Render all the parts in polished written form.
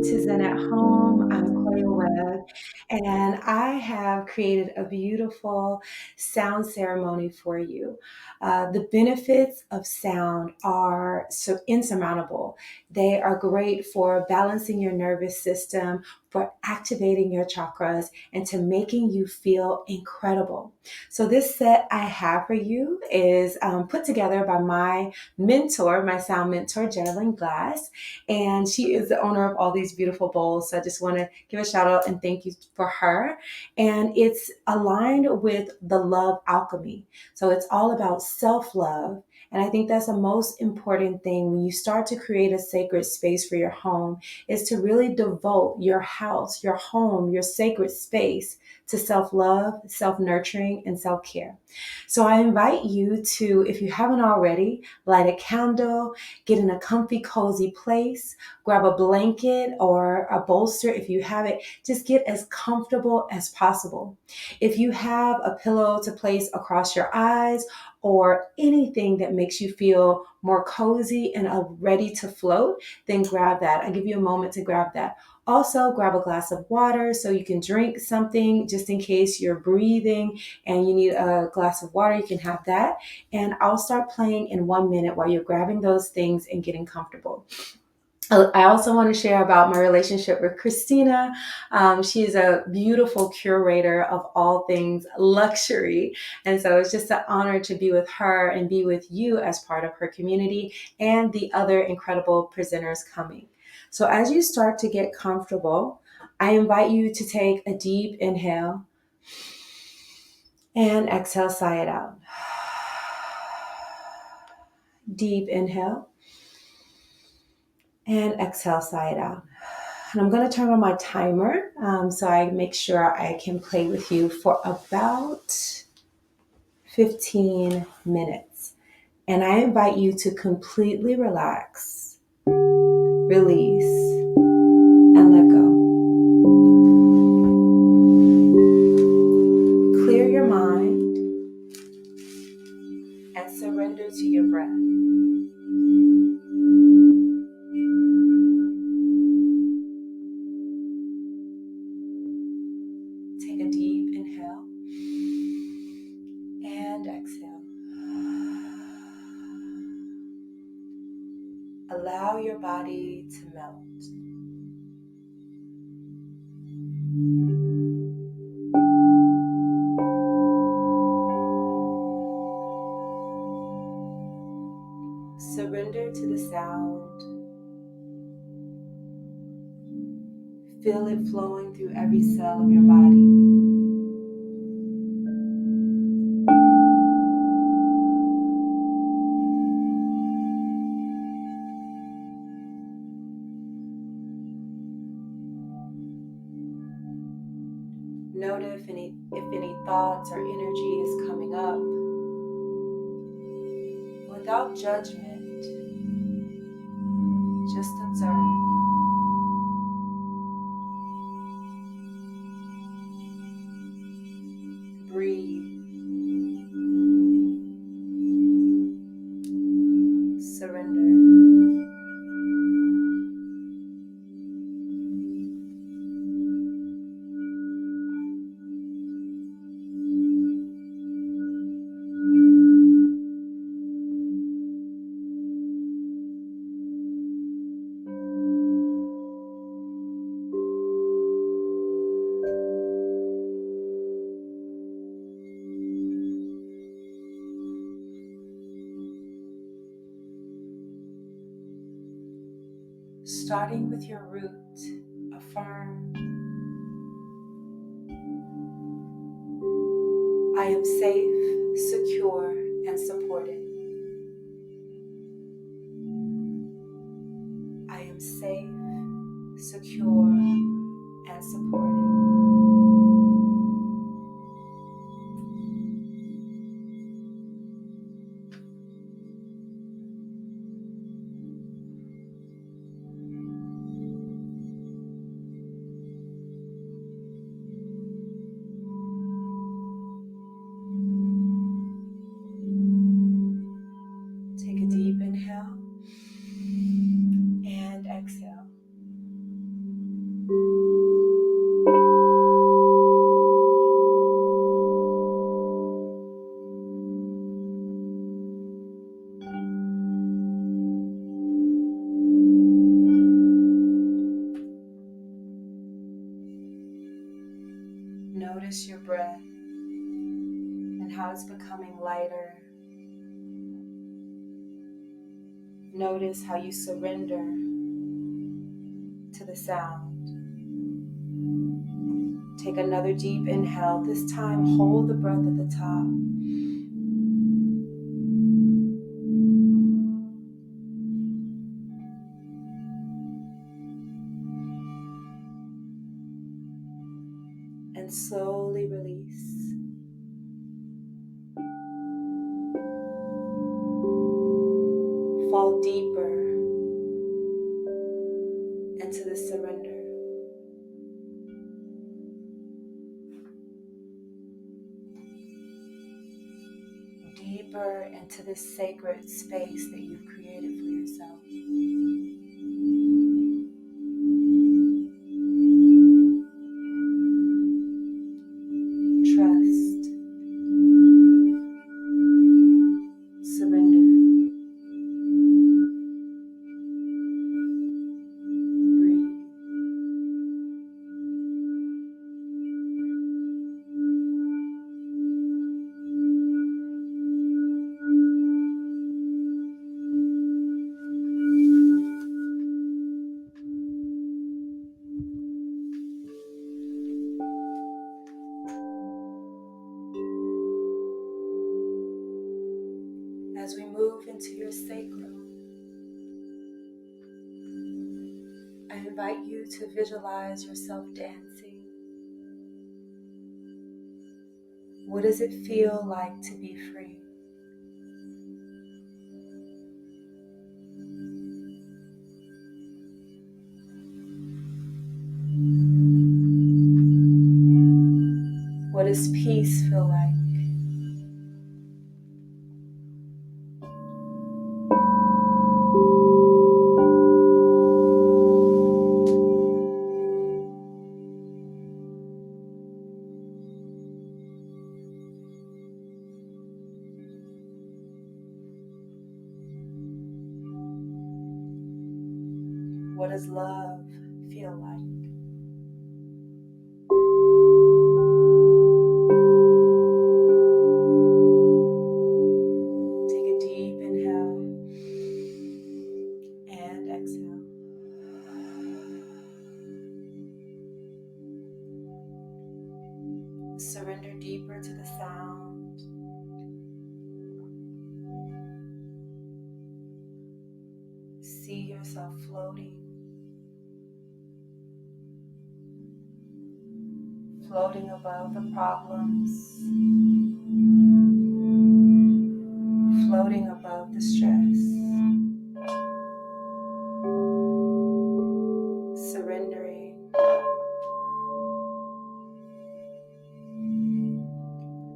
to Zen at Home. I'm Claudia Webb, and I have created a beautiful sound ceremony for you. The benefits of sound are so insurmountable. They are great for balancing your nervous system, for activating your chakras, and to making you feel incredible. So, this set I have for you is put together by my mentor, my sound mentor, Geraldine Glass, and she is the owner of all these beautiful bowls. So I just want to give a shout out and thank you for her. And it's aligned with the love alchemy. So it's all about self love. And I think that's the most important thing when you start to create a sacred space for your home is to really devote your house, your home, your sacred space to self love, self nurturing, and self care. So I invite you to, if you haven't already, light a candle, get in a comfy, cozy place, grab a blanket or a bolster if you have it. Just get as comfortable as possible. If you have a pillow to place across your eyes or anything that makes you feel more cozy and ready to float, then grab that. I give you a moment to grab that. Also, grab a glass of water so you can drink something just in case you're breathing and you need a glass of water. You can have that. And I'll start playing in 1 minute while you're grabbing those things and getting comfortable. I also want to share about my relationship with Christina. She is a beautiful curator of all things luxury. And so it's just an honor to be with her and be with you as part of her community and the other incredible presenters coming. So as you start to get comfortable, I invite you to take a deep inhale and exhale, sigh it out. Deep inhale and exhale, sigh it out. And I'm going to turn on my timer so I make sure I can play with you for about 15 minutes. And I invite you to completely relax, release, and let go. Clear your mind and surrender to your breath. Take a deep inhale and exhale. Allow your body to melt. Surrender to the sound. Feel it flowing through every cell of your body. Note if any thoughts or energy is coming up. Without judgment, just observe. Breathe. Surrender. Starting with your root, affirm, I am safe, secure, and supported. I am safe, secure, and supported. Notice your breath and how it's becoming lighter. Notice how you surrender to the sound. Take another deep inhale. This time, hold the breath at the top. And slowly release. Fall deeper into the surrender. Deeper into this sacred space that you've created for yourself. Trust. Surrender. Breathe. As we move into your sacrum, I invite you to visualize yourself dancing. What does it feel like to be free? What does peace feel like? What does love feel like? Take a deep inhale and exhale. Surrender deeper to the sound. See yourself floating. Floating above the problems. Floating above the stress. Surrendering.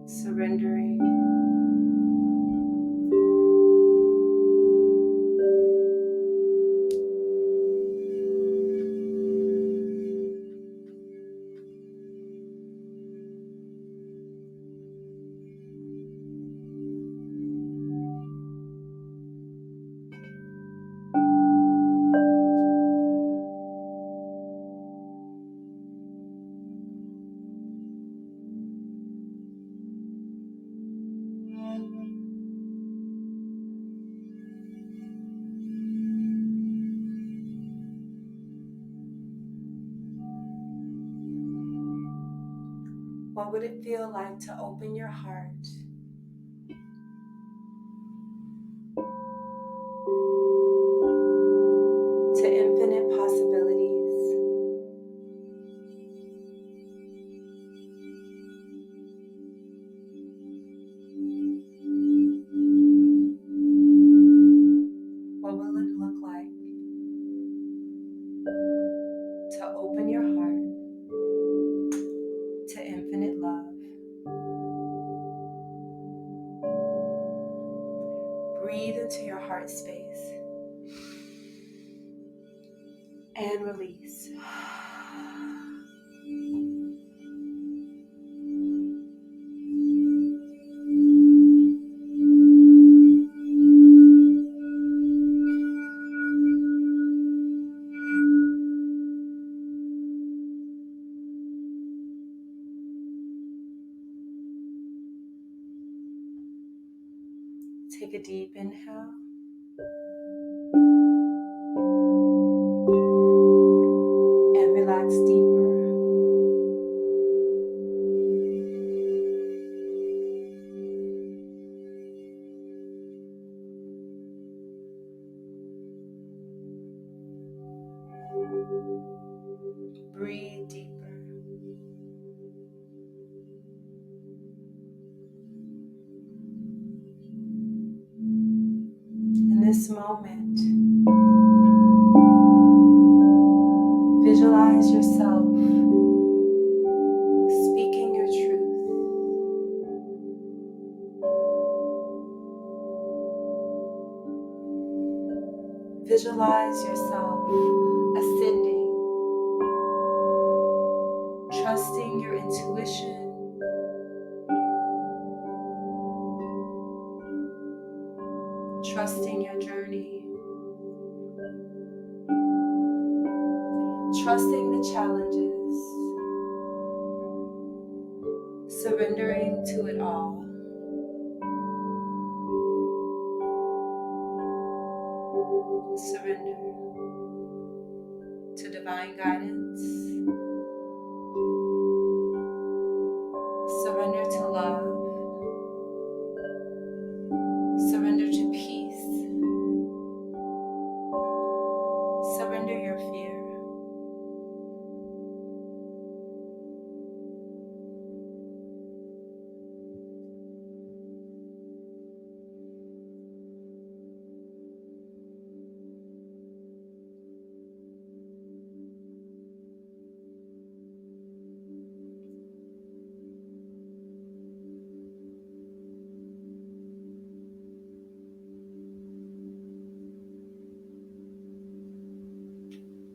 Surrendering. What would it feel like to open your heart to infinite possibilities? What will it look like to open your heart to infinite love? Breathe into your heart space and release. Take a deep inhale. And relax deeper. Breathe deeper. In this moment, visualize yourself speaking your truth. Visualize yourself ascending, trusting your intuition, trusting your journey, trusting the challenges, surrendering to it all. Surrender to divine guidance. Surrender to love. Surrender to peace. Surrender your fear.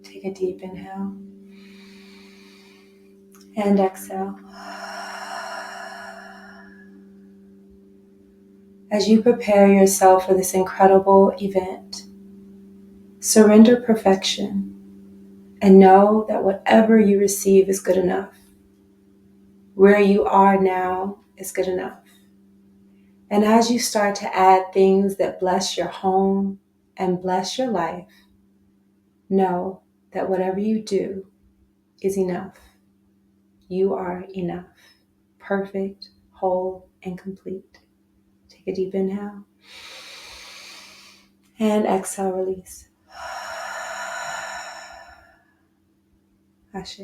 Take a deep inhale and exhale. As you prepare yourself for this incredible event, surrender perfection and know that whatever you receive is good enough. Where you are now is good enough. And as you start to add things that bless your home and bless your life, know that whatever you do is enough. You are enough, perfect, whole, and complete. Take a deep inhale and exhale, release. Ashe.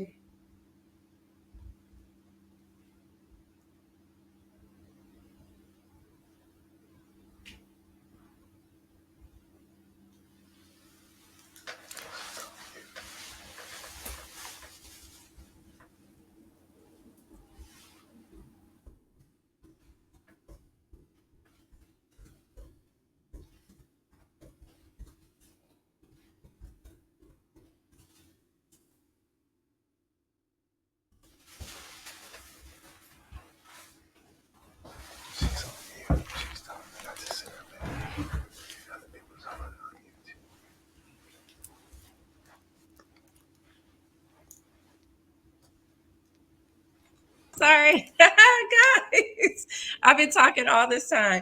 Sorry, guys. I've been talking all this time.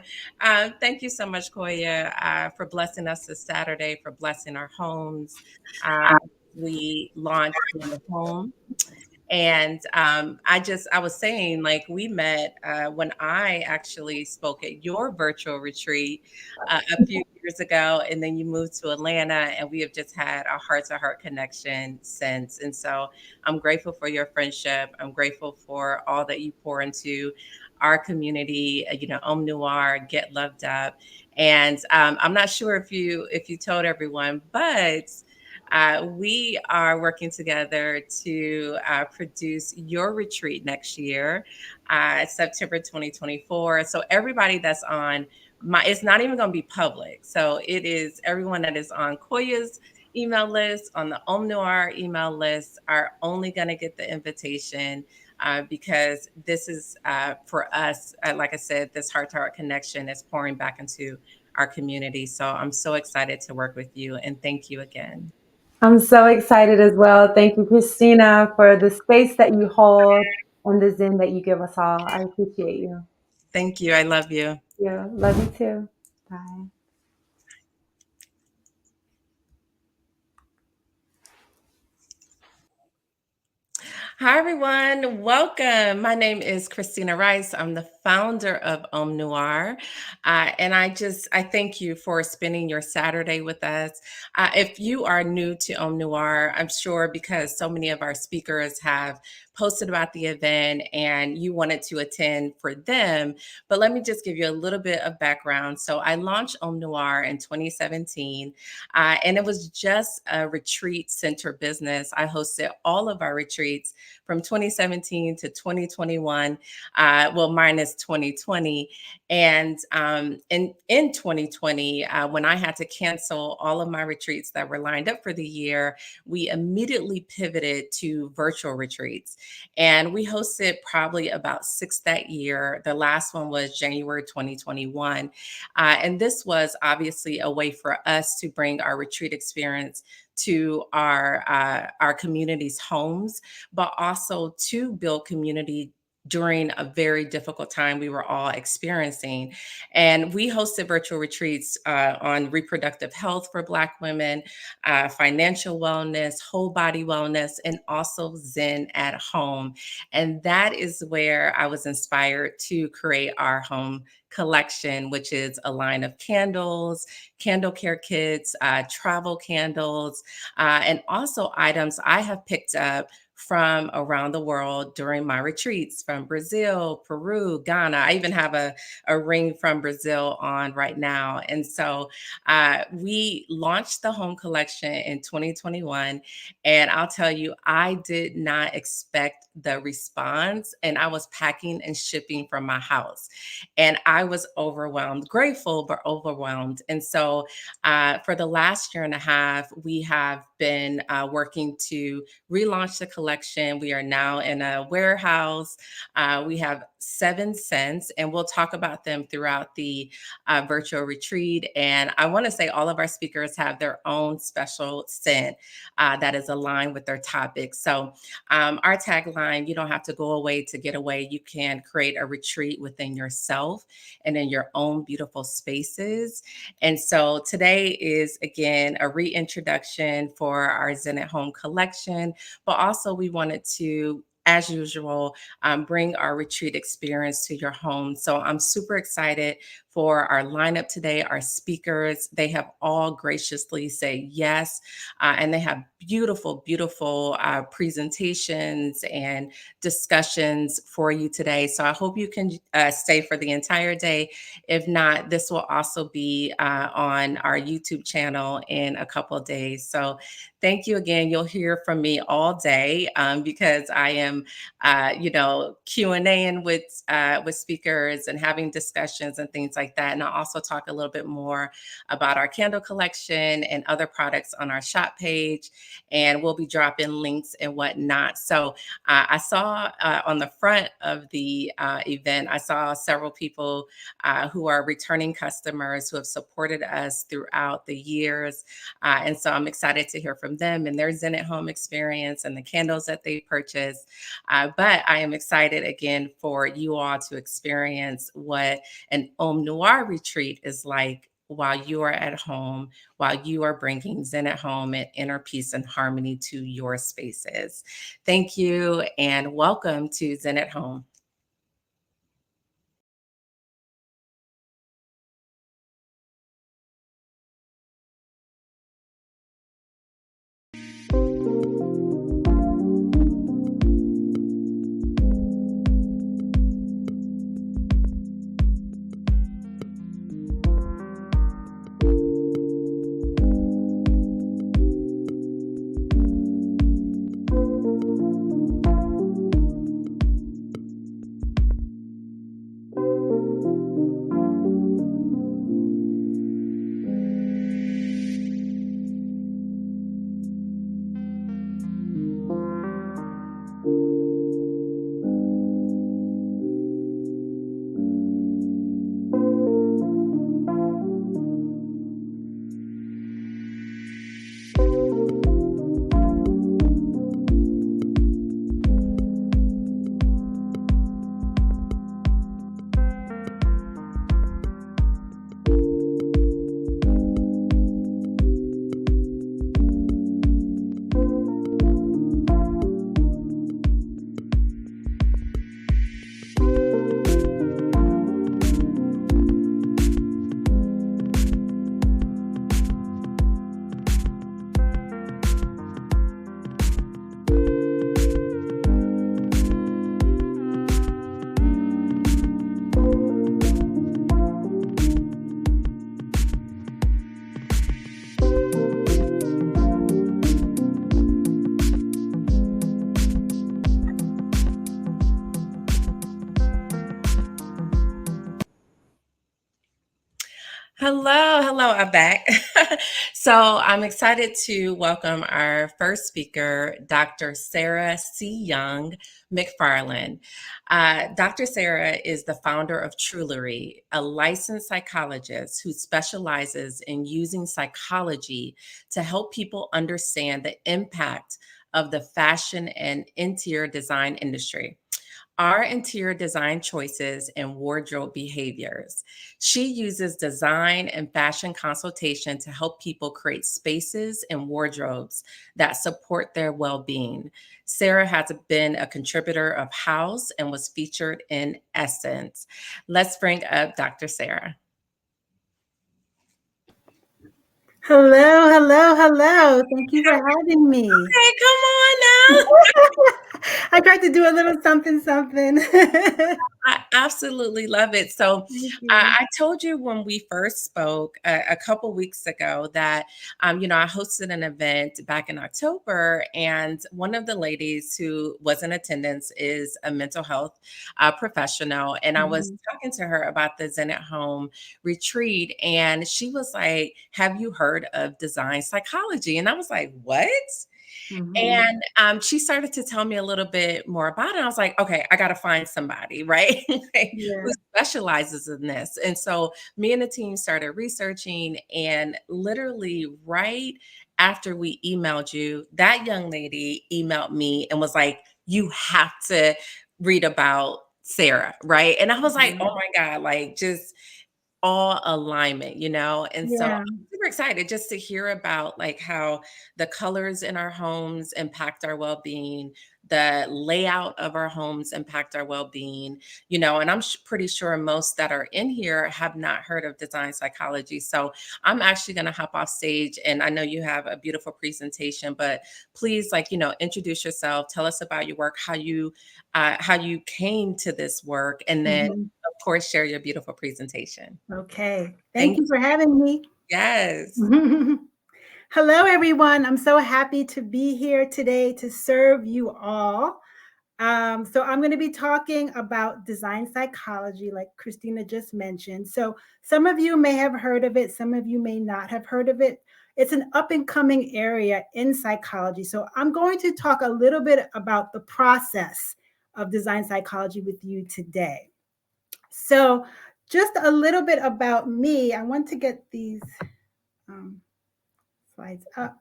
Thank you so much, Koya, for blessing us this Saturday, for blessing our homes. We launched in the home. And I was saying, like, we met when I actually spoke at your virtual retreat a few years ago, and then you moved to Atlanta, and we have just had a heart to heart connection since. And so I'm grateful for your friendship. I'm grateful for all that you pour into our community, Om Noir, Get Loved Up. And I'm not sure if you told everyone, but we are working together to produce your retreat next year, September 2024. So everybody that's on it's not even going to be public. So it is everyone that is on Koya's email list, on the Om Noir email list, are only going to get the invitation. Because this is for us, like I said, this heart to heart connection is pouring back into our community. So I'm so excited to work with you, and thank you again. I'm so excited as well. Thank you, Christina, for the space that you hold and the zen that you give us all. I appreciate you. Thank you. I love you. Yeah, love you too. Bye. Hi, everyone. Welcome. My name is Christina Rice. I'm the founder of Om Noir. And I thank you for spending your Saturday with us. If you are new to Om Noir, I'm sure because so many of our speakers have posted about the event and you wanted to attend for them. But let me just give you a little bit of background. So I launched Om Noir in 2017, and it was just a retreat center business. I hosted all of our retreats from 2017 to 2021, well, minus 2020. And in 2020, when I had to cancel all of my retreats that were lined up for the year, we immediately pivoted to virtual retreats. And we hosted probably about six that year. The last one was January 2021. And this was obviously a way for us to bring our retreat experience to our communities' homes, but also to build community during a very difficult time we were all experiencing. And we hosted virtual retreats on reproductive health for Black women, financial wellness, whole body wellness, and also Zen at home. And that is where I was inspired to create our home collection, which is a line of candles, candle care kits, travel candles, and also items I have picked up from around the world during my retreats from Brazil, Peru, Ghana. I even have a ring from Brazil on right now. And so we launched the home collection in 2021. And I'll tell you, I did not expect the response. And I was packing and shipping from my house. And I was overwhelmed, grateful, but overwhelmed. And so for the last year and a half, we have been working to relaunch the collection. We are now in a warehouse. We have 7 scents, and we'll talk about them throughout the virtual retreat. And I want to say all of our speakers have their own special scent that is aligned with their topic. So our tagline, you don't have to go away to get away. You can create a retreat within yourself and in your own beautiful spaces. And so today is again a reintroduction for our Zen at Home collection, but also we wanted to, as usual, bring our retreat experience to your home. So I'm super excited for our lineup today. Our speakers, they have all graciously said yes, and they have beautiful, beautiful presentations and discussions for you today. So I hope you can stay for the entire day. If not, this will also be on our YouTube channel in a couple of days. So thank you again. You'll hear from me all day because I am, Q&Aing with speakers and having discussions and things like that. And I'll also talk a little bit more about our candle collection and other products on our shop page. And we'll be dropping links and whatnot. So I saw on the front of the event, I saw several people who are returning customers who have supported us throughout the years. And so I'm excited to hear from them and their Zen at home experience and the candles that they purchased. But I am excited again for you all to experience what an Om Noir retreat is like while you are at home, while you are bringing Zen at home and inner peace and harmony to your spaces. Thank you and welcome to Zen at Home. Hello, hello, I'm back. So I'm excited to welcome our first speaker, Dr. Sarah C. Young McFarland. Dr. Sarah is the founder of Trulery, a licensed psychologist who specializes in using psychology to help people understand the impact of the fashion and interior design industry, our interior design choices and wardrobe behaviors. She uses design and fashion consultation to help people create spaces and wardrobes that support their well being. Sarah has been a contributor of House and was featured in Essence. Let's bring up Dr. Sarah. Hello, hello, hello. Thank you for having me. Hey, come on now. I tried to do a little something, something. Thank I absolutely love it. So, you. I told you when we first spoke a couple weeks ago that, I hosted an event back in October, and one of the ladies who was in attendance is a mental health professional. And I was Mhm, talking to her about the Zen at Home retreat, and she was like, "Have you heard of design psychology?" And I was like, "What?" mhm. And she started to tell me a little bit more about it. I was like, okay, I got to find somebody, right? Like, who Yeah. specializes in this. And so me and the team started researching, and literally right after we emailed you, that young lady emailed me and was like, you have to read about Sarah, right? And I was like, oh Mhm. my God, like just all alignment, And so I'm Yeah. super excited just to hear about like how the colors in our homes impact our well-being, the layout of our homes impact our well-being, and I'm pretty sure most that are in here have not heard of design psychology. So I'm actually going to hop off stage, and I know you have a beautiful presentation, but please, like, introduce yourself, tell us about your work, how you came to this work, and then Mhm. of course share your beautiful presentation. Okay. Thank Thank you you. for having me. Yes. Hello, everyone. I'm so happy to be here today to serve you all. So I'm going to be talking about design psychology, like Christina just mentioned. So some of you may have heard of it, some of you may not have heard of it. It's an up and coming area in psychology. So I'm going to talk a little bit about the process of design psychology with you today. So just a little bit about me. I want to get these um, slides up.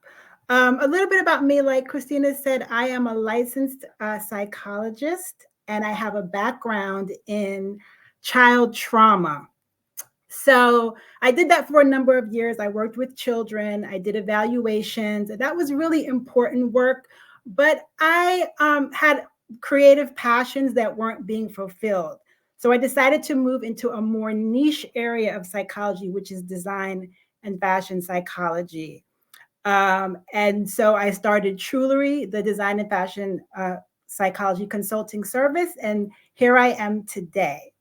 A little bit about me, like Christina said, I am a licensed psychologist and I have a background in child trauma. So I did that for a number of years. I worked with children, I did evaluations. That was really important work. But I had creative passions that weren't being fulfilled. So I decided to move into a more niche area of psychology, which is design and fashion psychology. And so I started Trulery, the design and fashion psychology consulting service, and here I am today.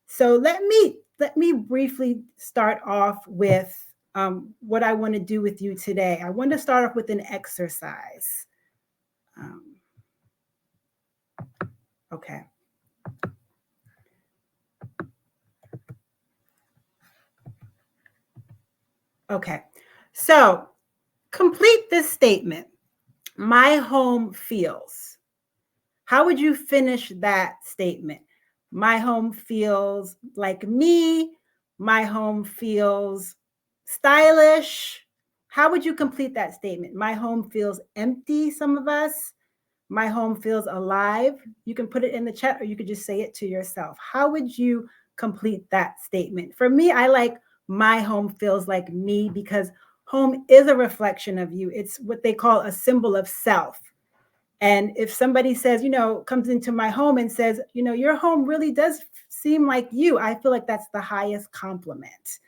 So let me briefly start off with what I want to do with you today. I want to start off with an exercise. Um, okay. Okay. So complete this statement. My home feels. How would you finish that statement? My home feels like me. My home feels stylish. How would you complete that statement? My home feels empty, some of us. My home feels alive. You can put it in the chat or you could just say it to yourself. How would you complete that statement? For me, I like my home feels like me because home is a reflection of you. It's what they call a symbol of self. And if somebody says, comes into my home and says, your home really does seem like you, I feel like that's the highest compliment.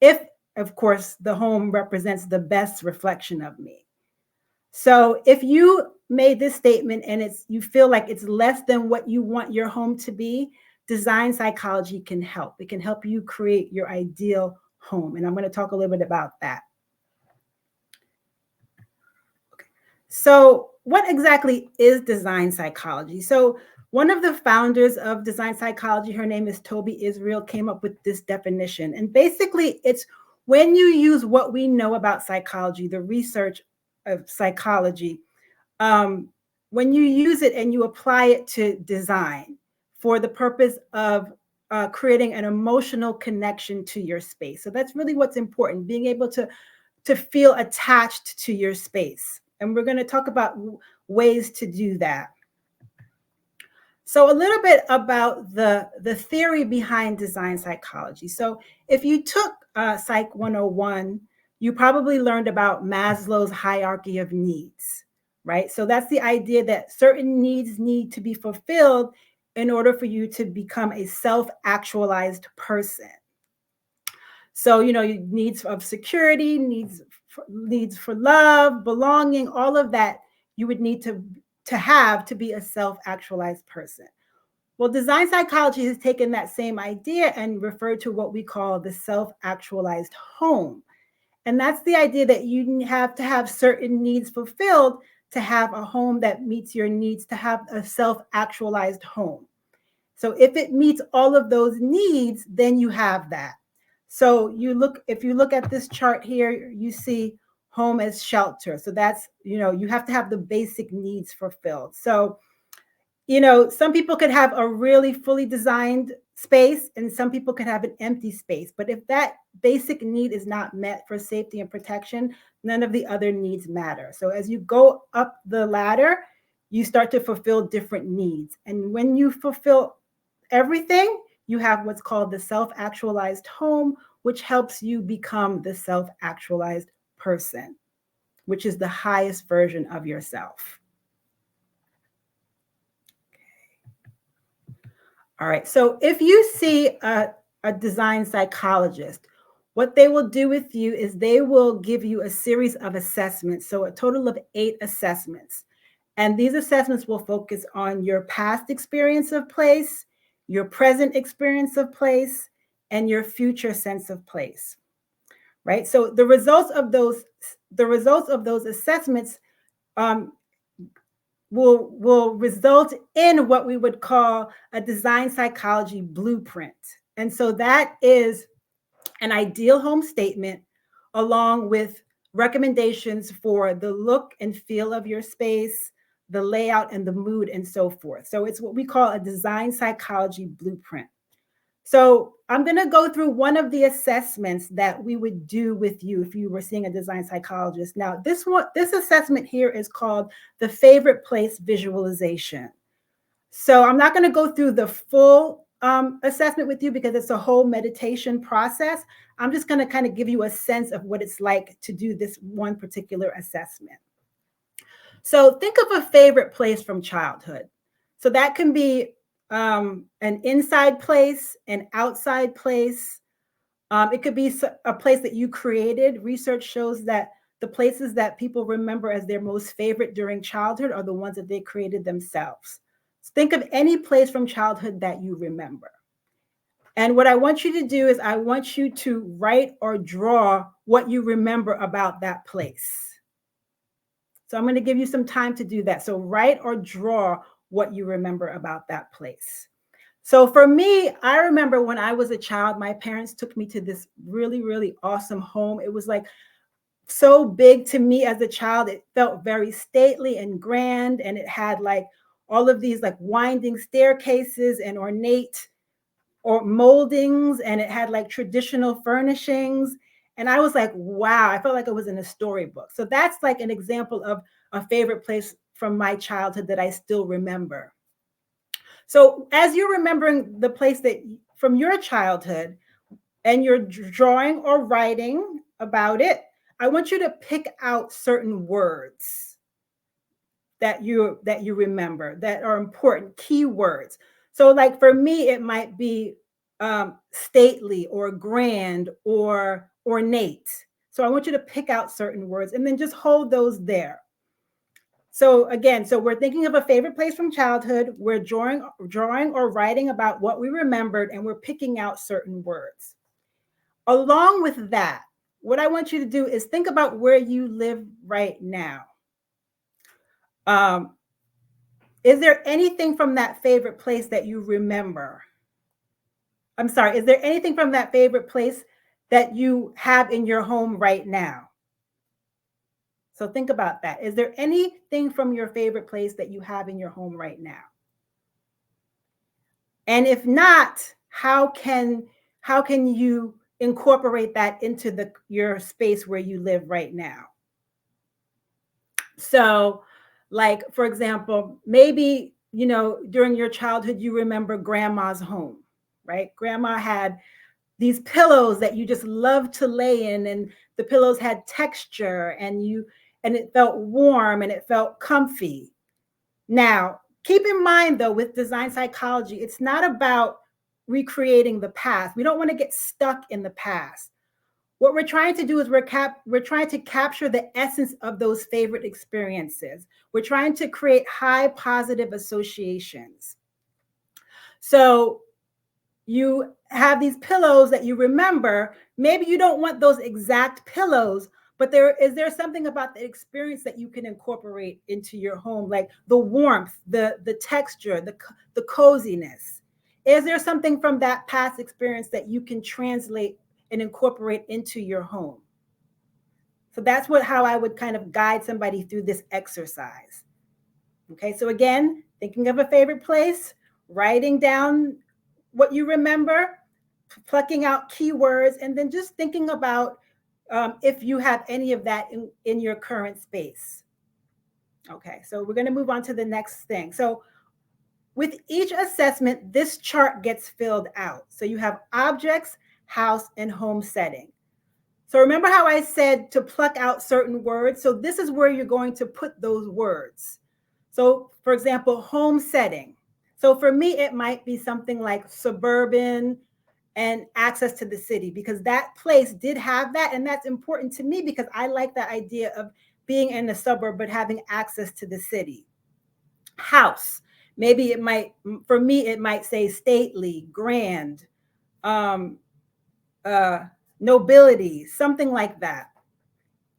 If, of course, the home represents the best reflection of me. So if you made this statement and you feel like it's less than what you want your home to be, design psychology can help. It can help you create your ideal home. And I'm going to talk a little bit about that. So, what exactly is design psychology? So, one of the founders of design psychology, her name is Toby Israel, came up with this definition. And basically, it's when you use what we know about psychology, the research of psychology, um, when you use it and you apply it to design for the purpose of creating an emotional connection to your space. So that's really what's important, being able to feel attached to your space. And we're going to talk about ways to do that. So a little bit about the theory behind design psychology. So if you took Psych 101, you probably learned about Maslow's hierarchy of needs, right? So that's the idea that certain needs need to be fulfilled in order for you to become a self-actualized person. So, needs of security, needs for love, belonging, all of that you would need to have to be a self-actualized person. Well, design psychology has taken that same idea and referred to what we call the self-actualized home. And that's the idea that you have to have certain needs fulfilled to have a home that meets your needs, to have a self-actualized home. So if it meets all of those needs, then you have that. So if you look at this chart here, you see home as shelter. So that's, you have to have the basic needs fulfilled. So, some people could have a really fully designed space and some people could have an empty space. But if that basic need is not met for safety and protection, none of the other needs matter. So as you go up the ladder, you start to fulfill different needs. And when you fulfill everything, you have what's called the self-actualized home, which helps you become the self-actualized person, which is the highest version of yourself. All right. So if you see a design psychologist, what they will do with you is they will give you a series of assessments. So a total of 8 assessments. And these assessments will focus on your past experience of place, your present experience of place, and your future sense of place. Right. So the results of those assessments um, will result in what we would call a design psychology blueprint. And so that is an ideal home statement along with recommendations for the look and feel of your space, the layout and the mood and so forth. So it's what we call a design psychology blueprint. So I'm going to go through one of the assessments that we would do with you if you were seeing a design psychologist. Now, this assessment here is called the favorite place visualization. So I'm not going to go through the full assessment with you because it's a whole meditation process. I'm just going to kind of give you a sense of what it's like to do this one particular assessment. So think of a favorite place from childhood. So that can be an inside place, an outside place. It could be a place that you created. Research shows that the places that people remember as their most favorite during childhood are the ones that they created themselves. So think of any place from childhood that you remember. And what I want you to do is I want you to write or draw what you remember about that place. So I'm going to give you some time to do that. So write or draw what you remember about that place. So for me, I remember when I was a child, my parents took me to this really, really awesome home. It was like so big to me as a child. It felt very stately and grand. And it had like all of these like winding staircases and ornate or moldings. And it had like traditional furnishings. And I was like, wow, I felt like I was in a storybook. So that's like an example of a favorite place from my childhood that I still remember. So as you're remembering the place that from your childhood and you're drawing or writing about it, I want you to pick out certain words that you remember that are important, key words. So like for me, it might be stately or grand or ornate. So I want you to pick out certain words and then just hold those there. So again, so we're thinking of a favorite place from childhood. We're drawing or writing about what we remembered, and we're picking out certain words. Along with that, what I want you to do is think about where you live right now. Is there anything from that favorite place that you remember? I'm sorry, is there anything from that favorite place that you have in your home right now? So think about that. Is there anything from your favorite place that you have in your home right now? And if not, how can you incorporate that into your space where you live right now? So, like for example, maybe during your childhood you remember grandma's home, right? Grandma had these pillows that you just loved to lay in, and the pillows had texture, and it felt warm and it felt comfy. Now, keep in mind though, with design psychology, it's not about recreating the past. We don't want to get stuck in the past. What we're trying to do is we're trying to capture the essence of those favorite experiences. We're trying to create high positive associations. So you have these pillows that you remember. Maybe you don't want those exact pillows, but there something about the experience that you can incorporate into your home, like the warmth, the texture, the coziness. Is there something from that past experience that you can translate and incorporate into your home? So that's how I would kind of guide somebody through this exercise. Okay, so again, thinking of a favorite place, writing down what you remember, plucking out keywords, and then just thinking about if you have any of that in your current space. Okay, so we're going to move on to the next thing. So with each assessment, this chart gets filled out. So you have objects, house, and home setting. So remember how I said to pluck out certain words? So this is where you're going to put those words. So for example, home setting. So for me, it might be something like suburban and access to the city, because that place did have that. And that's important to me because I like the idea of being in a suburb, but having access to the city. House. Maybe for me, it might say stately, grand, um, uh, nobility, something like that.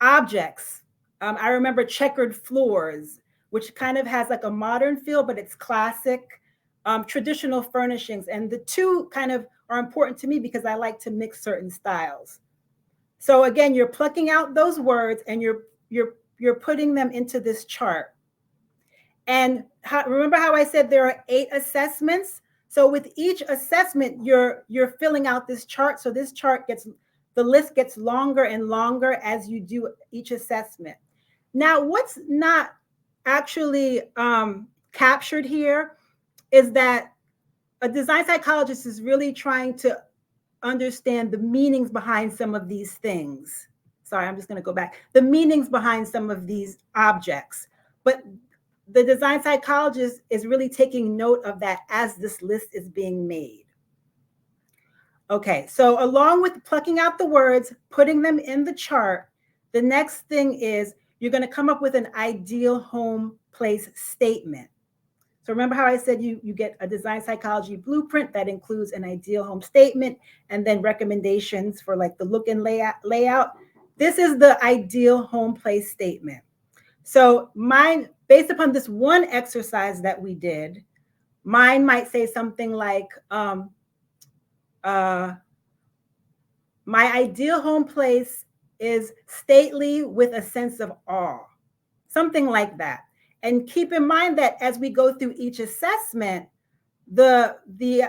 Objects. I remember checkered floors, which kind of has like a modern feel, but it's classic. Traditional furnishings. And the two kind of are important to me because I like to mix certain styles. So again, you're plucking out those words and you're putting them into this chart. And remember how I said there are 8 assessments? So with each assessment, you're filling out this chart. So this chart the list gets longer and longer as you do each assessment. Now, what's not actually captured here is that a design psychologist is really trying to understand the meanings behind some of these things. Sorry, I'm just going to go back. The meanings behind some of these objects. But the design psychologist is really taking note of that as this list is being made. Okay, so along with plucking out the words, putting them in the chart, the next thing is you're going to come up with an ideal home place statement. So remember how I said you get a design psychology blueprint that includes an ideal home statement and then recommendations for like the look and layout. This is the ideal home place statement. So mine, based upon this one exercise that we did, mine might say something like, my ideal home place is stately with a sense of awe, something like that. And keep in mind that as we go through each assessment, the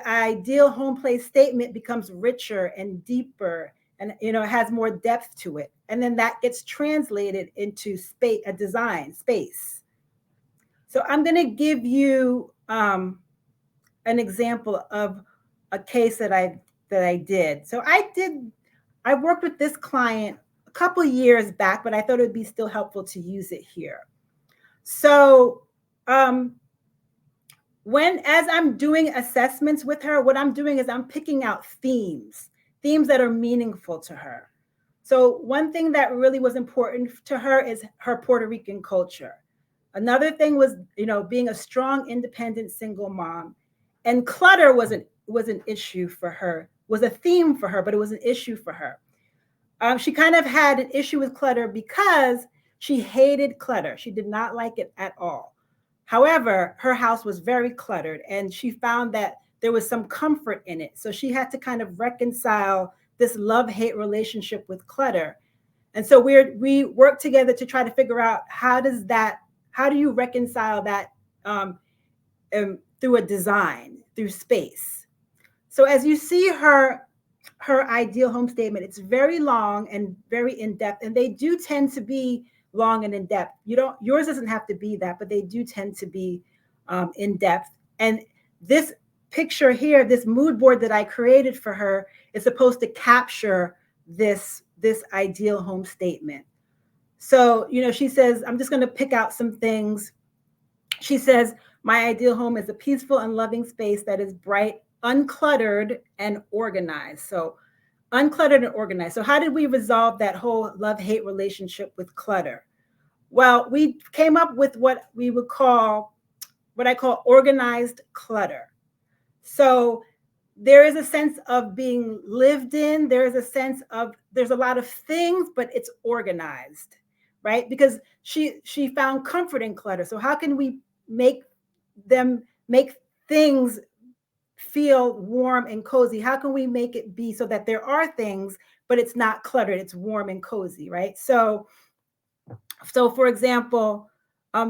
ideal home place statement becomes richer and deeper, and has more depth to it. And then that gets translated into a design space. So I'm going to give you an example of a case that I did. So I worked with this client a couple years back, but I thought it would be still helpful to use it here. So as I'm doing assessments with her, what I'm doing is I'm picking out themes that are meaningful to her. So one thing that really was important to her is her Puerto Rican culture. Another thing was, being a strong, independent single mom. And clutter was an issue for her, was a theme for her, but it was an issue for her. She kind of had an issue with clutter because she hated clutter. She did not like it at all. However, her house was very cluttered and she found that there was some comfort in it. So she had to kind of reconcile this love-hate relationship with clutter. And so we work together to try to figure out how do you reconcile that um, through a design, through space. So as you see her ideal home statement, it's very long and very in depth, and they do tend to be long and in depth. You don't Yours doesn't have to be that, but they do tend to be in depth. And this picture here, this mood board that I created for her, is supposed to capture this ideal home statement. So, she says, I'm just going to pick out some things. She says, my ideal home is a peaceful and loving space that is bright, uncluttered, and organized. So, uncluttered and organized. So, how did we resolve that whole love hate relationship with clutter? Well, we came up with what I call organized clutter. So, there is a sense of being lived in. There is a sense of there's a lot of things, but it's organized, right? Because she found comfort in clutter. So how can we make make things feel warm and cozy? How can we make it be so that there are things, but it's not cluttered? It's warm and cozy, right? So for example,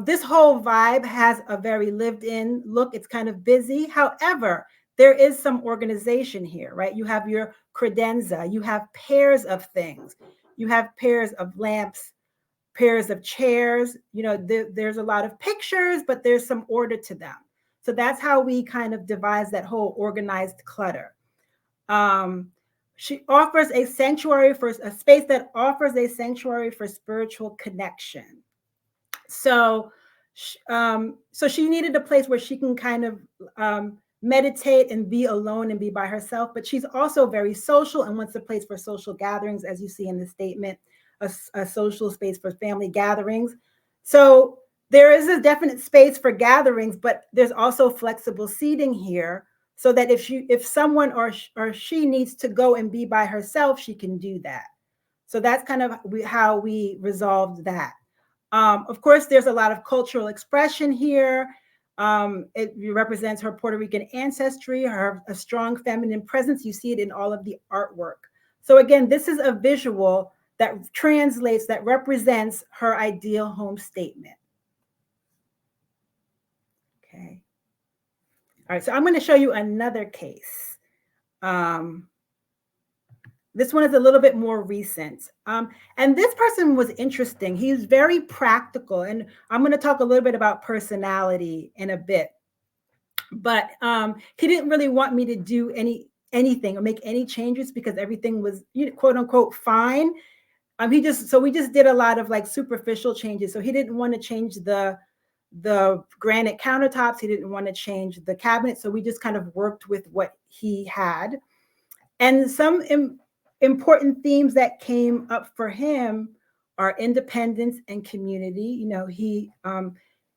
this whole vibe has a very lived in look. It's kind of busy. However, there is some organization here, right? You have your credenza, you have pairs of things, you have pairs of lamps, pairs of chairs. There's a lot of pictures, but there's some order to them. So that's how we kind of devise that whole organized clutter. Um, she offers a sanctuary for a space that offers a sanctuary for spiritual connection. So, so she needed a place where she can kind of meditate and be alone and be by herself. But she's also very social and wants a place for social gatherings, as you see in the statement, a social space for family gatherings. So there is a definite space for gatherings, but there's also flexible seating here, so that if someone or she needs to go and be by herself, she can do that. So that's kind of how we resolved that. Of course, there's a lot of cultural expression here. It represents her Puerto Rican ancestry, a strong feminine presence. You see it in all of the artwork. So again, this is a visual that translates, that represents her ideal home statement. Okay. All right, so I'm going to show you another case. This one is a little bit more recent. And this person was interesting. He's very practical. And I'm going to talk a little bit about personality in a bit. But he didn't really want me to do anything or make any changes because everything was, quote unquote, fine. We just did a lot of like superficial changes. So he didn't want to change the granite countertops. He didn't want to change the cabinet. So we just kind of worked with what he had. And some important themes that came up for him are independence and community.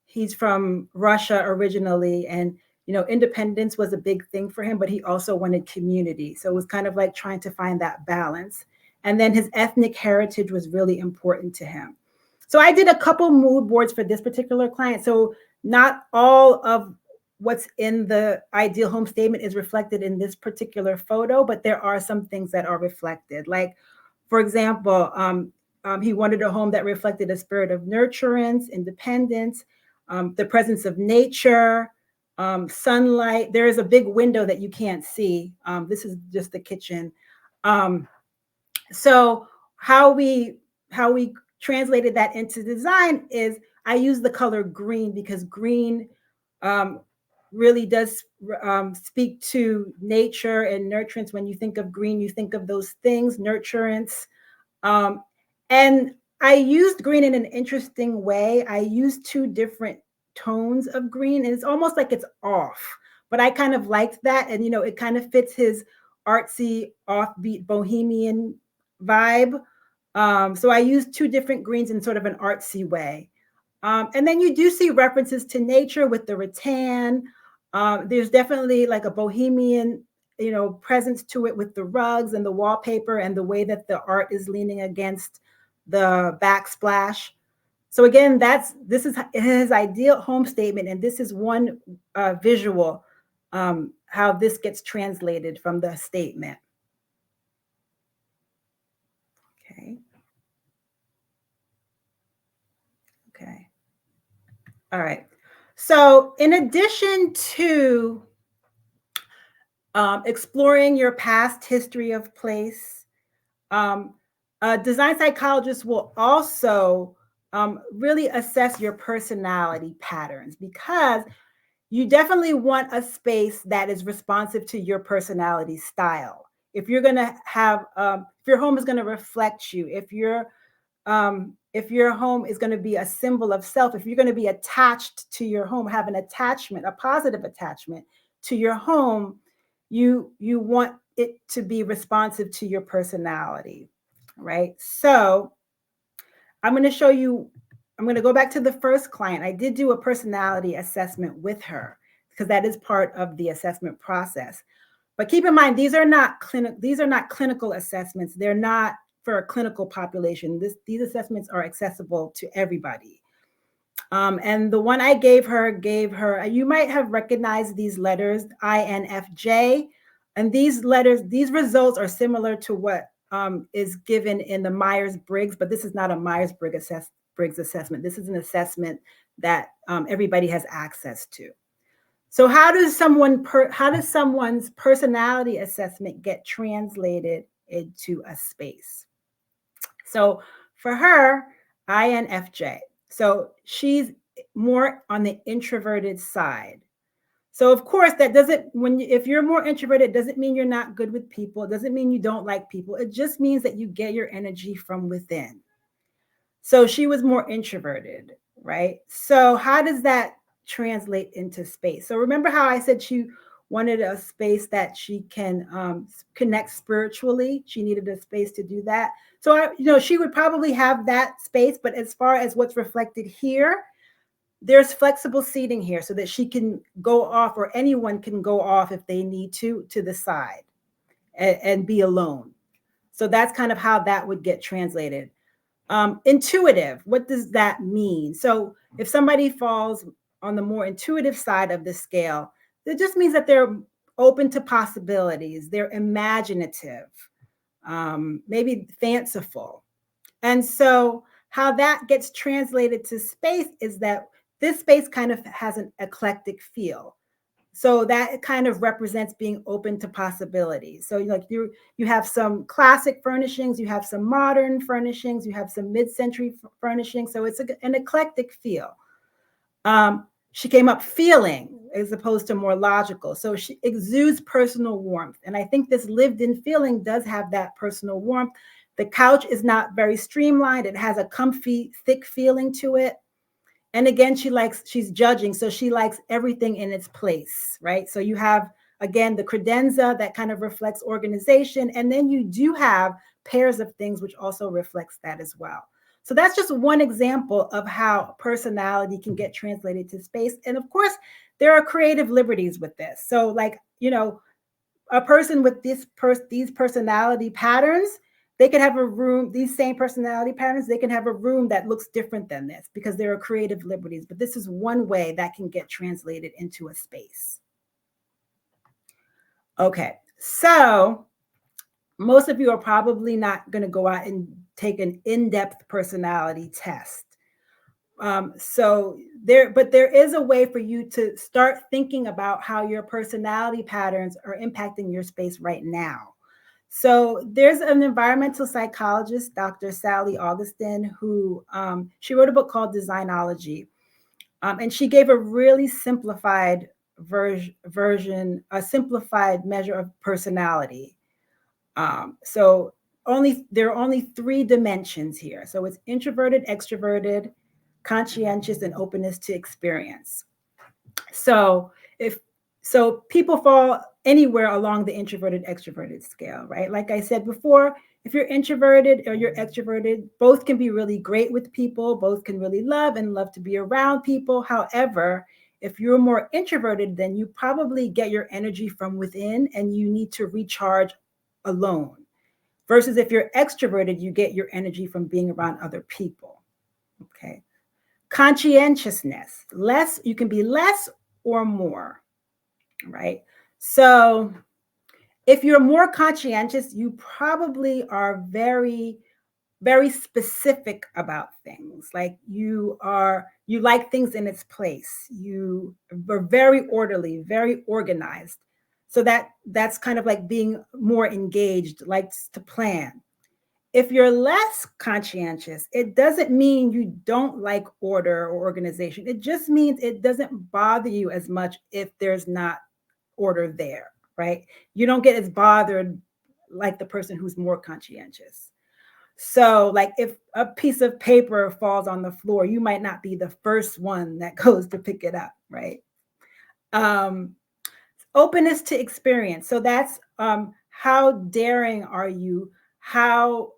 He's from Russia originally, and independence was a big thing for him, but he also wanted community. So it was kind of like trying to find that balance. And then his ethnic heritage was really important to him. So I did a couple mood boards for this particular client. So not all of what's in the ideal home statement is reflected in this particular photo, but there are some things that are reflected. Like, for example, he wanted a home that reflected a spirit of nurturance, independence, the presence of nature, sunlight. There is a big window that you can't see. This is just the kitchen. So how we translated that into design is I use the color green because green really does speak to nature and nurturance. When you think of green, you think of those things, nurturance. And I used green in an interesting way. I used two different tones of green, and it's almost like it's off. But I kind of liked that, and it kind of fits his artsy, offbeat, bohemian vibe. So I used two different greens in sort of an artsy way. And then you do see references to nature with the rattan. There's definitely like a bohemian, presence to it with the rugs and the wallpaper and the way that the art is leaning against the backsplash. So again, this is his ideal home statement, and this is one visual how this gets translated from the statement. All right. So, in addition to exploring your past history of place, um, a design psychologist will also really assess your personality patterns, because you definitely want a space that is responsive to your personality style. If you're going to have, if your home is going to reflect you, if your home is going to be a symbol of self, if you're going to be attached to your home, have an attachment, a positive attachment to your home, you want it to be responsive to your personality, right? So I'm going to show you. I'm going to go back to the first client. I did do a personality assessment with her because that is part of the assessment process. But keep in mind, these are not clinical assessments. They're not for a clinical population. These assessments are accessible to everybody. And the one I gave her, you might have recognized these letters, INFJ. And these results are similar to what is given in the Myers-Briggs, but this is not a Myers-Briggs assessment. This is an assessment that everybody has access to. So how does someone's personality assessment get translated into a space? So for her, INFJ. So she's more on the introverted side. So of course that doesn't if you're more introverted, it doesn't mean you're not good with people. It doesn't mean you don't like people. It just means that you get your energy from within. So she was more introverted, right? So how does that translate into space? So remember how I said she wanted a space that she can connect spiritually. She needed a space to do that. So she would probably have that space, but as far as what's reflected here, there's flexible seating here so that she can go off, or anyone can go off if they need to the side and be alone. So that's kind of how that would get translated. Intuitive, what does that mean? So if somebody falls on the more intuitive side of the scale, it just means that they're open to possibilities, they're imaginative, maybe fanciful. And so how that gets translated to space is that this space kind of has an eclectic feel. So that kind of represents being open to possibilities. So like you have some classic furnishings, you have some modern furnishings, you have some mid-century furnishings. So it's an eclectic feel. She came up feeling as opposed to more logical. So she exudes personal warmth. And I think this lived-in feeling does have that personal warmth. The couch is not very streamlined. It has a comfy, thick feeling to it. And again, she's judging, so she likes everything in its place, right? So you have, again, the credenza that kind of reflects organization, and then you do have pairs of things which also reflects that as well. So that's just one example of how personality can get translated to space. And of course, there are creative liberties with this. So like, a person with these personality patterns, they can have a room, these same personality patterns, they can have a room that looks different than this because there are creative liberties. But this is one way that can get translated into a space. Okay, so most of you are probably not going to go out and take an in-depth personality test. But there is a way for you to start thinking about how your personality patterns are impacting your space right now. So there's an environmental psychologist, Dr. Sally Augustin, who she wrote a book called Designology. And she gave a really simplified version, a simplified measure of personality. So there are only 3 dimensions here. So it's introverted, extroverted, conscientious, and openness to experience. So people fall anywhere along the introverted extroverted scale, right? Like I said before, if you're introverted or you're extroverted, both can be really great with people, both can really love to be around people. However, if you're more introverted, then you probably get your energy from within and you need to recharge alone. Versus if you're extroverted, you get your energy from being around other people. Okay. Conscientiousness, you can be less or more, right? So if you're more conscientious, you probably are very very specific about things. Like you like things in its place. You are very orderly, very organized. So that's kind of like being more engaged, likes to plan. If you're less conscientious, it doesn't mean you don't like order or organization. It just means it doesn't bother you as much if there's not order there, right? You don't get as bothered like the person who's more conscientious. So, like if a piece of paper falls on the floor, you might not be the first one that goes to pick it up, right? Um, Openness to experience. So that's how daring are you? How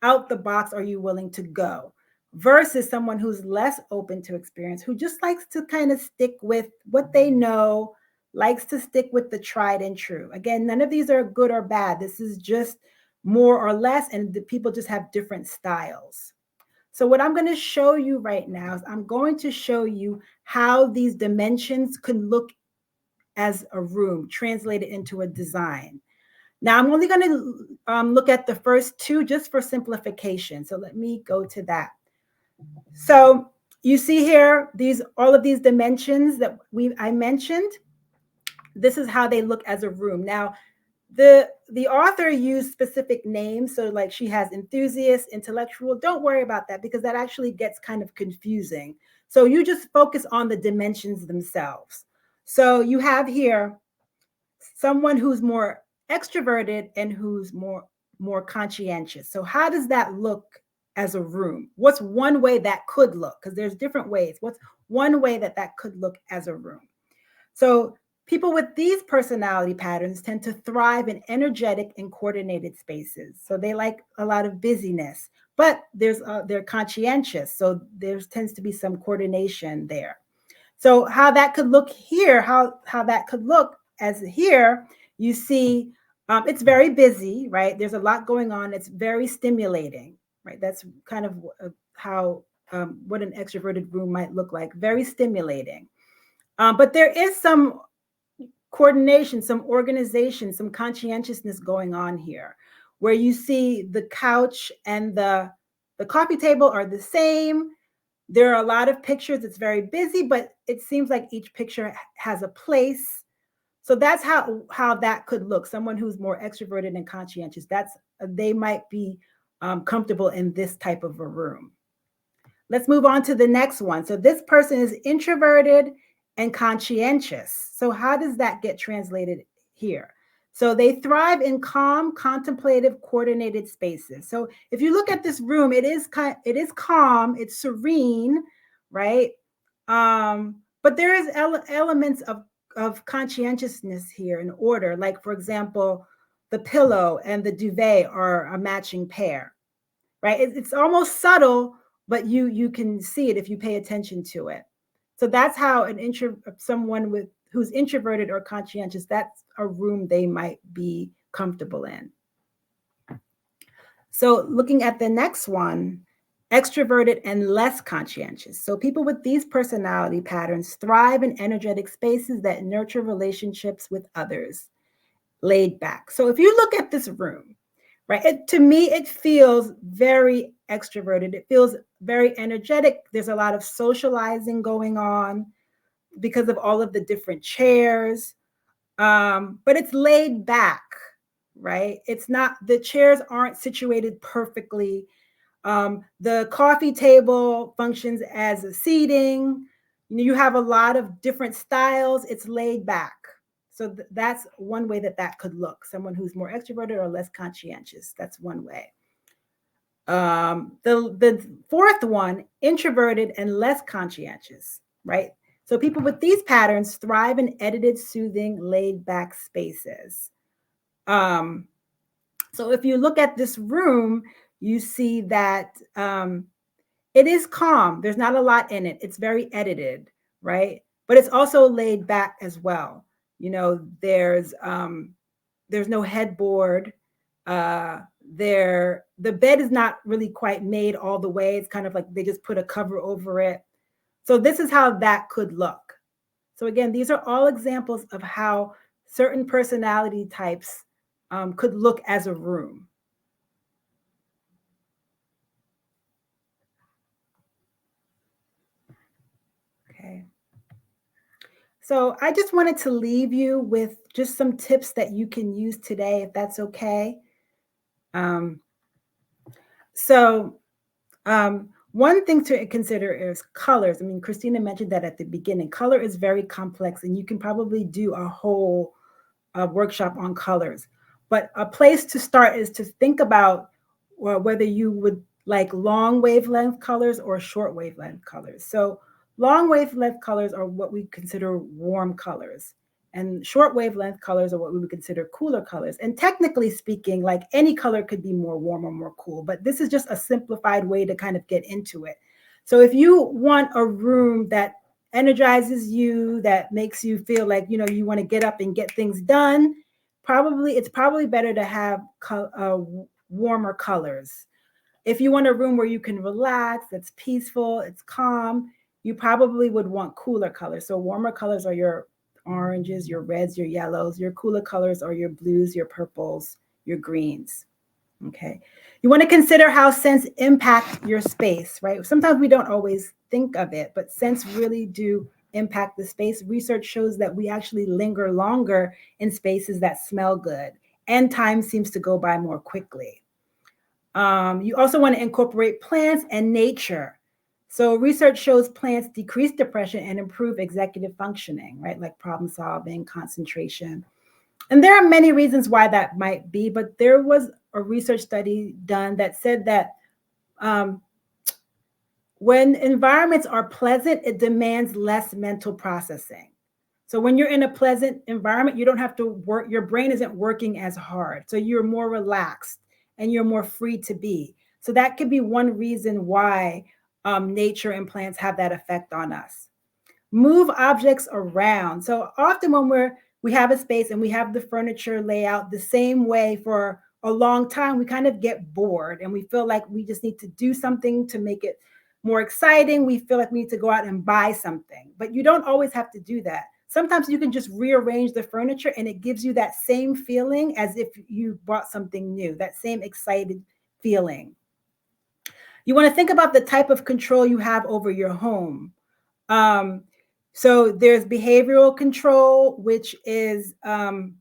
out the box are you willing to go? Versus someone who's less open to experience, who just likes to kind of stick with what they know, likes to stick with the tried and true. Again, none of these are good or bad. This is just more or less, and the people just have different styles. So, what I'm going to show you right now is I'm going to show you how these dimensions can look as a room translated into a design. Now, I'm only going to look at the first two just for simplification. So let me go to that. So you see here, all of these dimensions that I mentioned. This is how they look as a room. Now, the author used specific names, so like she has enthusiast, intellectual. Don't worry about that because that actually gets kind of confusing. So you just focus on the dimensions themselves. So you have here someone who's more extroverted and who's more conscientious. So how does that look as a room? What's one way that could look? Because there's different ways. What's one way that that could look as a room? So people with these personality patterns tend to thrive in energetic and coordinated spaces. So they like a lot of busyness, but they're conscientious. So there tends to be some coordination there. So how that could look here, how that could look as here, you see, it's very busy, right? There's a lot going on. It's very stimulating, right? That's kind of how what an extroverted room might look like. Very stimulating, but there is some coordination, some organization, some conscientiousness going on here, where you see the couch and the coffee table are the same. There are a lot of pictures. It's very busy, but it seems like each picture has a place. So that's how that could look. Someone who's more extroverted and conscientious, that's they might be comfortable in this type of a room. Let's move on to the next one. So this person is introverted and conscientious. So how does that get translated here? So they thrive in calm, contemplative, coordinated spaces. So if you look at this room, it is calm, it's serene, right? But there is elements of conscientiousness here in order. Like for example, the pillow and the duvet are a matching pair, right? It's almost subtle, but you can see it if you pay attention to it. So that's how someone who's introverted or conscientious, that's a room they might be comfortable in. So looking at the next one, extroverted and less conscientious. So people with these personality patterns thrive in energetic spaces that nurture relationships with others, laid back. So if you look at this room, right, to me, it feels very extroverted. It feels very energetic. There's a lot of socializing going on because of all of the different chairs. But it's laid back, right? It's not, the chairs aren't situated perfectly. The coffee table functions as a seating. You have a lot of different styles. It's laid back. So that's one way that that could look. Someone who's more extroverted or less conscientious. That's one way. The fourth one, introverted and less conscientious, right? So people with these patterns thrive in edited, soothing, laid back spaces. So if you look at this room, you see that it is calm. There's not a lot in it. It's very edited, right? But it's also laid back as well. There's no headboard. The bed is not really quite made all the way. It's kind of like they just put a cover over it. So this is how that could look. So again, these are all examples of how certain personality types could look as a room. So I just wanted to leave you with just some tips that you can use today, if that's okay. Um, so one thing to consider is colors. I mean, Christina mentioned that at the beginning. Color is very complex, and you can probably do a whole workshop on colors. But a place to start is to think about whether you would like long wavelength colors or short wavelength colors. So long wavelength colors are what we consider warm colors. And short wavelength colors are what we would consider cooler colors. And technically speaking, like any color could be more warm or more cool, but this is just a simplified way to kind of get into it. So if you want a room that energizes you, that makes you feel like, you know, you want to get up and get things done, it's probably better to have warmer colors. If you want a room where you can relax, that's peaceful, it's calm, you probably would want cooler colors. So warmer colors are your oranges, your reds, your yellows. Your cooler colors are your blues, your purples, your greens. Okay. You want to consider how scents impact your space, right? Sometimes we don't always think of it, but scents really do impact the space. Research shows that we actually linger longer in spaces that smell good, and time seems to go by more quickly. You also want to incorporate plants and nature. So research shows plants decrease depression and improve executive functioning, right? Like problem solving, concentration. And there are many reasons why that might be, but there was a research study done that said that um, when environments are pleasant, it demands less mental processing. So when you're in a pleasant environment, you don't have to work, your brain isn't working as hard. So you're more relaxed and you're more free to be. So that could be one reason why nature and plants have that effect on us. Move objects around. So often when we have a space and we have the furniture layout the same way for a long time, we kind of get bored and we feel like we just need to do something to make it more exciting. We feel like we need to go out and buy something, but you don't always have to do that. Sometimes you can just rearrange the furniture and it gives you that same feeling as if you bought something new, that same excited feeling. You want to think about the type of control you have over your home. Um, so there's behavioral control, which is um,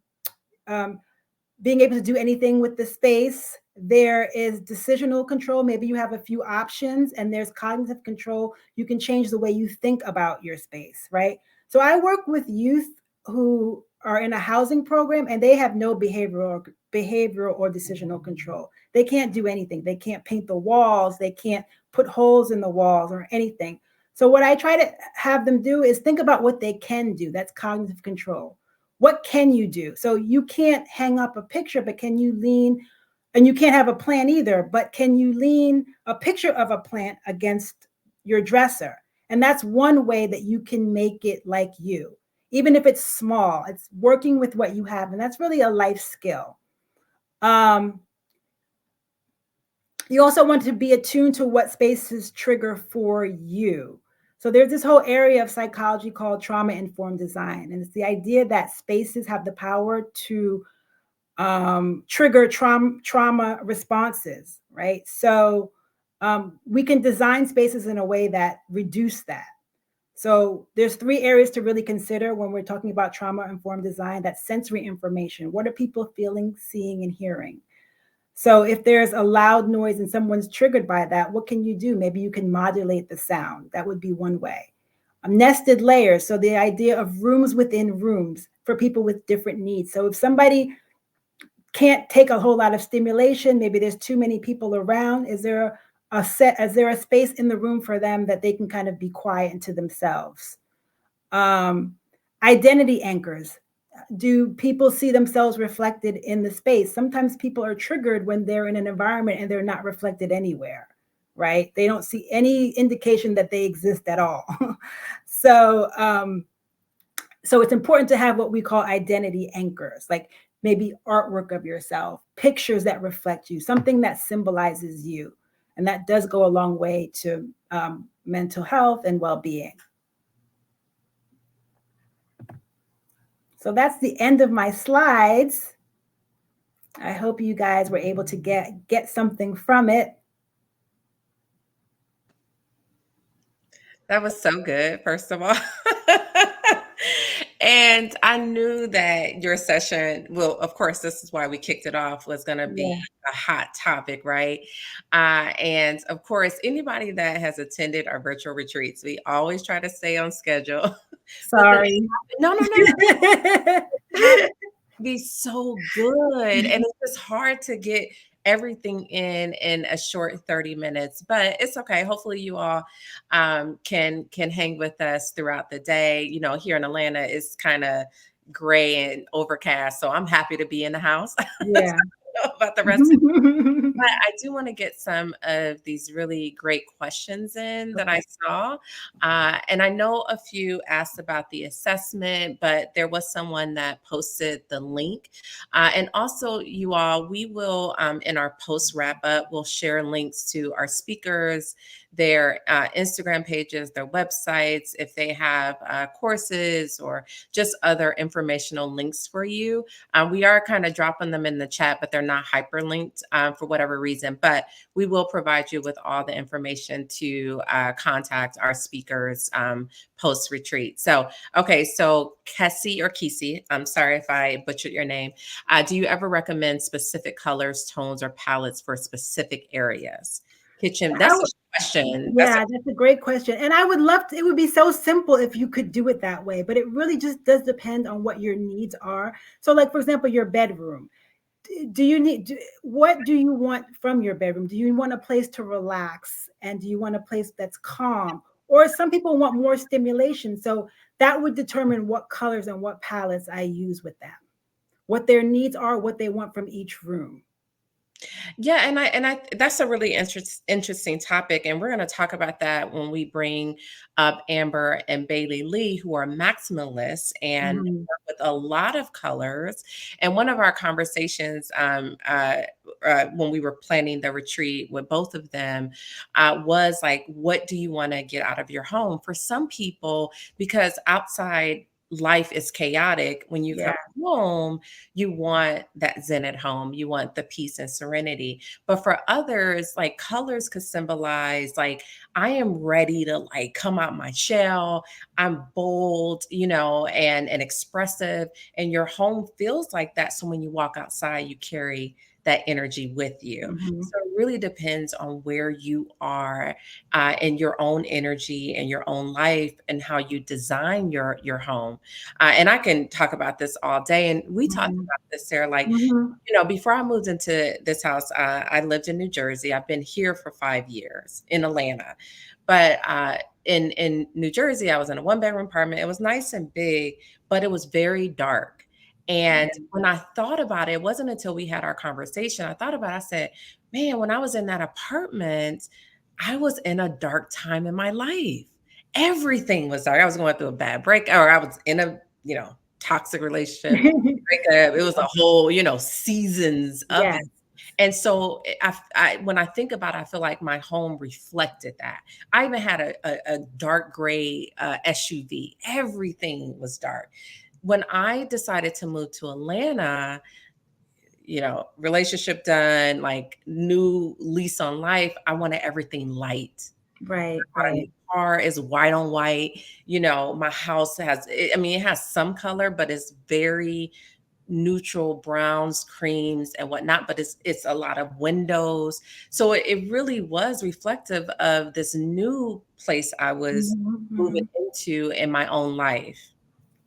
being able to do anything with the space. There is decisional control. Maybe you have a few options, and there's cognitive control. You can change the way you think about your space, right? So I work with youth who are in a housing program and they have no behavioral or decisional control. They can't do anything. They can't paint the walls. They can't put holes in the walls or anything. So what I try to have them do is think about what they can do. That's cognitive control. What can you do? So you can't hang up a picture, but can you lean, and you can't have a plant either, but can you lean a picture of a plant against your dresser? And that's one way that you can make it like you. Even if it's small, it's working with what you have. And that's really a life skill. Um, you also want to be attuned to what spaces trigger for you. So there's this whole area of psychology called trauma-informed design. And it's the idea that spaces have the power to trigger trauma responses, right? So we can design spaces in a way that reduce that. So there's three areas to really consider when we're talking about trauma-informed design. That's sensory information. What are people feeling, seeing, and hearing? So if there's a loud noise and someone's triggered by that, what can you do? Maybe you can modulate the sound. That would be one way. Nested layers. So the idea of rooms within rooms for people with different needs. So if somebody can't take a whole lot of stimulation, maybe there's too many people around, is there a space in the room for them that they can kind of be quiet into themselves? Identity anchors. Do people see themselves reflected in the space? Sometimes people are triggered when they're in an environment and they're not reflected anywhere, right? They don't see any indication that they exist at all. So so it's important to have what we call identity anchors, like maybe artwork of yourself, pictures that reflect you, something that symbolizes you. And that does go a long way to mental health and well-being. So that's the end of my slides. I hope you guys were able to get something from it. That was so good, first of all. And I knew that your session, well, of course, this is why we kicked it off, was going to be Yeah. a hot topic, right? And of course, anybody that has attended our virtual retreats, we always try to stay on schedule. But the Sorry. no, no, no, be so good. And it's just hard to get everything in a short 30 minutes, but it's okay. Hopefully you all can hang with us throughout the day. You know, here in Atlanta it's kind of gray and overcast, so I'm happy to be in the house. I Yeah. don't know about the rest. But I do want to get some of these really great questions in that I Okay. saw. And I know a few asked about the assessment, but there was someone that posted the link. And also, you all, we will, in our post wrap up, we'll share links to our speakers, their Instagram pages, their websites, if they have courses or just other informational links for you. We are kind of dropping them in the chat, but they're not hyperlinked for whatever reason. But we will provide you with all the information to contact our speakers post retreat. So, okay, so Kessie or Kesey, I'm sorry if I butchered your name. Do you ever recommend specific colors, tones, or palettes for specific areas? Kitchen, I that's a would, question. That's a yeah, that's a great question. And I would love to, it would be so simple if you could do it that way, but it really just does depend on what your needs are. So, like, for example, your bedroom. Do you need, what do you want from your bedroom? Do you want a place to relax? And do you want a place that's calm? Or some people want more stimulation. So that would determine what colors and what palettes I use with them, what their needs are, what they want from each room. Yeah, and I that's a really interesting topic, and we're going to talk about that when we bring up Amber and Bailey Lee, who are maximalists and Mhm. work with a lot of colors. And one of our conversations when we were planning the retreat with both of them was like, what do you want to get out of your home? For some people, because outside life is chaotic, when you Yeah. come home you want that zen at home, you want the peace and serenity. But for others, like colors could symbolize like I am ready to like come out my shell, I'm bold, you know, and expressive, and your home feels like that. So when you walk outside you carry that energy with you. Mhm. So it really depends on where you are in your own energy and your own life and how you design your home. And I can talk about this all day. And we talked Mhm. about this, Sarah. Like, Mhm. you know, before I moved into this house, I lived in New Jersey. I've been here for 5 years in Atlanta, but in New Jersey, I was in a one bedroom apartment. It was nice and big, but it was very dark. And Yeah. when I thought about it, it wasn't until we had our conversation. I thought about it, I said, man, when I was in that apartment, I was in a dark time in my life. Everything was dark. I was going through a bad break, or I was in a, you know, toxic relationship, breakup. It was a whole, you know, seasons of it. Yes. And so when I think about it, I feel like my home reflected that. I even had a dark gray SUV. Everything was dark. When I decided to move to Atlanta, you know, relationship done, like new lease on life, I wanted everything light. Right. My Right. new car is white on white. You know, my house has, I mean, it has some color, but it's very neutral browns, creams, and whatnot. But it's a lot of windows. So it really was reflective of this new place I was Mhm. moving Mhm. into in my own life.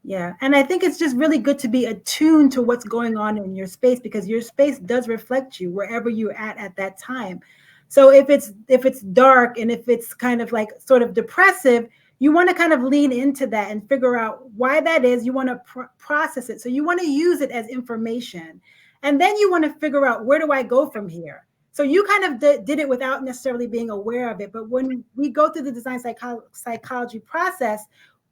Yeah. And I think it's just really good to be attuned to what's going on in your space because your space does reflect you wherever you're at that time. So if it's dark and if it's kind of like sort of depressive, you want to kind of lean into that and figure out why that is. You want to process it. So you want to use it as information. And then you want to figure out where do I go from here? So you kind of did it without necessarily being aware of it. But when we go through the design psychology process,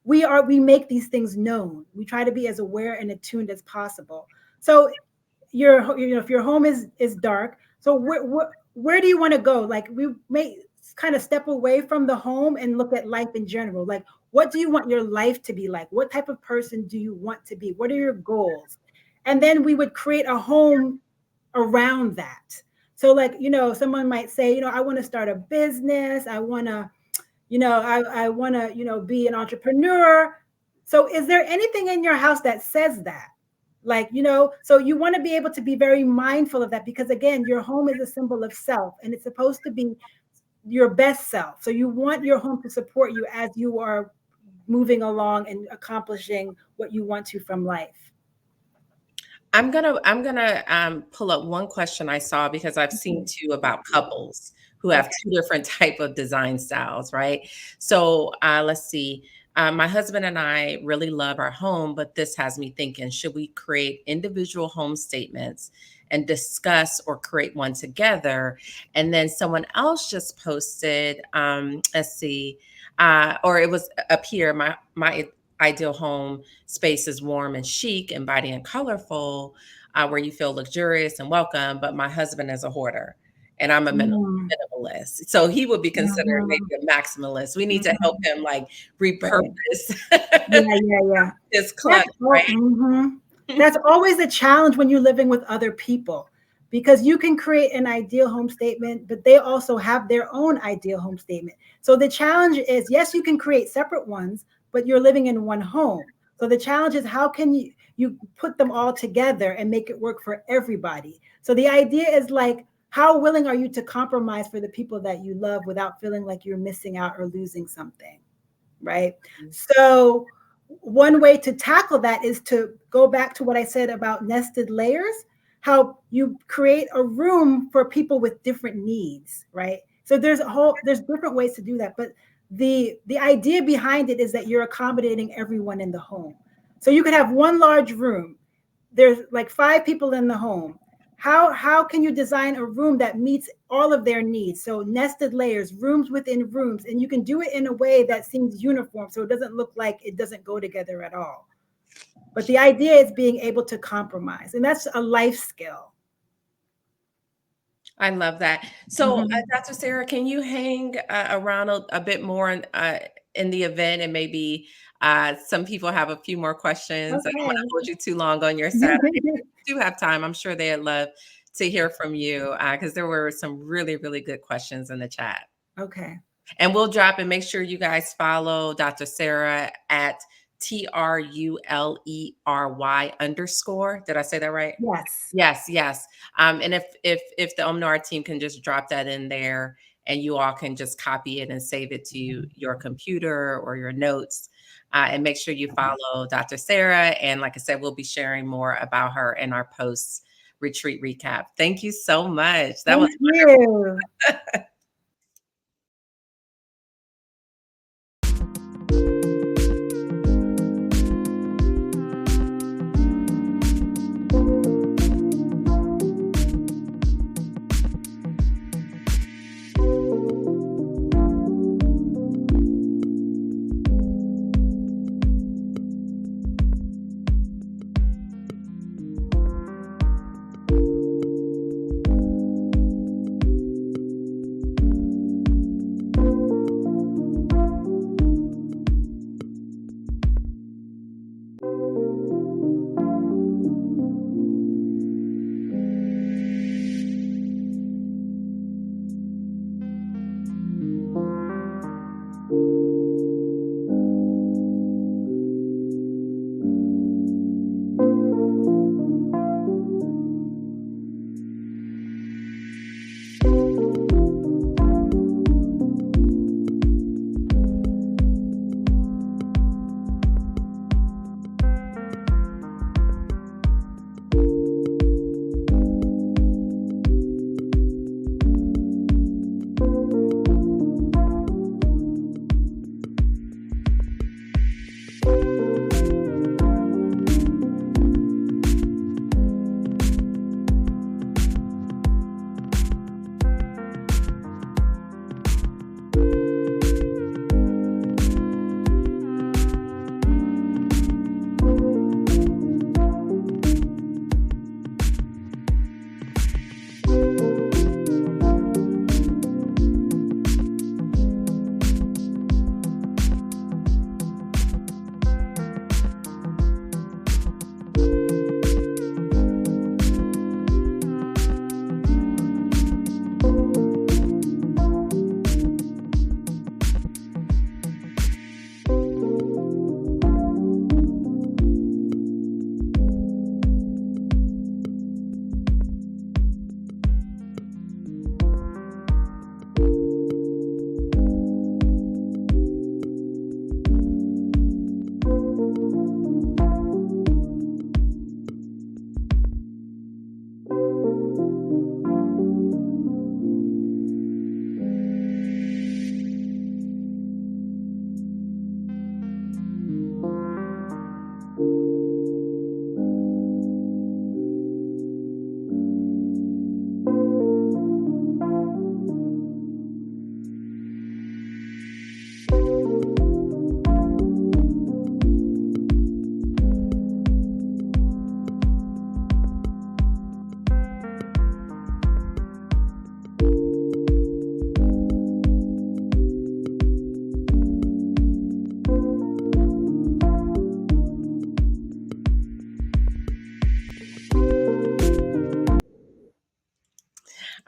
we make these things known. We try to be as aware and attuned as possible. So if your home is dark, so where do you want to go? Like we may kind of step away from the home and look at life in general. Like what do you want your life to be like? What type of person do you want to be? What are your goals? And then we would create a home around that. So like, someone might say, I want to start a business. I want to, I want to, be an entrepreneur. So is there anything in your house that says that? Like, so you want to be able to be very mindful of that, because again, your home is a symbol of self and it's supposed to be your best self. So you want your home to support you as you are moving along and accomplishing what you want to from life. I'm gonna pull up one question I saw because I've seen two about couples who have Okay. two different type of design styles, right? So let's see. My husband and I really love our home, but this has me thinking: should we create individual home statements and discuss or create one together? And then someone else just posted. Let's see, or it was up here. My ideal home space is warm and chic, inviting and colorful, where you feel luxurious and welcome. But my husband is a hoarder and I'm a Mm, minimalist. So he would be considered maybe mhm, a maximalist. We need to help mhm. him like Right. repurpose Yeah, yeah, yeah. his That's clutter, all. That's always a challenge when you're living with other people, because you can create an ideal home statement, but they also have their own ideal home statement. So the challenge is, yes, you can create separate ones, but you're living in one home. So the challenge is, how can you put them all together and make it work for everybody? So the idea is like, how willing are you to compromise for the people that you love without feeling like you're missing out or losing something? Right? So one way to tackle that is to go back to what I said about nested layers, how you create a room for people with different needs, right? So there's different ways to do that, but the idea behind it is that you're accommodating everyone in the home. So you could have one large room, there's like 5 people in the home. How can you design a room that meets all of their needs? So nested layers, rooms within rooms, and you can do it in a way that seems uniform, so it doesn't look like it doesn't go together at all. But the idea is being able to compromise, and that's a life skill. I love that. So, Mhm. Dr. Sarah, can you hang around a bit more in the event, and maybe some people have a few more questions. I don't want to Okay. hold you too long on your Saturday. If you do have time, I'm sure they'd love to hear from you, because there were some really, really good questions in the chat. Okay. And we'll drop and make sure you guys follow Dr. Sarah at TRULERY_. Did I say that right? Yes. Yes, yes. And if the Omnar team can just drop that in there, and you all can just copy it and save it to your computer or your notes, and make sure you follow Dr. Sarah. And like I said, we'll be sharing more about her in our post retreat recap. Thank you so much. That was Thank you.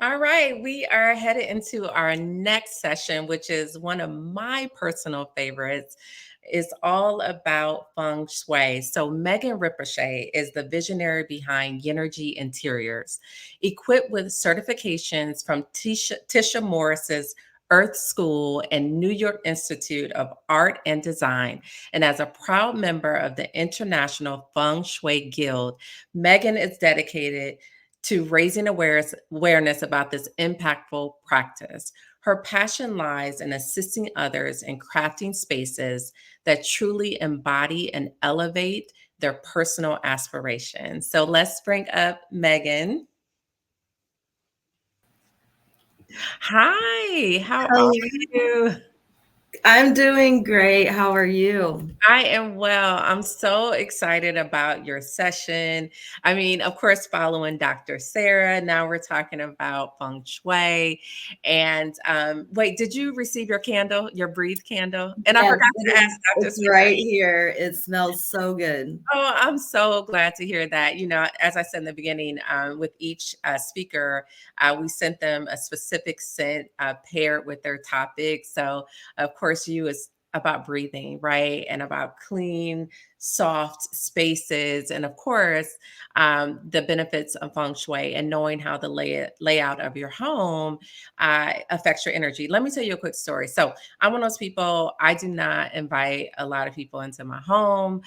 All right, we are headed into our next session, which is one of my personal favorites. It's all about feng shui. So, Megan Rippershey is the visionary behind Yenergy Interiors, equipped with certifications from Tisha Morris's Earth School and New York Institute of Art and Design. And as a proud member of the International Feng Shui Guild, Megan is dedicated to raising awareness about this impactful practice. Her passion lies in assisting others in crafting spaces that truly embody and elevate their personal aspirations. So let's bring up Megan. Hi, how are Hello. you? I'm doing great. How are you? I am well. I'm so excited about your session. I mean, of course, following Dr. Sarah. Now we're talking about feng shui. And wait, did you receive your candle, your breathe candle? And I Yes, forgot to ask Dr. it's Sarah. right here. It smells so good. Oh, I'm so glad to hear that. You know, as I said in the beginning, with each speaker, we sent them a specific scent paired with their topic. So, of course, you is about breathing, right? And about clean, soft spaces. And of course, the benefits of feng shui and knowing how the layout of your home affects your energy. Let me tell you a quick story. So, I'm one of those people, I do not invite a lot of people into my home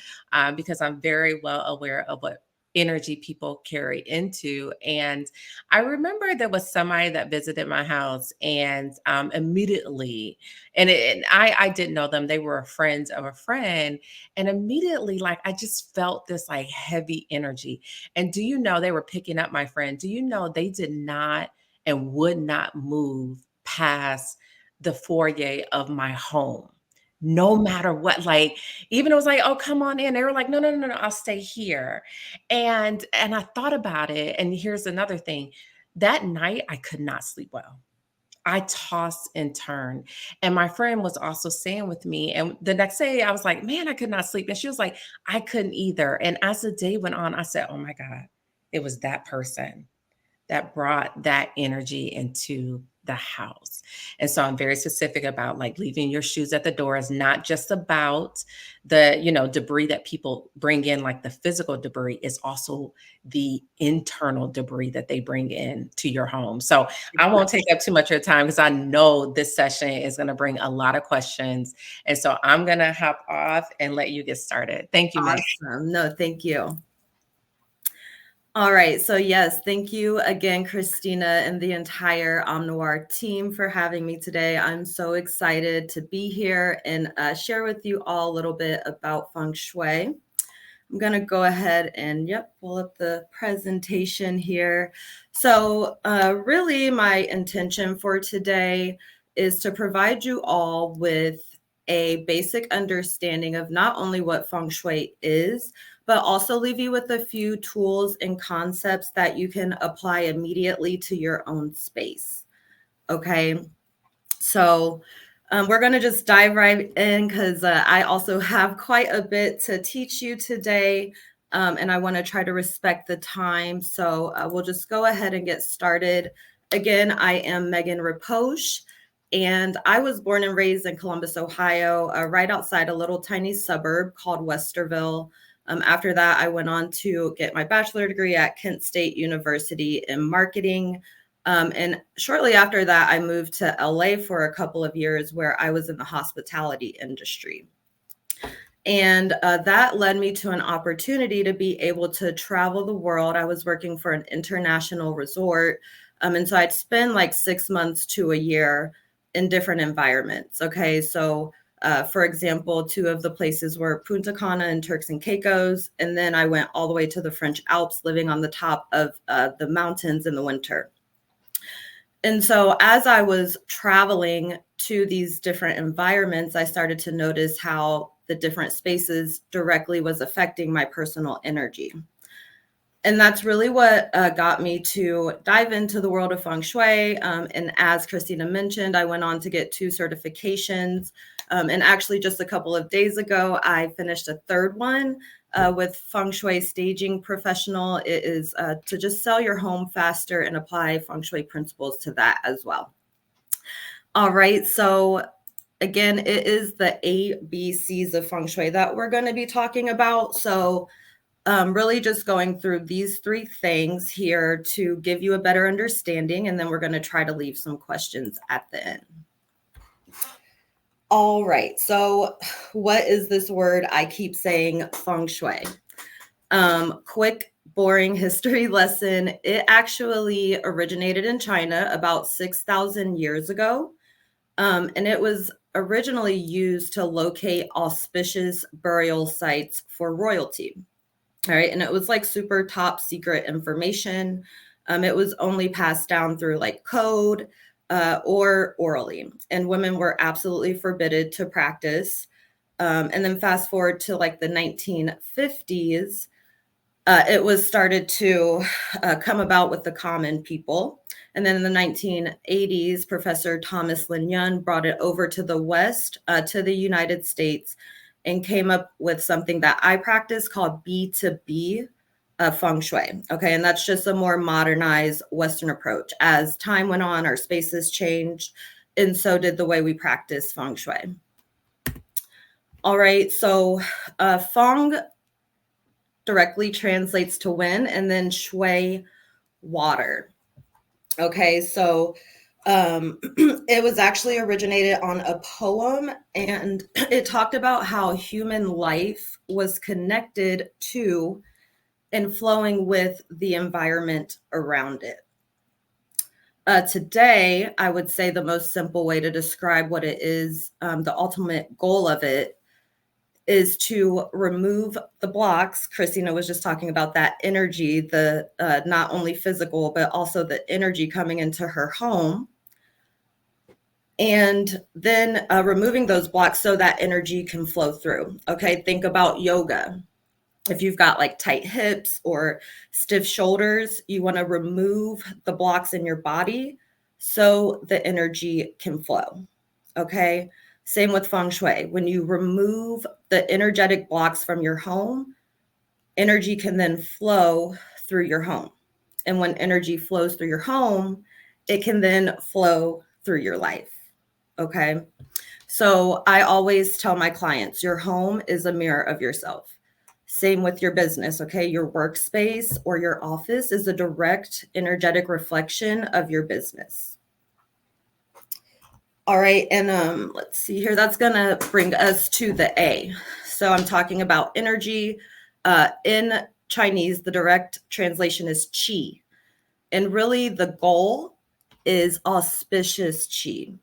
because I'm very well aware of what energy people carry into. And I remember there was somebody that visited my house, and immediately, and I didn't know them, they were friends of a friend. And immediately, like, I just felt this like heavy energy. And do you know, they were picking up my friend? Do you know they did not and would not move past the foyer of my home? No matter what, like, even it was like, "Oh, come on in." They were like, "No, no, no, no, I'll stay here." And I thought about it, and here's another thing. That night, I could not sleep well. I tossed and turned. And my friend was also staying with me. And the next day, I was like, "Man, I could not sleep." And she was like, "I couldn't either." And as the day went on, I said, "Oh my God, it was that person that brought that energy into the house." And so I'm very specific about like leaving your shoes at the door is not just about the, debris that people bring in, like the physical debris, is also the internal debris that they bring in to your home. So I won't take up too much of your time because I know this session is going to bring a lot of questions. And so I'm going to hop off and let you get started. Thank you, Meg. Awesome. No, thank you. All right. So, yes, thank you again, Christina, and the entire Omnoir team for having me today. I'm so excited to be here and share with you all a little bit about feng shui. I'm going to go ahead and, pull up the presentation here. So, really, my intention for today is to provide you all with a basic understanding of not only what feng shui is, but also leave you with a few tools and concepts that you can apply immediately to your own space. Okay. So, we're going to just dive right in because I also have quite a bit to teach you today. And I want to try to respect the time. So we'll just go ahead and get started. Again, I am Megan Ripoche, and I was born and raised in Columbus, Ohio, right outside a little tiny suburb called Westerville. After that, I went on to get my bachelor degree at Kent State University in marketing. And shortly after that, I moved to LA for a couple of years where I was in the hospitality industry. And that led me to an opportunity to be able to travel the world. I was working for an international resort. And so I'd spend like 6 months to a year in different environments. Okay. So, for example, two of the places were Punta Cana and Turks and Caicos. And then I went all the way to the French Alps, living on the top of the mountains in the winter. And so as I was traveling to these different environments, I started to notice how the different spaces directly was affecting my personal energy. And that's really what got me to dive into the world of feng shui. And as Christina mentioned, I went on to get 2 certifications. And actually, just a couple of days ago, I finished a third one, with Feng Shui staging professional. It is to just sell your home faster and apply Feng Shui principles to that as well. All right, so again, it is the ABCs of Feng Shui that we're going to be talking about. So really just going through these 3 things here to give you a better understanding, and then we're going to try to leave some questions at the end. All right, so what is this word I keep saying, Feng Shui? Quick, boring history lesson. It actually originated in China about 6,000 years ago. And it was originally used to locate auspicious burial sites for royalty. All right. And it was like super top secret information. It was only passed down through like code or orally. And women were absolutely forbidden to practice. And then fast forward to like the 1950s, it was started to come about with the common people. And then in the 1980s, Professor Thomas Lin Yun brought it over to the West, to the United States, and came up with something that I practice called B2B Feng Shui. Okay, and that's just a more modernized Western approach. As time went on, our spaces changed, and so did the way we practice Feng Shui. All right, so Feng directly translates to wind, and then Shui, water. Okay, so it was actually originated on a poem, and it talked about how human life was connected to and flowing with the environment around it. Today, I would say the most simple way to describe what it is, the ultimate goal of it, is to remove the blocks. Christina was just talking about that energy, the not only physical, but also the energy coming into her home. And then removing those blocks so that energy can flow through. Okay, think about yoga. If you've got like tight hips or stiff shoulders, you want to remove the blocks in your body so the energy can flow. Okay. Same with Feng Shui. When you remove the energetic blocks from your home, energy can then flow through your home. And when energy flows through your home, it can then flow through your life. Okay. So I always tell my clients, your home is a mirror of yourself. Same with your business. Okay. Your workspace or your office is a direct energetic reflection of your business. All right, and let's see here. That's going to bring us to the A. So I'm talking about energy. In Chinese, the direct translation is qi. And really the goal is auspicious qi.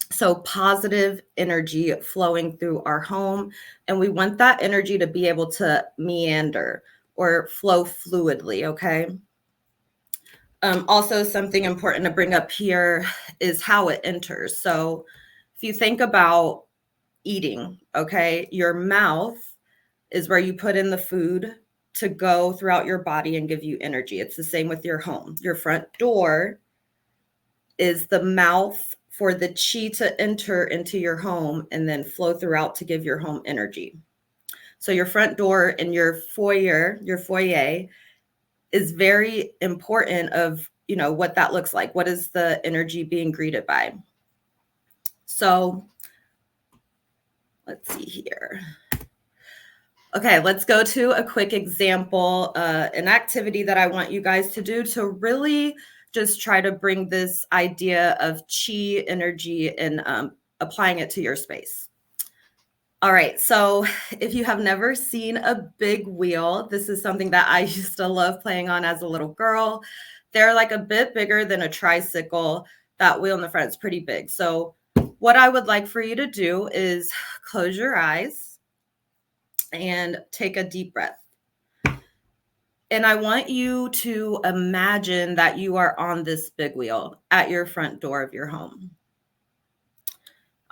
So positive energy flowing through our home. And we want that energy to be able to meander or flow fluidly, okay? Also, something important to bring up here is how it enters. So if you think about eating, okay, your mouth is where you put in the food to go throughout your body and give you energy. It's the same with your home. Your front door is the mouth for the qi to enter into your home and then flow throughout to give your home energy. So your front door and your foyer is very important of, you know, what that looks like. What is the energy being greeted by? So let's see here. Okay, let's go to a quick example, an activity that I want you guys to do to really just try to bring this idea of qi energy and applying it to your space. All right, so if you have never seen a big wheel, this is something that I used to love playing on as a little girl. They're like a bit bigger than a tricycle. That wheel in the front is pretty big. So what I would like for you to do is close your eyes and take a deep breath. And I want you to imagine that you are on this big wheel at your front door of your home.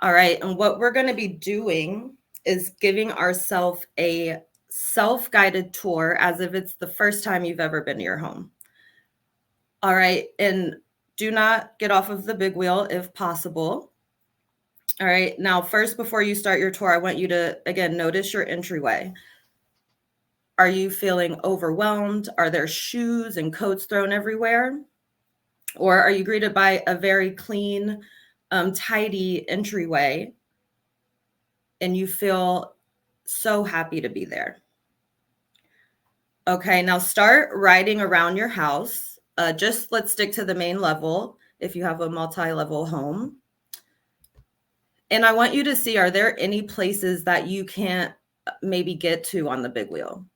All right, and what we're going to be doing is giving ourselves a self-guided tour as if it's the first time you've ever been to your home. All right, and do not get off of the big wheel if possible. All right, now first, before you start your tour, I want you to, again, notice your entryway. Are you feeling overwhelmed? Are there shoes and coats thrown everywhere? Or are you greeted by a very clean, tidy entryway and you feel so happy to be there? Okay, now start riding around your house. Just let's stick to the main level if you have a multi-level home. And I want you to see, are there any places that you can't maybe get to on the big wheel?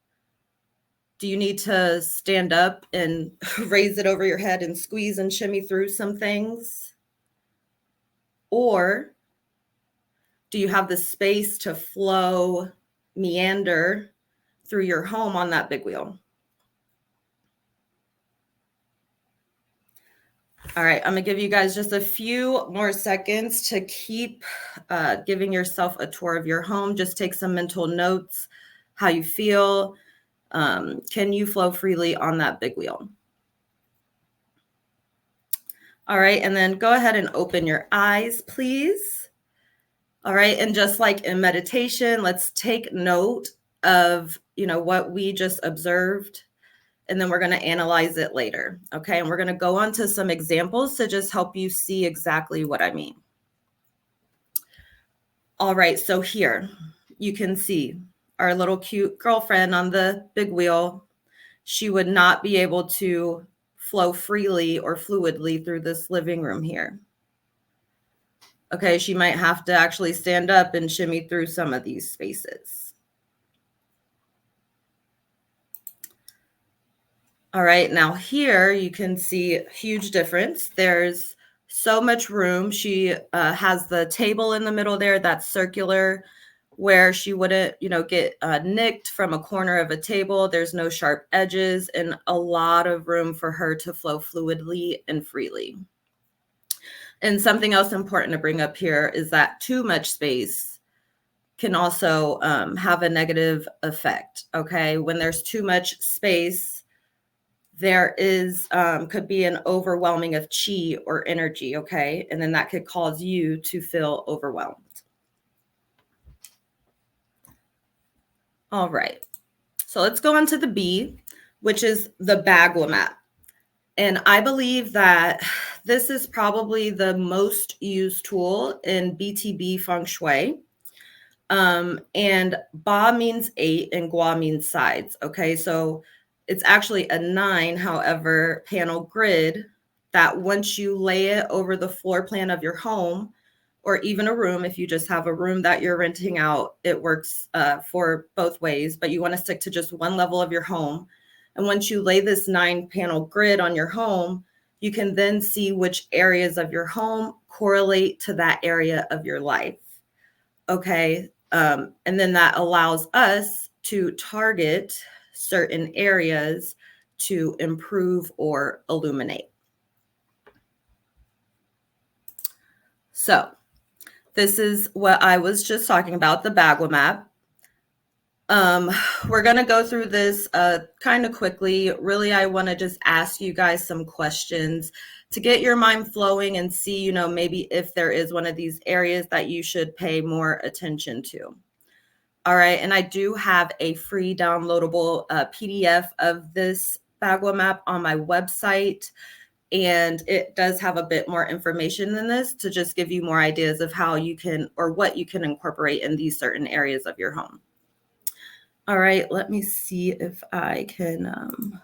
Do you need to stand up and raise it over your head and squeeze and shimmy through some things? Or do you have the space to flow, meander through your home on that big wheel? All right, I'm gonna give you guys just a few more seconds to keep giving yourself a tour of your home. Just take some mental notes, how you feel. Can you flow freely on that big wheel? All right, and then go ahead and open your eyes, please. All right, and just like in meditation, let's take note of, what we just observed, and then we're going to analyze it later. Okay, and we're going to go on to some examples to just help you see exactly what I mean. All right, so here you can see our little cute girlfriend on the big wheel. She would not be able to flow freely or fluidly through this living room here. Okay, she might have to actually stand up and shimmy through some of these spaces. All right, now here you can see a huge difference. There's so much room. She has the table in the middle there that's circular, where she wouldn't, get nicked from a corner of a table. There's no sharp edges and a lot of room for her to flow fluidly and freely. And something else important to bring up here is that too much space can also have a negative effect. Okay, when there's too much space, there is could be an overwhelming of chi or energy. Okay, and then that could cause you to feel overwhelmed. All right, so let's go on to the B, which is the Bagua map. And I believe that this is probably the most used tool in BTB Feng Shui. And Ba means 8 and Gua means sides. Okay, so it's actually a 9, however, panel grid that once you lay it over the floor plan of your home, or even a room, if you just have a room that you're renting out, it works for both ways, but you want to stick to just one level of your home. And once you lay this 9 panel grid on your home, you can then see which areas of your home correlate to that area of your life. Okay. And then that allows us to target certain areas to improve or illuminate. So this is what I was just talking about, the Bagua map. We're going to go through this kind of quickly. Really, I want to just ask you guys some questions to get your mind flowing and see, maybe if there is one of these areas that you should pay more attention to. All right, and I do have a free downloadable PDF of this Bagua map on my website. And it does have a bit more information than this to just give you more ideas of how you can, or what you can incorporate in these certain areas of your home. All right, let me see if I can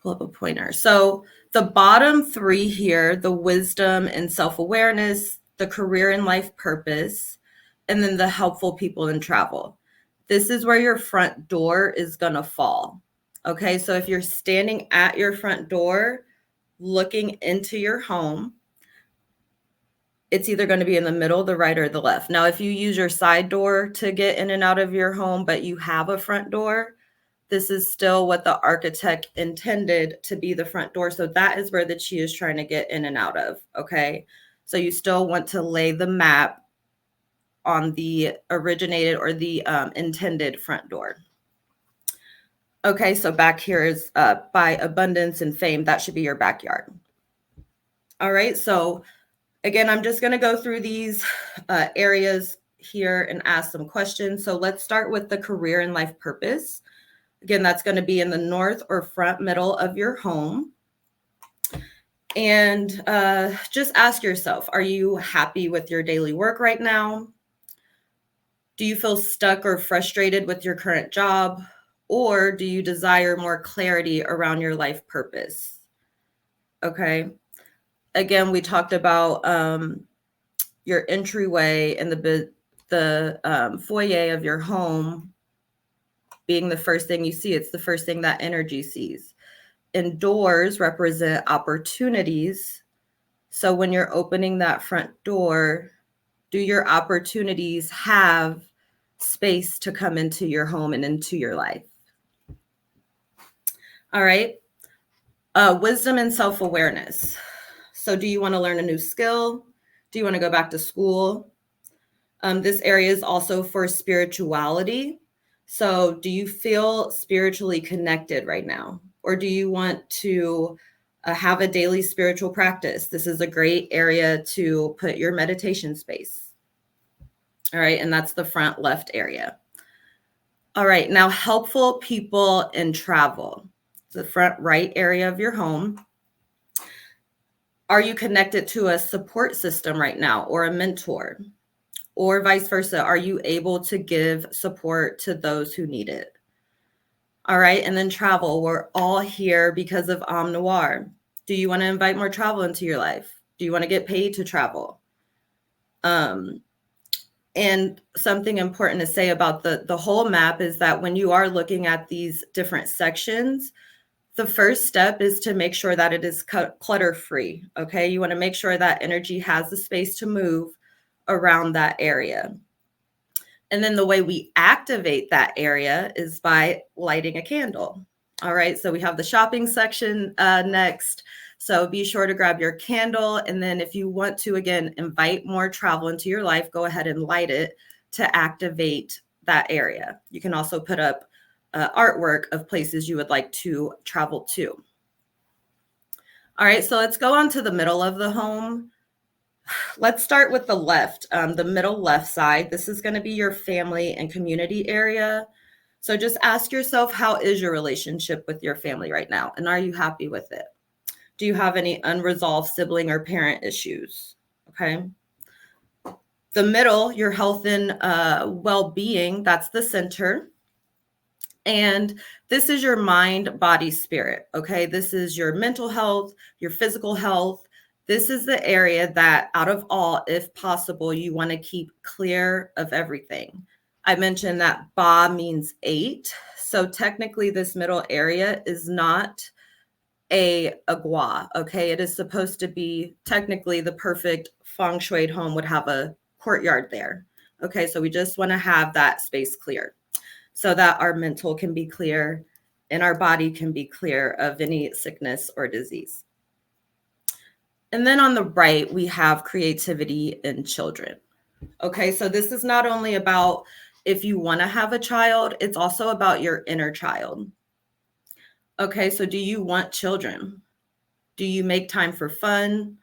pull up a pointer. So the bottom 3 here, the wisdom and self-awareness, the career and life purpose, and then the helpful people and travel. This is where your front door is going to fall. Okay, so if you're standing at your front door, looking into your home, it's either going to be in the middle, the right, or the left. Now, if you use your side door to get in and out of your home, but you have a front door, this is still what the architect intended to be the front door. So that is where the chi is trying to get in and out of. Okay, so you still want to lay the map on the originated or the intended front door. Okay, so back here is by abundance and fame. That should be your backyard. All right, so again, I'm just going to go through these areas here and ask some questions. So let's start with the career and life purpose. Again, that's going to be in the north or front middle of your home. And just ask yourself, are you happy with your daily work right now? Do you feel stuck or frustrated with your current job? Or do you desire more clarity around your life purpose? Okay. Again, we talked about your entryway and the foyer of your home being the first thing you see. It's the first thing that energy sees. And doors represent opportunities. So when you're opening that front door, do your opportunities have space to come into your home and into your life? All right. Wisdom and self-awareness. So do you want to learn a new skill? Do you want to go back to school? This area is also for spirituality. So do you feel spiritually connected right now? Or do you want to have a daily spiritual practice? This is a great area to put your meditation space. All right, and that's the front left area. All right, now helpful people and travel. The front right area of your home. Are you connected to a support system right now or a mentor? Or vice versa, are you able to give support to those who need it? All right, and then travel. We're all here because of Noir. Do you want to invite more travel into your life? Do you want to get paid to travel? And something important to say about the whole map is that when you are looking at these different sections, the first step is to make sure that it is clutter-free, okay? You want to make sure that energy has the space to move around that area. And then the way we activate that area is by lighting a candle. All right, so we have the shopping section next. So be sure to grab your candle. And then if you want to, again, invite more travel into your life, go ahead and light it to activate that area. You can also put up artwork of places you would like to travel to. All right, so let's go on to the middle of the home. Let's start with the left, the middle left side. This is going to be your family and community area. So just ask yourself, how is your relationship with your family right now? And are you happy with it? Do you have any unresolved sibling or parent issues? Okay. The middle, your health and well-being, that's the center. And this is your mind, body, spirit. Okay. This is your mental health, your physical health. This is the area that out of all, if possible, you want to keep clear of everything. I mentioned that Ba means 8. So technically this middle area is not a gua, okay? It is supposed to be technically the perfect Feng Shui home would have a courtyard there. Okay, so we just want to have that space clear so that our mental can be clear and our body can be clear of any sickness or disease. And then on the right, we have creativity in children. Okay, so this is not only about if you want to have a child, it's also about your inner child. Okay, so do you want children? Do you make time for fun?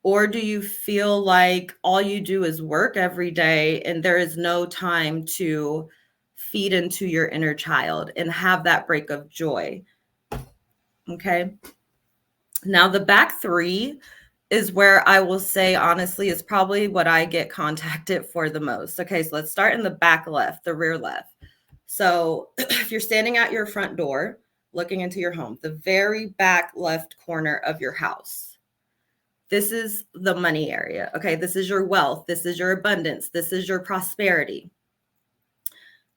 Or do you feel like all you do is work every day and there is no time to feed into your inner child and have that break of joy? Okay. Now, the back 3 is where I will say, honestly, is probably what I get contacted for the most. Okay, so let's start in the back left, the rear left. So if you're standing at your front door, looking into your home, the very back left corner of your house, this is the money area. Okay, this is your wealth. This is your abundance. This is your prosperity.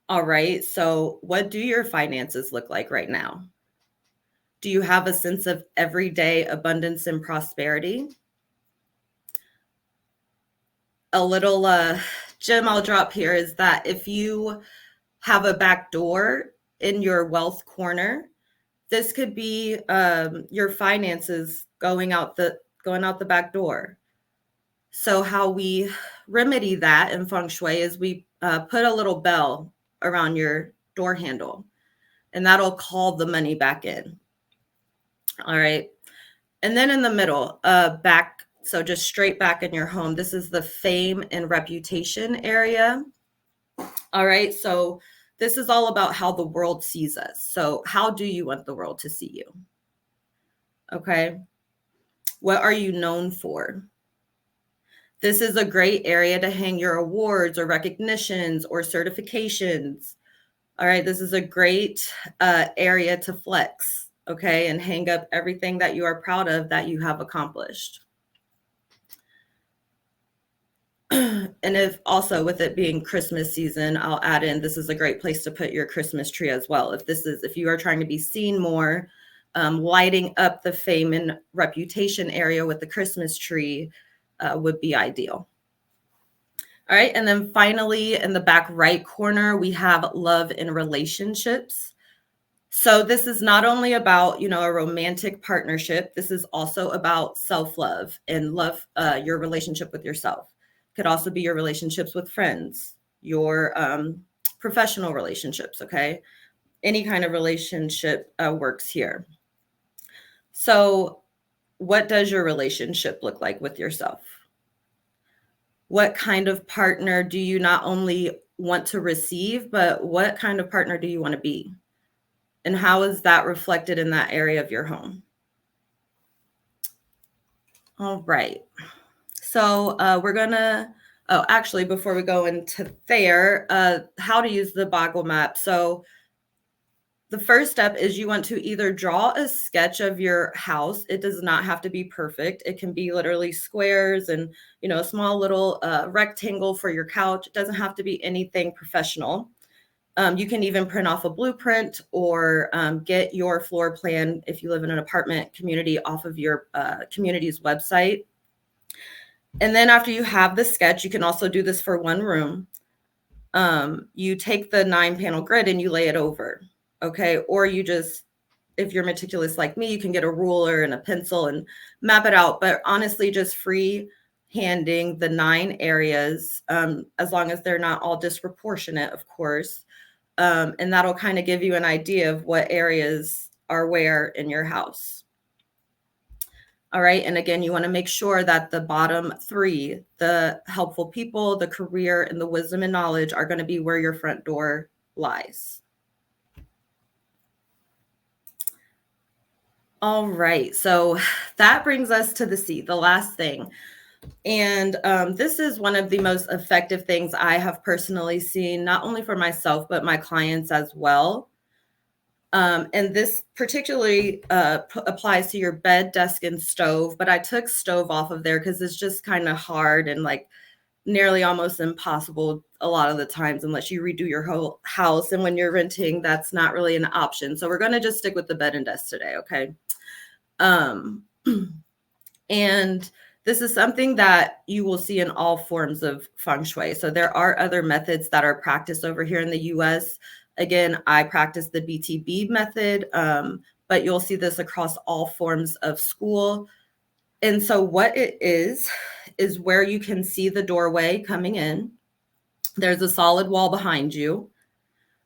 All right, so what do your finances look like right now? Do you have a sense of everyday abundance and prosperity? A little gem I'll drop here is that if you have a back door in your wealth corner, this could be your finances going out the back door. So how we remedy that in Feng Shui is we put a little bell around your door handle, and that'll call the money back in. All right. And then in the middle, back So just straight back in your home. This is the fame and reputation area. All right. So this is all about how the world sees us. So how do you want the world to see you? Okay. What are you known for? This is a great area to hang your awards or recognitions or certifications. All right. This is a great area to flex. Okay. And hang up everything that you are proud of that you have accomplished. And if also with it being Christmas season, I'll add in, this is a great place to put your Christmas tree as well. If you are trying to be seen more, lighting up the fame and reputation area with the Christmas tree would be ideal. All right. And then finally, in the back right corner, we have love and relationships. So this is not only about, a romantic partnership. This is also about self-love and love, your relationship with yourself. Could also be your relationships with friends, your professional relationships, okay? Any kind of relationship works here. So what does your relationship look like with yourself? What kind of partner do you not only want to receive, but what kind of partner do you want to be? And how is that reflected in that area of your home? All right. So we're going to, actually, before we go into there, how to use the Boggle map. So the first step is you want to either draw a sketch of your house. It does not have to be perfect. It can be literally squares and, a small little rectangle for your couch. It doesn't have to be anything professional. You can even print off a blueprint or get your floor plan if you live in an apartment community off of your community's website. And then after you have the sketch, you can also do this for one room. You take the 9-panel grid and you lay it over, okay? Or you just, if you're meticulous like me, you can get a ruler and a pencil and map it out. But honestly, just free handing the 9 areas, as long as they're not all disproportionate, of course. And that'll kind of give you an idea of what areas are where in your house. All right. And again, you want to make sure that the bottom 3, the helpful people, the career, and the wisdom and knowledge are going to be where your front door lies. All right. So that brings us to the C, the last thing. And this is one of the most effective things I have personally seen, not only for myself, but my clients as well. And this particularly applies to your bed, desk, and stove. But I took stove off of there because it's just kind of hard and like nearly almost impossible a lot of the times unless you redo your whole house. And when you're renting, that's not really an option. So we're going to just stick with the bed and desk today, okay? And this is something that you will see in all forms of Feng Shui. So there are other methods that are practiced over here in the US. Again, I practice the BTB method, but you'll see this across all forms of school. And so what it is where you can see the doorway coming in. There's a solid wall behind you.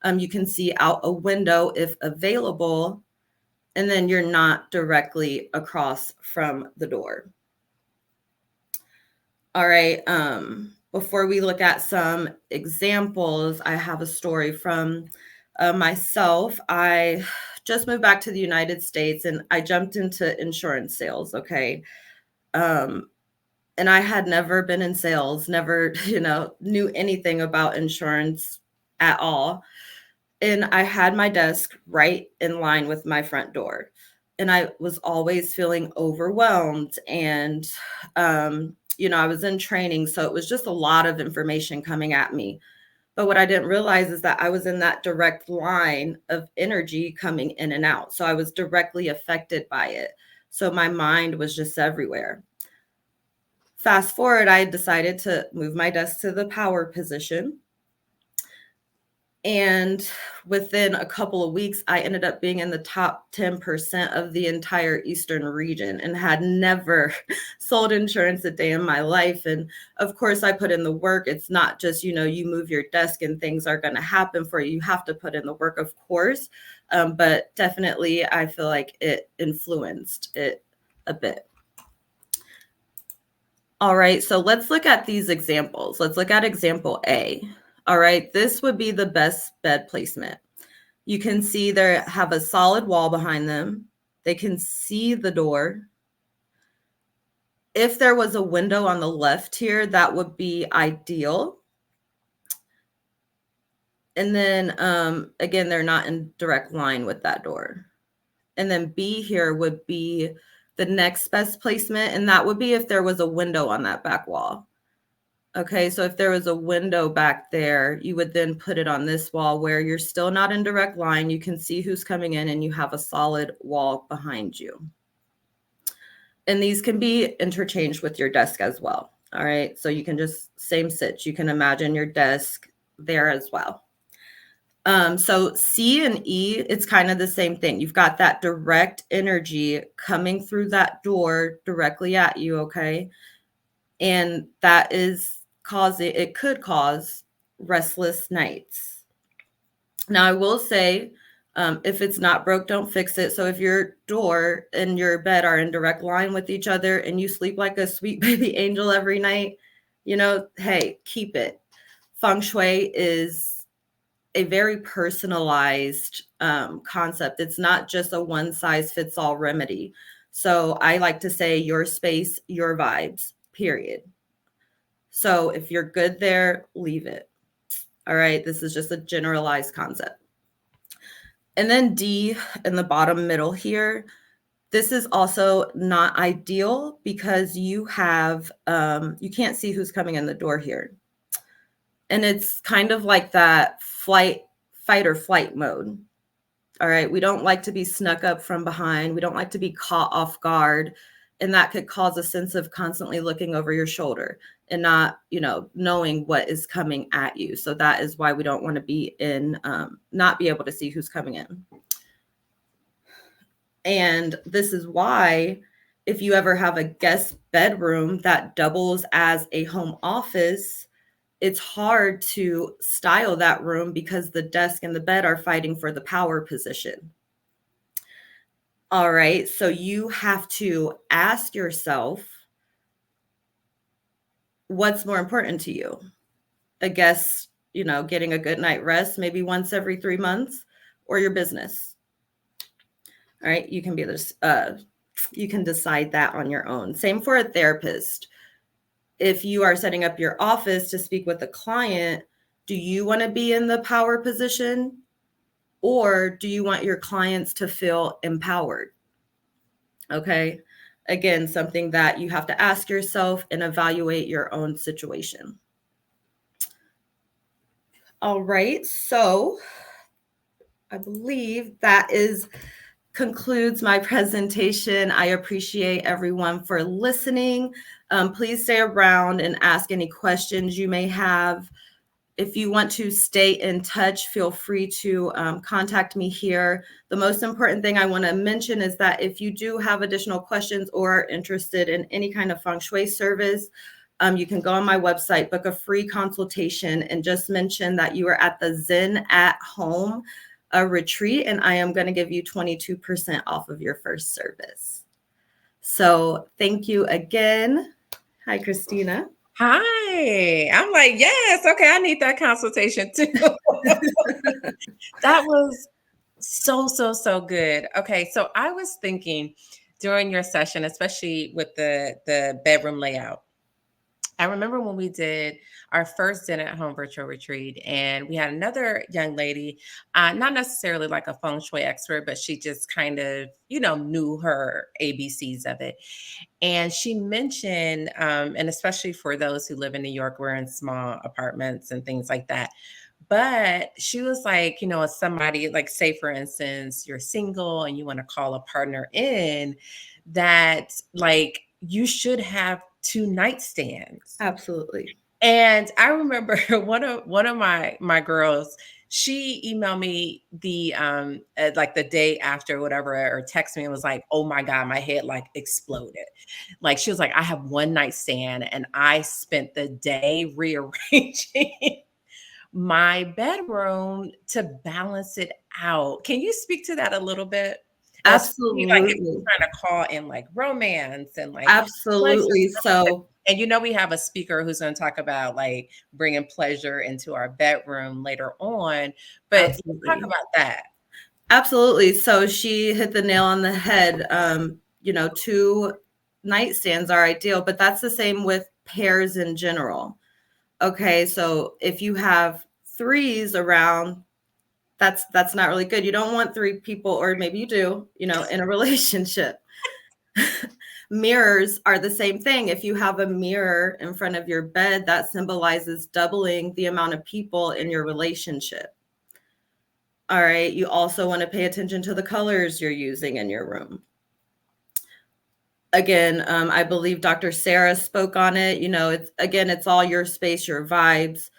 You can see out a window if available, and then you're not directly across from the door. All right. Before we look at some examples, I have a story from myself. I just moved back to the United States and I jumped into insurance sales. Okay. And I had never been in sales, never, knew anything about insurance at all. And I had my desk right in line with my front door. And I was always feeling overwhelmed. And, I was in training. So it was just a lot of information coming at me. But what I didn't realize is that I was in that direct line of energy coming in and out. So I was directly affected by it. So my mind was just everywhere. Fast forward, I decided to move my desk to the power position. And within a couple of weeks, I ended up being in the top 10% of the entire Eastern region and had never sold insurance a day in my life. And of course, I put in the work. It's not just, you move your desk and things are going to happen for you. You have to put in the work, of course. But definitely, I feel like it influenced it a bit. All right, so let's look at these examples. Let's look at example A. All right, this would be the best bed placement. You can see they have a solid wall behind them. They can see the door. If there was a window on the left here, that would be ideal. And then again, they're not in direct line with that door. And then B here would be the next best placement. And that would be if there was a window on that back wall. Okay, so if there was a window back there, you would then put it on this wall where you're still not in direct line. You can see who's coming in and you have a solid wall behind you. And these can be interchanged with your desk as well. All right, so you can just same sit. You can imagine your desk there as well. So C and E, it's kind of the same thing. You've got that direct energy coming through that door directly at you, okay? And that is it could cause restless nights. Now, I will say, if it's not broke, don't fix it. So if your door and your bed are in direct line with each other and you sleep like a sweet baby angel every night, hey, keep it. Feng Shui is a very personalized concept. It's not just a one size fits all remedy. So I like to say your space, your vibes, period. So if you're good there, leave it. All right, this is just a generalized concept. And then D in the bottom middle here, this is also not ideal because you have, you can't see who's coming in the door here. And it's kind of like that fight or flight mode. All right, we don't like to be snuck up from behind. We don't like to be caught off guard. And that could cause a sense of constantly looking over your shoulder and not, knowing what is coming at you. So that is why we don't want to be in, not be able to see who's coming in. And this is why if you ever have a guest bedroom that doubles as a home office, it's hard to style that room because the desk and the bed are fighting for the power position. All right, so you have to ask yourself, what's more important to you? A guest, getting a good night rest, maybe once every 3 months, or your business. All right, you can you can decide that on your own. Same for a therapist. If you are setting up your office to speak with a client, do you want to be in the power position, or do you want your clients to feel empowered? Okay. Again, something that you have to ask yourself and evaluate your own situation. All right. So I believe that concludes my presentation. I appreciate everyone for listening. Please stay around and ask any questions you may have. If you want to stay in touch, feel free to contact me here. The most important thing I want to mention is that if you do have additional questions or are interested in any kind of Feng Shui service, you can go on my website, book a free consultation, and just mention that you are at the Zen at Home retreat, and I am going to give you 22% off of your first service. So thank you again. Hi, Christina. Hi. I'm like, yes. Okay. I need that consultation too. That was so good. Okay. So I was thinking during your session, especially with the bedroom layout, I remember when we did our first Zen at Home virtual retreat, and we had another young lady, not necessarily like a feng shui expert, but she just kind of, knew her ABCs of it. And she mentioned, and especially for those who live in New York, we're in small apartments and things like that. But she was like, as somebody, like, say, for instance, you're single and you want to call a partner in, that like you should have two nightstands. Absolutely. And I remember one of my girls, she emailed me the like the day after, whatever, or text me and was like, "Oh my God, my head like exploded." Like, she was like, "I have one nightstand and I spent the day rearranging my bedroom to balance it out." Can you speak to that a little bit? especially like if Absolutely. you're trying to call in like romance and like pleasure. Absolutely. So And you know, we have a speaker who's going to talk about like bringing pleasure into our bedroom later on. But let's talk absolutely. about that. Absolutely. So she hit the nail on the head. Two nightstands are ideal, but that's the same with pairs in general. Okay, so if you have threes around, that's not really good. You don't want three people, or maybe you do, in a relationship. Mirrors are the same thing. If you have a mirror in front of your bed, that symbolizes doubling the amount of people in your relationship. All right. You also want to pay attention to the colors you're using in your room. Again, I believe Dr. Sarah spoke on it. It's all your space, your vibes,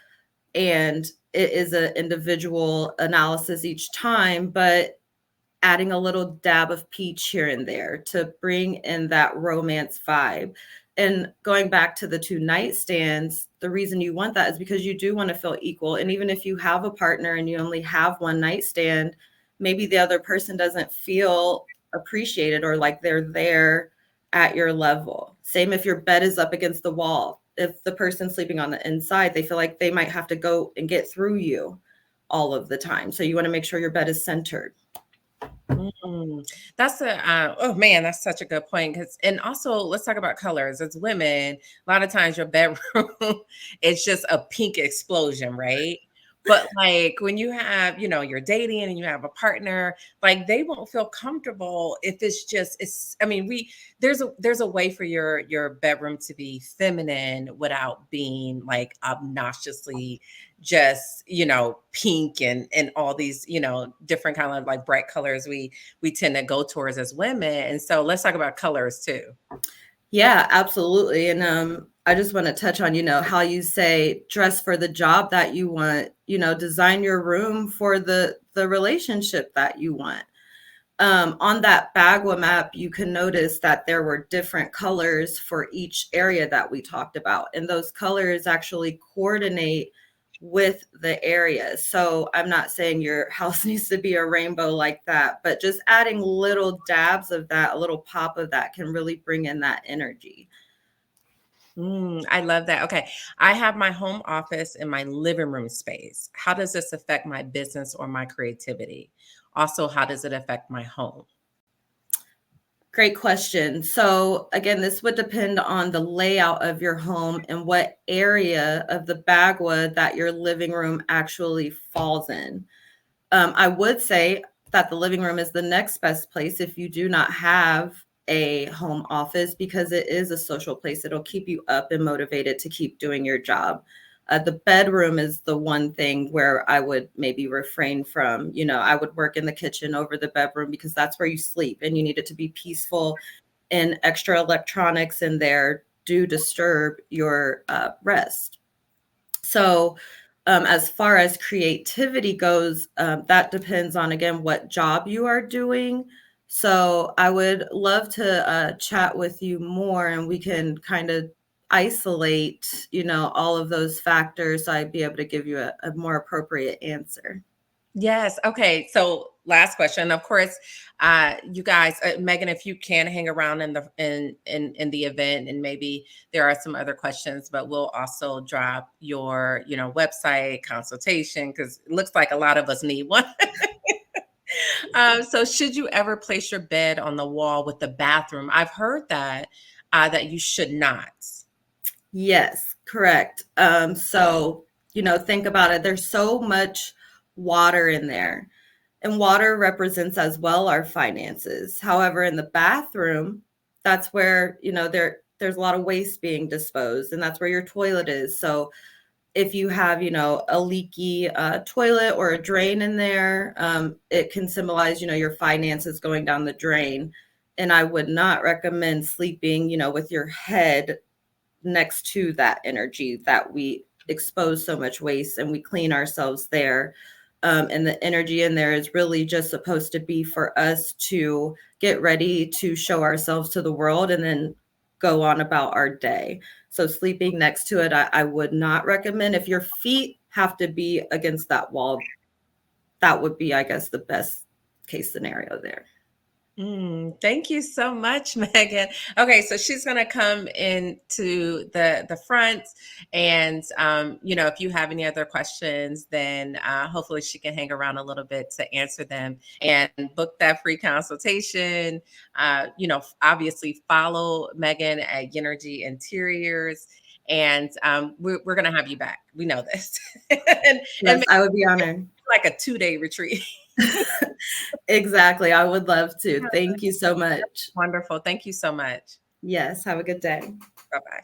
and it is an individual analysis each time, but adding a little dab of peach here and there to bring in that romance vibe. And going back to the two nightstands, the reason you want that is because you do want to feel equal. And even if you have a partner and you only have one nightstand, maybe the other person doesn't feel appreciated or like they're there at your level. Same if your bed is up against the wall. If the person's sleeping on the inside, they feel like they might have to go and get through you all of the time. So you want to make sure your bed is centered. That's oh man, that's such a good point. And also let's talk about colors. As women, a lot of times your bedroom it's just a pink explosion, right? But like when you have, you're dating and you have a partner, like they won't feel comfortable if it's I mean, there's a way for your bedroom to be feminine without being like obnoxiously just pink and all these different kind of like bright colors we tend to go towards as women. And so let's talk about colors too. Yeah, absolutely. And I just want to touch on, how you say dress for the job that you want, design your room for the relationship that you want. On that Bagua map, you can notice that there were different colors for each area that we talked about. And those colors actually coordinate with the area. So I'm not saying your house needs to be a rainbow like that, but just adding little dabs of that, a little pop of that can really bring in that energy. I love that. Okay. I have my home office in my living room space. How does this affect my business or my creativity? Also, how does it affect my home? Great question. So again, this would depend on the layout of your home and what area of the Bagua that your living room actually falls in. I would say that the living room is the next best place if you do not have a home office, because it is a social place. It'll keep you up and motivated to keep doing your job. The bedroom is the one thing where I would maybe refrain from. I would work in the kitchen over the bedroom because that's where you sleep and you need it to be peaceful, and extra electronics in there do disturb your rest. So, as far as creativity goes, that depends on, again, what job you are doing. So, I would love to chat with you more and we can kind of isolate, all of those factors. So I'd be able to give you a more appropriate answer. Yes. Okay. So last question. Of course, you guys, Megan, if you can hang around in the event, and maybe there are some other questions, but we'll also drop your website consultation because it looks like a lot of us need one. So should you ever place your bed on the wall with the bathroom? I've heard that you should not. Yes, correct. Think about it. There's so much water in there, and water represents as well our finances. However, in the bathroom, that's where, there's a lot of waste being disposed, and that's where your toilet is. So if you have, a leaky toilet or a drain in there, it can symbolize, your finances going down the drain. And I would not recommend sleeping, with your head next to that energy that we expose so much waste and we clean ourselves there. And the energy in there is really just supposed to be for us to get ready to show ourselves to the world and then go on about our day. So sleeping next to it, I would not recommend. If your feet have to be against that wall, that would be, I guess, the best case scenario there. Thank you so much, Megan. Okay, so she's going to come into the front, and if you have any other questions, then hopefully she can hang around a little bit to answer them and book that free consultation. Obviously follow Megan at Yenergy Interiors, and we're going to have you back. We know this, and Yes, I would be honored. like a 2-day retreat. Exactly. I would love to. Thank you so much. Wonderful. Thank you so much. Yes. Have a good day. Bye bye.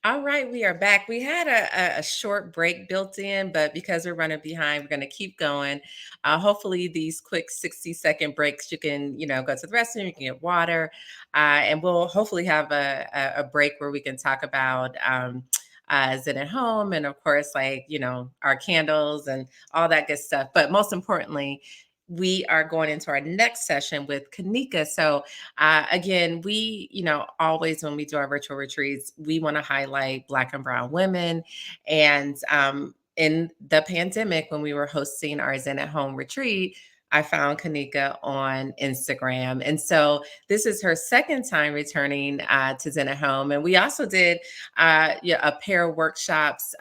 All right, we are back. We had a short break built in, but because we're running behind, we're going to keep going. Hopefully, these quick 60-second breaks, you can, go to the restroom, you can get water, and we'll hopefully have a break where we can talk about Zen at home, and of course, like, our candles and all that good stuff. But most importantly, we are going into our next session with Kanika. So again, we, always when we do our virtual retreats, we want to highlight Black and Brown women. And in the pandemic, when we were hosting our Zen at Home retreat, I found Kanika on Instagram. And so this is her second time returning to Zen at Home. And we also did a pair of workshops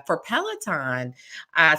for Peloton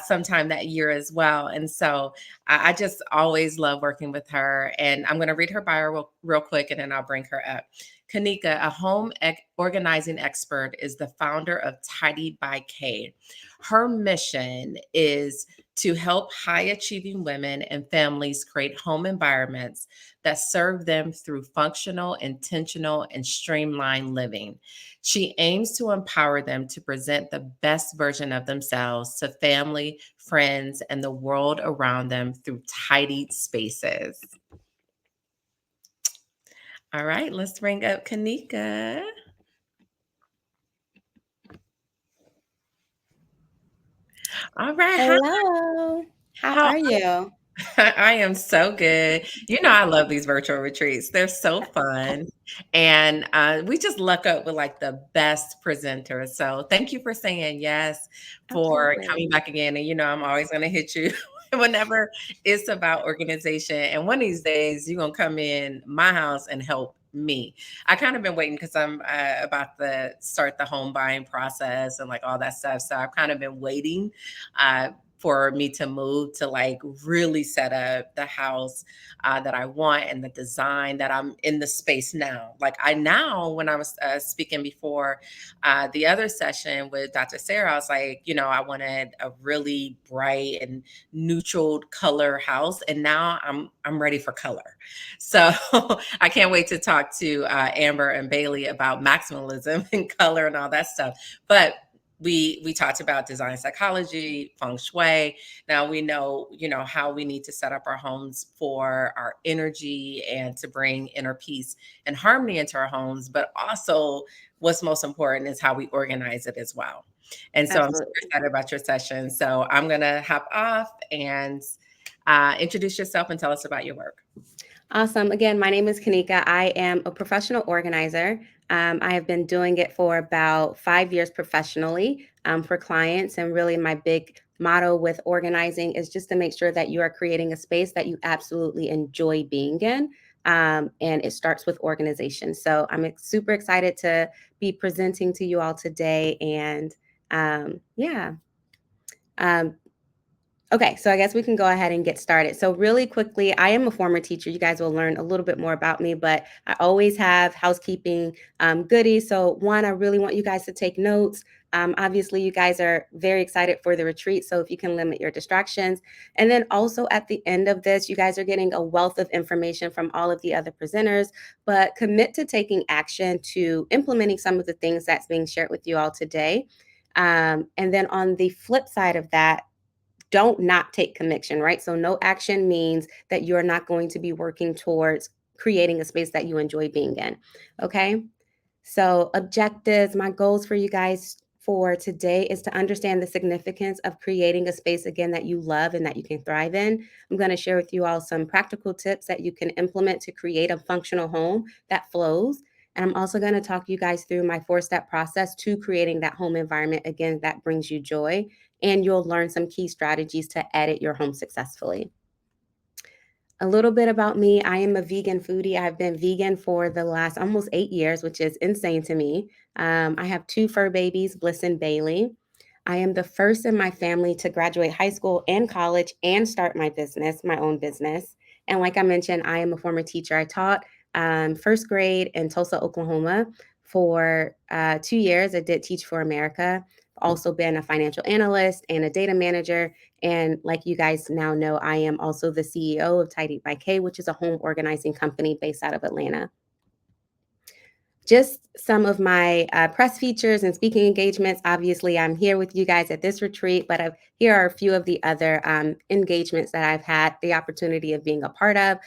sometime that year as well. And so I just always love working with her. And I'm going to read her bio real quick, and then I'll bring her up. Kanika, a home organizing expert, is the founder of Tidy by K. Her mission is to help high achieving women and families create home environments that serve them through functional, intentional, and streamlined living. She aims to empower them to present the best version of themselves to family, friends, and the world around them through tidied spaces. All right, let's bring up Kanika. All right, hi. Hello. How How are you? I am so good. I love these virtual retreats. They're so fun. And we just luck up with like the best presenters. So thank you for saying yes, for Absolutely. coming back again. And I'm always going to hit you whenever it's about organization. And one of these days, you're going to come in my house and help me. I kind of been waiting because I'm about to start the home buying process and like all that stuff. So I've kind of been waiting for me to move to like really set up the house that I want and the design that I'm in the space now. Like when I was speaking before the other session with Dr. Sarah, I was like, I wanted a really bright and neutral color house. And now I'm ready for color. So I can't wait to talk to Amber and Bailey about maximalism and color and all that stuff. But we talked about design psychology, feng shui. Now we know, how we need to set up our homes for our energy and to bring inner peace and harmony into our homes, but also what's most important is how we organize it as well. And so I'm super Absolutely. excited about your session. So I'm going to hop off and introduce yourself and tell us about your work. Awesome. Again, my name is Kanika. I am a professional organizer. I have been doing it for about 5 years professionally for clients. And really, my big motto with organizing is just to make sure that you are creating a space that you absolutely enjoy being in. And it starts with organization. So I'm super excited to be presenting to you all today. And yeah. Um, Okay, so I guess we can go ahead and get started. So really quickly, I am a former teacher. You guys will learn a little bit more about me, but I always have housekeeping goodies. So one, I really want you guys to take notes. Obviously, you guys are very excited for the retreat, so if you can limit your distractions. And then also at the end of this, you guys are getting a wealth of information from all of the other presenters, but commit to taking action to implementing some of the things that's being shared with you all today. And then on the flip side of that, don't not take conviction, right? So no action means that you're not going to be working towards creating a space that you enjoy being in. Okay. So objectives, my goals for you guys for today is to understand the significance of creating a space again that you love and that you can thrive in. I'm going to share with you all some practical tips that you can implement to create a functional home that flows. And I'm also going to talk you guys through my 4-step process to creating that home environment again that brings you joy. And you'll learn some key strategies to edit your home successfully. A little bit about me. I am a vegan foodie. I've been vegan for the last almost 8 years, which is insane to me. I have 2 fur babies, Bliss and Bailey. I am the first in my family to graduate high school and college and start my business, my own business. And like I mentioned, I am a former teacher. I taught first grade in Tulsa, Oklahoma for 2 years. I did Teach for America. Also been a financial analyst and a data manager. And like you guys now know, I am also the CEO of Tidy by K, which is a home organizing company based out of Atlanta. Just some of my press features and speaking engagements. Obviously, I'm here with you guys at this retreat, but here are a few of the other engagements that I've had the opportunity of being a part of.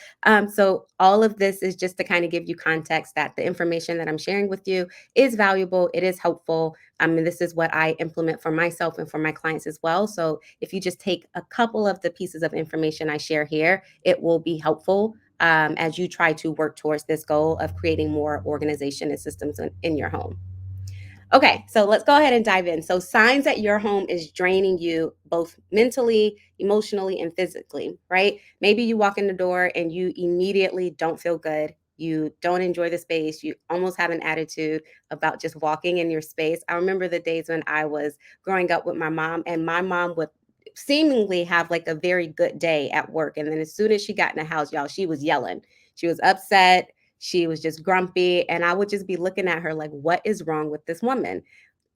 So all of this is just to kind of give you context that the information that I'm sharing with you is valuable, it is helpful, and this is what I implement for myself and for my clients as well. So if you just take a couple of the pieces of information I share here, it will be helpful as you try to work towards this goal of creating more organization and systems in your home. Okay, so let's go ahead and dive in. So signs that your home is draining you both mentally, emotionally, and physically, right? Maybe you walk in the door and you immediately don't feel good. You don't enjoy the space. You almost have an attitude about just walking in your space. I remember the days when I was growing up with my mom, and my mom would seemingly have like a very good day at work. And then as soon as she got in the house, y'all, she was yelling. She was upset. She was just grumpy. And I would just be looking at her like, what is wrong with this woman?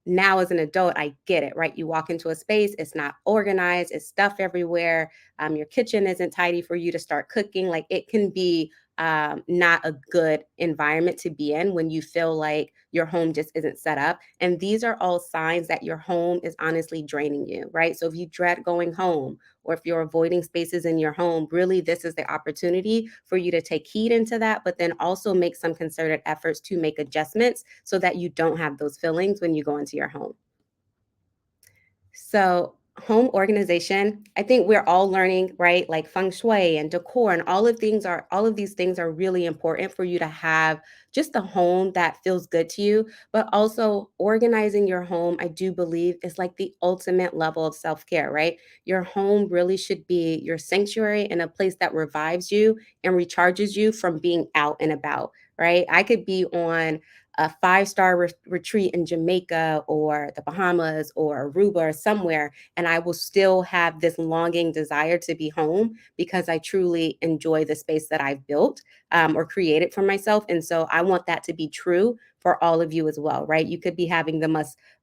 Now as an adult, I get it, right? You walk into a space, it's not organized, it's stuff everywhere. Your kitchen isn't tidy for you to start cooking. Like it can be not a good environment to be in when you feel like your home just isn't set up. And these are all signs that your home is honestly draining you, right? So if you dread going home, or if you're avoiding spaces in your home, really this is the opportunity for you to take heed into that, but then also make some concerted efforts to make adjustments so that you don't have those feelings when you go into your home. So, home organization, I think we're all learning, right? Like Feng Shui and decor and all of these things are really important for you to have just a home that feels good to you, but also organizing your home, I do believe is like the ultimate level of self-care, right? Your home really should be your sanctuary and a place that revives you and recharges you from being out and about, right? I could be on a 5-star retreat in Jamaica or the Bahamas or Aruba or somewhere, and I will still have this longing desire to be home because I truly enjoy the space that I've built or created for myself. And so I want that to be true for all of you as well, right? You could be having the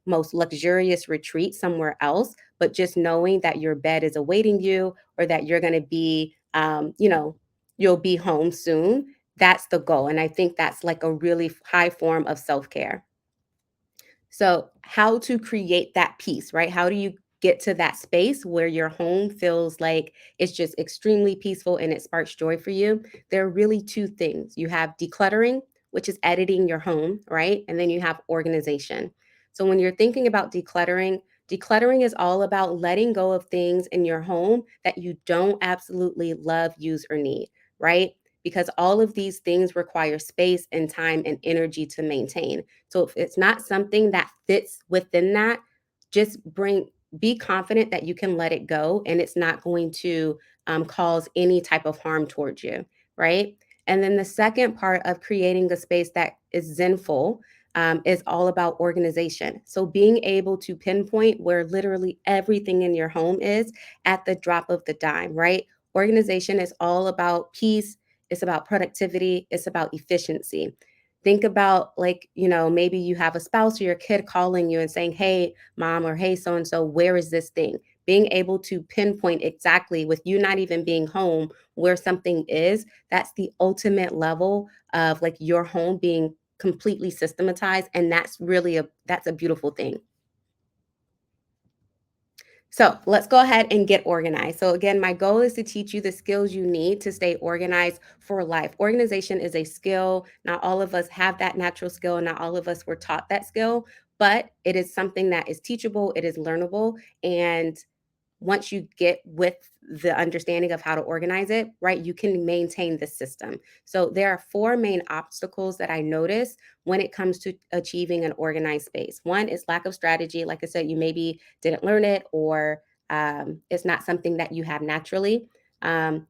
most luxurious retreat somewhere else, but just knowing that your bed is awaiting you or that you're going to be, you'll be home soon, that's the goal. And I think that's like a really high form of self-care. So, how to create that peace, right? How do you get to that space where your home feels like it's just extremely peaceful and it sparks joy for you? There are really two things. You have decluttering, which is editing your home, right? And then you have organization. So when you're thinking about decluttering is all about letting go of things in your home that you don't absolutely love, use, or need, right? Because all of these things require space and time and energy to maintain. So if it's not something that fits within that, just be confident that you can let it go and it's not going to cause any type of harm towards you, right? And then the second part of creating a space that is zenful is all about organization. So being able to pinpoint where literally everything in your home is at the drop of the dime, right? Organization is all about peace, it's about productivity, it's about efficiency. Think about, like, maybe you have a spouse or your kid calling you and saying, "Hey, mom," or "Hey, so and so, where is this thing?" Being able to pinpoint exactly, with you not even being home, where something is, that's the ultimate level of like your home being completely systematized, and that's a beautiful thing. So let's go ahead and get organized. So again, my goal is to teach you the skills you need to stay organized for life. Organization is a skill. Not all of us have that natural skill. Not all of us were taught that skill, but it is something that is teachable, it is learnable, and once you get with the understanding of how to organize it, right, you can maintain the system. So there are four main obstacles that I notice when it comes to achieving an organized space. One is lack of strategy. Like I said, you maybe didn't learn it, or it's not something that you have naturally. Um,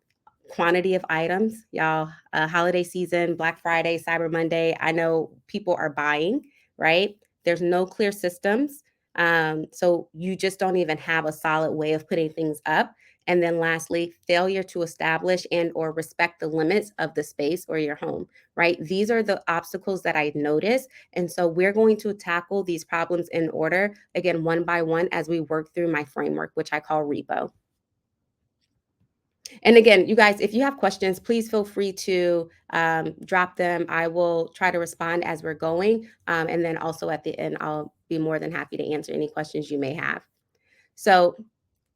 Quantity of items, y'all. Holiday season, Black Friday, Cyber Monday. I know people are buying, right? There's no clear systems. So you just don't even have a solid way of putting things up. And then lastly, failure to establish and or respect the limits of the space or your home, right? These are the obstacles that I notice. And so we're going to tackle these problems in order, again, one by one, as we work through my framework, which I call REPO. And again, you guys, if you have questions, please feel free to drop them. I will try to respond as we're going. And then also at the end, I'll be more than happy to answer any questions you may have. So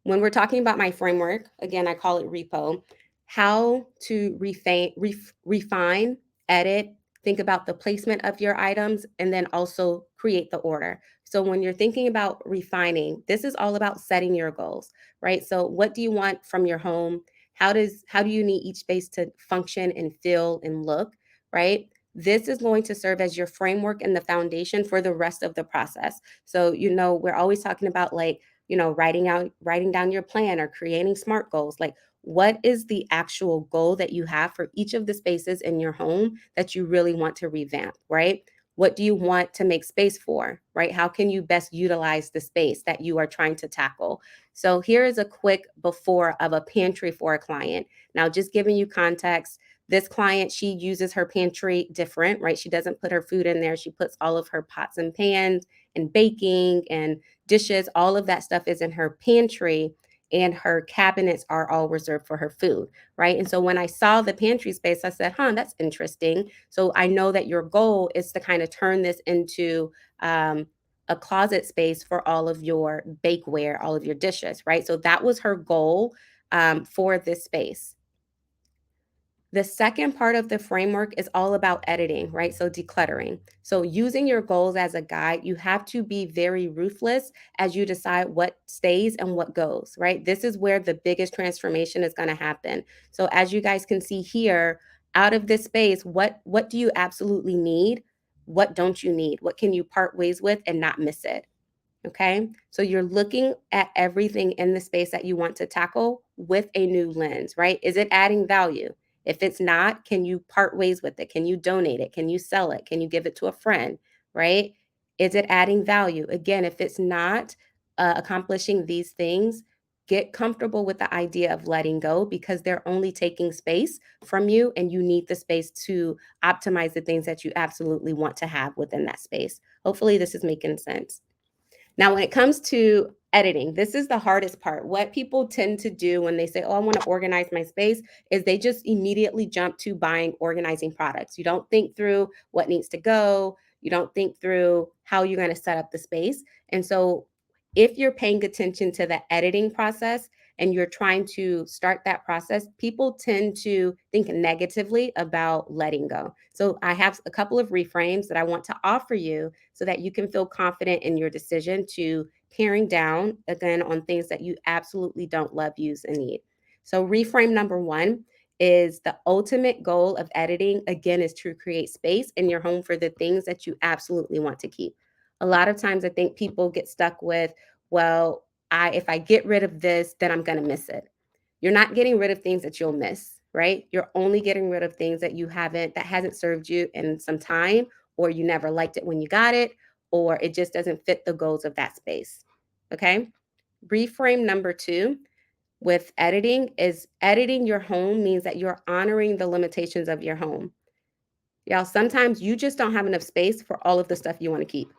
when we're talking about my framework, again, I call it REPO, how to refine, edit, think about the placement of your items, and then also create the order. So when you're thinking about refining, this is all about setting your goals, right? So what do you want from your home? How do you need each space to function and feel and look, right? This is going to serve as your framework and the foundation for the rest of the process. So, we're always talking about, like, writing down your plan or creating SMART goals. Like, what is the actual goal that you have for each of the spaces in your home that you really want to revamp, right? What do you want to make space for, right? How can you best utilize the space that you are trying to tackle? So here is a quick before of a pantry for a client. Now, just giving you context, this client, she uses her pantry different, right? She doesn't put her food in there. She puts all of her pots and pans and baking and dishes, all of that stuff is in her pantry, and her cabinets are all reserved for her food, right? And so when I saw the pantry space, I said, that's interesting. So I know that your goal is to kind of turn this into a closet space for all of your bakeware, all of your dishes, right? So that was her goal for this space. The second part of the framework is all about editing, right? So decluttering. So using your goals as a guide, you have to be very ruthless as you decide what stays and what goes, right? This is where the biggest transformation is going to happen. So as you guys can see here, out of this space, what do you absolutely need? What don't you need? What can you part ways with and not miss it? Okay. So you're looking at everything in the space that you want to tackle with a new lens, right? Is it adding value? If it's not, can you part ways with it? Can you donate it? Can you sell it? Can you give it to a friend, right? Is it adding value? Again, if it's not accomplishing these things, get comfortable with the idea of letting go, because they're only taking space from you, and you need the space to optimize the things that you absolutely want to have within that space. Hopefully, this is making sense. Now, when it comes to editing, this is the hardest part. What people tend to do when they say, "Oh, I want to organize my space," is they just immediately jump to buying organizing products. You don't think through what needs to go. You don't think through how you're going to set up the space. And so if you're paying attention to the editing process, and you're trying to start that process, people tend to think negatively about letting go. So I have a couple of reframes that I want to offer you so that you can feel confident in your decision to paring down again on things that you absolutely don't love, use, and need. So reframe number one is the ultimate goal of editing, again, is to create space in your home for the things that you absolutely want to keep. A lot of times I think people get stuck with, well, if I get rid of this, then I'm going to miss it. You're not getting rid of things that you'll miss, right? You're only getting rid of things that that hasn't served you in some time, or you never liked it when you got it, or it just doesn't fit the goals of that space. Okay. Reframe number two with editing is editing your home means that you're honoring the limitations of your home. Y'all, sometimes you just don't have enough space for all of the stuff you want to keep.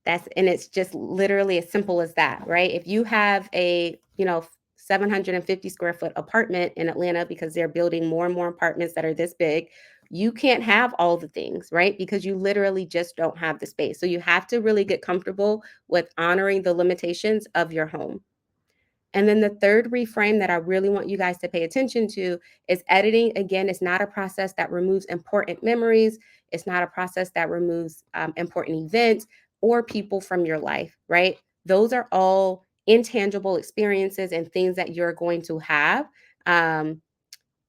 And it's just literally as simple as that, right? If you have a, 750 square foot apartment in Atlanta, because they're building more and more apartments that are this big, you can't have all the things, right? Because you literally just don't have the space. So you have to really get comfortable with honoring the limitations of your home. And then the third reframe that I really want you guys to pay attention to is editing. Again, it's not a process that removes important memories. It's not a process that removes important events or people from your life, right? Those are all intangible experiences and things that you're going to have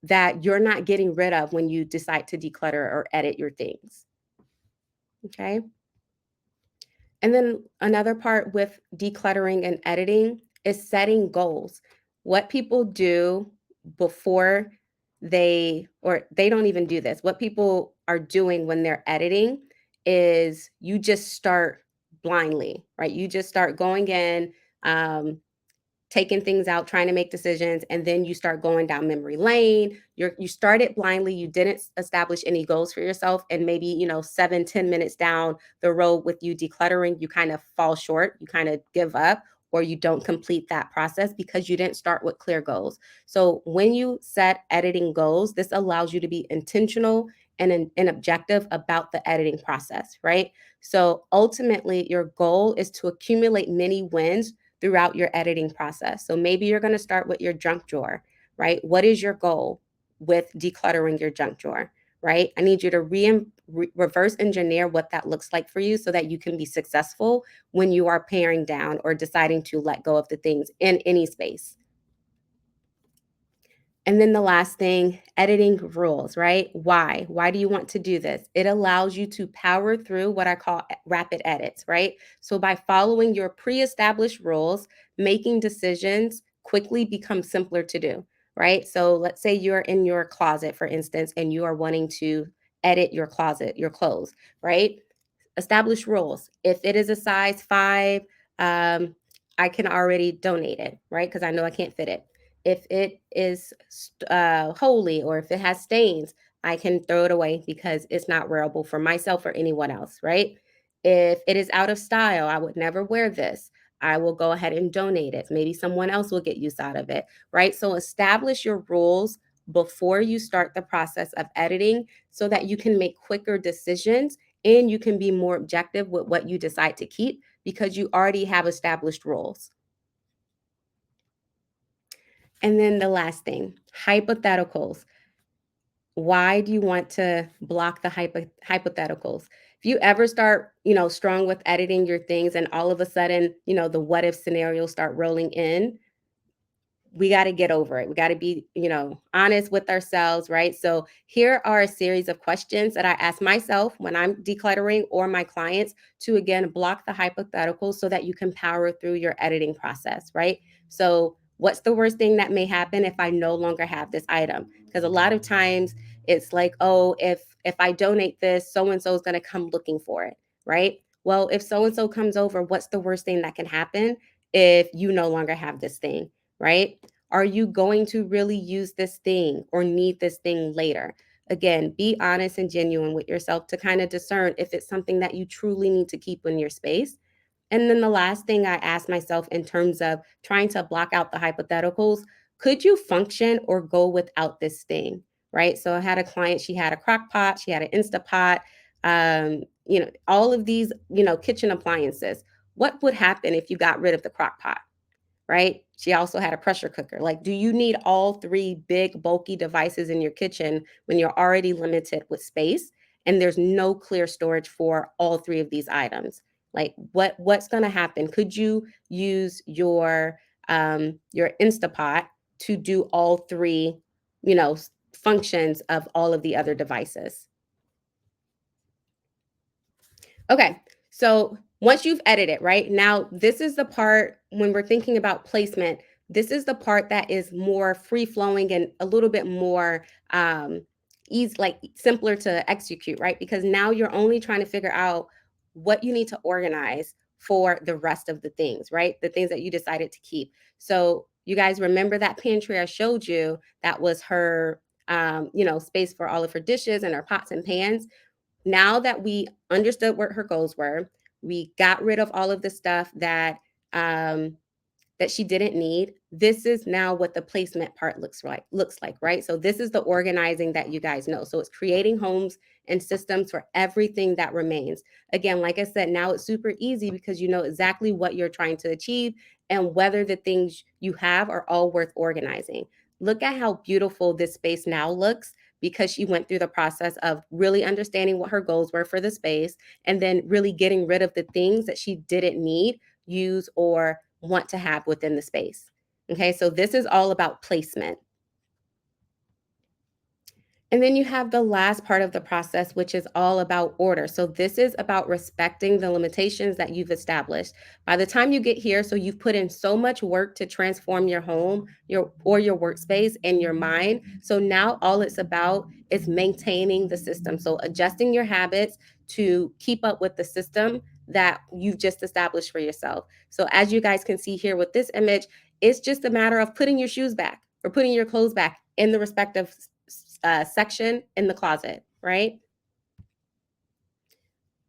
that you're not getting rid of when you decide to declutter or edit your things. Okay. And then another part with decluttering and editing is setting goals. What people do before they don't even do this. What people are doing when they're editing is you just start blindly, right? You just start going in, um, taking things out, trying to make decisions, and then you start going down memory lane. You started blindly, you didn't establish any goals for yourself, and maybe 7-10 minutes down the road with you decluttering, you kind of fall short, you kind of give up, or you don't complete that process because you didn't start with clear goals. So when you set editing goals, this allows you to be intentional and objective about the editing process, right? So ultimately, your goal is to accumulate many wins throughout your editing process. So maybe you're going to start with your junk drawer, right? What is your goal with decluttering your junk drawer, right? I need you to reverse engineer what that looks like for you so that you can be successful when you are paring down or deciding to let go of the things in any space. And then the last thing, editing rules, right? Why? Why do you want to do this? It allows you to power through what I call rapid edits, right? So by following your pre-established rules, making decisions quickly becomes simpler to do, right? So let's say you're in your closet, for instance, and you are wanting to edit your closet, your clothes, right? Establish rules. If it is a size 5, um, I can already donate it, right? Because I know I can't fit it. If it is holy or if it has stains, I can throw it away because it's not wearable for myself or anyone else, right? If it is out of style, I would never wear this. I will go ahead and donate it. Maybe someone else will get use out of it, right? So establish your rules before you start the process of editing so that you can make quicker decisions and you can be more objective with what you decide to keep because you already have established rules. And then the last thing, hypotheticals. Why do you want to block the hypotheticals? If you ever start, strong with editing your things and all of a sudden, the what if scenarios start rolling in, we got to get over it. We got to be, honest with ourselves, right? So here are a series of questions that I ask myself when I'm decluttering or my clients to, again, block the hypotheticals so that you can power through your editing process, right? So what's the worst thing that may happen if I no longer have this item? Because a lot of times it's like, oh, if I donate this, so-and-so is going to come looking for it, right? Well, if so-and-so comes over, what's the worst thing that can happen if you no longer have this thing? Right? Are you going to really use this thing or need this thing later? Again, be honest and genuine with yourself to kind of discern if it's something that you truly need to keep in your space. And then the last thing I asked myself in terms of trying to block out the hypotheticals, could you function or go without this thing? Right? So I had a client, she had a crock pot, she had an Instapot, all of these, kitchen appliances. What would happen if you got rid of the crock pot? right? She also had a pressure cooker. Like, do you need all three big, bulky devices in your kitchen when you're already limited with space and there's no clear storage for all three of these items? Like, what's going to happen? Could you use your Instapot to do all three, functions of all of the other devices? Okay, so once you've edited, right? Now, this is the part when we're thinking about placement. This is the part that is more free flowing and a little bit more easy, like simpler to execute, right? Because now you're only trying to figure out what you need to organize for the rest of the things, right? The things that you decided to keep. So, you guys remember that pantry I showed you? That was her, space for all of her dishes and her pots and pans. Now that we understood what her goals were, we got rid of all of the stuff um, that she didn't need. This is now what the placement part looks like, right? So this is the organizing that you guys know. So it's creating homes and systems for everything that remains. Again, like I said, now it's super easy because you know exactly what you're trying to achieve and whether the things you have are all worth organizing. Look at how beautiful this space now looks because she went through the process of really understanding what her goals were for the space and then really getting rid of the things that she didn't need, use, or want to have within the space. Okay, so this is all about placement. And then you have the last part of the process, which is all about order. So this is about respecting the limitations that you've established. By the time you get here, so you've put in so much work to transform your home, your workspace and your mind. So now all it's about is maintaining the system. So adjusting your habits to keep up with the system that you've just established for yourself. So as you guys can see here with this image, it's just a matter of putting your shoes back or putting your clothes back in the respective section in the closet, right?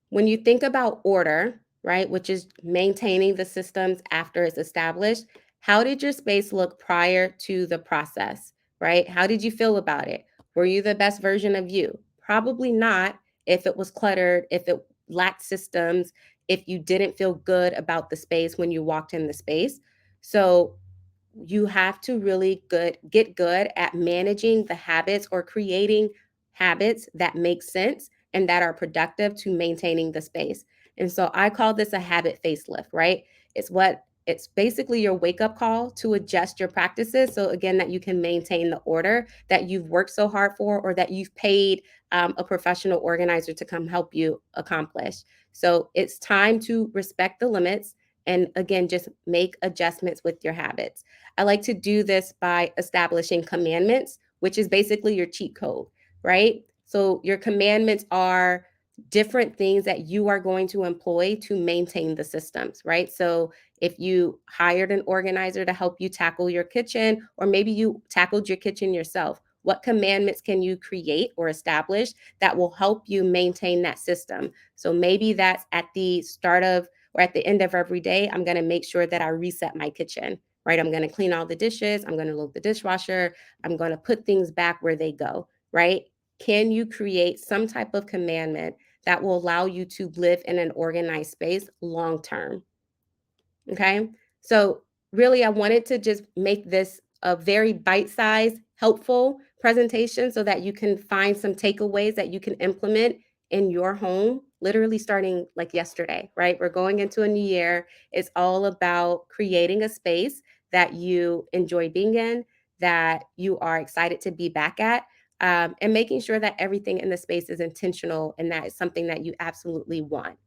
When you think about order, right, which is maintaining the systems after it's established, how did your space look prior to the process, right? How did you feel about it? Were you the best version of you? Probably not if it was cluttered, if it lacked systems, if you didn't feel good about the space when you walked in the space. So you have to really get good at managing the habits or creating habits that make sense and that are productive to maintaining the space. And so I call this a habit facelift, right? It's basically your wake up call to adjust your practices. So again, that you can maintain the order that you've worked so hard for, or that you've paid a professional organizer to come help you accomplish. So it's time to respect the limits and again, just make adjustments with your habits. I like to do this by establishing commandments, which is basically your cheat code, right? So your commandments are different things that you are going to employ to maintain the systems, right? So if you hired an organizer to help you tackle your kitchen, or maybe you tackled your kitchen yourself, what commandments can you create or establish that will help you maintain that system? So maybe that's at the start of or at the end of every day, I'm going to make sure that I reset my kitchen, right? I'm going to clean all the dishes. I'm going to load the dishwasher. I'm going to put things back where they go, right? Can you create some type of commandment that will allow you to live in an organized space long term? Okay. So, really, I wanted to just make this a very bite sized, helpful presentation so that you can find some takeaways that you can implement in your home, literally starting like yesterday, right? We're going into a new year. It's all about creating a space that you enjoy being in, that you are excited to be back at. And making sure that everything in the space is intentional and that is something that you absolutely want.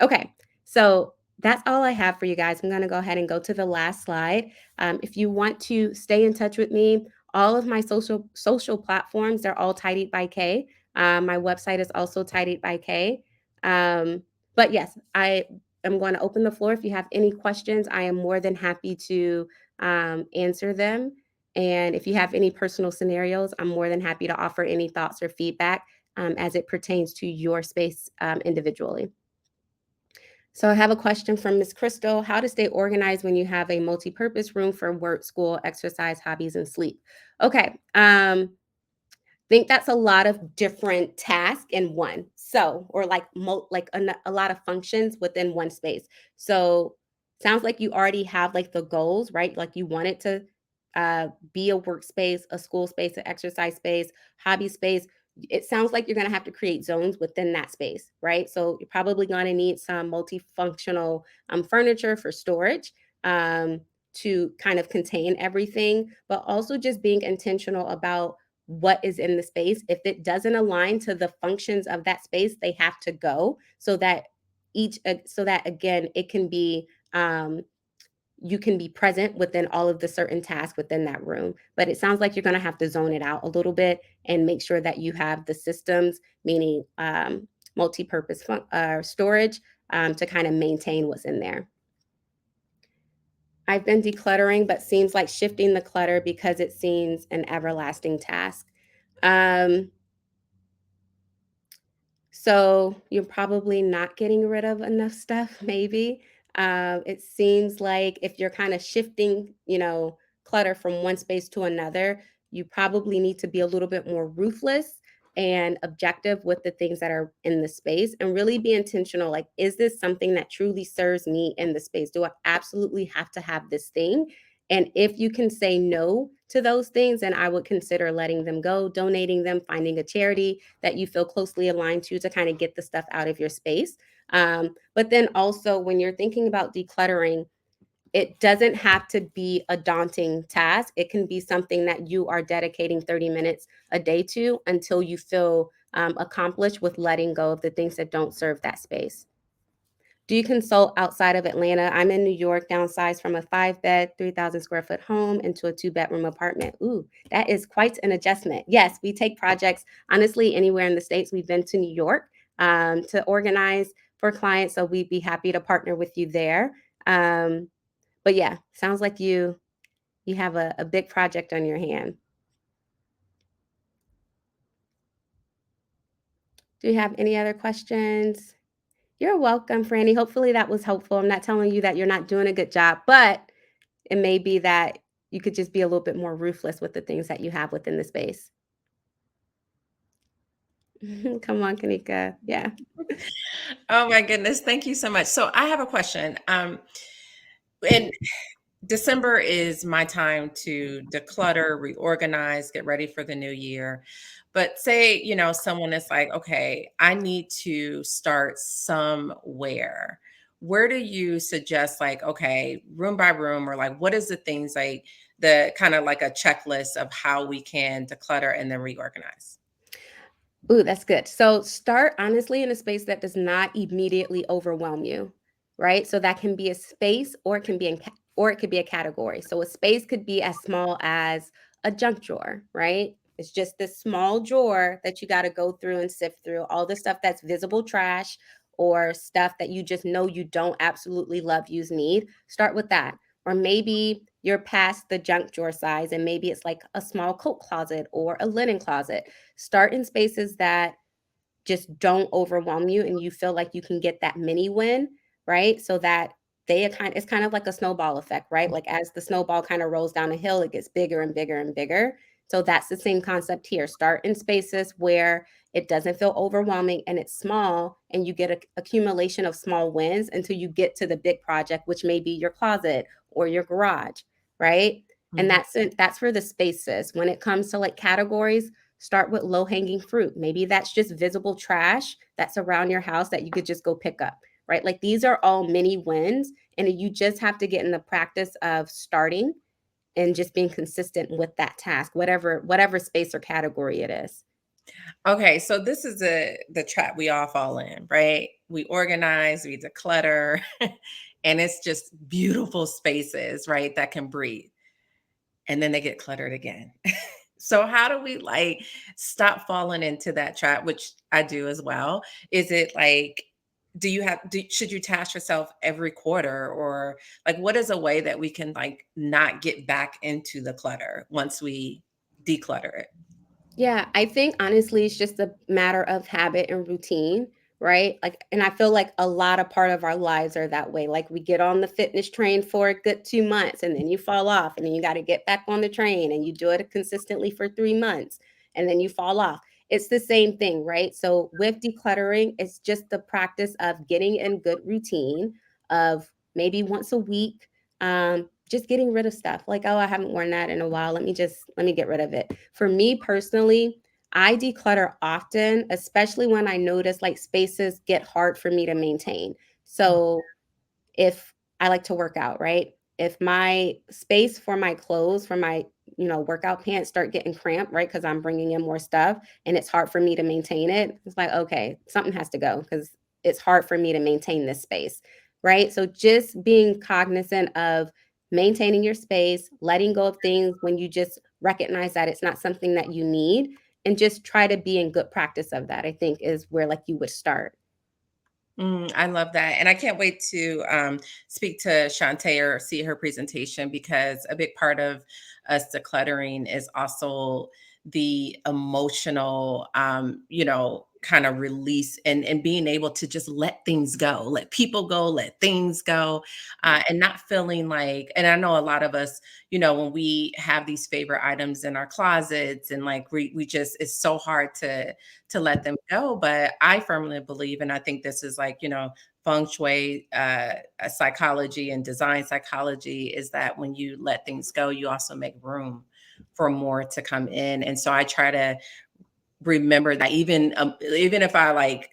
Okay, so that's all I have for you guys. I'm going to go ahead and go to the last slide. If you want to stay in touch with me, all of my social platforms, they're all tidied by K. My website is also tidied by K. But yes, I am going to open the floor. If you have any questions, I am more than happy to answer them. And if you have any personal scenarios, I'm more than happy to offer any thoughts or feedback as it pertains to your space individually. So I have a question from Ms. Crystal. How to stay organized when you have a multi-purpose room for work, school, exercise, hobbies, and sleep? Okay. Think that's a lot of different tasks in one. So, or like a lot of functions within one space. So sounds like you already have like the goals, right? Like you want it to be a workspace, a school space, an exercise space, hobby space. It sounds like you're going to have to create zones within that space, right? So you're probably going to need some multifunctional furniture for storage, to kind of contain everything, but also just being intentional about what is in the space. If it doesn't align to the functions of that space, they have to go, so that so that again, it can be, you can be present within all of the certain tasks within that room. But it sounds like you're going to have to zone it out a little bit and make sure that you have the systems, meaning multi-purpose storage, to kind of maintain what's in there. I've been decluttering, but seems like shifting the clutter because it seems an everlasting task. Um, So you're probably not getting rid of enough stuff, maybe. It seems like if you're kind of shifting, clutter from one space to another, you probably need to be a little bit more ruthless and objective with the things that are in the space and really be intentional. Like, is this something that truly serves me in the space? Do I absolutely have to have this thing? And if you can say no to those things, then I would consider letting them go, donating them, finding a charity that you feel closely aligned to kind of get the stuff out of your space. But then also, when you're thinking about decluttering, it doesn't have to be a daunting task. It can be something that you are dedicating 30 minutes a day to until you feel accomplished with letting go of the things that don't serve that space. Do you consult outside of Atlanta? I'm in New York, downsized from a 5-bed, 3,000 square foot home into a 2-bedroom apartment. Ooh, that is quite an adjustment. Yes, we take projects, honestly, anywhere in the States. We've been to New York to organize for clients, so we'd be happy to partner with you there. But yeah, sounds like you have a big project on your hand. Do you have any other questions? You're welcome, Franny. Hopefully that was helpful. I'm not telling you that you're not doing a good job, but it may be that you could just be a little bit more ruthless with the things that you have within the space. Come on, Kanika. Yeah. Oh my goodness. Thank you so much. So I have a question. And December is my time to declutter, reorganize, get ready for the new year. But say, someone is like, okay, I need to start somewhere. Where do you suggest, like, okay, room by room, or like, what is the things like the kind of like a checklist of how we can declutter and then reorganize? Ooh, that's good. So start honestly in a space that does not immediately overwhelm you, right? So that can be a space, or it can be or it could be a category. So a space could be as small as a junk drawer, right? It's just this small drawer that you got to go through and sift through all the stuff that's visible trash or stuff that you just know you don't absolutely love, use, need. Start with that. Or maybe you're past the junk drawer size and maybe it's like a small coat closet or a linen closet. Start in spaces that just don't overwhelm you and you feel like you can get that mini win, right? So that it's kind of like a snowball effect, right? Like as the snowball kind of rolls down a hill, it gets bigger and bigger and bigger. So that's the same concept here. Start in spaces where it doesn't feel overwhelming and it's small, and you get an accumulation of small wins until you get to the big project, which may be your closet or your garage, right? And Mhm. that's for the spaces. When it comes to like categories, start with low hanging fruit. Maybe that's just visible trash that's around your house that you could just go pick up, right? Like these are all mini wins. And you just have to get in the practice of starting and just being consistent with that task, whatever space or category it is. Okay, so this is the trap we all fall in, right? We organize, we declutter, and it's just beautiful spaces, right, that can breathe. And then they get cluttered again. So how do we like stop falling into that trap, which I do as well? Is it like, should you task yourself every quarter, or like what is a way that we can like not get back into the clutter once we declutter it? Yeah, I think honestly, it's just a matter of habit and routine, right? Like, and I feel like a lot of part of our lives are that way. Like, we get on the fitness train for a good 2 months and then you fall off, and then you got to get back on the train and you do it consistently for 3 months and then you fall off. It's the same thing, right? So, with decluttering, it's just the practice of getting in good routine, of maybe once a week. Just getting rid of stuff like, oh, I haven't worn that in a while. Let me get rid of it. For me personally, I declutter often, especially when I notice like spaces get hard for me to maintain. So if I like to work out, right? If my space for my clothes, for my, workout pants start getting cramped, right? Because I'm bringing in more stuff and it's hard for me to maintain it. It's like, okay, something has to go because it's hard for me to maintain this space, right? So just being cognizant of maintaining your space, letting go of things when you just recognize that it's not something that you need, and just try to be in good practice of that, I think is where like you would start. I love that. And I can't wait to speak to Shantae or see her presentation, because a big part of us decluttering is also the emotional, kind of release, and being able to just let things go, let people go, let things go, and not feeling like, and I know a lot of us, when we have these favorite items in our closets, and like we just, it's so hard to let them go. But I firmly believe, and I think this is like, Feng Shui psychology and design psychology, is that when you let things go, you also make room for more to come in. And so I try to remember that, even if I like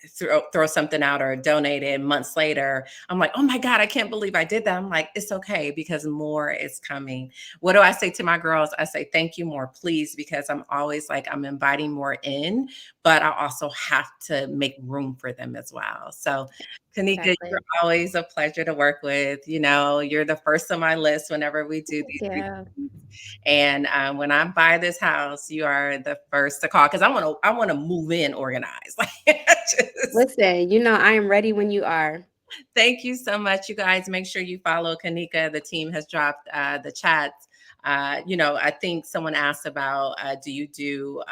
throw something out or donate it months later, I'm like, oh my God, I can't believe I did that. I'm like, it's okay, because more is coming. What do I say to my girls? I say, thank you, more please, because I'm always like, I'm inviting more in, but I also have to make room for them as well. So Kanika, Exactly. you're always a pleasure to work with. You're the first on my list whenever we do these Yeah. retreats. And when I buy this house, you are the first to call, because I want to move in organized. Like, just Listen, I am ready when you are. thank you so much, you guys. Make sure you follow Kanika. The team has dropped the chats. I think someone asked about, do you do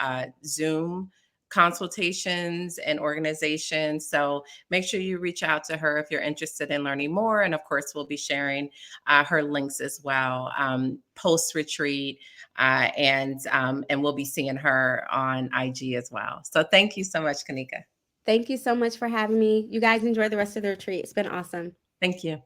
Zoom consultations and organization? So make sure you reach out to her if you're interested in learning more. And of course, we'll be sharing her links as well, post retreat, and we'll be seeing her on IG as well. So thank you so much, Kanika. Thank you so much for having me. You guys enjoy the rest of the retreat. It's been awesome. Thank you.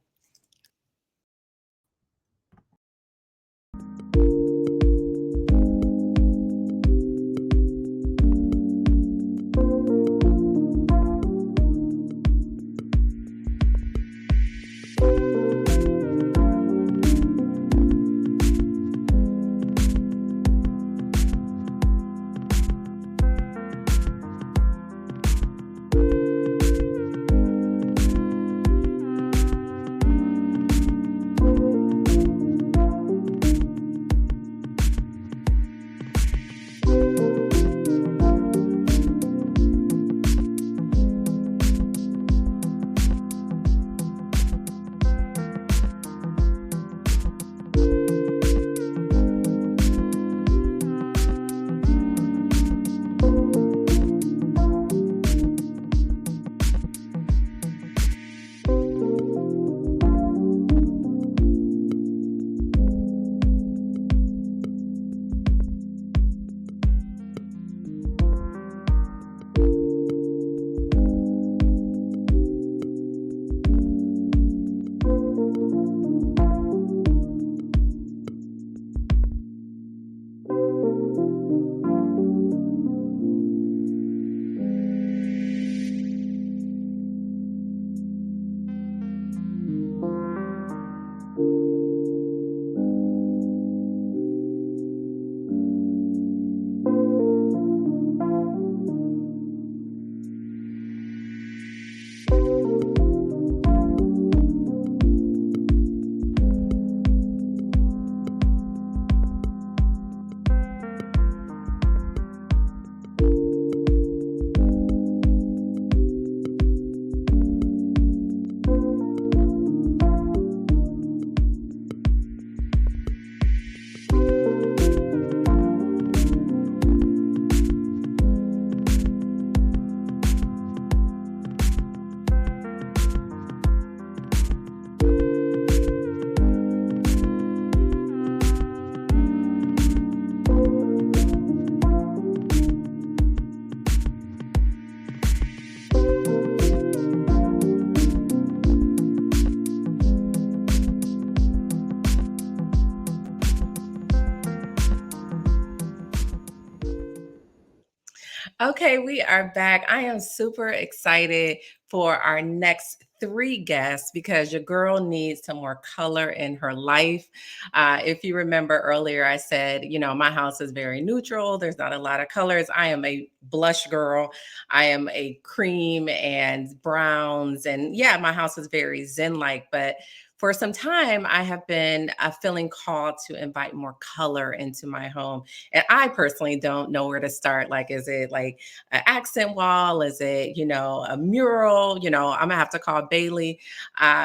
Okay, we are back. I am super excited for our next three guests because your girl needs some more color in her life. If you remember earlier, I said, my house is very neutral. There's not a lot of colors. I am a blush girl. I am a cream and browns. And yeah, my house is very zen like, but for some time, I have been feeling called to invite more color into my home. And I personally don't know where to start. Like, is it like an accent wall? Is it, a mural? I'm gonna have to call Bailey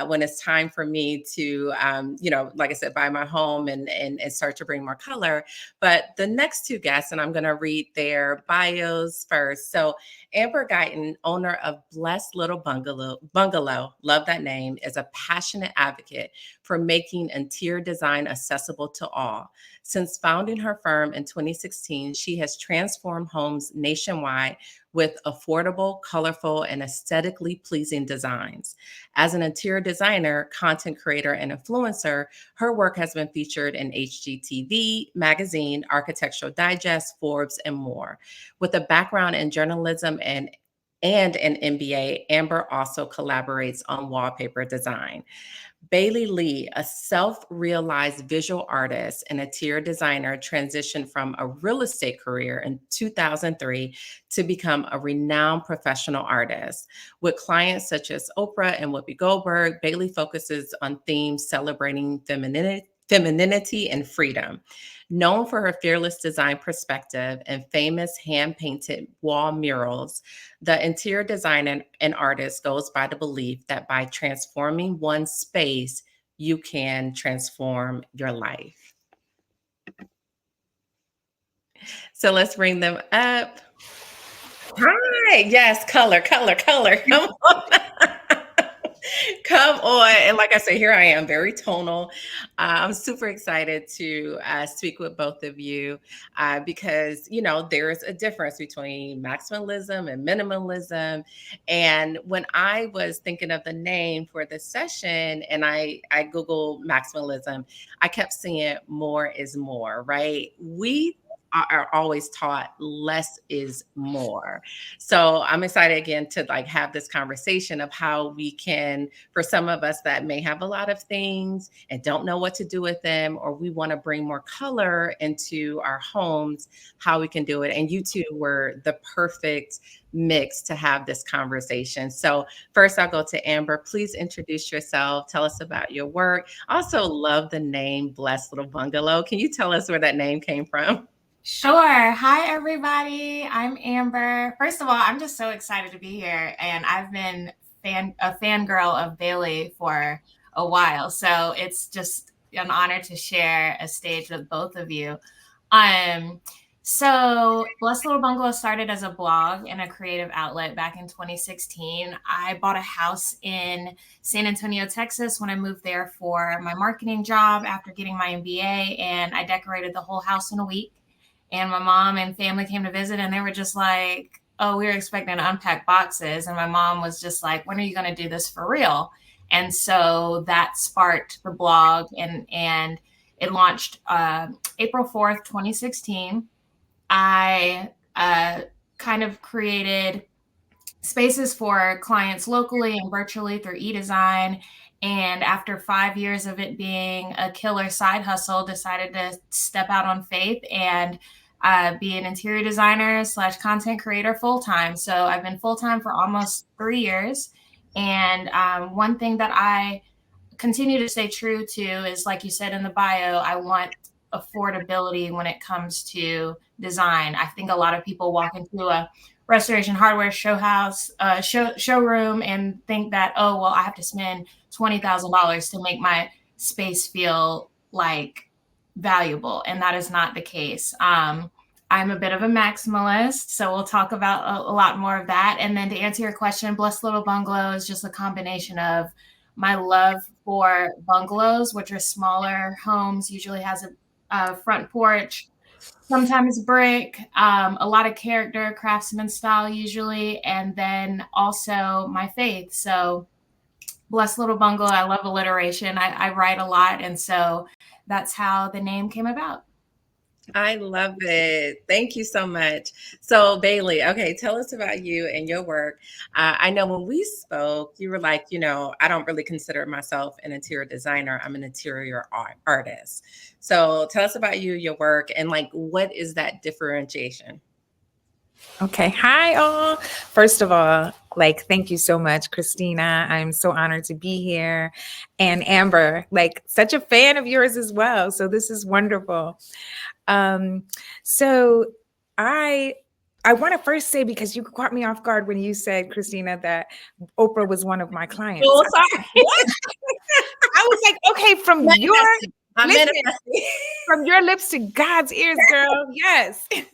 when it's time for me to, like I said, buy my home and start to bring more color. But the next two guests, and I'm gonna read their bios first. So Amber Guyton, owner of Blessed Little Bungalow, love that name, is a passionate advocate for making interior design accessible to all. Since founding her firm in 2016, she has transformed homes nationwide with affordable, colorful, and aesthetically pleasing designs. As an interior designer, content creator, and influencer, her work has been featured in HGTV, Magazine, Architectural Digest, Forbes, and more. With a background in journalism and an MBA, Amber also collaborates on wallpaper design. Bailey Lee, a self realized visual artist and interior designer, transitioned from a real estate career in 2003 to become a renowned professional artist. With clients such as Oprah and Whoopi Goldberg, Bailey focuses on themes celebrating femininity and freedom. Known for her fearless design perspective and famous hand painted wall murals, the interior designer and artist goes by the belief that by transforming one space, you can transform your life. So let's bring them up. Hi. Yes, color, color, color. Come on. Come on. And like I said, here I am, very tonal. I'm super excited to speak with both of you because, there's a difference between maximalism and minimalism. And when I was thinking of the name for the session and I Googled maximalism, I kept seeing more is more, right? We are always taught less is more. So I'm excited again to like have this conversation of how we can, for some of us that may have a lot of things and don't know what to do with them, or we want to bring more color into our homes, how we can do it. And you two were the perfect mix to have this conversation. So first I'll go to Amber. Please introduce yourself. Tell us about your work. Also love the name Blessed Little Bungalow. Can you tell us where that name came from? Sure. Hi, everybody. I'm Amber. First of all, I'm just so excited to be here, and I've been a fangirl of Bailey for a while, so it's just an honor to share a stage with both of you. Um, so Blessed Little Bungalow started as a blog and a creative outlet back in 2016. I bought a house in San Antonio, Texas when I moved there for my marketing job after getting my MBA, and I decorated the whole house in a week. And my mom and family came to visit, and they were just like, oh, we were expecting to unpack boxes. And my mom was just like, when are you going to do this for real? And so that sparked the blog, and it launched April 4th, 2016. I kind of created spaces for clients locally and virtually through eDesign. And after 5 years of it being a killer side hustle, decided to step out on faith and be an interior designer / content creator full time. So I've been full time for almost 3 years. And one thing that I continue to stay true to is, like you said in the bio, I want affordability when it comes to design. I think a lot of people walk into a restoration hardware showroom and think that, oh, well, I have to spend $20,000 to make my space feel like valuable. And that is not the case. I'm a bit of a maximalist, so we'll talk about a lot more of that. And then to answer your question, Blessed Little Bungalow is just a combination of my love for bungalows, which are smaller homes, usually has a front porch, sometimes brick, a lot of character, craftsman style usually, and then also my faith. So Blessed Little Bungalow, I love alliteration. I write a lot, and so that's how the name came about. I love it. Thank you so much. So, Bailey, okay, tell us about you and your work. I know when we spoke, you were like, I don't really consider myself an interior designer. I'm an interior artist. So, tell us about you, your work, and like, what is that differentiation? Okay. Hi, all. First of all, like, thank you so much, Christina. I'm so honored to be here. And Amber, like, such a fan of yours as well. So this is wonderful. Um, so I I want to first say, because you caught me off guard when you said, Christina, that Oprah was one of my clients. Oh, sorry. What? I was like, okay, Manifesting. I'm listen, manifesting. from your lips to God's ears, girl. Yes. I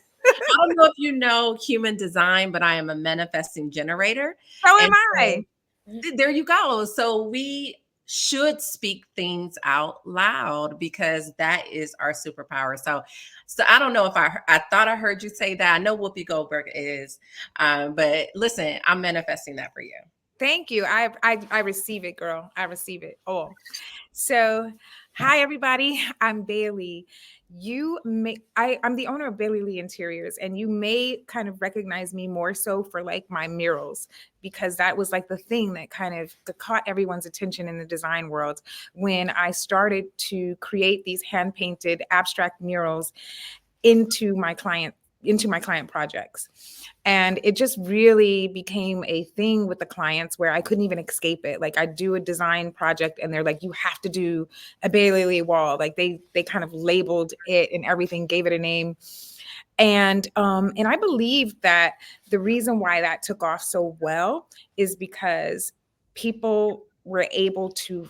don't know if you know human design, but I am a manifesting generator. So am And so I. there you go. So we should speak things out loud because that is our superpower. So I don't know if I thought I heard you say that. I know Whoopi Goldberg is, but listen, I'm manifesting that for you. Thank you. I receive it, girl. I receive it all. So, hi everybody. I'm Bailey. I'm the owner of Bailey Lee Interiors, and you may kind of recognize me more so for like my murals, because that was like the thing that kind of caught everyone's attention in the design world when I started to create these hand painted abstract murals into my client projects. And it just really became a thing with the clients where I couldn't even escape it. Like, I do a design project and they're like, you have to do a Bailey Lee wall. Like, they kind of labeled it and everything, gave it a name. And I believe that the reason why that took off so well is because people were able to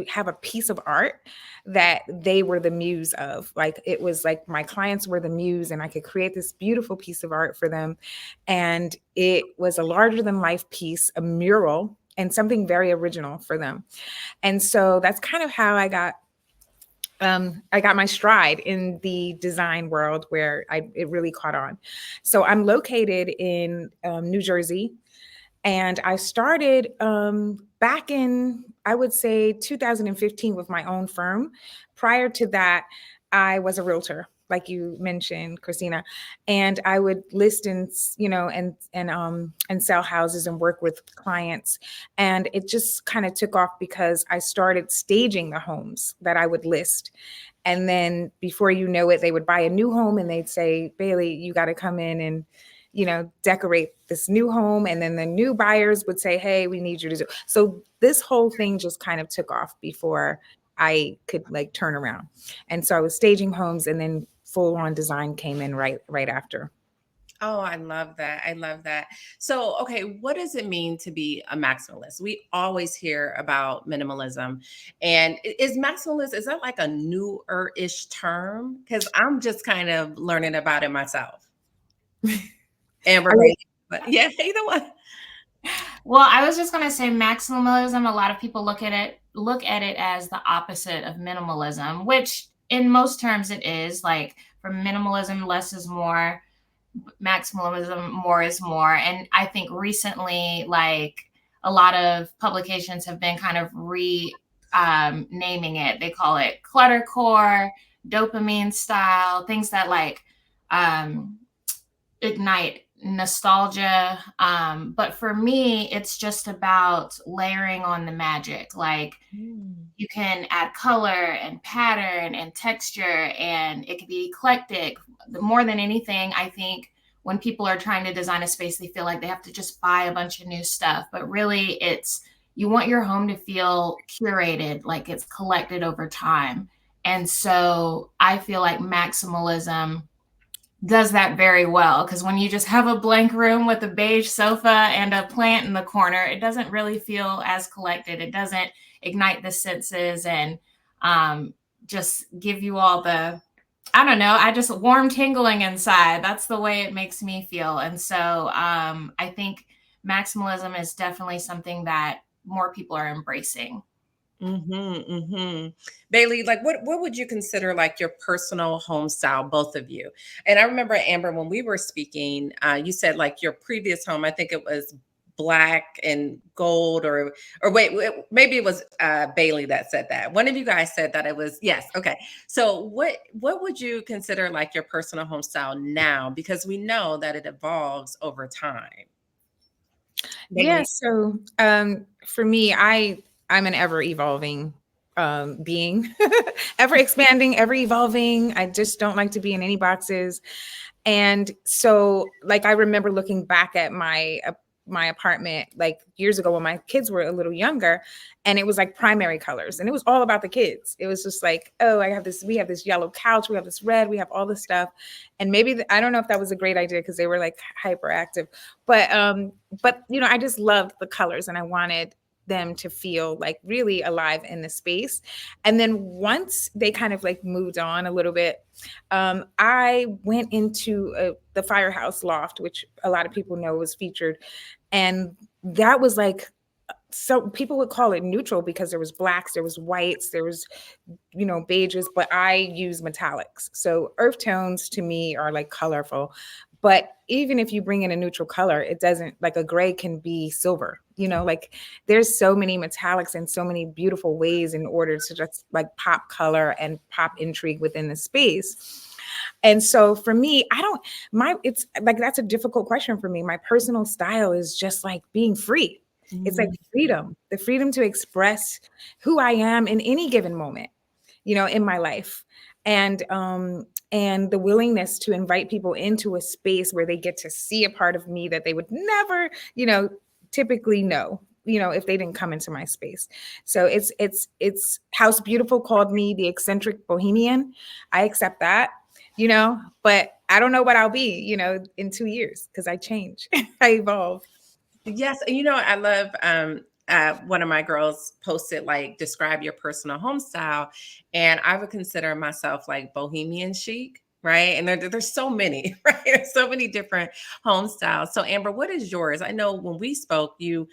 have a piece of art that they were the muse of. Like, it was like my clients were the muse and I could create this beautiful piece of art for them. And it was a larger than life piece, a mural, and something very original for them. And so that's kind of how I got my stride in the design world, where it really caught on. So I'm located in New Jersey, and I started back in, I would say, 2015 with my own firm. Prior to that, I was a realtor, like you mentioned, Christina, and I would list and sell houses and work with clients. And it just kind of took off because I started staging the homes that I would list. And then before you know it, they would buy a new home and they'd say, Bailey, you got to come in and decorate this new home. And then the new buyers would say, hey, we need you to do. So this whole thing just kind of took off before I could like turn around. And so I was staging homes, and then full on design came in right after. Oh, I love that. I love that. So, okay, what does it mean to be a maximalist? We always hear about minimalism. And is maximalist, is that like a newer-ish term? Because I'm just kind of learning about it myself. Amber, but yeah, either one. Well, I was just going to say maximalism. A lot of people look at it as the opposite of minimalism, which in most terms it is. Like, for minimalism, less is more. Maximalism, more is more. And I think recently, like, a lot of publications have been kind of naming it. They call it cluttercore, dopamine style, things that like ignite nostalgia. But for me, it's just about layering on the magic. Like, you can add color and pattern and texture, and it can be eclectic. More than anything, I think when people are trying to design a space, they feel like they have to just buy a bunch of new stuff. But really, it's, you want your home to feel curated, like it's collected over time. And so I feel like maximalism does that very well, because when you just have a blank room with a beige sofa and a plant in the corner, it doesn't really feel as collected. It doesn't ignite the senses and just give you all the, I don't know, I just warm tingling inside. That's the way it makes me feel. And so I think maximalism is definitely something that more people are embracing. Bailey, like what would you consider like your personal home style, both of you? And I remember, Amber, when we were speaking, you said like your previous home, I think it was black and gold, or wait, maybe it was Bailey that said that. One of you guys said that it was, yes. Okay. So what would you consider like your personal home style now? Because we know that it evolves over time. Yeah, Bailey. so for me, I'm an ever evolving being, ever expanding, ever evolving. I just don't like to be in any boxes. And so, like, I remember looking back at my apartment like years ago when my kids were a little younger, and it was like primary colors, and it was all about the kids. It was just like, oh, we have this yellow couch, we have this red, we have all this stuff, and maybe I don't know if that was a great idea because they were like hyperactive, but you know, I just loved the colors, and I wanted them to feel like really alive in the space. And then once they kind of like moved on a little bit, I went into the firehouse loft, which a lot of people know was featured. And that was like, so people would call it neutral because there was blacks, there was whites, there was, you know, beiges, but I use metallics. So earth tones to me are like colorful. But even if you bring in a neutral color, it doesn't, like a gray can be silver, you know, like there's so many metallics and so many beautiful ways in order to just like pop color and pop intrigue within the space. And so for me, it's like, that's a difficult question for me. My personal style is just like being free. It's like freedom, the freedom to express who I am in any given moment, you know, in my life. And the willingness to invite people into a space where they get to see a part of me that they would never, you know, typically know, you know, if they didn't come into my space. So it's House Beautiful called me the eccentric bohemian. I accept that, you know, but I don't know what I'll be, you know, in 2 years, because I change, I evolve. Yes, and you know, I love one of my girls posted like describe your personal home style, and I would consider myself like bohemian chic, right? And there's so many, right? There's so many different home styles. So Amber, what is yours? I know when we spoke, you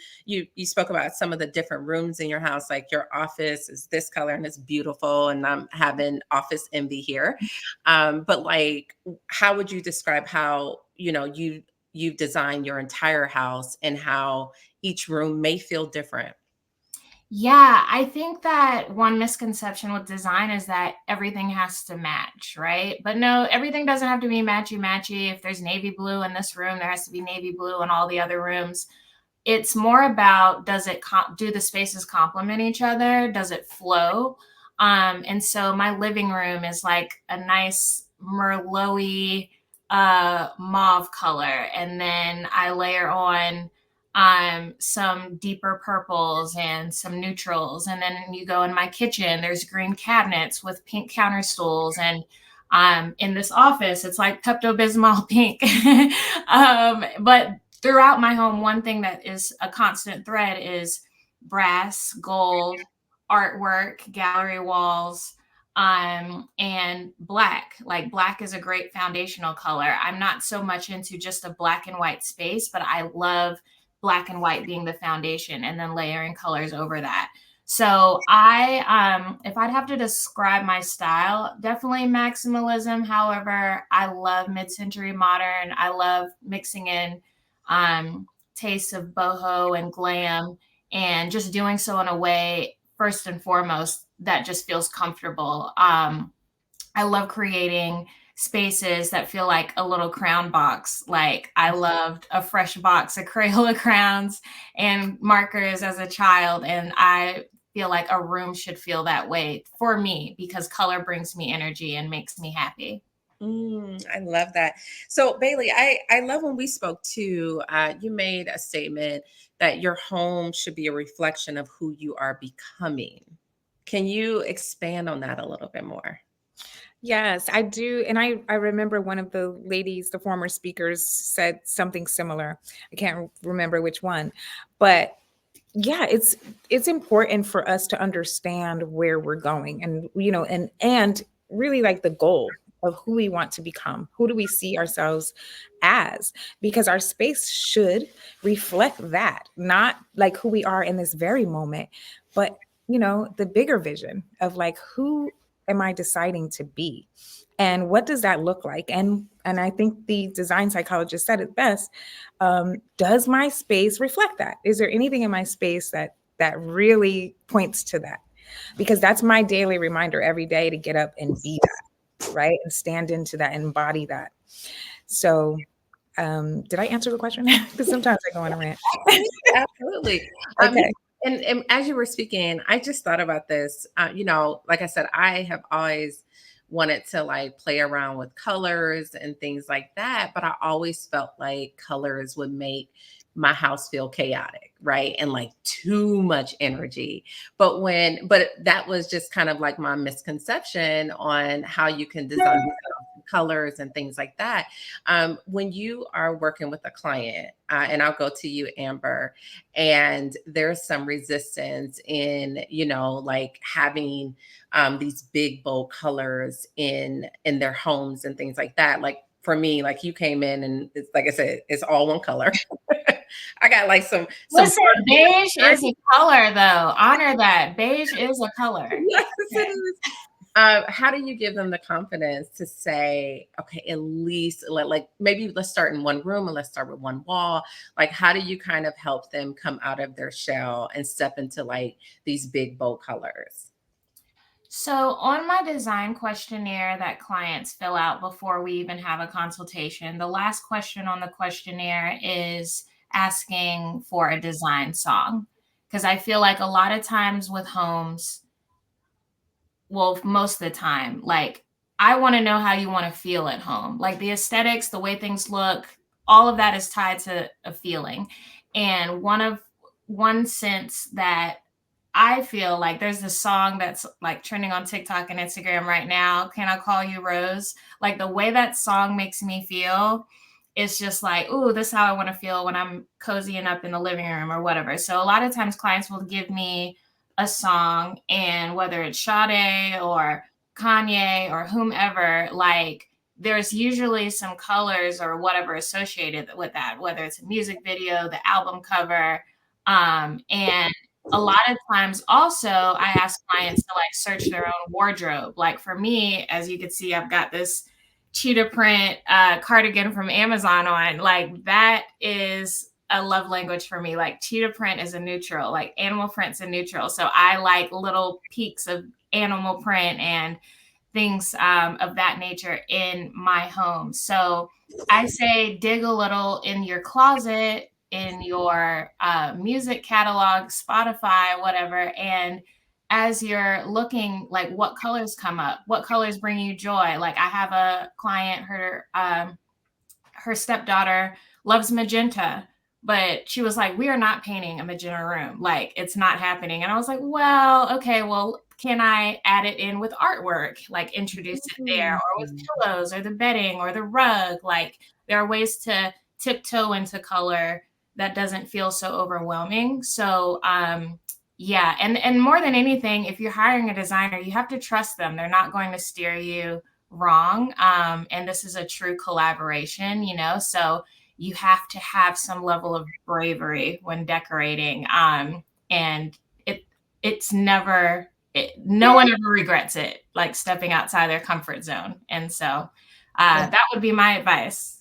spoke about some of the different rooms in your house, like your office is this color and it's beautiful, and I'm having office envy here. But like, how would you describe how, you know, you've designed your entire house and how each room may feel different? Yeah, I think that one misconception with design is that everything has to match, right? But no, everything doesn't have to be matchy matchy. If there's navy blue in this room, there has to be navy blue in all the other rooms. It's more about, do the spaces complement each other? Does it flow? And so my living room is like a nice merlot-y mauve color, and then I layer on some deeper purples and some neutrals. And then you go in my kitchen, there's green cabinets with pink counter stools. And in this office, it's like Pepto-Bismol pink. But throughout my home, one thing that is a constant thread is brass, gold, artwork, gallery walls, and black. Like black is a great foundational color. I'm not so much into just a black and white space, but I love black and white being the foundation and then layering colors over that. So if I'd have to describe my style, definitely maximalism. However, I love mid-century modern. I love mixing in tastes of boho and glam, and just doing so in a way, first and foremost, that just feels comfortable. I love creating spaces that feel like a little crown box. Like I loved a fresh box of Crayola crowns and markers as a child. And I feel like a room should feel that way for me because color brings me energy and makes me happy. I love that. So Bailey, I love when we spoke too. You made a statement that your home should be a reflection of who you are becoming. Can you expand on that a little bit more? Yes, I do. And I remember one of the ladies, the former speakers, said something similar. I can't remember which one, but yeah, it's important for us to understand where we're going, and you know, and really like the goal of who we want to become. Who do we see ourselves as? Because our space should reflect that, not like who we are in this very moment, but you know, the bigger vision of like am I deciding to be? And what does that look like? And I think the design psychologist said it best. Does my space reflect that? Is there anything in my space that really points to that? Because that's my daily reminder every day to get up and be that, right? And stand into that and embody that. So did I answer the question? Because sometimes I go on a rant. Absolutely. Okay. And as you were speaking, I just thought about this. Like I said, I have always wanted to like play around with colors and things like that, but I always felt like colors would make my house feel chaotic, right? And like too much energy. But that was just kind of like my misconception on how you can design colors and things like that. When you are working with a client, and I'll go to you, Amber, and there's some resistance in, like having these big bold colors in their homes and things like that. Like for me, like you came in and it's like I said, it's all one color. I got like some Listen, beige is a color, though. Honor that. Beige is a color. Yes, it is. How do you give them the confidence to say, okay, at least like maybe let's start in one room and let's start with one wall. Like, how do you kind of help them come out of their shell and step into like these big bold colors? So, on my design questionnaire that clients fill out before we even have a consultation, the last question on the questionnaire is asking for a design song. Because I feel like a lot of times with homes, well, most of the time, like I want to know how you want to feel at home. Like the aesthetics, the way things look, all of that is tied to a feeling. And one sense that I feel like there's this song that's like trending on TikTok and Instagram right now. Can I Call You Rose? Like the way that song makes me feel is just like, ooh, this is how I want to feel when I'm cozying up in the living room or whatever. So a lot of times clients will give me a song, and whether it's Sade or Kanye or whomever, like there's usually some colors or whatever associated with that, whether it's a music video, the album cover. And a lot of times also I ask clients to like search their own wardrobe. Like for me, as you can see, I've got this cheetah print cardigan from Amazon on. Like that is a love language for me. Like cheetah print is a neutral, like animal print's a neutral. So I like little peaks of animal print and things of that nature in my home. So I say dig a little in your closet, in your music catalog, Spotify, whatever. And as you're looking, like what colors come up, what colors bring you joy. Like I have a client, her stepdaughter loves magenta, but she was like, we are not painting a magenta room. Like it's not happening. And I was like, well, okay, well, can I add it in with artwork? Like introduce it there, or with pillows or the bedding or the rug. Like there are ways to tiptoe into color that doesn't feel so overwhelming. So, yeah. And more than anything, if you're hiring a designer, you have to trust them. They're not going to steer you wrong. And this is a true collaboration, so you have to have some level of bravery when decorating. And it's never, no one ever regrets it, like stepping outside their comfort zone. And so that would be my advice.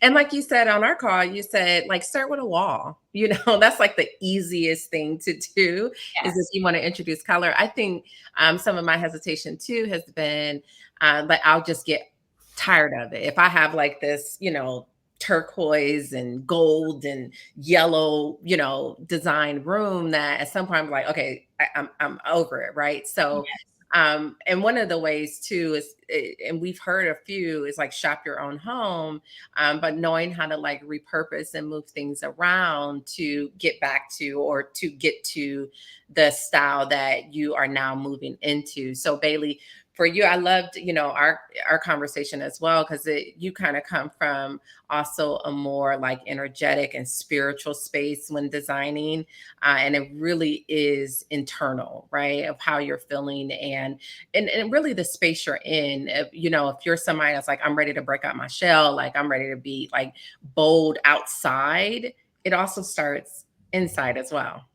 And like you said on our call, you said like start with a wall. That's like the easiest thing to do. Yes. Is if you want to introduce color. I think some of my hesitation too has been like I'll just get tired of it. If I have like this, turquoise and gold and yellow, design room, that at some point I'm like, okay, I'm over it, right? So and one of the ways too is, and we've heard a few, is like shop your own home, but knowing how to like repurpose and move things around to get back to, or to get to the style that you are now moving into. So Bailey, for you, I loved, our conversation as well, because you kind of come from also a more like energetic and spiritual space when designing, and it really is internal, right, of how you're feeling and really the space you're in. If you're somebody that's like, I'm ready to break out my shell, like I'm ready to be like bold outside, it also starts inside as well.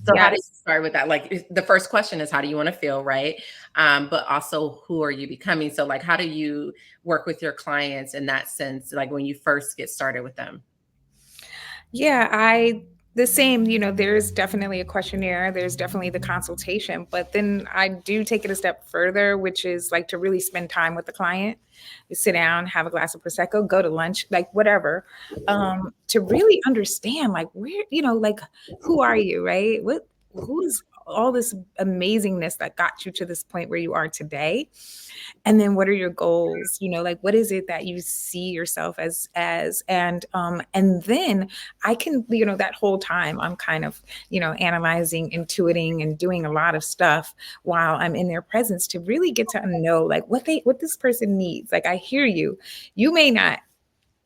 So how do you Yes. start with that? Like the first question is how do you want to feel, right? But also who are you becoming? So like how do you work with your clients in that sense, like when you first get started with them? Yeah, the same, there's definitely a questionnaire, there's definitely the consultation, but then I do take it a step further, which is like to really spend time with the client. You sit down, have a glass of prosecco, go to lunch, like whatever, to really understand like where, like who are you, right? Who's all this amazingness that got you to this point where you are today? And then what are your goals? Like what is it that you see yourself as and then I can, that whole time I'm kind of, analyzing, intuiting, and doing a lot of stuff while I'm in their presence to really get to know like what this person needs. Like I hear you. You may not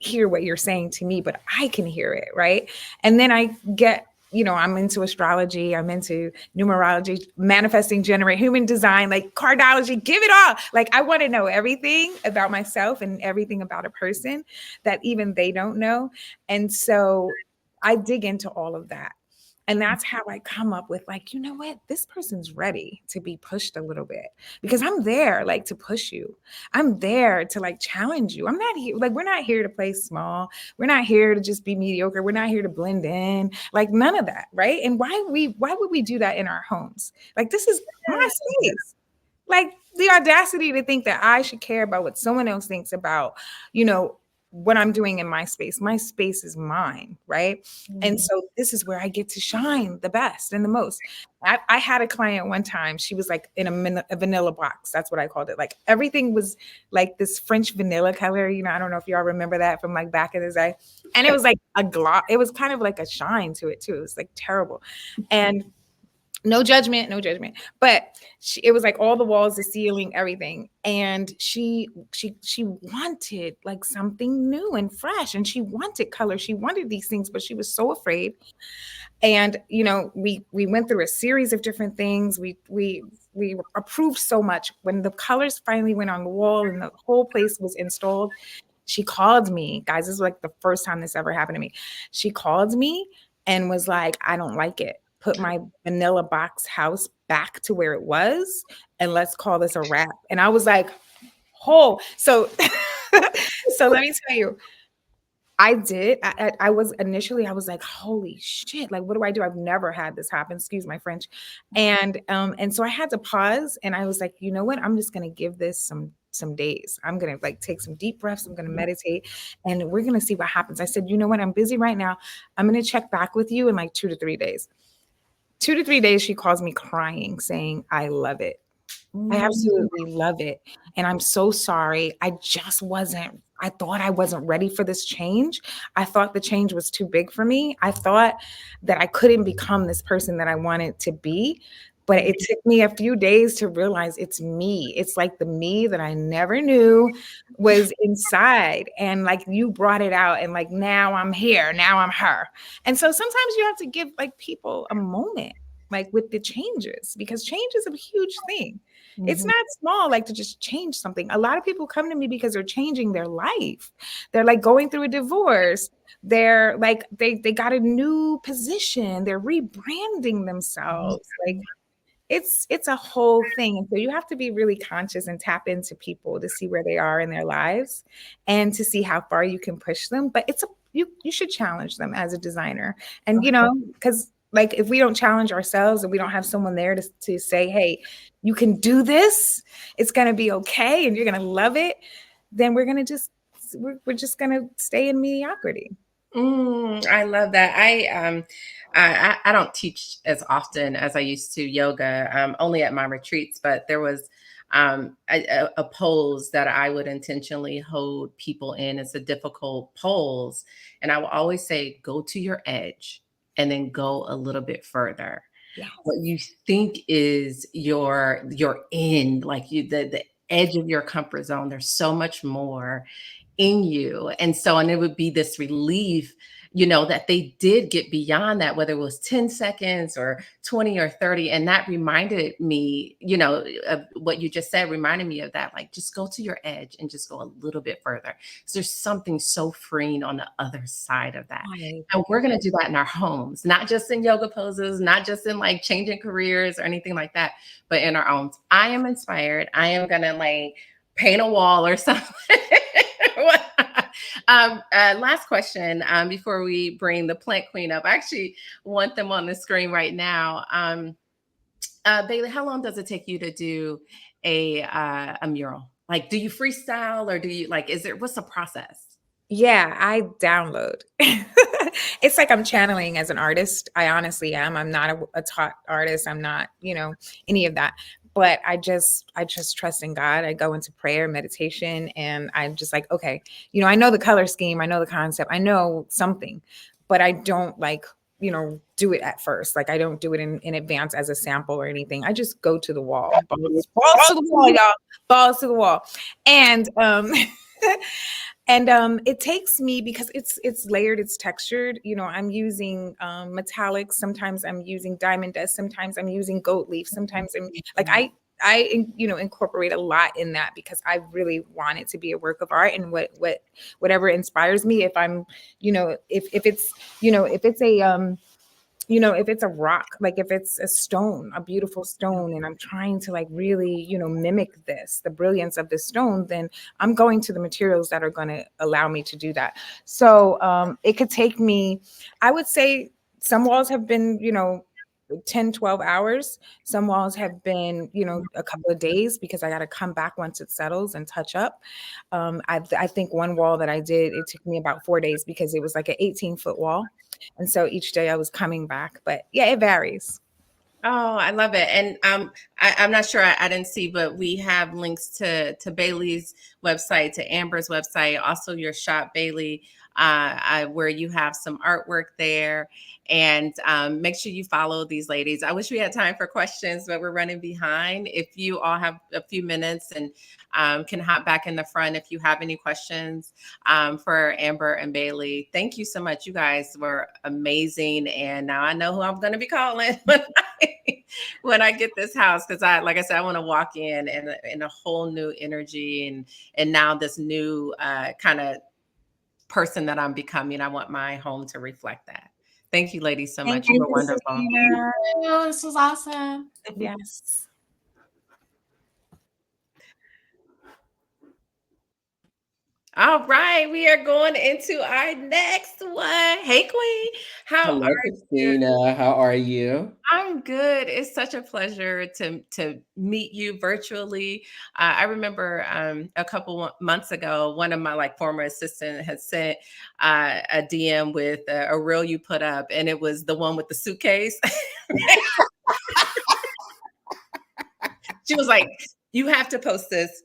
hear what you're saying to me, but I can hear it, right? And then I get, I'm into astrology, I'm into numerology, manifesting, generate, human design, like cardology, give it all. Like I want to know everything about myself and everything about a person that even they don't know. And so I dig into all of that. And that's how I come up with like, you know what, this person's ready to be pushed a little bit because I'm there like to push you. I'm there to like challenge you. I'm not here, like, we're not here to play small. We're not here to just be mediocre. We're not here to blend in, like none of that. Right. And why would we do that in our homes? Like, this is my space. Like the audacity to think that I should care about what someone else thinks about, what I'm doing in my space. My space is mine, right? And so this is where I get to shine the best and the most. I had a client one time. She was like in a vanilla box. That's what I called it. Like everything was like this French vanilla color. I don't know if y'all remember that from like back in the day. And it was like a gloss. It was kind of like a shine to it too. It was like terrible. And no judgment, no judgment. But it was like all the walls, the ceiling, everything. And she wanted like something new and fresh, and she wanted color. She wanted these things, but she was so afraid. And we went through a series of different things. We approved so much. When the colors finally went on the wall and the whole place was installed, she called me. Guys, this is like the first time this ever happened to me. She called me and was like, I don't like it. Put my vanilla box house back to where it was, and let's call this a wrap. And I was like, oh, so so let me tell you, I did. I was initially, I was like, holy shit, like, what do I do? I've never had this happen. Excuse my French. And so I had to pause and I was like, you know what? I'm just gonna give this some days. I'm gonna like take some deep breaths. I'm gonna meditate and we're gonna see what happens. I said, you know what? I'm busy right now. I'm gonna check back with you in like 2 to 3 days. 2 to 3 days, she calls me crying, saying, I love it. I absolutely love it. And I'm so sorry. I thought I wasn't ready for this change. I thought the change was too big for me. I thought that I couldn't become this person that I wanted to be. But it took me a few days to realize it's me. It's like the me that I never knew was inside. And like you brought it out. And like now I'm here. Now I'm her. And so sometimes you have to give like people a moment, like with the changes, because change is a huge thing. It's not small, like to just change something. A lot of people come to me because they're changing their life. They're like going through a divorce. They're like, they got a new position. They're rebranding themselves. Like it's a whole thing. And so you have to be really conscious and tap into people to see where they are in their lives and to see how far you can push them. But you should challenge them as a designer. And because like if we don't challenge ourselves and we don't have someone there to say, hey, you can do this, it's gonna be okay and you're gonna love it, then we're just gonna stay in mediocrity. I love that. I don't teach as often as I used to yoga, only at my retreats, but there was a pose that I would intentionally hold people in. It's a difficult pose. And I will always say, go to your edge and then go a little bit further. Yes. What you think is your end, like the edge of your comfort zone. There's so much more in you. And it would be this relief that they did get beyond that, whether it was 10 seconds or 20 or 30. And that reminded me, of what you just said, reminded me of that. Like, just go to your edge and just go a little bit further. So there's something so freeing on the other side of that. Right. And we're going to do that in our homes, not just in yoga poses, not just in like changing careers or anything like that, but in our homes. I am inspired. I am going to like paint a wall or something. Last question before we bring the plant queen up. I actually want them on the screen right now. Bailey, how long does it take you to do a mural? Like, do you freestyle or do you what's the process? Yeah, I download. It's like I'm channeling as an artist. I honestly am. I'm not a taught artist. I'm not, any of that. But I just trust in God. I go into prayer, meditation, and I'm just like, okay, I know the color scheme, I know the concept, I know something, but I don't do it at first. Like I don't do it in advance as a sample or anything. I just go to the wall. Balls to the wall, y'all. Balls to the wall. And and it takes me, because it's layered, it's textured. I'm using metallics. Sometimes I'm using diamond dust. Sometimes I'm using goat leaf. Sometimes I'm like I incorporate a lot in that, because I really want it to be a work of art, and whatever inspires me. If I'm, if it's, if it's a if it's a rock, like if it's a stone, a beautiful stone, and I'm trying to like really, mimic the brilliance of this stone, then I'm going to the materials that are going to allow me to do that. So it could take me, I would say some walls have been, 10, 12 hours. Some walls have been, a couple of days, because I got to come back once it settles and touch up. I think one wall that I did, it took me about 4 days, because it was like an 18-foot wall. And so each day I was coming back, but yeah, it varies. Oh, I love it. And I'm not sure, I didn't see, but we have links to Bailey's website, to Amber's website, also your shop, Bailey, where you have some artwork there. And make sure you follow these ladies. I wish we had time for questions, but we're running behind. If you all have a few minutes and can hop back in the front if you have any questions for Amber and Bailey. Thank you so much. You guys were amazing. And now I know who I'm going to be calling when I get this house, because like I said, I want to walk in a whole new energy, and now this new kind of person that I'm becoming. I want my home to reflect that. Thank you, ladies, so much. You were wonderful. Thank you. This was awesome. Yes. All right, we are going into our next one. Hey, Queen, how Hello, are you? Christina. How are you? I'm good. It's such a pleasure to meet you virtually. I remember a couple months ago, one of my like former assistant had sent a DM with a reel you put up, and it was the one with the suitcase. She was like, "You have to post this."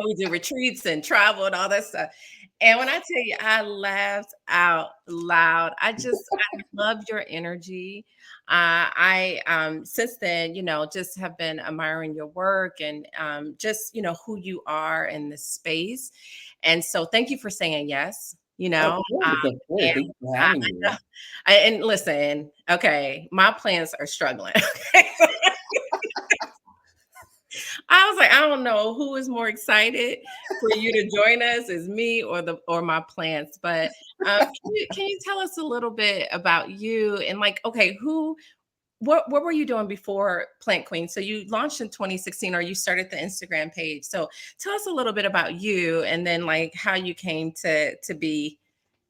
We did retreats and travel and all that stuff. And when I tell you, I laughed out loud. I love your energy. I since then, just have been admiring your work and just who you are in this space. And so, thank you for saying yes. Of course, of course. And Thank you for I, having me. and listen, okay, my plans are struggling. I was like, I don't know who is more excited for you to join us, is me or my plants. But can you tell us a little bit about you and like, okay, what were you doing before Plant Queen? So you launched in 2016, or you started the Instagram page. So tell us a little bit about you, and then like how you came to be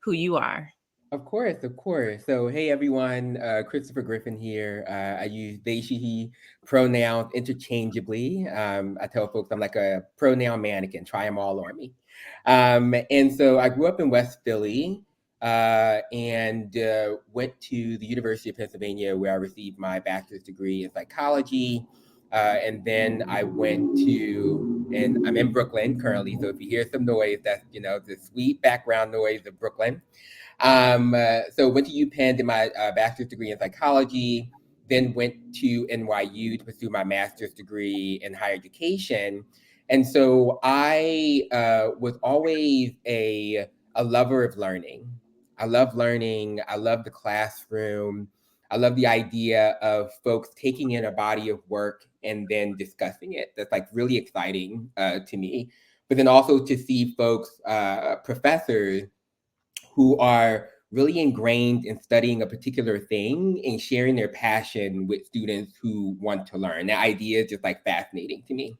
who you are. Of course, of course. So, hey everyone, Christopher Griffin here. I use they, she, he pronouns interchangeably. I tell folks I'm like a pronoun mannequin. Try them all on me. And so I grew up in West Philly and went to the University of Pennsylvania, where I received my bachelor's degree in psychology. And then I went to, and I'm in Brooklyn currently. So if you hear some noise, that's the sweet background noise of Brooklyn. So went to UPenn, did my bachelor's degree in psychology, then went to NYU to pursue my master's degree in higher education. And so I was always a lover of learning. I love learning. I love the classroom. I love the idea of folks taking in a body of work and then discussing it. That's like really exciting to me. But then also to see folks, professors who are really ingrained in studying a particular thing and sharing their passion with students who want to learn. That idea is just like fascinating to me.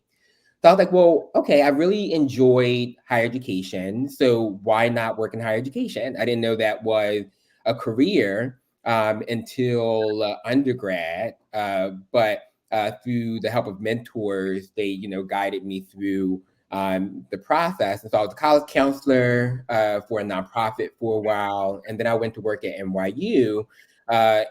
So I was like, well, okay, I really enjoyed higher education. So why not work in higher education? I didn't know that was a career until undergrad. But through the help of mentors, they, guided me through the process. And so I was a college counselor for a nonprofit for a while. And then I went to work at NYU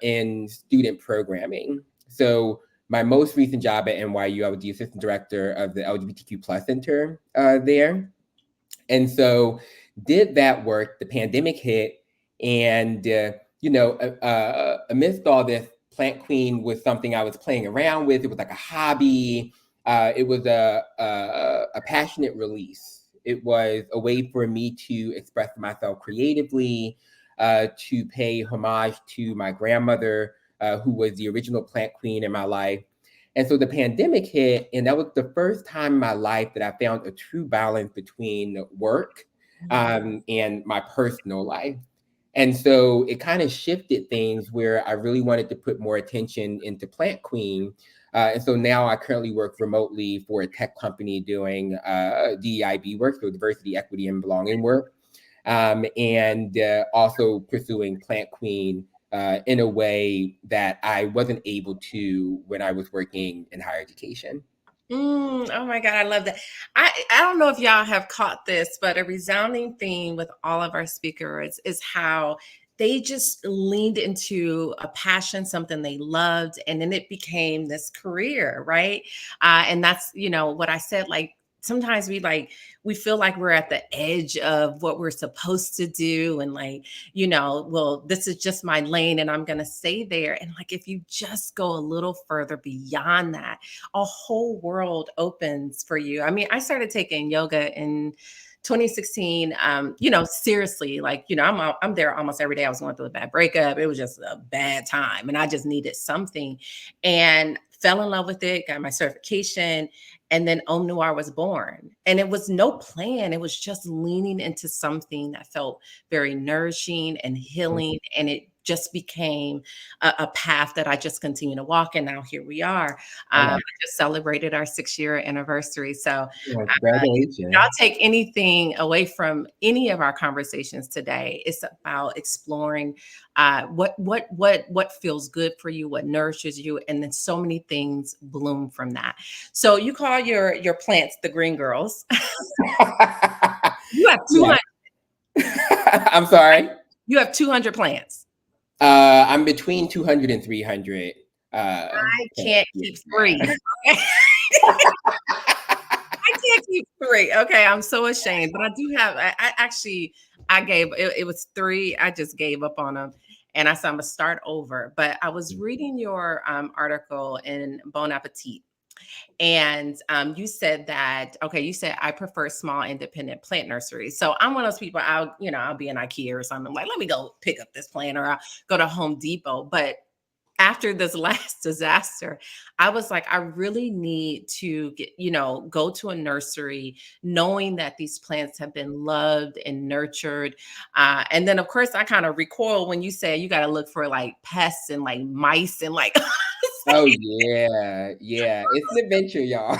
in student programming. So my most recent job at NYU, I was the assistant director of the LGBTQ plus center there. And so did that work, the pandemic hit, and amidst all this, Plant Queen was something I was playing around with. It was like a hobby. It was a passionate release. It was a way for me to express myself creatively, to pay homage to my grandmother, who was the original Plant Queen in my life. And so the pandemic hit, and that was the first time in my life that I found a true balance between work and my personal life. And so it kind of shifted things where I really wanted to put more attention into Plant Queen. And so now I currently work remotely for a tech company doing DEIB work, so diversity, equity, and belonging work, and also pursuing Plant Queen in a way that I wasn't able to when I was working in higher education. Oh my God, I love that. I don't know if y'all have caught this, but a resounding theme with all of our speakers is how they just leaned into a passion, something they loved, and then it became this career, right? And that's, what I said, like, sometimes we feel like we're at the edge of what we're supposed to do, and like, well, this is just my lane and I'm going to stay there. And like, if you just go a little further beyond that, a whole world opens for you. I mean, I started taking yoga in 2016. Seriously, like, I'm there almost every day. I was going through a bad breakup. It was just a bad time, and I just needed something, and fell in love with it. Got my certification, and then Om Noir was born. And it was no plan. It was just leaning into something that felt very nourishing and healing, and it just became a path that I just continue to walk. And now here we are. I just celebrated our 6-year anniversary. So Well, y'all congratulations. take anything away from any of our conversations today, it's about exploring what feels good for you, what nourishes you, and then so many things bloom from that. So you call your plants the green girls. You have 200. I'm sorry. You have 200 plants. I'm between 200 and 300. I can't keep 3. Okay? I can't keep 3. Okay, I'm so ashamed, but I do have. I actually I gave it was 3. I just gave up on them, and I said I'm gonna start over. But I was reading your article in Bon Appetit, and you said that, okay, you said I prefer small independent plant nurseries. So I'm one of those people, I'll be in IKEA or something, like, let me go pick up this plant, or I'll go to Home Depot. But after this last disaster, I was like, I really need to go to a nursery, knowing that these plants have been loved and nurtured. And then of course I kind of recoil when you say you got to look for like pests and like mice and like, Oh yeah, yeah. It's an adventure, y'all.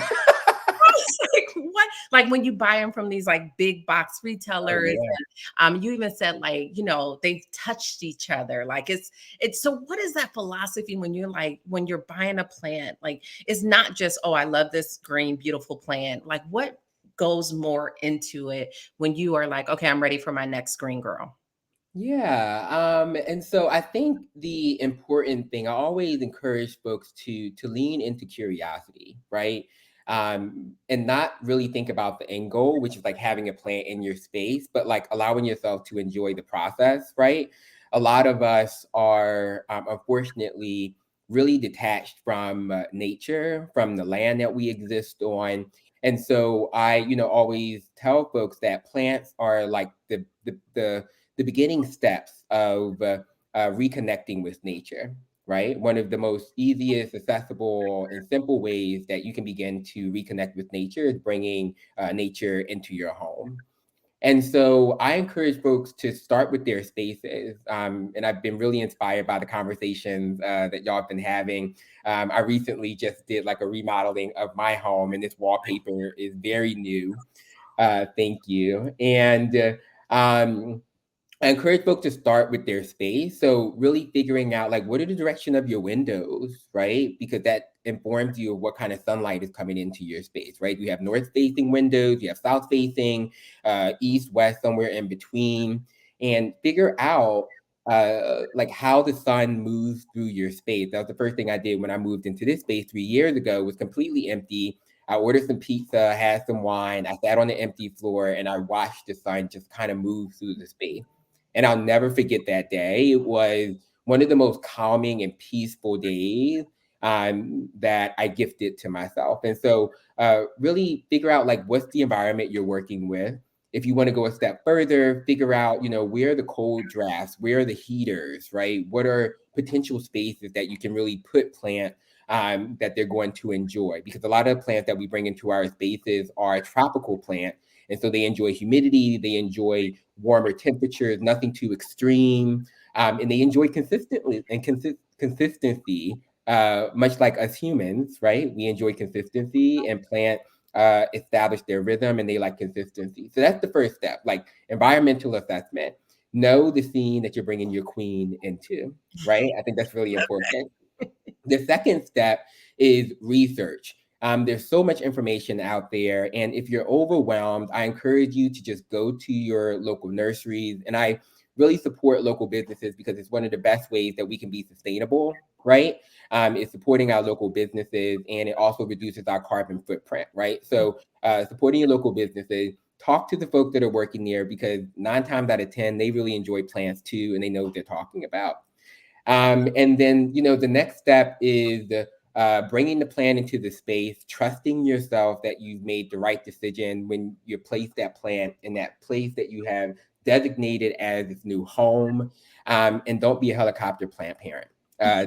like what? Like when you buy them from these like big box Oh retailers, yeah. and you even said like they've touched each other. Like it's so. What is that philosophy when you're like when you're buying a plant? Like it's not just, oh, I love this green beautiful plant. Like what goes more into it when you are like, okay, I'm ready for my next green girl. Yeah, and so I think the important thing, I always encourage folks to lean into curiosity, right? And not really think about the end goal, which is like having a plant in your space, but like allowing yourself to enjoy the process, right? A lot of us are unfortunately really detached from nature, from the land that we exist on. And so I, always tell folks that plants are like the the beginning steps of reconnecting with nature, right? One of the most easiest, accessible, and simple ways that you can begin to reconnect with nature is bringing nature into your home. And so I encourage folks to start with their spaces. And I've been really inspired by the conversations that y'all have been having. I recently just did like a remodeling of my home, and this wallpaper is very new. Thank you. And I encourage folks to start with their space. So really figuring out like what are the direction of your windows, right? Because that informs you of what kind of sunlight is coming into your space, right? You have north facing windows, you have south facing, east, west, somewhere in between, and figure out like how the sun moves through your space. That was the first thing I did when I moved into this space 3 years ago. It was completely empty. I ordered some pizza, had some wine. I sat on the empty floor and I watched the sun just kind of move through the space. And I'll never forget that day. It was one of the most calming and peaceful days that I gifted to myself. And so, really figure out like what's the environment you're working with. If you want to go a step further, figure out, where are the cold drafts, where are the heaters, right? What are potential spaces that you can really put plant that they're going to enjoy? Because a lot of plants that we bring into our spaces are tropical plants. And so they enjoy humidity, they enjoy warmer temperatures, nothing too extreme, and they enjoy consistency, much like us humans, right? We enjoy consistency, and plant establish their rhythm, and they like consistency. So that's the first step, like environmental assessment. Know the scene that you're bringing your queen into, right? I think that's really important. The second step is research. There's so much information out there. And if you're overwhelmed, I encourage you to just go to your local nurseries. And I really support local businesses because it's one of the best ways that we can be sustainable, right? It's supporting our local businesses, and it also reduces our carbon footprint, right? So supporting your local businesses, talk to the folks that are working there, because 9 times out of 10, they really enjoy plants too, and they know what they're talking about. And then, the next step is bringing the plan into the space, trusting yourself that you've made the right decision when you place that plan in that place that you have designated as its new home. And don't be a helicopter plant parent.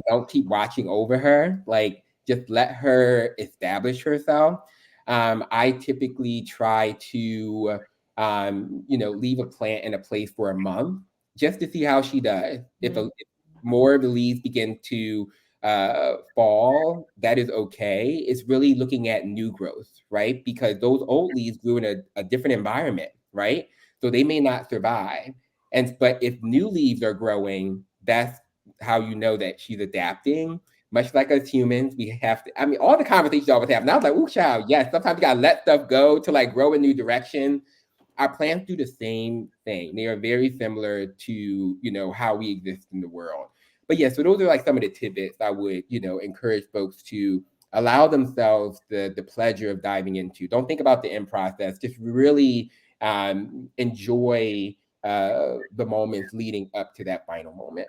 Don't keep watching over her. Like, just let her establish herself. I typically try to, leave a plant in a place for a month just to see how she does. If more of the leaves begin to fall, that is okay. It's really looking at new growth, right? Because those old leaves grew in a different environment, right? So they may not survive. But if new leaves are growing, that's how you know that she's adapting. Much like us humans, we have to, I mean, all the conversations you always have. And I was like, ooh, child, yes, sometimes you gotta let stuff go to like grow a new direction. Our plants do the same thing. They are very similar to, how we exist in the world. But yeah, so those are like some of the tidbits I would, encourage folks to allow themselves the pleasure of diving into. Don't think about the end process. Just really enjoy the moments leading up to that final moment.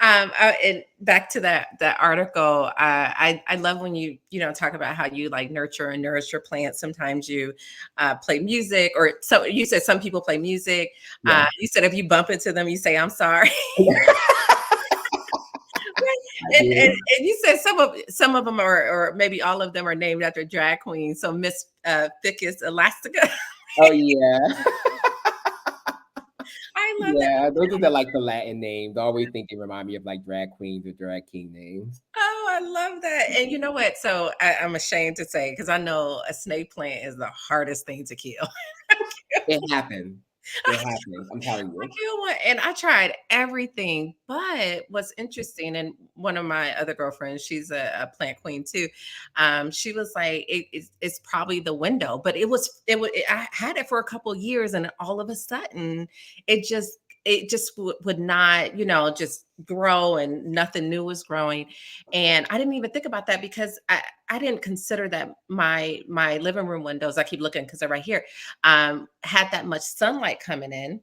And back to that article, I love when you talk about how you like nurture and nourish your plants. Sometimes you play music, or so you said some people play music. Yeah. You said if you bump into them, you say I'm sorry. And you said some of them are, or maybe all of them are named after drag queens. So Miss Ficus Elastica. Oh yeah. I love that. Yeah, those are the Latin names. I always think they remind me of like drag queens or drag king names. Oh, I love that. And you know what? So I'm ashamed to say, because I know a snake plant is the hardest thing to kill. It happens. It happens. I'm telling I you. kill one, and I tried everything. But what's interesting, and one of my other girlfriends, she's a plant queen too. She was like, it's probably the window, but I had it for a couple years, and all of a sudden, it just would not, just grow, and nothing new was growing. And I didn't even think about that, because I didn't consider that my living room windows, I keep looking because they're right here, had that much sunlight coming in.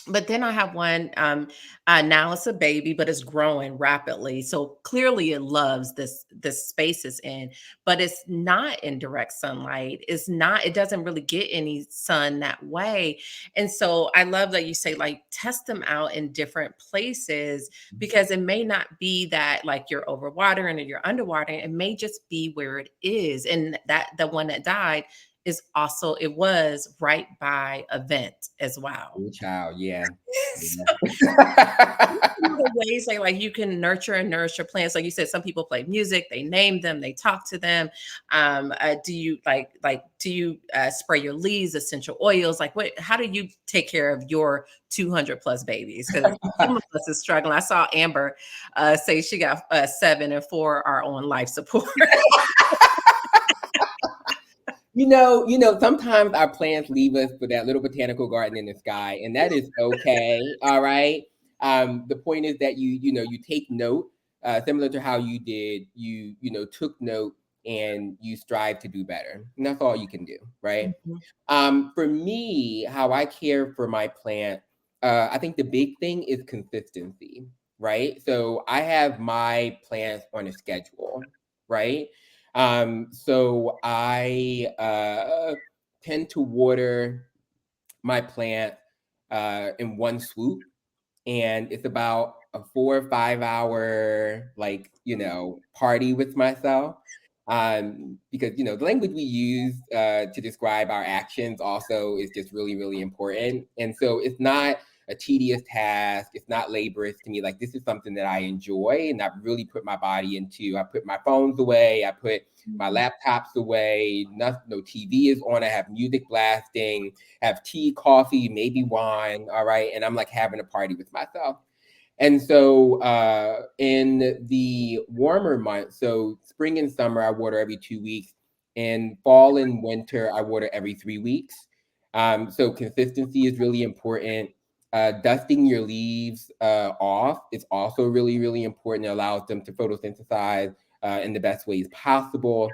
But then I have one, now it's a baby, but it's growing rapidly. So clearly it loves this space it's in, but it's not in direct sunlight. It's not, it doesn't really get any sun that way. And so I love that you say like test them out in different places, because it may not be that like you're overwatering or you're underwatering. It may just be where it is. And that the one that died is also, it was right by a vent as well. Ooh, child, yeah. So, Yeah. some of the ways like you can nurture and nourish your plants, like you said, some people play music, they name them, they talk to them. Do you do you spray your leaves, essential oils? Like what? How do you take care of your 200 plus babies? Because some of us is struggling. I saw Amber say she got 7 and 4 are on life support. Sometimes our plants leave us for that little botanical garden in the sky, and that is okay. All right. The point is that you take note, similar to how you did. Took note and you strive to do better, and that's all you can do, right? Mhm. For me, how I care for my plant, I think the big thing is consistency, right? So I have my plants on a schedule, right? So I tend to water my plant in one swoop, and it's about a 4 or 5 hour party with myself, because the language we use to describe our actions also is just really really important. And so it's not a tedious task, it's not laborious to me. Like, this is something that I enjoy and I've really put my body into. I put my phones away, I put my laptops away, no TV is on, I have music blasting, have tea, coffee, maybe wine. All right. And I'm like having a party with myself. And so in the warmer months, so spring and summer, I water every 2 weeks. In fall and winter, I water every 3 weeks. So consistency is really important. Dusting your leaves off is also really, really important. It allows them to photosynthesize in the best ways possible.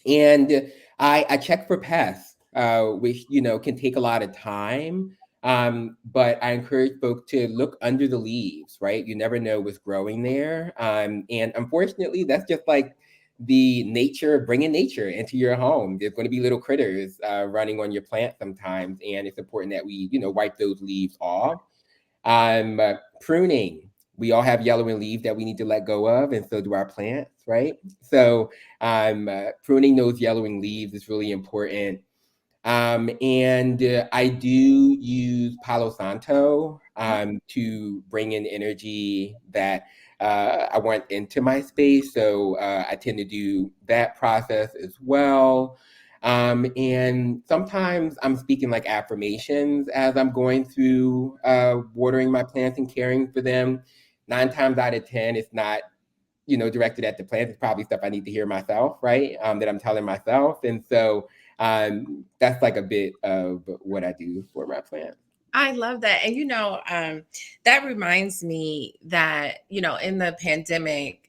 And I check for pests, which can take a lot of time. But I encourage folks to look under the leaves, right? You never know what's growing there. And unfortunately, that's just like the nature, bringing nature into your home. There's going to be little critters running on your plant sometimes, and it's important that we, wipe those leaves off. Pruning. We all have yellowing leaves that we need to let go of, and so do our plants, right? So pruning those yellowing leaves is really important. And I do use Palo Santo to bring in energy that I want into my space. So I tend to do that process as well. And sometimes I'm speaking like affirmations as I'm going through watering my plants and caring for them. 9 times out of 10, it's not directed at the plants. It's probably stuff I need to hear myself, right? That I'm telling myself. And so that's like a bit of what I do for my plants. I love that. And that reminds me that, in the pandemic,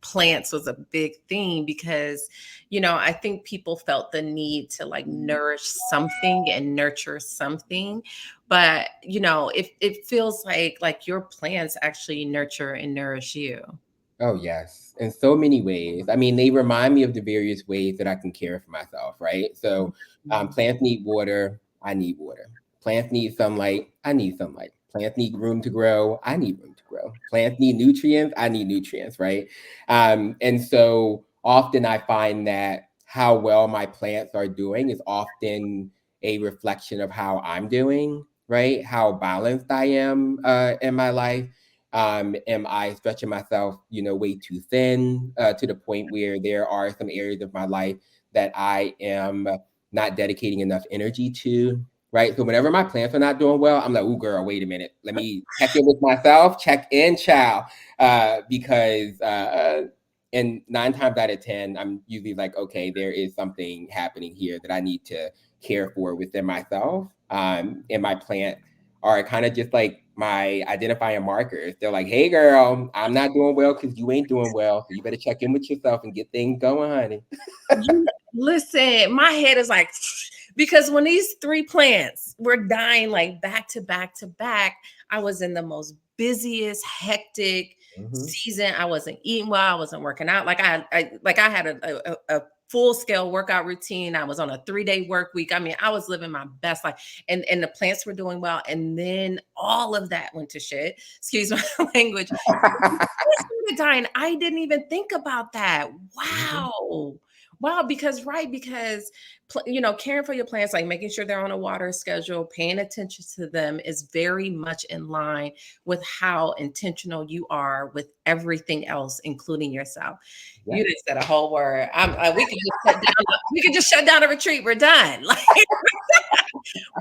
plants was a big thing because, I think people felt the need to like nourish something and nurture something. But, it feels like your plants actually nurture and nourish you. Oh, yes. In so many ways. I mean, they remind me of the various ways that I can care for myself, right? So, plants need water. I need water. Plants need sunlight. I need sunlight. Plants need room to grow. I need room to grow. Plants need nutrients. I need nutrients, right? And so often I find that how well my plants are doing is often a reflection of how I'm doing, right? How balanced I am in my life. Am I stretching myself, way too thin to the point where there are some areas of my life that I am not dedicating enough energy to? Right. So whenever my plants are not doing well, I'm like, "Ooh, girl, wait a minute. Let me check in with myself. Check in, child." Because and 9 times out of 10, I'm usually like, "Okay, there is something happening here that I need to care for within myself." And my plant are kind of just like my identifying markers. They're like, "Hey, girl, I'm not doing well because you ain't doing well. So you better check in with yourself and get things going, honey." Listen, my head is like, Because when these 3 plants were dying like back to back to back, I was in the most busiest, hectic season. I wasn't eating well. I wasn't working out. I had a full scale workout routine. I was on a 3-day work week. I mean, I was living my best life, and the plants were doing well. And then all of that went to shit. Excuse my language. Dying. I didn't even think about that. Wow. Wow, because caring for your plants, like making sure they're on a water schedule, paying attention to them is very much in line with how intentional you are with everything else, including yourself. Yeah. You just said a whole word. We could just shut down. We could just shut down a retreat. We're done. Like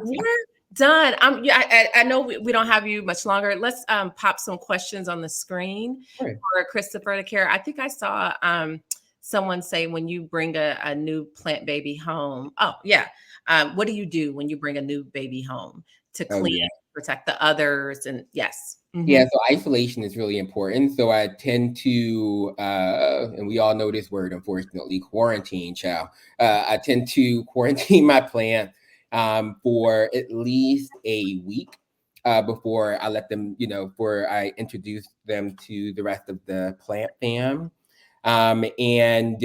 we're done. I know we don't have you much longer. Let's pop some questions on the screen Sure. for Christopher to care. I think I saw someone say when you bring a new plant baby home. Oh, yeah. What do you do when you bring a new baby home to Oh, clean, yeah. protect the others? And yes. Yeah, so isolation is really important. So I tend to, and we all know this word, unfortunately, quarantine, child. I tend to quarantine my plant for at least a week before I let them, before I introduce them to the rest of the plant fam. And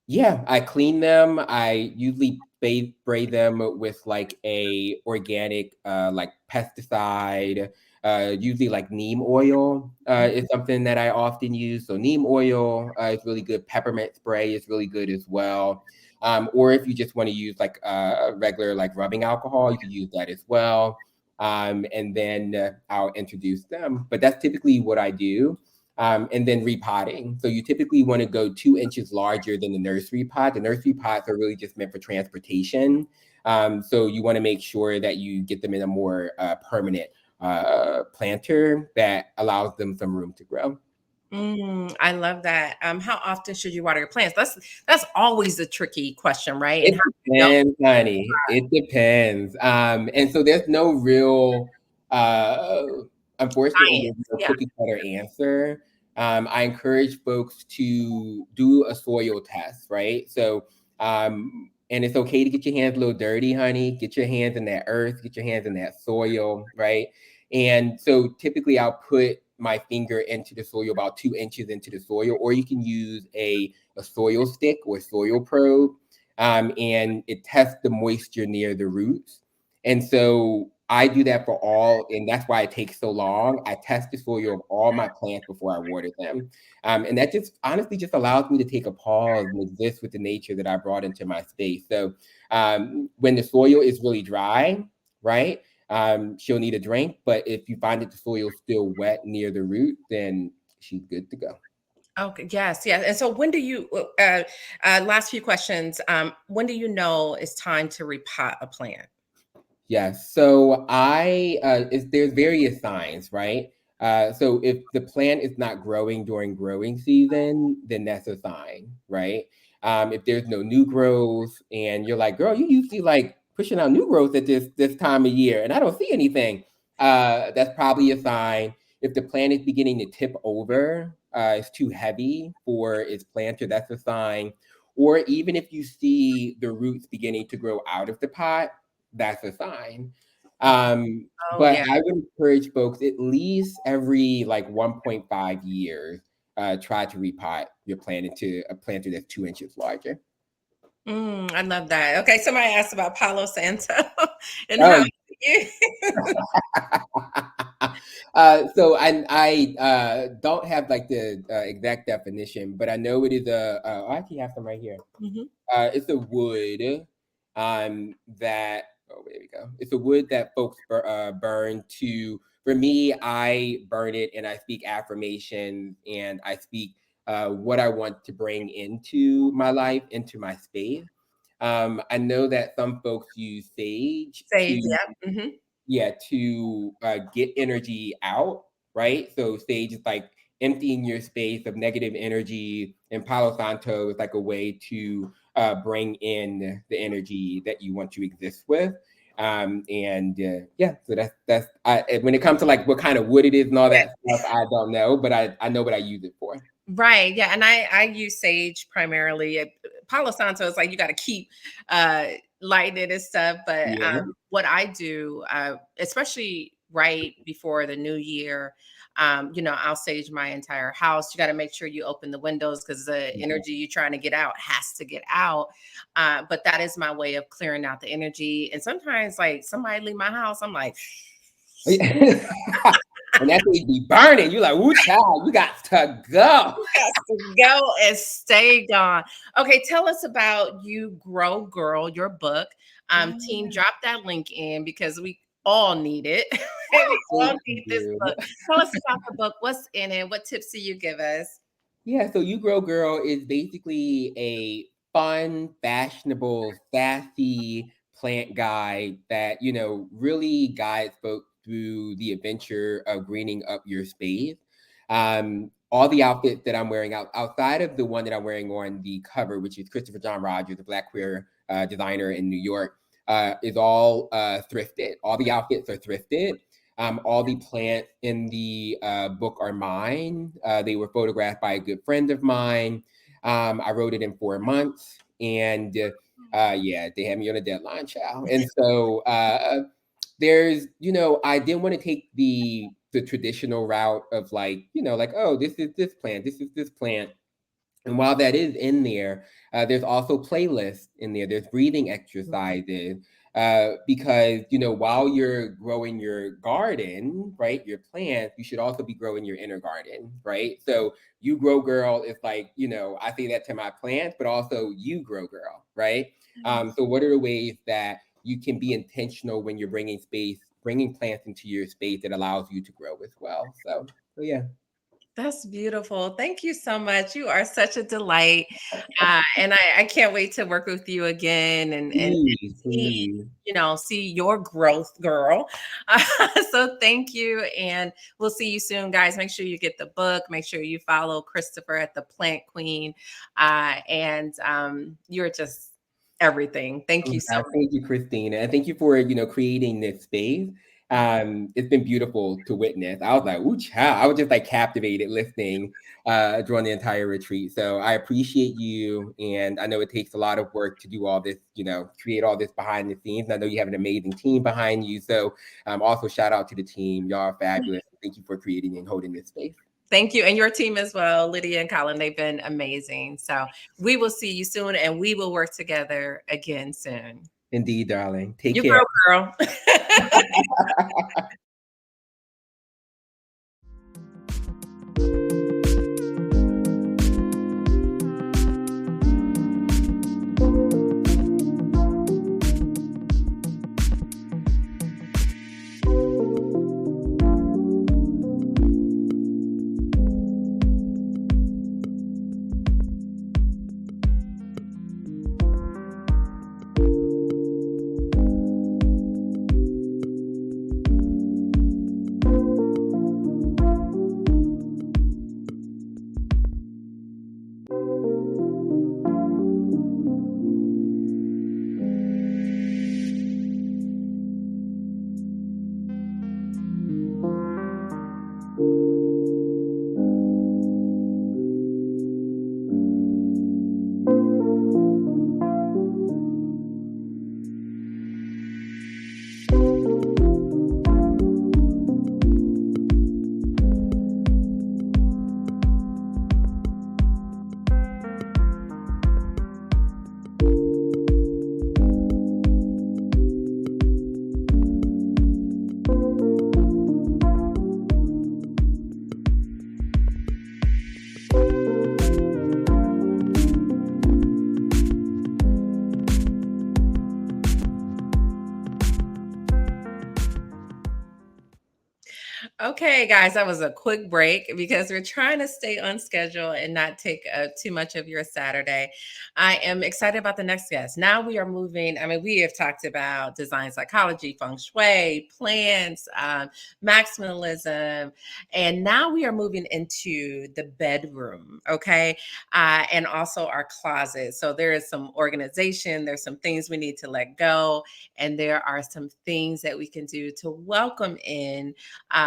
yeah, I clean them. I usually spray them with like a organic, like pesticide. Usually like neem oil is something that I often use. So neem oil is really good. Peppermint spray is really good as well. Or if you just want to use like regular like rubbing alcohol, you can use that as well. And then I'll introduce them. But that's typically what I do. And then repotting. So you typically want to go 2 inches larger than the nursery pot. The nursery pots are really just meant for transportation. So you want to make sure that you get them in a more permanent planter that allows them some room to grow. I love that. How often should you water your plants? That's always a tricky question, right? And It how do you know? depends, honey. It depends. And so there's no real, unfortunately, Science. there's no Yeah. cookie cutter answer. I encourage folks to do a soil test, right? So, and it's okay to get your hands a little dirty, honey. Get your hands in that earth, get your hands in that soil, right? And so typically I'll put my finger into the soil about 2 inches into the soil, or you can use a soil stick or soil probe, and it tests the moisture near the roots. And so I do that for all, and that's why it takes so long. I test the soil of all my plants before I water them. And that just honestly just allows me to take a pause and exist with the nature that I brought into my space. So when the soil is really dry, right? She'll need a drink, but if you find that the soil is still wet near the root, then she's good to go. Okay. Yes. Yes. And so when do you, last few questions, when do you know it's time to repot a plant? Yes. So there's various signs, right? So if the plant is not growing during growing season, then that's a sign, right? If there's no new growth and you're like, girl, you usually like pushing out new growth at this time of year, and I don't see anything, that's probably a sign. If the plant is beginning to tip over, it's too heavy for its planter, that's a sign. Or even if you see the roots beginning to grow out of the pot, that's a sign. Oh, But yeah. I would encourage folks at least every like 1.5 years, try to repot your plant into a planter that's 2 inches larger. I love that. Okay. Somebody asked about Palo Santo and Oh, how you. so I don't have like the exact definition, but I know it is I actually have some right here. It's a wood that, oh, there we go. It's a wood that folks burn to, for me, I burn it and I speak affirmation and I speak what I want to bring into my life, into my space. I know that some folks use sage Sage. to, Yeah. yeah, to get energy out, right? So sage is like emptying your space of negative energy, and Palo Santo is like a way to bring in the energy that you want to exist with. And yeah, so that's when it comes to like what kind of wood it is and all that stuff, I don't know, but I know what I use it for. Right. Yeah. And I use sage primarily. Palo Santo is like you got to keep lighten it and stuff. But Yeah. what I do, especially right before the new year, I'll sage my entire house. You got to make sure you open the windows because the energy you're trying to get out has to get out. But that is my way of clearing out the energy. And sometimes, like somebody leave my house, I'm like, And that's when you be burning. You're like, "Ooh, child, you got to go." go and stay gone. Okay, tell us about You Grow Girl, your book. Team, drop that link in because we all need it. We all Thank need this you. book. Tell us about the book. What's in it? What tips do you give us? Yeah, so You Grow Girl is basically a fun, fashionable, sassy plant guide that, really guides folks through the adventure of greening up your space. All the outfits that I'm wearing outside of the one that I'm wearing on the cover, which is Christopher John Rogers, a Black queer designer in New York, is all thrifted. All the outfits are thrifted. All the plants in the book are mine. They were photographed by a good friend of mine. I wrote it in 4 months, and yeah, they had me on a deadline, child. And so I didn't want to take the traditional route of like, oh, this is this plant, this is this plant. And while that is in there, there's also playlists in there. There's breathing exercises because while you're growing your garden, right, your plants, you should also be growing your inner garden, right? So You Grow Girl is like I say that to my plants, but also you grow girl, right? So what are the ways that you can be intentional when you're bringing plants into your space that allows you to grow as well? So yeah. That's beautiful. Thank you so much. You are such a delight. And I can't wait to work with you again and Please, see, please. see your growth, girl. So thank you. And we'll see you soon, guys. Make sure you get the book. Make sure you follow Christopher at the Plant Queen. And you're just everything. Thank Oh, you so God, much. thank you, Christina, and thank you for creating this space. It's been beautiful to witness. I was like, "Ooh, child!" I was just like captivated listening during the entire retreat. So I appreciate you, and I know it takes a lot of work to do all this. Create all this behind the scenes. And I know you have an amazing team behind you. So also shout out to the team. Y'all are fabulous. Thank you for creating and holding this space. Thank you. And your team as well, Lydia and Colin. They've been amazing. So we will see you soon and we will work together again soon. Indeed, darling. Take You care. grow, girl. Okay, guys, that was a quick break because we're trying to stay on schedule and not take too much of your Saturday. I am excited about the next guest. Now we are moving. I mean, we have talked about design psychology, feng shui, plants, maximalism, and now we are moving into the bedroom. Okay, and also our closet. So there is some organization. There's some things we need to let go, and there are some things that we can do to welcome in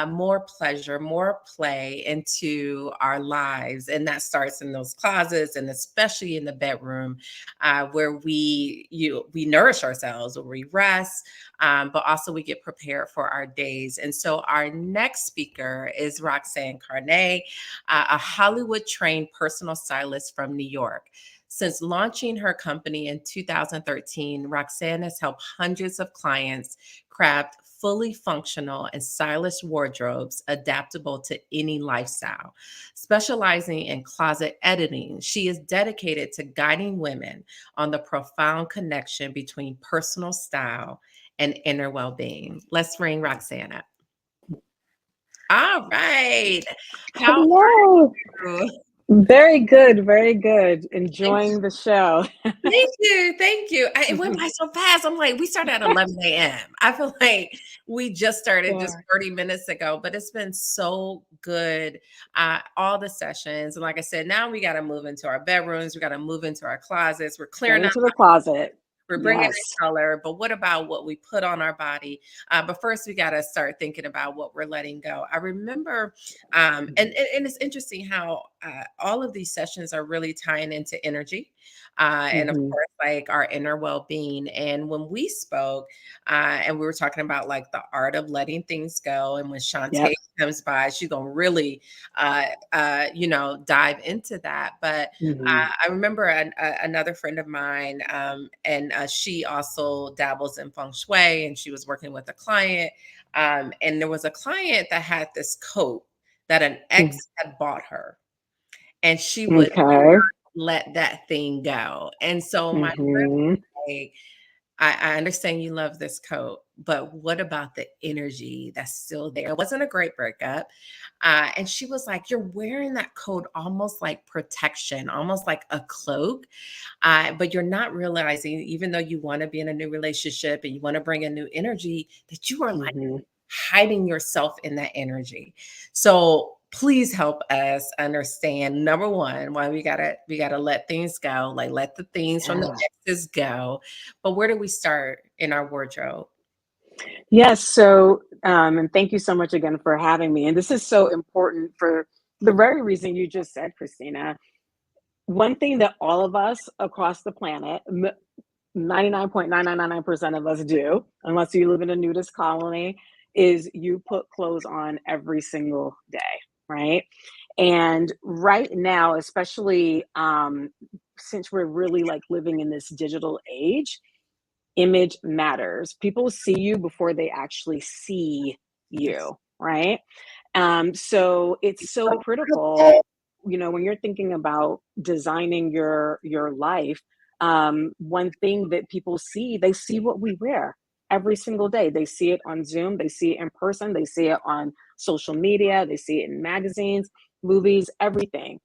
more more pleasure, more play into our lives. And that starts in those closets, and especially in the bedroom, where we nourish ourselves, where we rest, but also we get prepared for our days. And so our next speaker is Roxanne Carnet, a Hollywood trained personal stylist from New York. Since launching her company in 2013, Roxanne has helped hundreds of clients craft fully functional and stylish wardrobes adaptable to any lifestyle. Specializing in closet editing, she is dedicated to guiding women on the profound connection between personal style and inner well-being. Let's bring Roxanne up. All right. How Hello. are you? Very good. Very good. Thank Enjoying the show. Thank you. Thank you. It went by so fast. I'm like, we started at 11 a.m. I feel like we just started just Sure. 30 minutes ago, but it's been so good. All the sessions. And like I said, now we got to move into our bedrooms. We got to move into our closets. We're Right clearing out. into the closet. We're bringing in Yes. color, but what about what we put on our body? But first, we got to start thinking about what we're letting go. I remember, and it's interesting how all of these sessions are really tying into energy, and of Mm-hmm. course, like our inner well-being. And when we spoke, and we were talking about like the art of letting things go, and when Shantae Yep. comes by, she's gonna really, dive into that. But Mm-hmm. I remember another friend of mine, and she also dabbles in Feng Shui, and she was working with a client. And there was a client that had this coat that an ex had bought her, and she would Okay. let that thing go. And so my friend Mm-hmm. was like, I understand you love this coat, but what about the energy that's still there? It wasn't a great breakup. And she was like, you're wearing that coat almost like protection, almost like a cloak. But you're not realizing, even though you want to be in a new relationship and you want to bring a new energy, that you are like Mm-hmm. hiding yourself in that energy. So please help us understand, number one, why we gotta let things go, like let the things from the Yeah. exes go. But where do we start in our wardrobe? Yes. So, and thank you so much again for having me. And this is so important for the very reason you just said, Christina. One thing that all of us across the planet, 99.9999% of us do, unless you live in a nudist colony, is you put clothes on every single day, right? And right now, especially since we're really like living in this digital age, image matters. People see you before they actually see Yes. you, right? So it's so critical, when you're thinking about designing your life. One thing that people see, they see what we wear every single day. They see it on Zoom, they see it in person, they see it on social media, they see it in magazines, movies, everything.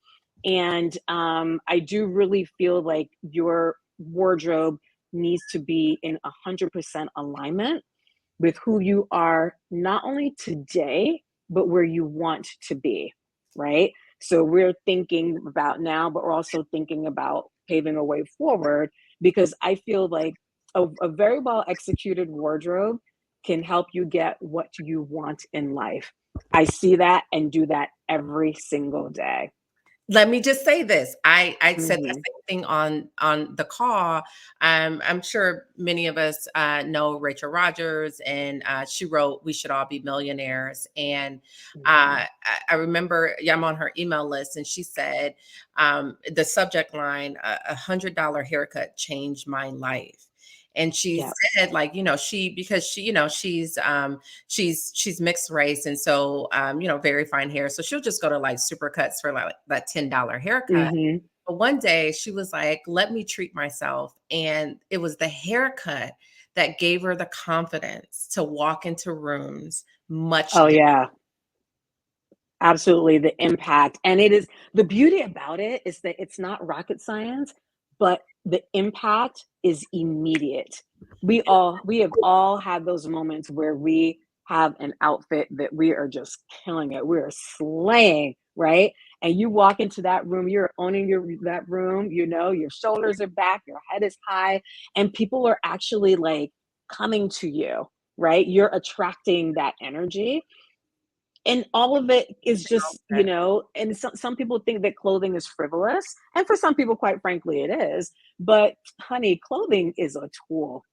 And I do really feel like your wardrobe needs to be in 100% alignment with who you are, not only today, but where you want to be, right? So we're thinking about now, but we're also thinking about paving a way forward, because I feel like a very well executed wardrobe can help you get what you want in life. I see that and do that every single day. Let me just say this. I said that Mm-hmm. same thing on the call. I'm sure many of us know Rachel Rogers, and she wrote "We Should All Be Millionaires." And Mm-hmm. I remember, yeah, I'm on her email list, and she said the subject line: $100 haircut changed my life." And she Yeah. said, like, because she, she's mixed race, and so very fine hair, so she'll just go to like Supercuts for like that $10 haircut. Mm-hmm. But one day she was like, let me treat myself, and it was the haircut that gave her the confidence to walk into rooms much Oh different. yeah. Absolutely, the impact. And it is, the beauty about it is that it's not rocket science, but the impact is immediate. We have all had those moments where we have an outfit that we are just killing it. We're slaying, right? And you walk into that room, you're owning that room, your shoulders are back, your head is high, and people are actually like coming to you, right? You're attracting that energy. And all of it is just, and some people think that clothing is frivolous. And for some people, quite frankly, it is. But honey, clothing is a tool.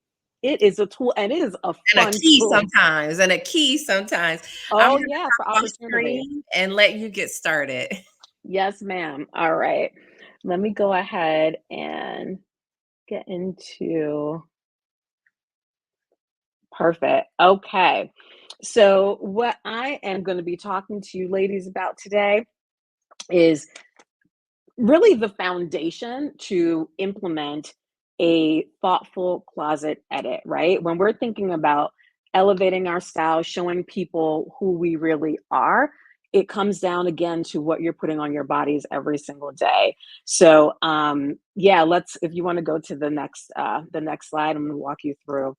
It is a tool, and it is a And a fun key tool. sometimes, and a key sometimes. I'm Oh, gonna yeah, for come off opportunity. screen and let you get started. Yes, ma'am. All right. Let me go ahead and get into perfect. Okay. So, what I am going to be talking to you ladies about today is really the foundation to implement a thoughtful closet edit, right? When we're thinking about elevating our style, showing people who we really are, it comes down again to what you're putting on your bodies every single day. So, yeah, let's. If you want to go to the next slide, I'm going to walk you through.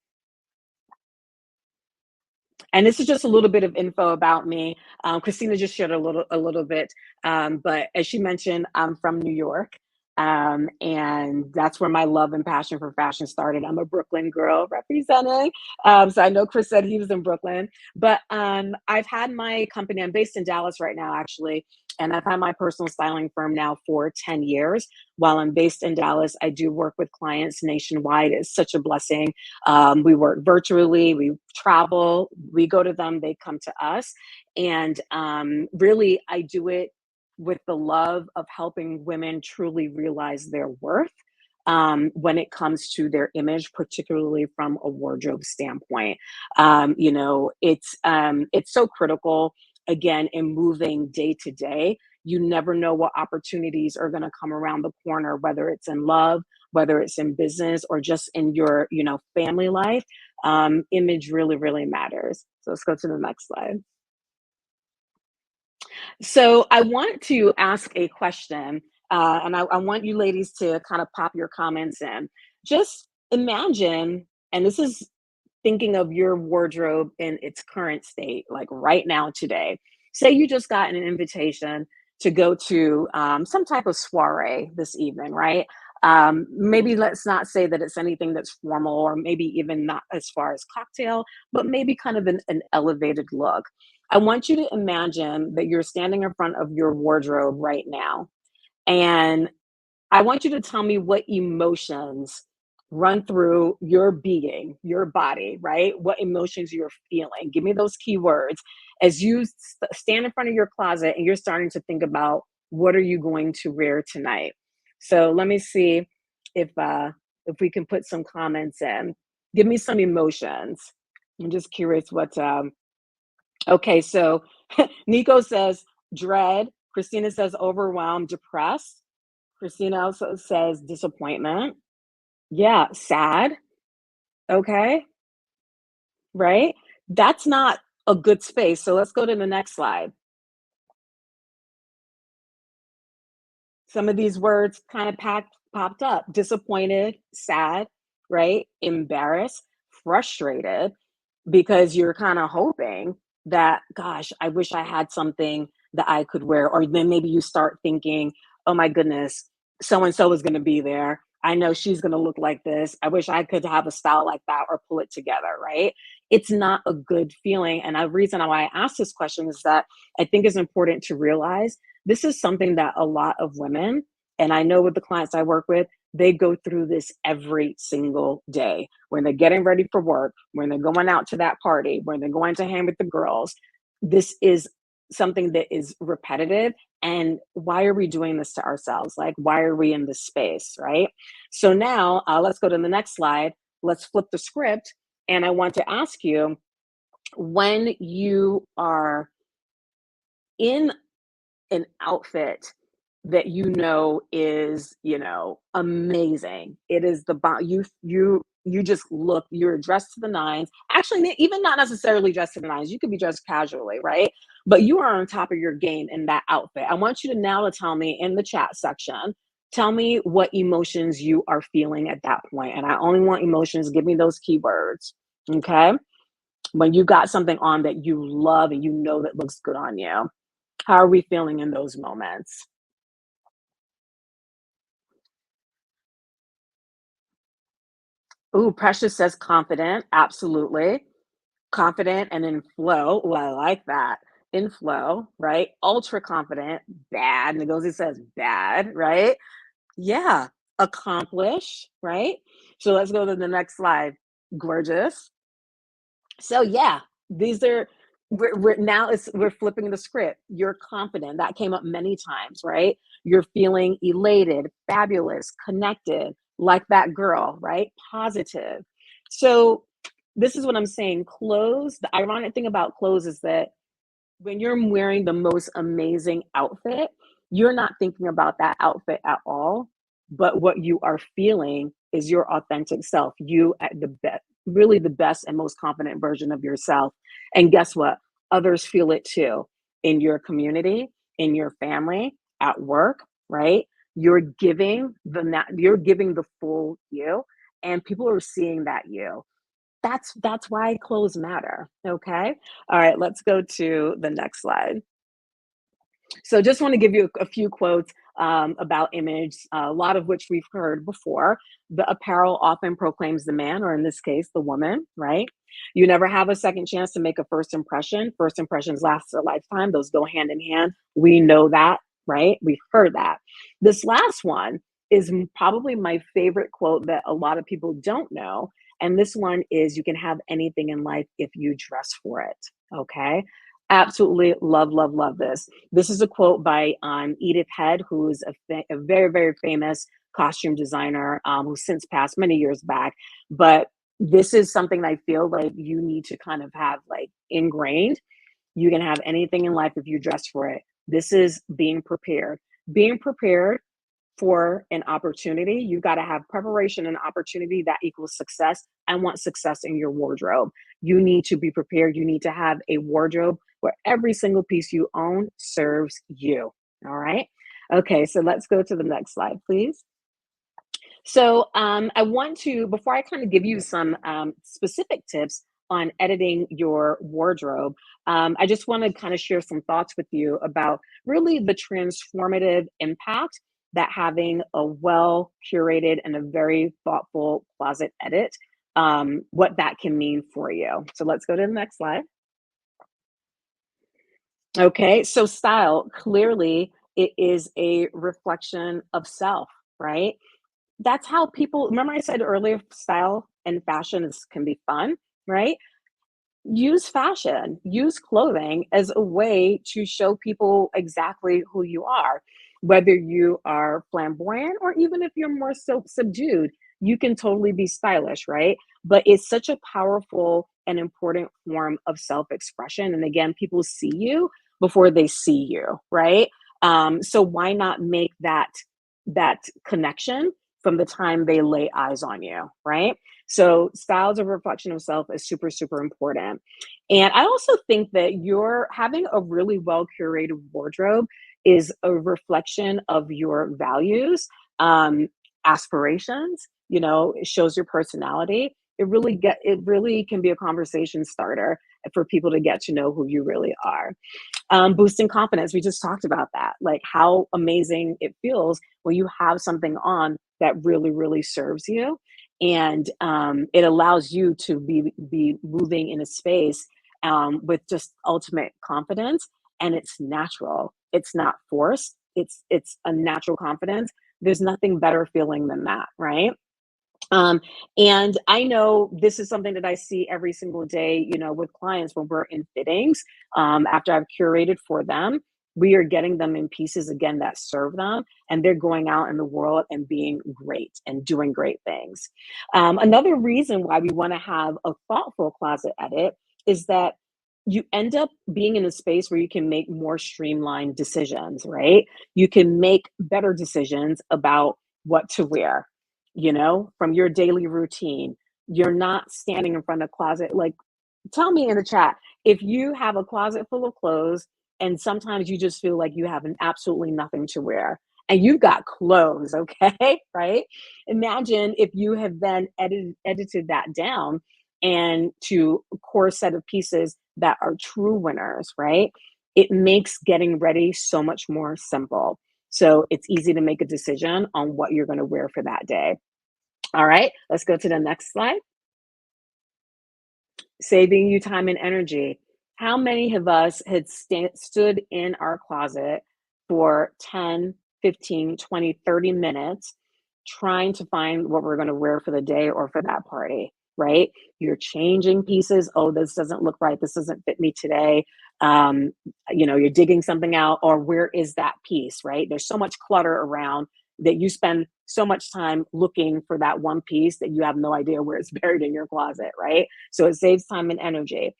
And this is just a little bit of info about me. Christina just shared a little bit, but as she mentioned, I'm from New York, and that's where my love and passion for fashion started. I'm a Brooklyn girl representing, so I know Chris said he was in Brooklyn, but I've had my company. I'm based in Dallas right now, actually, and I've had my personal styling firm now for 10 years. While I'm based in Dallas, I do work with clients nationwide. It's such a blessing. We work virtually, we travel, we go to them, they come to us. And really, I do it with the love of helping women truly realize their worth when it comes to their image, particularly from a wardrobe standpoint. It's so critical, again, in moving day to day. You never know what opportunities are going to come around the corner, whether it's in love, whether it's in business or just in your, family life. Image really, really matters. So let's go to the next slide. So I want to ask a question, and I want you ladies to kind of pop your comments in. Just imagine, and this is thinking of your wardrobe in its current state, like right now, today. Say you just got an invitation to go to some type of soiree this evening, right? Maybe let's not say that it's anything that's formal, or maybe even not as far as cocktail, but maybe kind of an elevated look. I want you to imagine that you're standing in front of your wardrobe right now, and I want you to tell me what emotions run through your being, your body, right? What emotions you're feeling. Give me those keywords as you stand in front of your closet and you're starting to think about what are you going to wear tonight. So let me see if we can put some comments in. Give me some emotions. I'm just curious what. Okay, so Nico says dread. Christina says overwhelmed, depressed. Christina also says disappointment. Yeah, sad. Okay, right? That's not a good space. So let's go to the next slide. Some of these words kind of popped up: disappointed, sad, right? Embarrassed, frustrated, because you're kind of hoping that, gosh, I wish I had something that I could wear. Or then maybe you start thinking, oh my goodness, so and so is going to be there. I know she's going to look like this. I wish I could have a style like that or pull it together, right? It's not a good feeling. And the reason why I asked this question is that I think it's important to realize this is something that a lot of women, and I know with the clients I work with, they go through this every single day when they're getting ready for work, when they're going out to that party, when they're going to hang with the girls. This is something that is repetitive. And why are we doing this to ourselves? Like, why are we in this space, right? So now let's go to the next slide. Let's flip the script. And I want to ask you, when you are in an outfit that is, amazing. It is the you just look, you're dressed to the nines. Actually, even not necessarily dressed to the nines. You could be dressed casually, right? But you are on top of your game in that outfit. I want you to now to tell me in the chat section, tell me what emotions you are feeling at that point. And I only want emotions. Give me those keywords. Okay. When you got something on that you love and that looks good on you. How are we feeling in those moments? Ooh, Precious says confident. Absolutely. Confident and in flow. Ooh, I like that. in flow, right? Ultra confident, bad. Ngozi says bad, right? Yeah. Accomplish, right? So let's go to the next slide. Gorgeous. So yeah, these are we're now it's we're flipping the script. You're confident. That came up many times, right? You're feeling elated, fabulous, connected, like that girl, right? Positive. So this is what I'm saying. Clothes, the ironic thing about clothes is that when you're wearing the most amazing outfit, you're not thinking about that outfit at all. But what you are feeling is your authentic self, you at the best, really the best and most confident version of yourself. And guess what? Others feel it too in your community, in your family, at work, right? You're giving the full you, and people are seeing that you. That's why clothes matter. Okay. All right, let's go to the next slide. So just want to give you a few quotes about image, a lot of which we've heard before. The apparel often proclaims the man, or in this case, the woman, right? You never have a second chance to make a first impression. First impressions last a lifetime. Those go hand in hand. We know that, right? We've heard that. This last one is probably my favorite quote that a lot of people don't know. And this one is, you can have anything in life if you dress for it. Okay. Absolutely love, love, love this. This is a quote by Edith Head, who is a very, very famous costume designer who's since passed many years back. But this is something that I feel like you need to kind of have like ingrained. You can have anything in life if you dress for it. This is being prepared. Being prepared for an opportunity, you got to have preparation and opportunity that equals success. I want success in your wardrobe. You need to be prepared. You need to have a wardrobe where every single piece you own serves you. All right. Okay, so let's go to the next slide, please. So I want to, before I kind of give you some specific tips on editing your wardrobe, I just want to kind of share some thoughts with you about really the transformative impact that having a well curated and a very thoughtful closet edit, what that can mean for you. So let's go to the next slide. Okay, so style, clearly it is a reflection of self, right? That's how people, remember I said earlier, style and fashion can be fun, right? Use fashion, use clothing as a way to show people exactly who you are. Whether you are flamboyant or even if you're more so subdued, you can totally be stylish, right? But it's such a powerful and important form of self-expression. And again, people see you before they see you, right? So why not make that connection from the time they lay eyes on you, right? So styles of reflection of self is super, super important. And I also think that you're having a really well curated wardrobe is a reflection of your values, aspirations, it shows your personality. It really can be a conversation starter for people to get to know who you really are. Boosting confidence, we just talked about that, like how amazing it feels when you have something on that really, really serves you. And it allows you to be moving in a space with just ultimate confidence. And it's natural, it's not forced, it's a natural confidence. There's nothing better feeling than that, right? Um, and I know this is something that I see every single day, with clients when we're in fittings. After I've curated for them, we are getting them in pieces again that serve them, and they're going out in the world and being great and doing great things. Another reason why we want to have a thoughtful closet edit is that you end up being in a space where you can make more streamlined decisions, right? You can make better decisions about what to wear, from your daily routine. You're not standing in front of a closet. Like, tell me in the chat if you have a closet full of clothes and sometimes you just feel like you have absolutely nothing to wear and you've got clothes, okay? Right? Imagine if you have then edited that down and to a core set of pieces that are true winners, right? It makes getting ready so much more simple. So it's easy to make a decision on what you're going to wear for that day. All right, let's go to the next slide. Saving you time and energy. How many of us had stood in our closet for 10, 15, 20, 30 minutes trying to find what we're going to wear for the day or for that party, right? You're changing pieces. Oh, this doesn't look right. This doesn't fit me today. Um, you're digging something out, or where is that piece, right? There's so much clutter around that you spend so much time looking for that one piece that you have no idea where it's buried in your closet, right? So it saves time and energy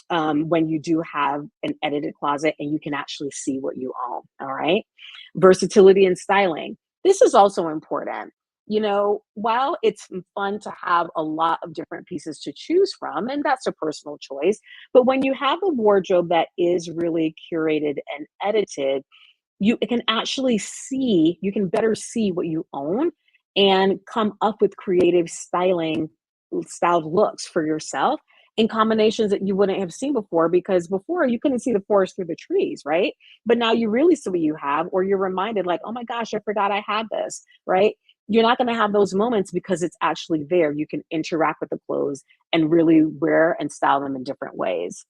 when you do have an edited closet and you can actually see what you own. All right. Versatility and styling. This is also important. While it's fun to have a lot of different pieces to choose from, and that's a personal choice, but when you have a wardrobe that is really curated and edited, you can actually see, you can better see what you own and come up with creative styled looks for yourself in combinations that you wouldn't have seen before, because before you couldn't see the forest through the trees, right? But now you really see what you have, or you're reminded like, oh my gosh, I forgot I had this, right? You're not going to have those moments because it's actually there. You can interact with the clothes and really wear and style them in different ways.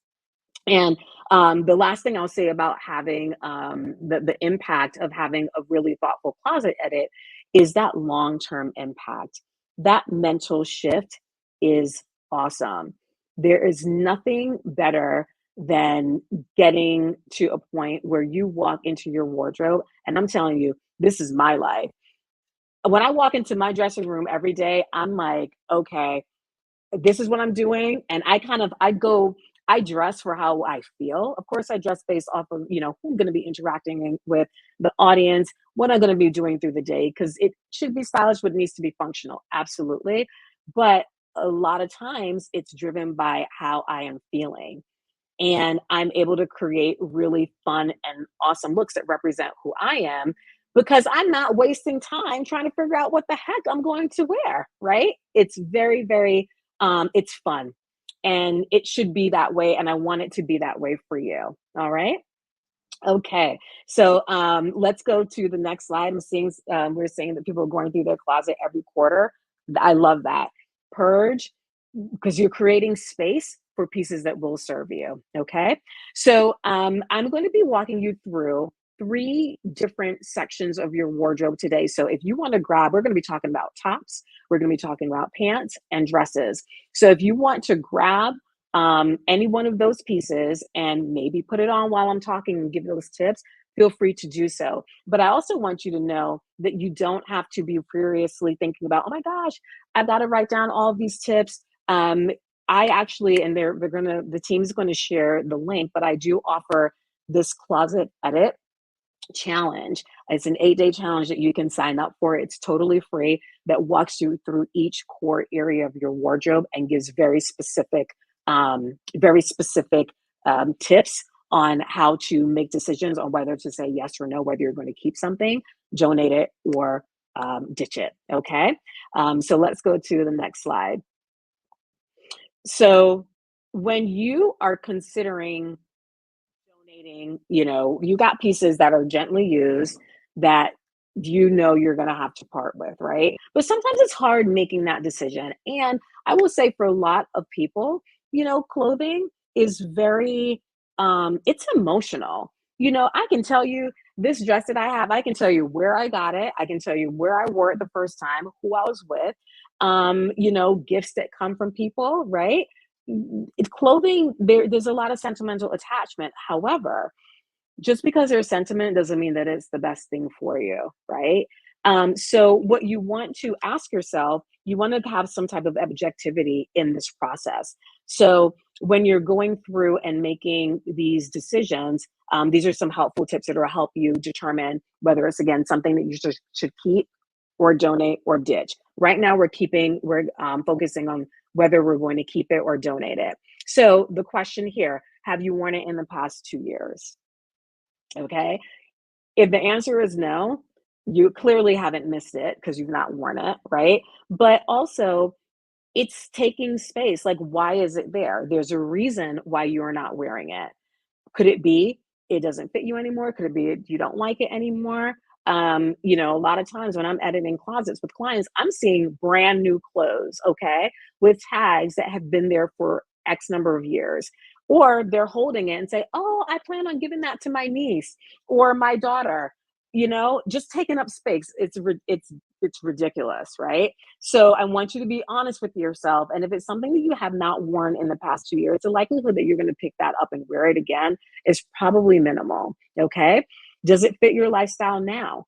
And the last thing I'll say about having the impact of having a really thoughtful closet edit is that long term impact. That mental shift is awesome. There is nothing better than getting to a point where you walk into your wardrobe, and I'm telling you, this is my life. When I walk into my dressing room every day, I'm like, okay, this is what I'm doing. And I dress for how I feel. Of course, I dress based off of, who I'm going to be interacting with the audience, what I'm going to be doing through the day, because it should be stylish, but it needs to be functional. Absolutely. But a lot of times it's driven by how I am feeling. And I'm able to create really fun and awesome looks that represent who I am, because I'm not wasting time trying to figure out what the heck I'm going to wear, right? It's very, very, it's fun, and it should be that way. And I want it to be that way for you. All right. Okay. So let's go to the next slide. We're saying that people are going through their closet every quarter. I love that. Purge, because you're creating space for pieces that will serve you. Okay. So I'm going to be walking you through 3 different sections of your wardrobe today. So if you want to grab, we're going to be talking about tops, we're going to be talking about pants and dresses. So if you want to grab any one of those pieces and maybe put it on while I'm talking and give those tips, feel free to do so. But I also want you to know that you don't have to be furiously thinking about, oh my gosh, I've got to write down all of these tips. I actually, and the team's going to share the link, but I do offer this closet edit challenge. It's an 8-day challenge that you can sign up for. It's totally free, that walks you through each core area of your wardrobe and gives very specific tips on how to make decisions on whether to say yes or no, whether you're going to keep something, donate it, or ditch it. Okay. So let's go to the next slide. So when you are considering donating, you got pieces that are gently used that you're going to have to part with, right? But sometimes it's hard making that decision. And I will say for a lot of people, clothing is very, it's emotional. I can tell you this dress that I have, I can tell you where I got it. I can tell you where I wore it the first time, who I was with, gifts that come from people, right? Clothing, there's a lot of sentimental attachment. However, just because there's sentiment doesn't mean that it's the best thing for you, right? So what you want to ask yourself, you want to have some type of objectivity in this process. So when you're going through and making these decisions, these are some helpful tips that will help you determine whether it's, again, something that you should keep or donate or ditch. Right now we're focusing on whether we're going to keep it or donate it. So the question here, have you worn it in the past 2 years? Okay. If the answer is no, you clearly haven't missed it because you've not worn it, right? But also, it's taking space. Like, why is it there? There's a reason why you are not wearing it. Could it be it doesn't fit you anymore? Could it be you don't like it anymore? A lot of times when I'm editing closets with clients, I'm seeing brand new clothes, okay, with tags that have been there for X number of years. Or they're holding it and say, oh, I plan on giving that to my niece or my daughter, just taking up space. It's ridiculous, right? So I want you to be honest with yourself. And if it's something that you have not worn in the past 2 years, the likelihood that you're going to pick that up and wear it again is probably minimal. Okay. Does it fit your lifestyle now?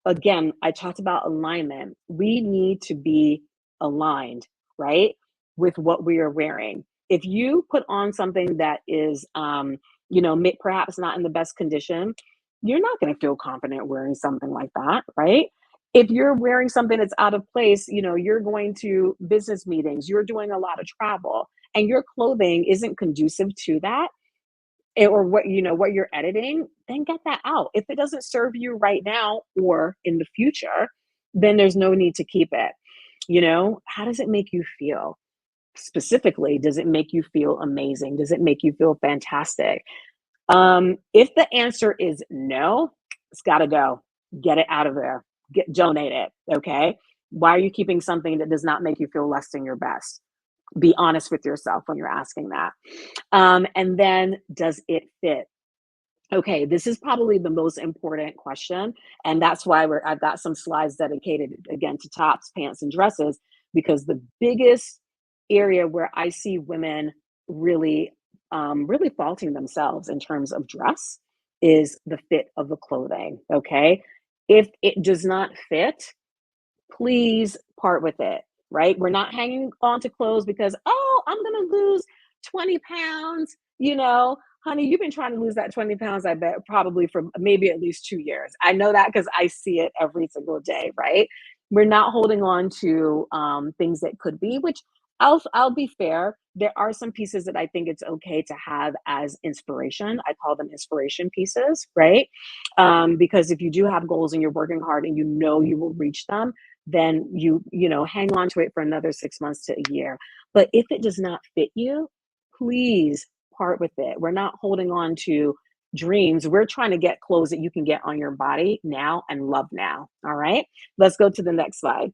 Again, I talked about alignment. We need to be aligned, right, with what we are wearing. If you put on something that is, perhaps not in the best condition, you're not going to feel confident wearing something like that, right? If you're wearing something that's out of place, you're going to business meetings, you're doing a lot of travel, and your clothing isn't conducive to that, or what you're editing, then get that out. If it doesn't serve you right now or in the future, then there's no need to keep it. How does it make you feel? Specifically, does it make you feel amazing? Does it make you feel fantastic? If the answer is no, it's got to go. Get it out of there. Donate it. Okay. Why are you keeping something that does not make you feel less than your best? Be honest with yourself when you're asking that. And then, does it fit? Okay, this is probably the most important question. And that's why I've got some slides dedicated again to tops, pants, and dresses, because the biggest area where I see women really faulting themselves in terms of dress is the fit of the clothing. Okay. If it does not fit, please part with it, right? We're not hanging on to clothes because, oh, I'm going to lose 20 pounds. Honey, you've been trying to lose that 20 pounds, I bet, probably for maybe at least 2 years. I know that because I see it every single day, right? We're not holding on to things that could be, which I'll be fair. There are some pieces that I think it's okay to have as inspiration. I call them inspiration pieces, right? Because if you do have goals and you're working hard and you will reach them, then hang on to it for another 6 months to a year. But if it does not fit you, please part with it. We're not holding on to dreams. We're trying to get clothes that you can get on your body now and love now. All right. Let's go to the next slide.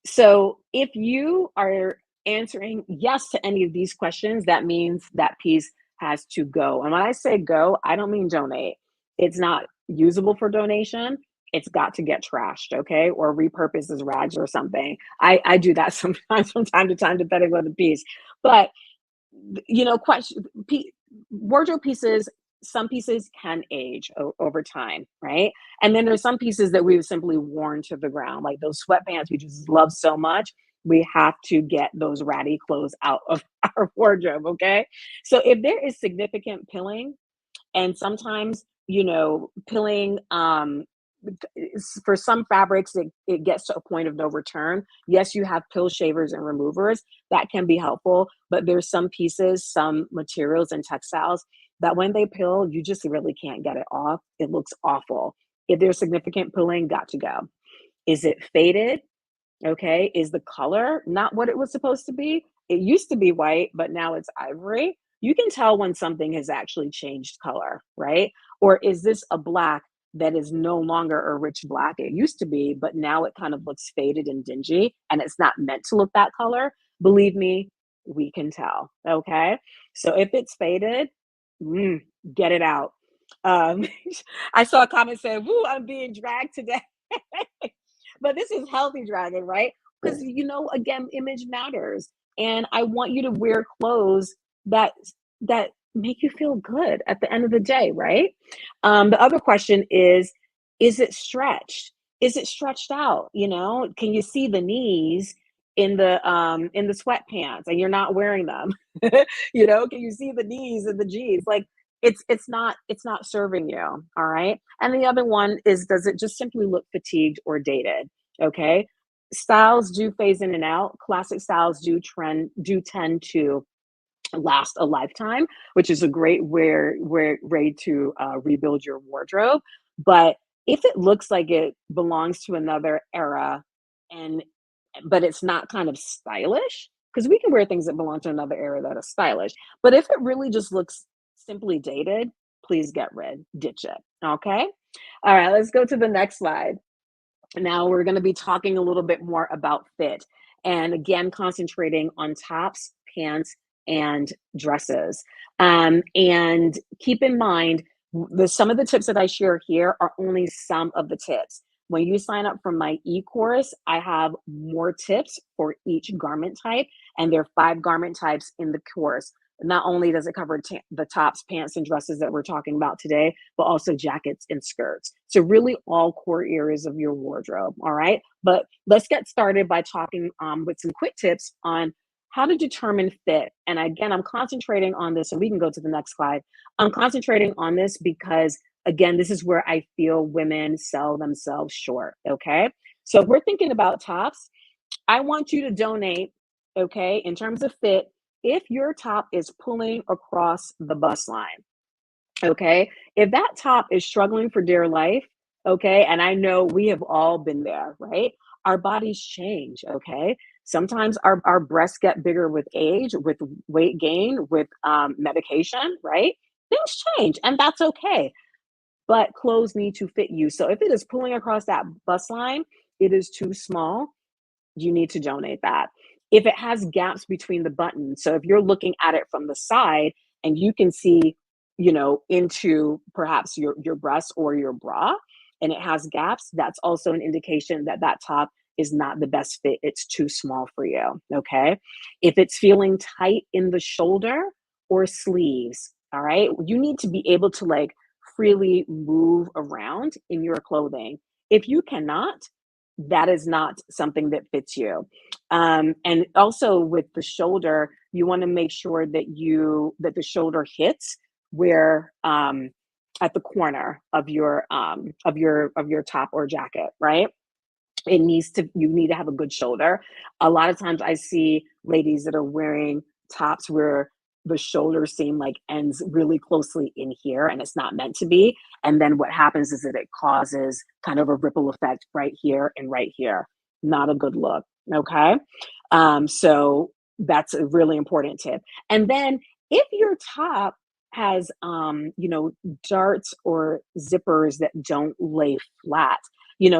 So if you are answering yes to any of these questions, that means that piece has to go. And when I say go, I don't mean donate. It's not usable for donation. It's got to get trashed, okay? Or repurposed as rags or something. I do that sometimes from time to time, depending on the piece. But wardrobe pieces, some pieces can age over time, right? And then there's some pieces that we've simply worn to the ground, like those sweatpants we just love so much. We have to get those ratty clothes out of our wardrobe, okay? So if there is significant pilling, and sometimes, pilling, for some fabrics, it gets to a point of no return. Yes, you have pill shavers and removers that can be helpful, but there's some pieces, some materials and textiles that when they pill, you just really can't get it off. It looks awful. If there's significant pilling, got to go. Is it faded? Okay. Is the color not what it was supposed to be? It used to be white, but now it's ivory. You can tell when something has actually changed color, right? Or is this a black that is no longer a rich black? It used to be, but now it kind of looks faded and dingy and it's not meant to look that color. Believe me, we can tell. Okay. So if it's faded, get it out. Um, I saw a comment saying, woo, I'm being dragged today. But this is healthy dragging, right? Because again, image matters. And I want you to wear clothes that make you feel good at the end of the day, right? The other question is it stretched? Is it stretched out? Can you see the knees in the sweatpants and you're not wearing them? Can you see the knees in the jeans? Like it's not serving you. All right. And the other one is, does it just simply look fatigued or dated? Okay. Styles do phase in and out. Classic styles do tend to last a lifetime, which is a great way to rebuild your wardrobe. But if it looks like it belongs to another era, and but it's not kind of stylish, because we can wear things that belong to another era that are stylish. But if it really just looks simply dated, please ditch it. Okay. All right, let's go to the next slide. Now we're going to be talking a little bit more about fit. And again, concentrating on tops, pants, and dresses. And keep in mind, some of the tips that I share here are only some of the tips. When you sign up for my e-course, I have more tips for each garment type, and there are 5 garment types in the course. Not only does it cover the tops, pants, and dresses that we're talking about today, but also jackets and skirts. So really all core areas of your wardrobe, all right? But let's get started by talking with some quick tips on how to determine fit. And again, I'm concentrating on this, and we can go to the next slide. I'm concentrating on this because, again, this is where I feel women sell themselves short, okay? So if we're thinking about tops, I want you to donate, okay, in terms of fit, if your top is pulling across the bust line, okay? If that top is struggling for dear life, okay, and I know we have all been there, right? Our bodies change, okay? Sometimes our breasts get bigger with age, with weight gain, with medication, right? Things change, and that's okay. But clothes need to fit you. So if it is pulling across that bust line, it is too small, you need to donate that. If it has gaps between the buttons, so if you're looking at it from the side and you can see, into perhaps your breast or your bra, and it has gaps, that's also an indication that that top is not the best fit. It's too small for you, okay? If it's feeling tight in the shoulder or sleeves, all right, you need to be able to like freely move around in your clothing. If you cannot, that is not something that fits you. And also with the shoulder, you want to make sure that the shoulder hits where at the corner of your top or jacket, right? You need to have a good shoulder. A lot of times I see ladies that are wearing tops where the shoulders seem like ends really closely in here, and it's not meant to be. And then what happens is that it causes kind of a ripple effect right here and right here. Not a good look. Okay. So that's a really important tip. And then if your top has darts or zippers that don't lay flat,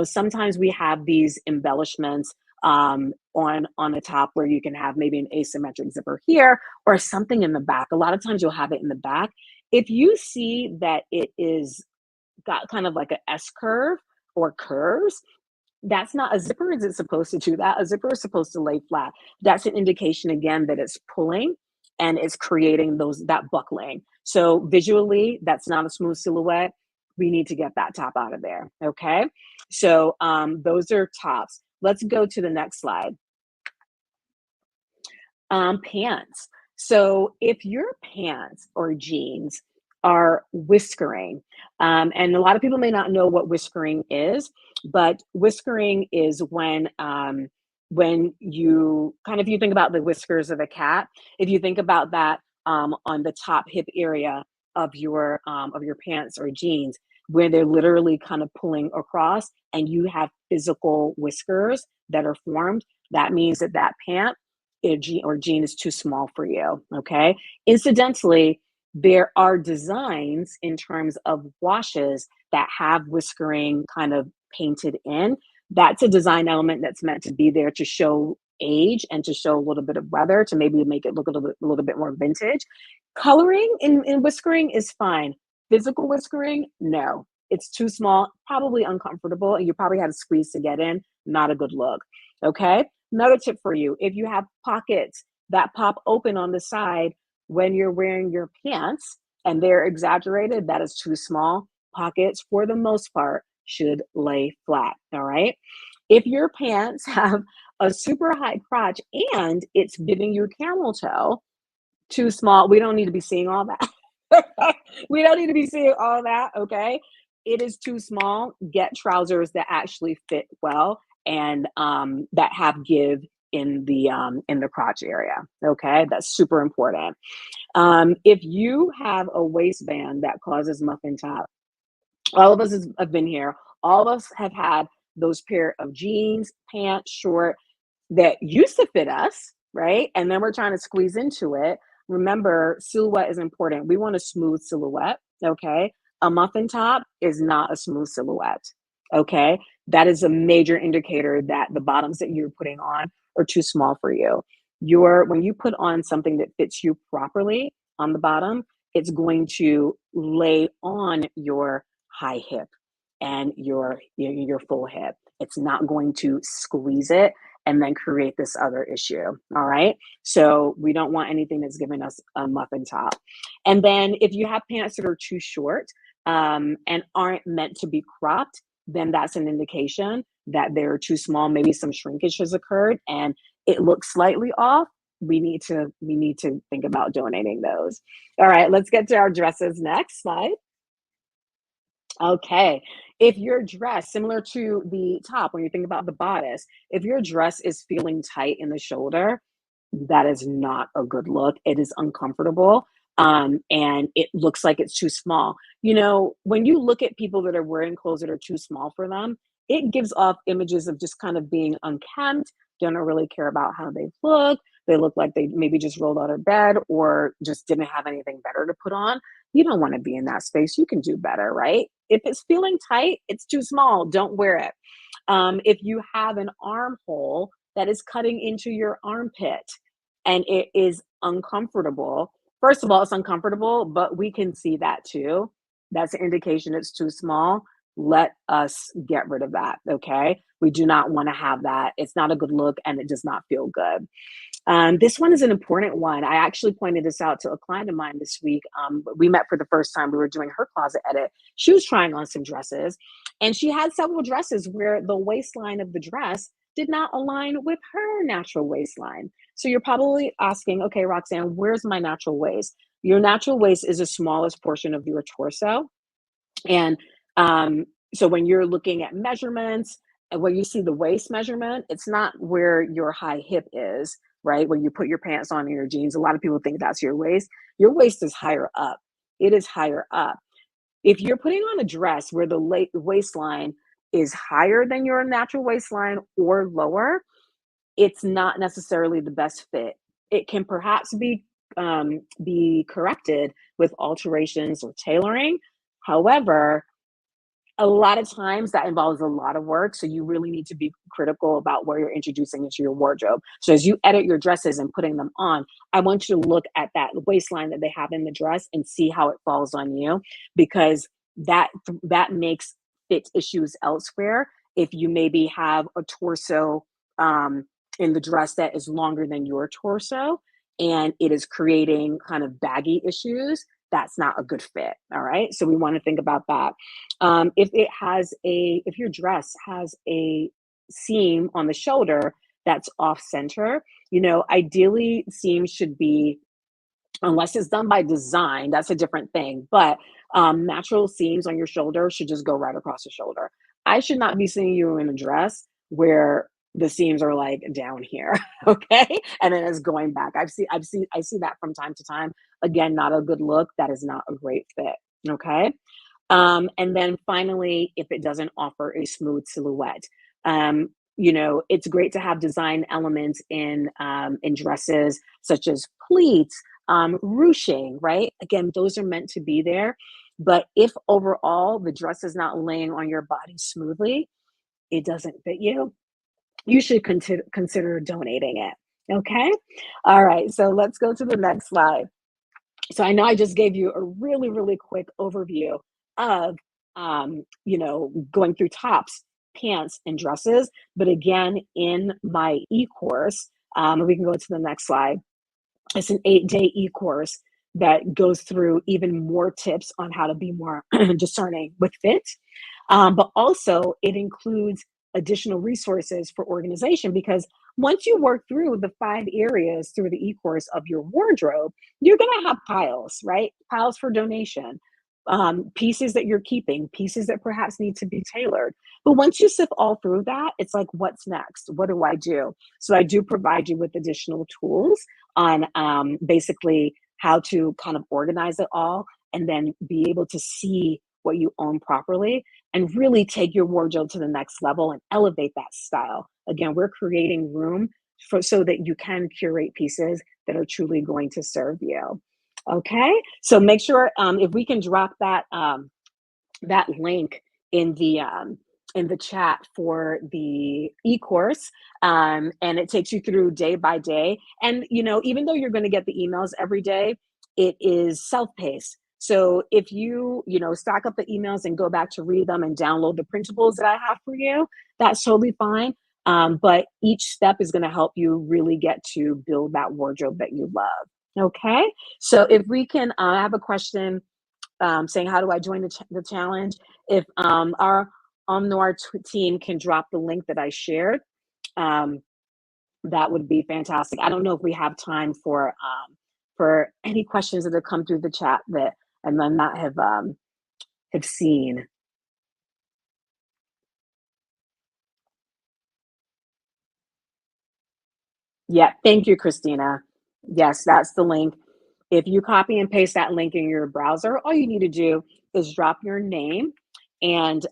sometimes we have these embellishments on the top where you can have maybe an asymmetric zipper here or something in the back. A lot of times you'll have it in the back. If you see that it is got kind of like an S curve or curves, that's not a zipper isn't supposed to do that. A zipper is supposed to lay flat. That's an indication again that it's pulling and it's creating that buckling. So visually, that's not a smooth silhouette. We need to get that top out of there. Okay. So those are tops. Let's go to the next slide. Pants. So if your pants or jeans are whiskering, and a lot of people may not know what whiskering is, but whiskering is when you think about the whiskers of a cat, if you think about that on the top hip area of your pants or jeans, where they're literally kind of pulling across and you have physical whiskers that are formed, that means that pant or jean is too small for you. Okay. Incidentally, there are designs in terms of washes that have whiskering kind of painted in. That's a design element that's meant to be there to show age and to show a little bit of weather, to maybe make it look a little bit more vintage. Coloring in whiskering is fine. Physical whiskering, no. It's too small, probably uncomfortable, and you probably had to squeeze to get in. Not a good look. Okay. Another tip for you, if you have pockets that pop open on the side when you're wearing your pants and they're exaggerated, that is too small. Pockets, for the most part, should lay flat. All right. If your pants have a super high crotch and it's giving you camel toe, too small. We don't need to be seeing all that. We don't need to be seeing all that. Okay. It is too small. Get trousers that actually fit well and that have give in the crotch area. Okay, that's super important. If you have a waistband that causes muffin top, all of us have been here. All of us have had those pair of jeans, pants, short that used to fit us, right? And then we're trying to squeeze into it. Remember, silhouette is important. We want a smooth silhouette. Okay, a muffin top is not a smooth silhouette. Okay, that is a major indicator that the bottoms that you're putting on or too small for you. When you put on something that fits you properly on the bottom, it's going to lay on your high hip and your full hip. It's not going to squeeze it and then create this other issue. All right. So we don't want anything that's giving us a muffin top. And then if you have pants that are too short and aren't meant to be cropped, then that's an indication that they're too small. Maybe some shrinkage has occurred and it looks slightly off. We need to think about donating those. All right, let's get to our dresses next slide. Okay, if your dress, similar to the top, when you think about the bodice, if your dress is feeling tight in the shoulder, that is not a good look. It is uncomfortable. And it looks like it's too small. You know, when you look at people that are wearing clothes that are too small for them, it gives off images of just kind of being unkempt, don't really care about how they look. They look like they maybe just rolled out of bed or just didn't have anything better to put on. You don't want to be in that space. You can do better, right? If it's feeling tight, it's too small. Don't wear it. If you have an armhole that is cutting into your armpit and it is uncomfortable, first of all, it's uncomfortable, but we can see that too. That's an indication it's too small. Let us get rid of that. Okay. We do not want to have that. It's not a good look and it does not feel good. This one is an important one. I actually pointed this out to a client of mine this week. We met for the first time. We were doing her closet edit. She was trying on some dresses and she had several dresses where the waistline of the dress did not align with her natural waistline. So you're probably asking, okay, Roxanne, where's my natural waist? Your natural waist is the smallest portion of your torso. And so when you're looking at measurements and when you see the waist measurement, it's not where your high hip is, right? When you put your pants on and your jeans, a lot of people think that's your waist. Your waist is higher up. It is higher up. If you're putting on a dress where the waistline is higher than your natural waistline or lower, it's not necessarily the best fit. It can perhaps be corrected with alterations or tailoring. However, a lot of times that involves a lot of work. So you really need to be critical about where you're introducing into your wardrobe. So as you edit your dresses and putting them on, I want you to look at that waistline that they have in the dress and see how it falls on you, because that makes fit issues elsewhere. If you maybe have a torso in the dress that is longer than your torso and it is creating kind of baggy issues, that's not a good fit. All right. So we want to think about that. If your dress has a seam on the shoulder that's off center, ideally seams should be, unless it's done by design, that's a different thing. But natural seams on your shoulder should just go right across the shoulder. I should not be seeing you in a dress where the seams are like down here, okay, and then it's going back. I see that from time to time. Again, not a good look. That is not a great fit. Okay. And then finally, if it doesn't offer a smooth silhouette, it's great to have design elements in dresses such as pleats, ruching, right? Again, those are meant to be there. But if overall the dress is not laying on your body smoothly, it doesn't fit you, you should consider donating it. Okay. All right. So let's go to the next slide. So I know I just gave you a really, really quick overview of, going through tops, pants, and dresses. But again, in my e-course, we can go to the next slide. It's an 8-day e-course that goes through even more tips on how to be more discerning with fit. But also it includes additional resources for organization, because once you work through the 5 areas through the e-course of your wardrobe, you're going to have piles, right? Piles for donation, pieces that you're keeping, pieces that perhaps need to be tailored. But once you sift all through that, it's like, what's next? What do I do? So I do provide you with additional tools on basically how to kind of organize it all and then be able to see what you own properly and really take your wardrobe to the next level and elevate that style. Again, we're creating room so that you can curate pieces that are truly going to serve you. Okay, so make sure if we can drop that that link in the in the chat for the e-course, and it takes you through day by day. And even though you're going to get the emails every day, it is self-paced. So if you stack up the emails and go back to read them and download the printables that I have for you, that's totally fine. But each step is going to help you really get to build that wardrobe that you love. Okay, so if we can, I have a question saying, how do I join the challenge? If our Noir team can drop the link that I shared, that would be fantastic. I don't know if we have time for any questions that have come through the chat that I might not have seen. Yeah, thank you, Christina. Yes, that's the link. If you copy and paste that link in your browser, all you need to do is drop your name and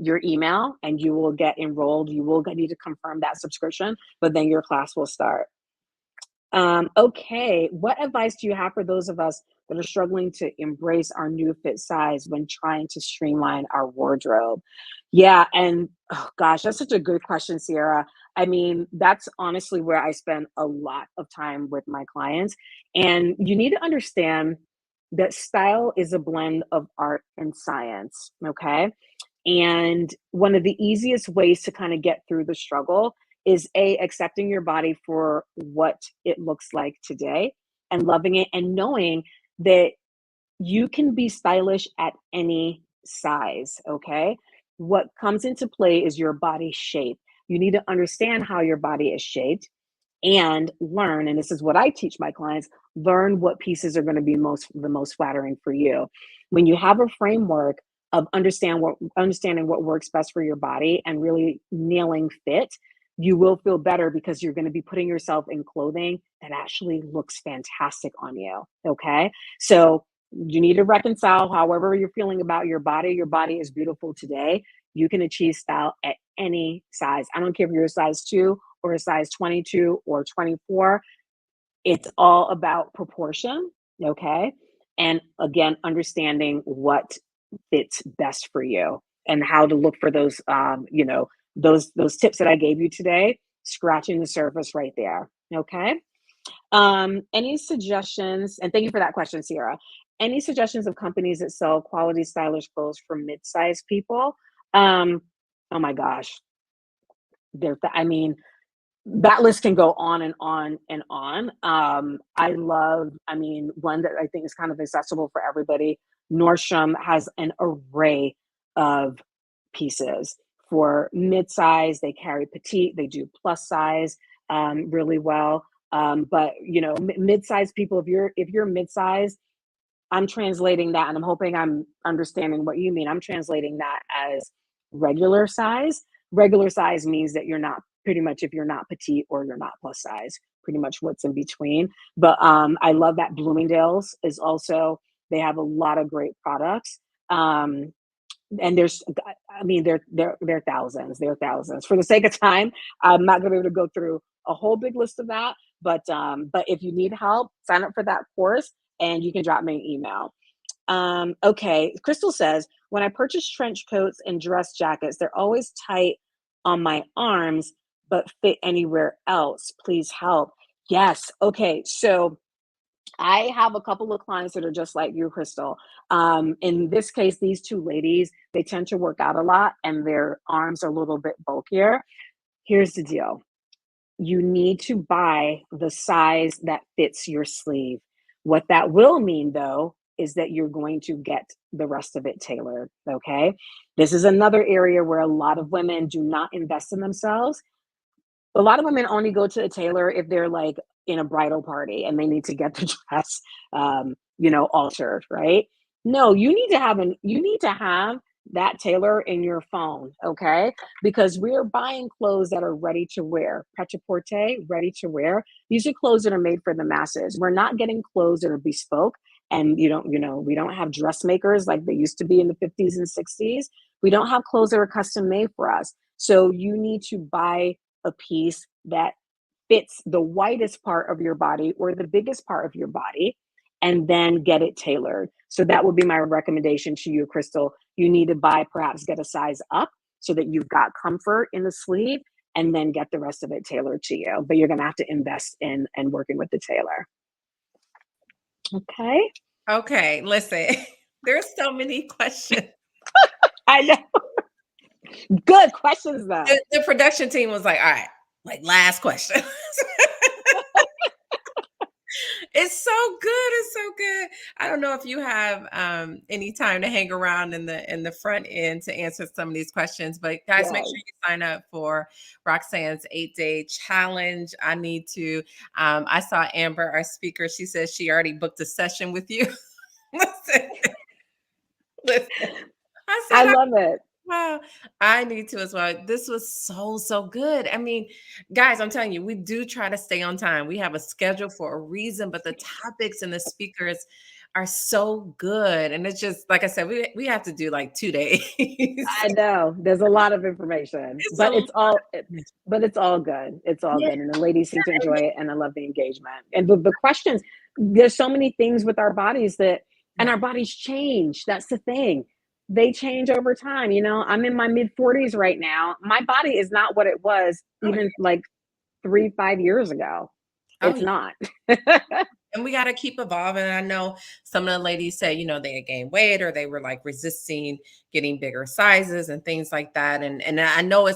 your email, and you will get enrolled. You will need to confirm that subscription, but then your class will start. Okay, what advice do you have for those of us that are struggling to embrace our new fit size when trying to streamline our wardrobe? Yeah, and oh gosh, that's such a good question, Sierra. I mean, that's honestly where I spend a lot of time with my clients. And you need to understand that style is a blend of art and science, okay? And one of the easiest ways to kind of get through the struggle is accepting your body for what it looks like today and loving it and knowing that you can be stylish at any size, okay? What comes into play is your body shape. You need to understand how your body is shaped and learn, and this is what I teach my clients, learn what pieces are going to be the most flattering for you. When you have a framework of understanding what works best for your body and really nailing fit, you will feel better because you're going to be putting yourself in clothing that actually looks fantastic on you. Okay, so you need to reconcile however you're feeling about your body. Your body is beautiful today. You can achieve style at any size. I don't care if you're a size 2 or a size 22 or 24. It's all about proportion, okay? And again, understanding what fits best for you and how to look for those those tips that I gave you today, scratching the surface right there, okay? Any suggestions, and thank you for that question, Sierra. Any suggestions of companies that sell quality stylish clothes for mid-sized people? Oh my gosh. I mean, that list can go on and on and on. I mean, one that I think is kind of accessible for everybody. Nordstrom has an array of pieces for mid-size. They carry petite. They do plus size really well. But mid-size people, if you're mid-size, I'm translating that, and I'm hoping I'm understanding what you mean. I'm translating that as regular size. Regular size means that you're not, pretty much, if you're not petite or you're not plus size, pretty much what's in between. But I love that Bloomingdale's is also, they have a lot of great products. And there's, I mean, they're thousands. They're thousands. For the sake of time, I'm not going to be able to go through a whole big list of that. But if you need help, sign up for that course, and you can drop me an email. Okay, Crystal says, when I purchase trench coats and dress jackets, they're always tight on my arms, but fit anywhere else. Please help. Yes. Okay. So I have a couple of clients that are just like you, Crystal. In this case, these two ladies, they tend to work out a lot and their arms are a little bit bulkier. Here's the deal. You need to buy the size that fits your sleeve. What that will mean, though, is that you're going to get the rest of it tailored. Okay. This is another area where a lot of women do not invest in themselves. A lot of women only go to a tailor if they're like in a bridal party and they need to get the dress, altered, right? No, you need to have that tailor in your phone, okay? Because we're buying clothes that are ready to wear, pret-a-porter, ready to wear. These are clothes that are made for the masses. We're not getting clothes that are bespoke. And we don't have dressmakers like they used to be in the 50s and 60s. We don't have clothes that are custom made for us. So you need to buy a piece that fits the widest part of your body or the biggest part of your body, and then get it tailored. So that would be my recommendation to you, Crystal. You need to perhaps get a size up so that you've got comfort in the sleep, and then get the rest of it tailored to you. But you're going to have to invest in and working with the tailor. Okay. Okay, listen, there's so many questions. I know. Good questions though. The production team was like, all right, like last question. It's so good. It's so good. I don't know if you have any time to hang around in the front end to answer some of these questions, but guys, make Yes. sure you sign up for Roxanne's 8-day challenge. I need to. I saw Amber, our speaker. She says she already booked a session with you. listen, listen. I I said, love it. wow, I need to as well. This was so good. I mean, guys, I'm telling you, we do try to stay on time. We have a schedule for a reason, but the topics and the speakers are so good. And it's just like I said, we have to do like 2 days. I know. There's a lot of information, It's but a it's all good. It's all yeah, good. And the ladies seem to enjoy it, and I love the engagement. And the questions, there's so many things with our bodies and our bodies change. That's the thing. They change over time. You know, I'm in my mid 40s right now. My body is not what it was oh, even like 3-5 years ago. oh, It's yeah. not. And we got to keep evolving. I know some of the ladies say, they had gained weight or they were like resisting getting bigger sizes and things like that. And I know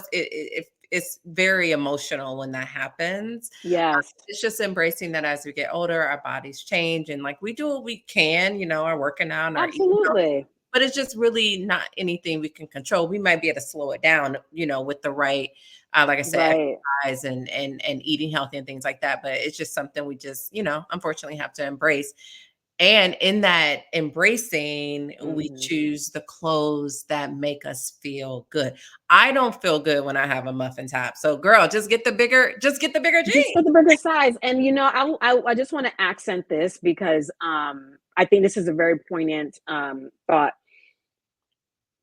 it's very emotional when that happens. Yes, It's just embracing that as we get older, our bodies change and like we do what we can, our working out and our eating healthy, absolutely. but it's just really not anything we can control. We might be able to slow it down, with the right, like I said, Right. exercise and eating healthy and things like that. But it's just something we just, unfortunately have to embrace. And in that embracing, we Mhm. choose the clothes that make us feel good. I don't feel good when I have a muffin top. So girl, just get the bigger Just jeans. for the bigger size. And I just want to accent this because I think this is a very poignant thought.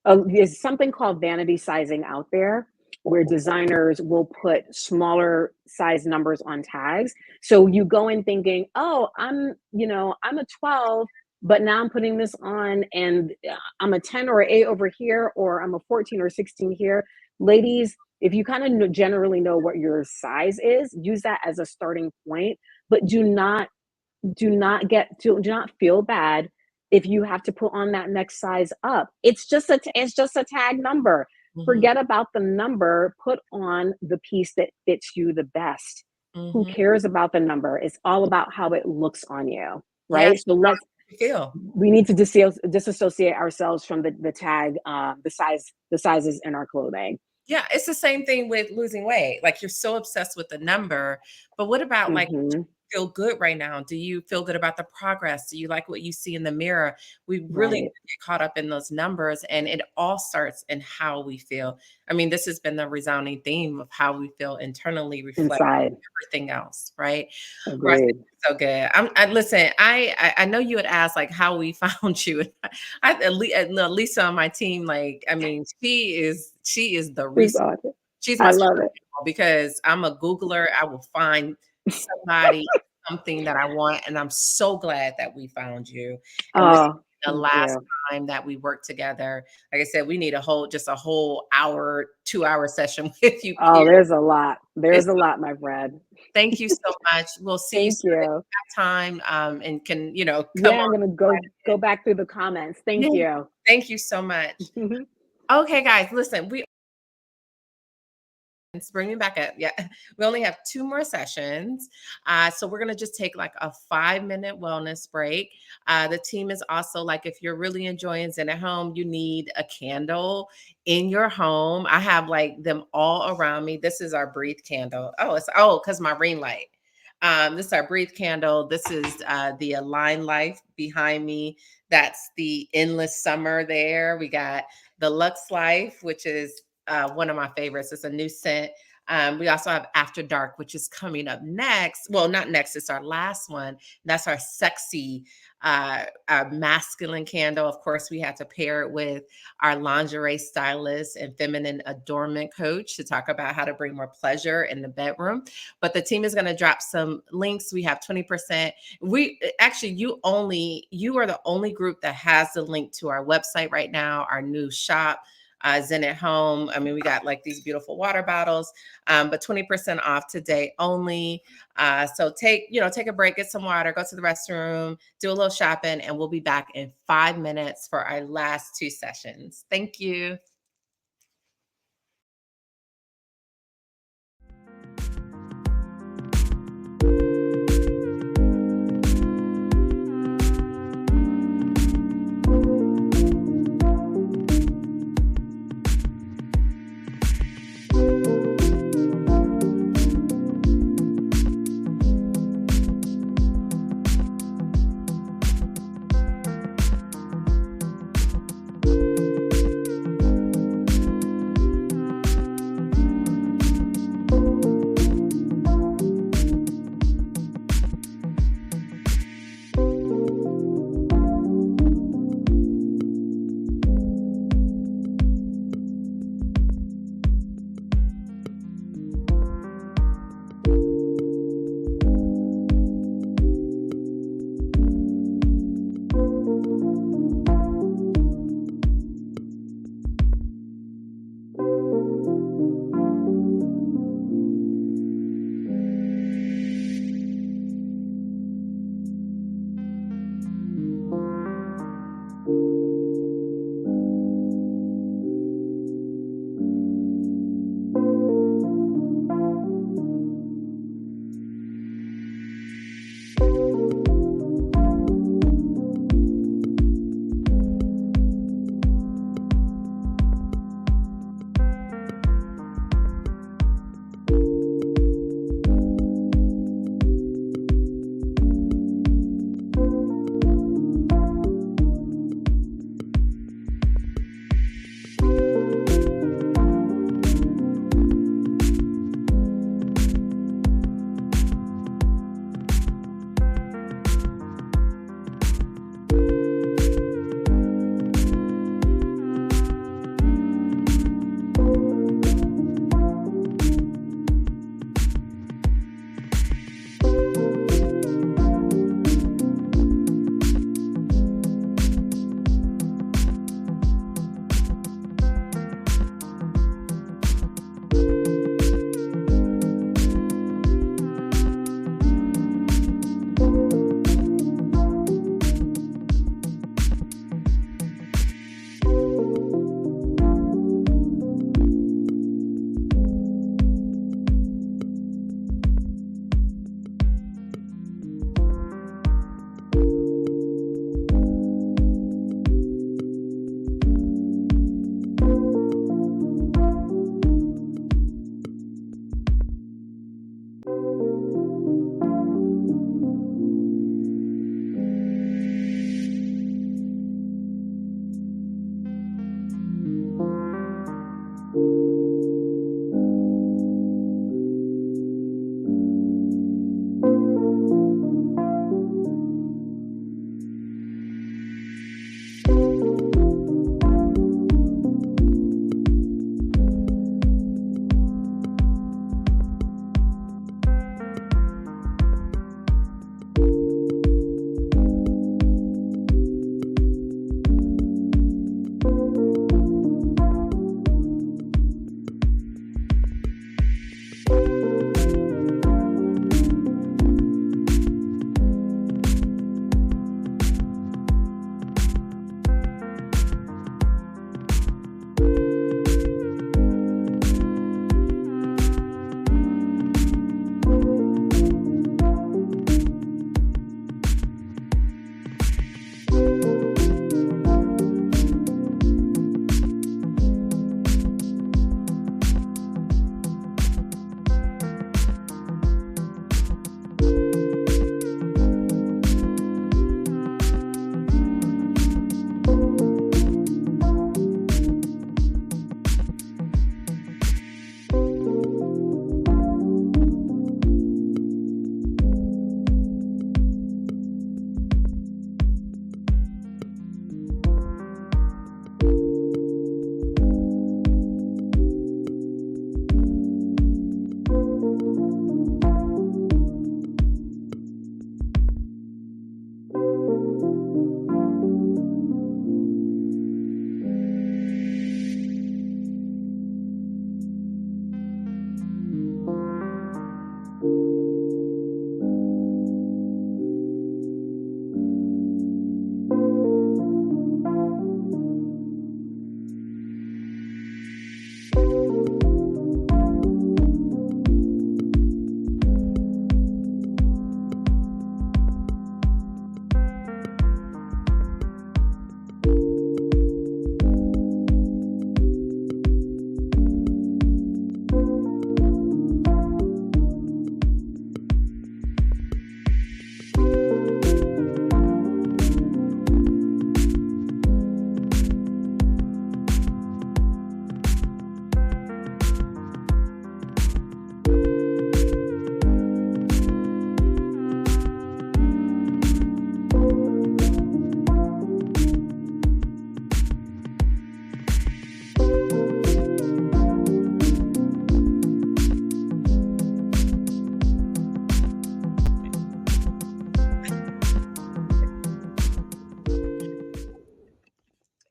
There's something called vanity sizing out there where designers will put smaller size numbers on tags. So you go in thinking, oh, I'm a 12, but now I'm putting this on and I'm a 10 or an 8 over here, or I'm a 14 or 16 here. Ladies, if you kind of generally know what your size is, use that as a starting point, but do not feel bad if you have to put on that next size up. It's just a tag number. Mhm, Forget about the number. Put on the piece that fits you the best. Who mhm. cares about the number? It's all about how it looks on you, Yes, right? So you feel. we need to disassociate ourselves from the tag, the sizes in our clothing. Yeah, it's the same thing with losing weight. Like you're so obsessed with the number, but what about like Hmm. feel good right now? Do you feel good about the progress? Do you like what you see in the mirror? We really Right. get caught up in those numbers and it all starts in how we feel. I mean, this has been the resounding theme of how we feel internally reflect Inside. everything else, right? Ross, Agreed. so good. Listen. I know you had asked like how we found you. Lisa on my team, like I mean, she is the She's resource. awesome. She's my I love spirit it. animal because I'm a Googler. I will find somebody, something that I want, and I'm so glad that we found you. And this is Oh, the thank last you. time that we work together. Like I said, we need just a whole hour, 2 hour session with you. Oh, Period. there's a lot. It's There's a lot, my friend. Thank you so much. We'll see you Thank soon at you. that time, and can, come Yeah, on. I'm gonna go back through the comments. Yeah. Thank you. Thank you so much. Okay, guys, listen, it's bringing back up. Yeah, we only have 2 more sessions. So we're going to just take like a 5-minute wellness break. The team is also like, if you're really enjoying Zen at home, you need a candle in your home. I have like them all around me. This is our breathe candle. Because my ring light. This is our breathe candle. This is the Align Life behind me. That's the endless summer there. We got the Lux Life, which is one of my favorites. It's a new scent. We also have After Dark, which is coming up next. Well, not next, it's our last one. That's our sexy, our masculine candle. Of course, we had to pair it with our lingerie stylist and feminine adornment coach to talk about how to bring more pleasure in the bedroom. But the team is going to drop some links. We have 20%. You are the only group that has the link to our website right now, our new shop. Zen at Home. I mean, we got like these beautiful water bottles, but 20% off today only. So take a break, get some water, go to the restroom, do a little shopping, and we'll be back in 5 minutes for our last 2 sessions. Thank you.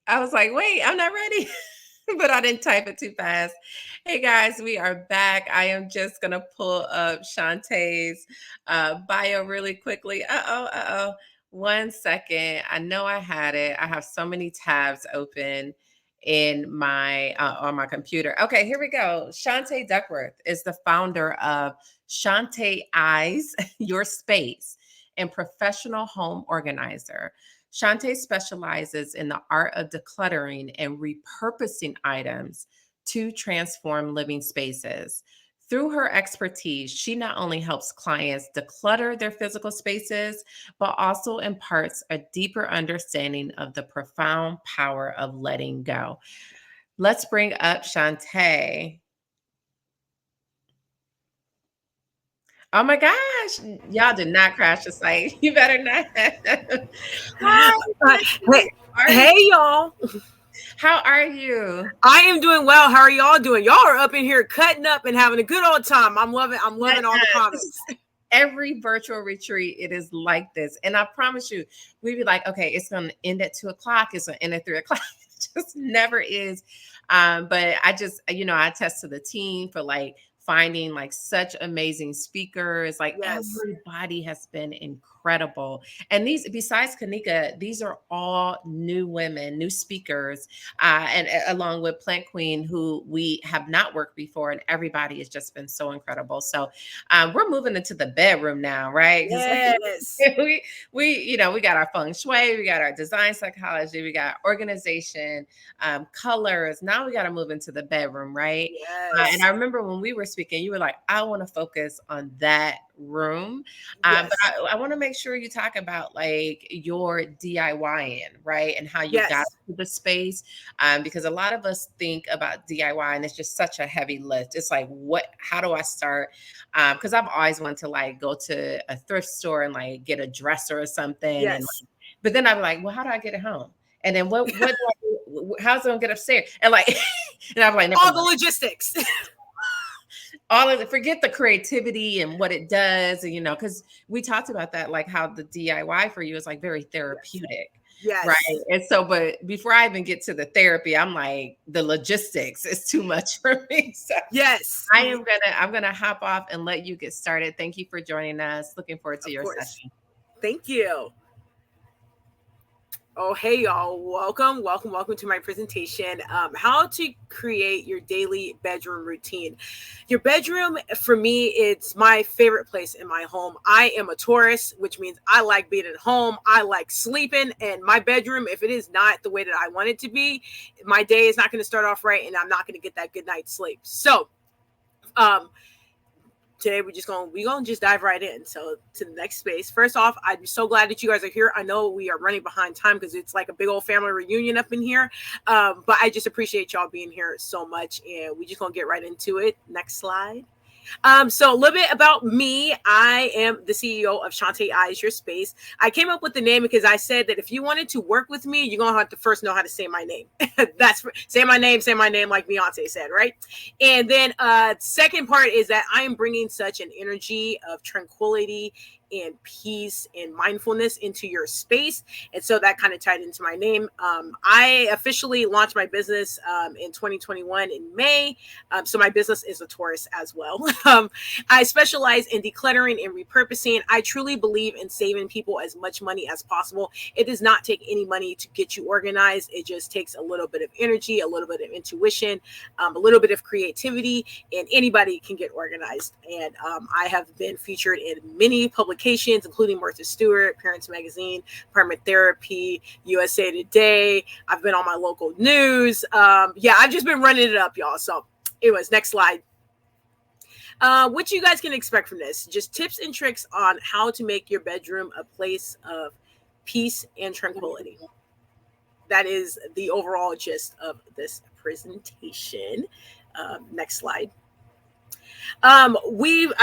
I was like, wait, I'm not ready. But I didn't type it too fast. Hey guys, we are back. I am just gonna pull up Shantae's bio really quickly. Uh oh. 1 second. I know I had it. I have so many tabs open in my on my computer. Okay, here we go. Shantae Duckworth is the founder of Shantae Eyes, Your Space, and professional home organizer. Shantae specializes in the art of decluttering and repurposing items to transform living spaces. Through her expertise, she not only helps clients declutter their physical spaces, but also imparts a deeper understanding of the profound power of letting go. Let's bring up Shantae. Oh my gosh, y'all did not crash the site. You better not. Hi, Hey, how are you? hey, y'all. How are you? I am doing well. How are y'all doing? Y'all are up in here cutting up and having a good old time. I'm loving all the comments. Every virtual retreat, it is like this. And I promise you, we'd be like, okay, it's going to end at 2:00. It's going to end at 3:00. It just never is. But I just, I attest to the team for like finding like such amazing speakers. Like Yes. everybody has been incredible. And these, besides Kanika, these are all new women, new speakers, and along with Plant Queen, who we have not worked before, and everybody has just been so incredible. So we're moving into the bedroom now, right? Yes. We got our Feng Shui, we got our design psychology, we got organization, colors. Now we got to move into the bedroom, right? Yes. And I remember when we were speaking, you were like, I want to focus on that room. Yes. But I want to make sure you talk about like your DIYing, right? And how you got to the space. Because a lot of us think about DIY and it's just such a heavy lift. It's like, how do I start? Because I've always wanted to like go to a thrift store and like get a dresser or something. Yes. And but then I'm like, well, how do I get it home? And then what do I do? How's it gonna get upstairs? And like, and I'm like, all the logistics. All of it, forget the creativity and what it does, and because we talked about that, like how the DIY for you is like very therapeutic. Yes. Right. And so, but before I even get to the therapy, I'm like, the logistics is too much for me. So yes. I'm gonna hop off and let you get started. Thank you for joining us. Looking forward to your session. Thank you. Oh, hey, y'all. Welcome to my presentation. How to create your daily bedroom routine. Your bedroom, for me, it's my favorite place in my home. I am a Taurus, which means I like being at home. I like sleeping, and my bedroom, if it is not the way that I want it to be, my day is not going to start off right, and I'm not going to get that good night's sleep. So, today we're gonna just dive right in. So to the next space. First off, I'm so glad that you guys are here. I know we are running behind time because it's like a big old family reunion up in here. But I just appreciate y'all being here so much, and we just gonna get right into it. Next slide. So a little bit about me. I am the CEO of Shantae Eyes, Your Space. I came up with the name because I said that if you wanted to work with me, you're going to have to first know how to say my name. Say my name like Beyonce said, right? And then second part is that I am bringing such an energy of tranquility and peace and mindfulness into your space. And so that kind of tied into my name. I officially launched my business in 2021 in May. So my business is a Taurus as well. I specialize in decluttering and repurposing. I truly believe in saving people as much money as possible. It does not take any money to get you organized. It just takes a little bit of energy, a little bit of intuition, a little bit of creativity, and anybody can get organized. And I have been featured in many publications, including Martha Stewart, Parents Magazine, Permit Therapy, USA Today. I've been on my local news. I've just been running it up, y'all. So anyways, next slide. What you guys can expect from this, just tips and tricks on how to make your bedroom a place of peace and tranquility. That is the overall gist of this presentation. Next slide. I'm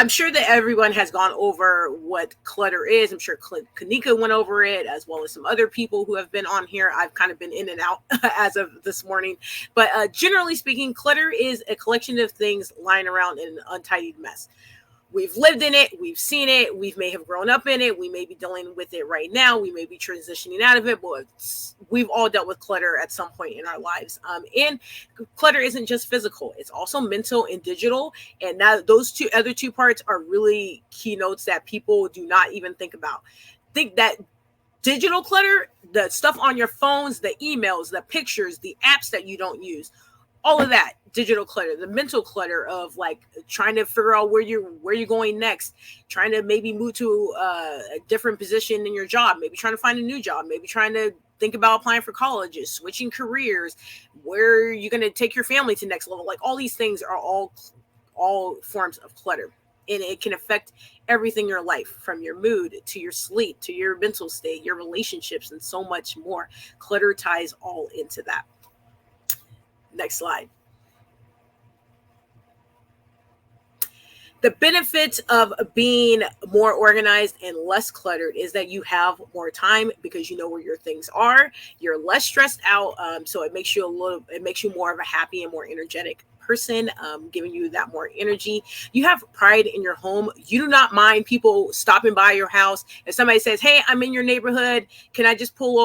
sure that everyone has gone over what clutter is. I'm sure Kanika went over it, as well as some other people who have been on here. I've kind of been in and out as of this morning. But generally speaking, clutter is a collection of things lying around in an untidied mess. we've lived in it, we've seen it, we may have grown up in it, we may be dealing with it right now, we may be transitioning out of it, but we've all dealt with clutter at some point in our lives. And clutter isn't just physical, it's also mental and digital. And now those other two parts are really keynotes that people do not even think about. Think that digital clutter, the stuff on your phones, the emails, the pictures, the apps that you don't use, all of that digital clutter, the mental clutter of like trying to figure out where you're going next, trying to maybe move to a different position in your job, maybe trying to find a new job, maybe trying to think about applying for colleges, switching careers, where you're going to take your family to next level. Like all these things are all forms of clutter, and it can affect everything in your life, from your mood to your sleep to your mental state, your relationships, and so much more. Clutter ties all into that. Next slide. The benefits of being more organized and less cluttered is that you have more time because you know where your things are. You're less stressed out, so it makes you more of a happy and more energetic person, giving you that more energy. You have pride in your home. You do not mind people stopping by your house. If somebody says, "Hey, I'm in your neighborhood, can I just pull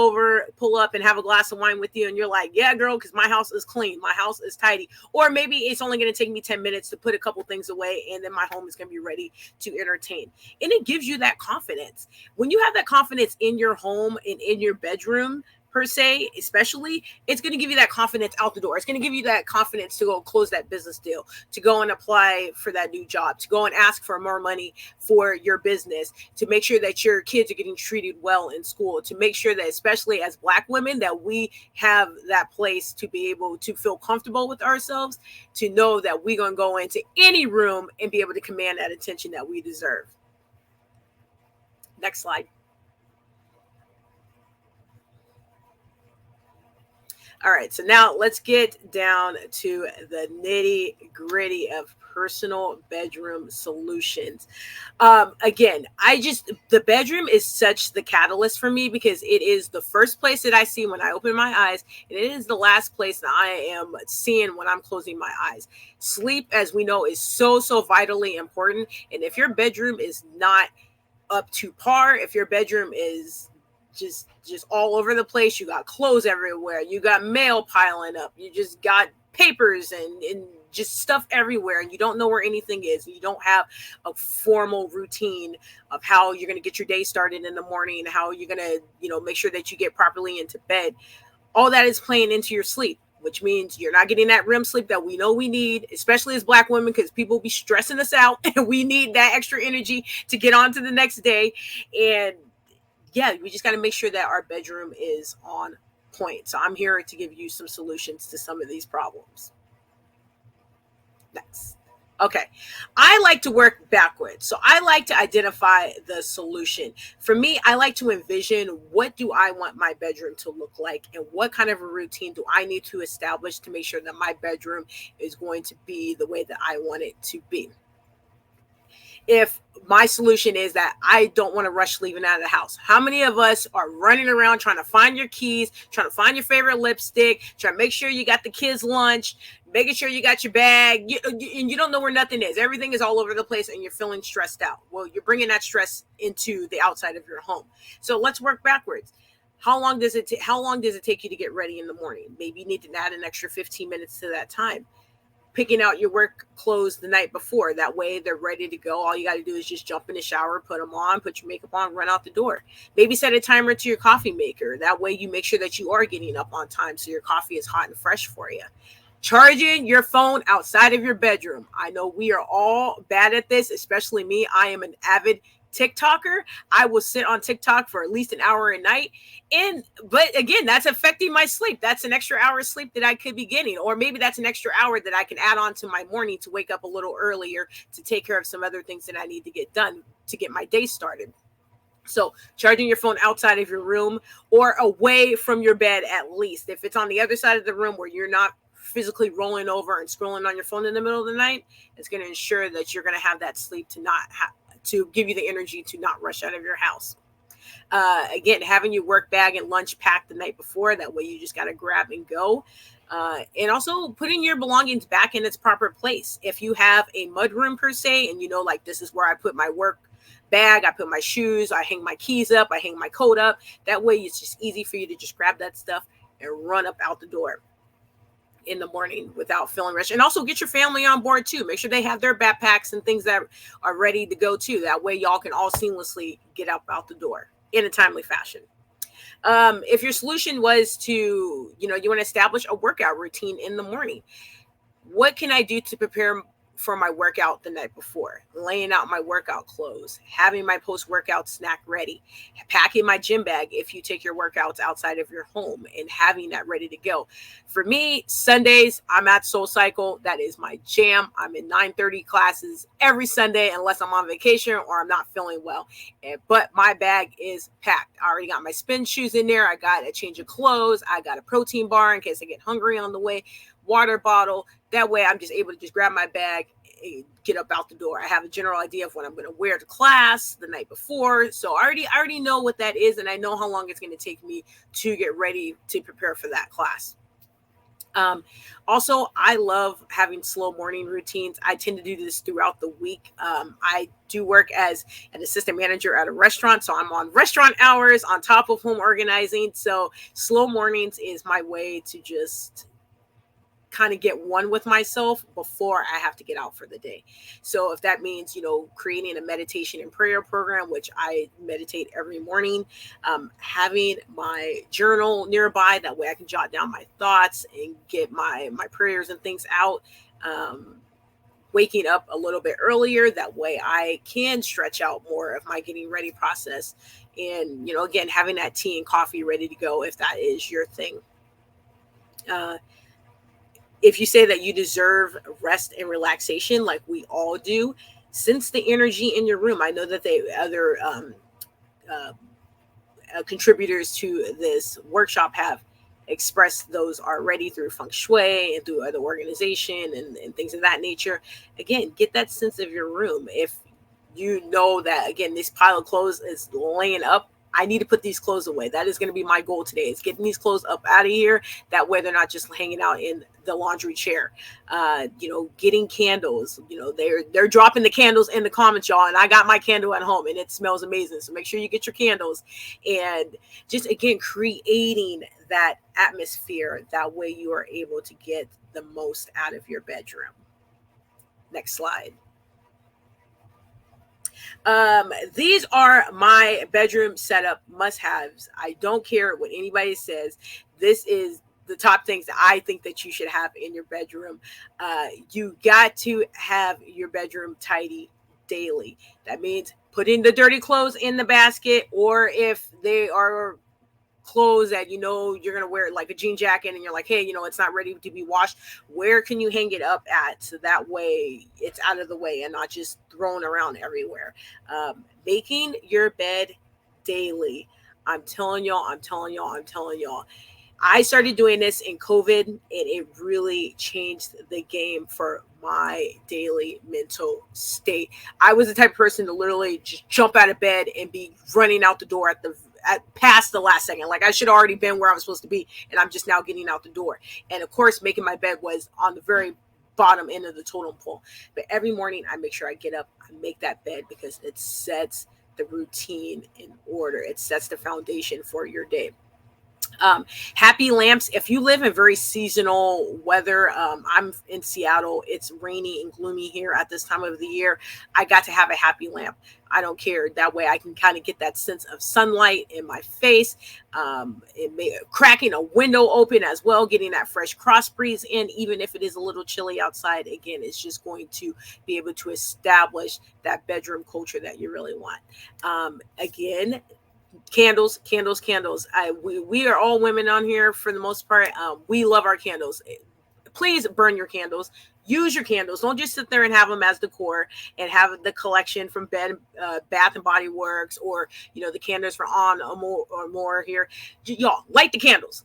up and have a glass of wine with you?" And you're like, "Yeah, girl, because my house is clean, my house is tidy." Or maybe it's only going to take me 10 minutes to put a couple things away, and then my home is going to be ready to entertain. And it gives you that confidence. When you have that confidence in your home and in your bedroom, per se, especially, it's going to give you that confidence out the door. It's going to give you that confidence to go close that business deal, to go and apply for that new job, to go and ask for more money for your business, to make sure that your kids are getting treated well in school, to make sure that, especially as Black women, that we have that place to be able to feel comfortable with ourselves, to know that we're going to go into any room and be able to command that attention that we deserve. Next slide. All right, so now let's get down to the nitty gritty of personal bedroom solutions. Again, the bedroom is such the catalyst for me because it is the first place that I see when I open my eyes, and it is the last place that I am seeing when I'm closing my eyes. Sleep, as we know, is so vitally important. And if your bedroom is not up to par, if your bedroom is just all over the place, you got clothes everywhere, you got mail piling up, you just got papers and just stuff everywhere, and you don't know where anything is, you don't have a formal routine of how you're going to get your day started in the morning, how you're going to make sure that you get properly into bed, all that is playing into your sleep, which means you're not getting that REM sleep that we know we need, especially as Black women, because people be stressing us out and we need that extra energy to get on to the next day. And yeah, we just got to make sure that our bedroom is on point. So I'm here to give you some solutions to some of these problems. Next. Okay. I like to work backwards. So I like to identify the solution. For me, I like to envision, what do I want my bedroom to look like, and what kind of a routine do I need to establish to make sure that my bedroom is going to be the way that I want it to be. If my solution is that I don't want to rush leaving out of the house, how many of us are running around trying to find your keys, trying to find your favorite lipstick, trying to make sure you got the kids' lunch, making sure you got your bag, and you don't know where nothing is. Everything is all over the place, and you're feeling stressed out. Well, you're bringing that stress into the outside of your home. So let's work backwards. How long does it take you to get ready in the morning? Maybe you need to add an extra 15 minutes to that time. Picking out your work clothes the night before. That way they're ready to go. All you got to do is just jump in the shower, put them on, put your makeup on, run out the door. Maybe set a timer to your coffee maker. That way you make sure that you are getting up on time so your coffee is hot and fresh for you. Charging your phone outside of your bedroom. I know we are all bad at this, especially me. I am an avid TikToker. I will sit on TikTok for at least an hour a night. But again, that's affecting my sleep. That's an extra hour of sleep that I could be getting. Or maybe that's an extra hour that I can add on to my morning to wake up a little earlier to take care of some other things that I need to get done to get my day started. So charging your phone outside of your room or away from your bed, at least. If it's on the other side of the room where you're not physically rolling over and scrolling on your phone in the middle of the night, it's going to ensure that you're going to have that sleep to give you the energy to not rush out of your house. Again, having your work bag and lunch packed the night before, that way you just got to grab and go. And also putting your belongings back in its proper place. If you have a mudroom per se, and you know, like this is where I put my work bag, I put my shoes, I hang my keys up, I hang my coat up. That way it's just easy for you to just grab that stuff and run up out the door in the morning without feeling rushed. And also get your family on board too. Make sure they have their backpacks and things that are ready to go too. That way y'all can all seamlessly get up out the door in a timely fashion. If your solution was to, you know, you want to establish a workout routine in the morning, what can I do to prepare for my workout the night before? Laying out my workout clothes, having my post-workout snack ready, packing my gym bag if you take your workouts outside of your home, and having that ready to go. For me, Sundays, I'm at Soul Cycle. That is my jam. I'm in 9:30 classes every Sunday unless I'm on vacation or I'm not feeling well. But my bag is packed. I already got my spin shoes in there. I got a change of clothes. I got a protein bar in case I get hungry on the way, water bottle. That way I'm just able to just grab my bag and get up out the door. I have a general idea of what I'm going to wear to class the night before. So I already know what that is, and I know how long it's going to take me to get ready to prepare for that class. Also, I love having slow morning routines. I tend to do this throughout the week. I do work as an assistant manager at a restaurant, so I'm on restaurant hours on top of home organizing. So slow mornings is my way to just kind of get one with myself before I have to get out for the day. So if that means, you know, creating a meditation and prayer program, which I meditate every morning, having my journal nearby, that way I can jot down my thoughts and get my prayers and things out. Waking up a little bit earlier, that way I can stretch out more of my getting ready process. And, you know, again, having that tea and coffee ready to go if that is your thing. If you say that you deserve rest and relaxation, like we all do, sense the energy in your room. I know that they other uh, contributors to this workshop have expressed those already through Feng Shui and through other organization and things of that nature. Again, get that sense of your room. If you know that, again, this pile of clothes is laying up, I need to put these clothes away. That is going to be my goal today, is getting these clothes up out of here. That way they're not just hanging out in the laundry chair. You know, getting candles, you know, they're dropping the candles in the comments, y'all. And I got my candle at home and it smells amazing. So make sure you get your candles, and just, again, creating that atmosphere. That way you are able to get the most out of your bedroom. Next slide. These are my bedroom setup must-haves. I don't care what anybody says. This is the top things that I think that you should have in your bedroom. You got to have your bedroom tidy daily. That means putting the dirty clothes in the basket, or if they are clothes that you know you're going to wear, like a jean jacket, and you're like, hey, you know, it's not ready to be washed, where can you hang it up at, so that way it's out of the way and not just thrown around everywhere. Making your bed daily. I'm telling y'all, I started doing this in COVID, and it really changed the game for my daily mental state. I was the type of person to literally just jump out of bed and be running out the door at past the last second. Like I should have already been where I was supposed to be, and I'm just now getting out the door. And of course, making my bed was on the very bottom end of the totem pole. But every morning I make sure I get up, I make that bed, because it sets the routine in order. It sets the foundation for your day. Happy lamps. If you live in very seasonal weather, I'm in Seattle. It's rainy and gloomy here at this time of the year. I got to have a happy lamp. I don't care. That way I can kind of get that sense of sunlight in my face. Cracking a window open as well, getting that fresh cross breeze in, even if it is a little chilly outside. Again, it's just going to be able to establish that bedroom culture that you really want. Again, candles. We are all women on here for the most part. We love our candles. Please burn your candles. Use your candles. Don't just sit there and have them as decor and have the collection from Bath and Body Works, or you know, the candles for On or More here. Y'all, light the candles.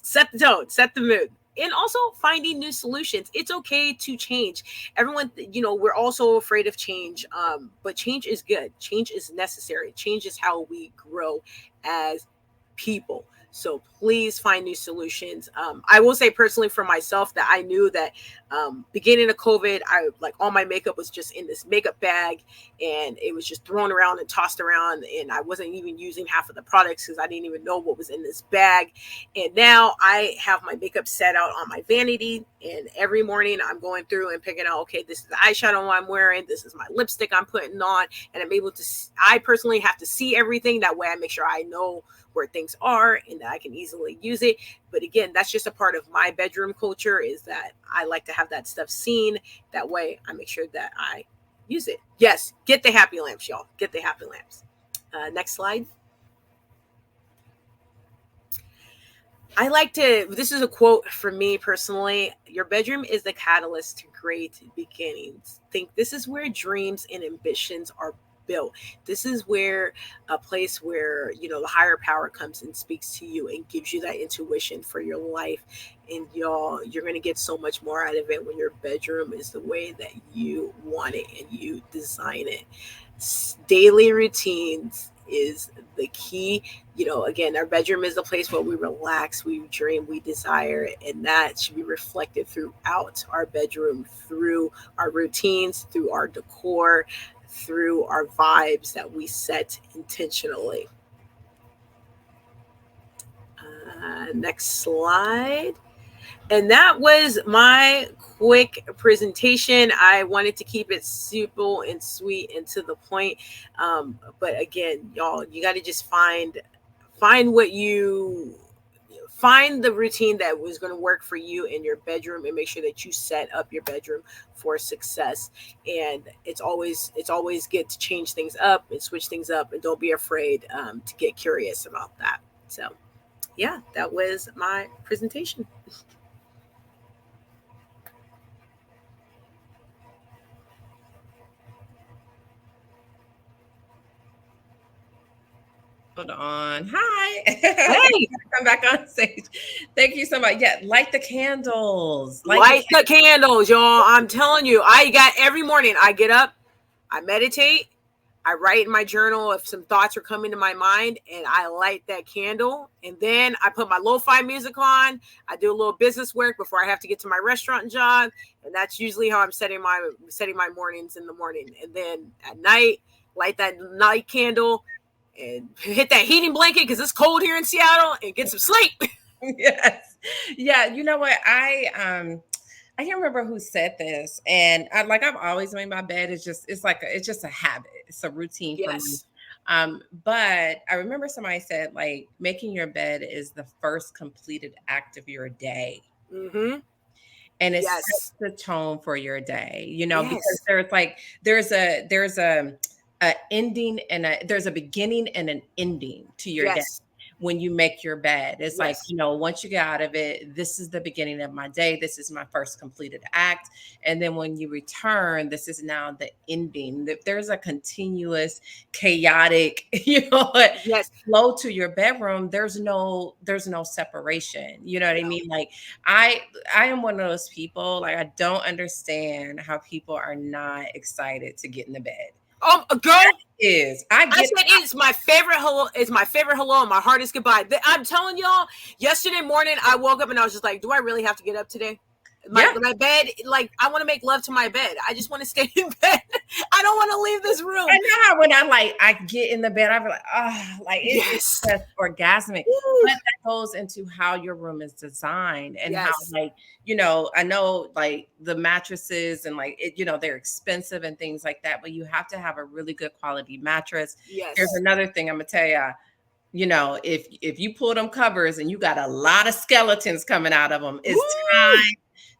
Set the tone. Set the mood. And also finding new solutions. It's okay to change. Everyone, you know, we're also afraid of change, but change is good. Change is necessary. Change is how we grow as people. So please find new solutions. I will say personally for myself that I knew that beginning of COVID, I like all my makeup was just in this makeup bag, and it was just thrown around and tossed around, and I wasn't even using half of the products because I didn't even know what was in this bag. And now I have my makeup set out on my vanity, and every morning I'm going through and picking out, okay, this is the eyeshadow I'm wearing, this is my lipstick I'm putting on, and I'm able to, I personally have to see everything. That way I make sure I know where things are and that I can easily use it. But again, that's just a part of my bedroom culture, is that I like to have that stuff seen. That way I make sure that I use it. Yes, get the happy lamps, y'all. Get the happy lamps. Next slide. I like to, this is a quote from me personally. Your bedroom is the catalyst to great beginnings. Think this is where dreams and ambitions are built. This is where a place where, you know, the higher power comes and speaks to you and gives you that intuition for your life. And y'all, you're going to get so much more out of it when your bedroom is the way that you want it and you design it. Daily routines is the key. You know, again, our bedroom is the place where we relax, we dream, we desire, and that should be reflected throughout our bedroom, through our routines, through our decor, through our vibes that we set intentionally. Next slide. And that was my quick presentation. I wanted to keep it simple and sweet and to the point. But again, y'all, you got to just find what you find, the routine that was going to work for you in your bedroom, and make sure that you set up your bedroom for success. And it's always good to change things up and switch things up, and don't be afraid to get curious about that. So yeah, that was my presentation. Hold on. Hi. Hey, Come back on stage. Thank you so much. Yeah, light the candles. light the candles, y'all. I'm telling you, I got every morning I get up, I meditate, I write in my journal if some thoughts are coming to my mind, and I light that candle. And then I put my lo-fi music on. I do a little business work before I have to get to my restaurant job. And that's usually how I'm setting my mornings in the morning. And then at night, light that night candle and hit that heating blanket because it's cold here in Seattle, and get some sleep. Yes. Yeah. You know what? I can't remember who said this, and I've always made my bed. It's just a habit. It's a routine for me. Yes. But I remember somebody said, like, making your bed is the first completed act of your day. Mm-hmm. And it sets Yes. the tone for your day, because Yes. there's a ending and there's a beginning and an ending to your day. Yes. When you make your bed, it's like, Yes. once you get out of it, this is the beginning of my day. This is my first completed act. And then when you return, this is now the ending. There's a continuous chaotic, Yes. flow to your bedroom. There's no separation. You know what I No. mean? Like, I am one of those people, like, I don't understand how people are not excited to get in the bed. Girl, I I get said it's my favorite hello. It's my favorite hello, and my hardest goodbye. I'm telling y'all, yesterday morning I woke up and I was just like, do I really have to get up today? Yeah. My bed, like, I want to make love to my bed. I just want to stay in bed. I don't want to leave this room. And now when I get in the bed, I be like, it's Yes. just orgasmic. Woo. But that goes into how your room is designed, and how, Yes. I know, like, the mattresses and, like, they're expensive and things like that, but you have to have a really good quality mattress. Yes. Here's another thing I'm gonna tell you. If you pull them covers and you got a lot of skeletons coming out of them, it's Woo. time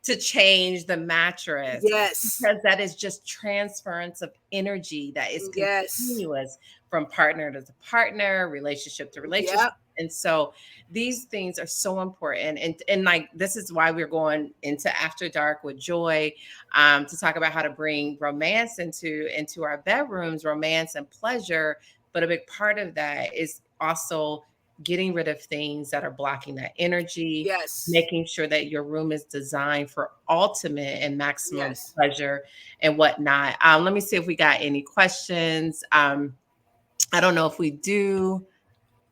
to change the mattress, Yes. because that is just transference of energy that is Yes. continuous from partner to partner, relationship to relationship. Yep. And so these things are so important. And like, this is why we're going into After Dark with Joy, to talk about how to bring romance into our bedrooms, romance and pleasure. But a big part of that is also getting rid of things that are blocking that energy, Yes. making sure that your room is designed for ultimate and maximum Yes. pleasure and whatnot. Let me see if we got any questions. I don't know if we do.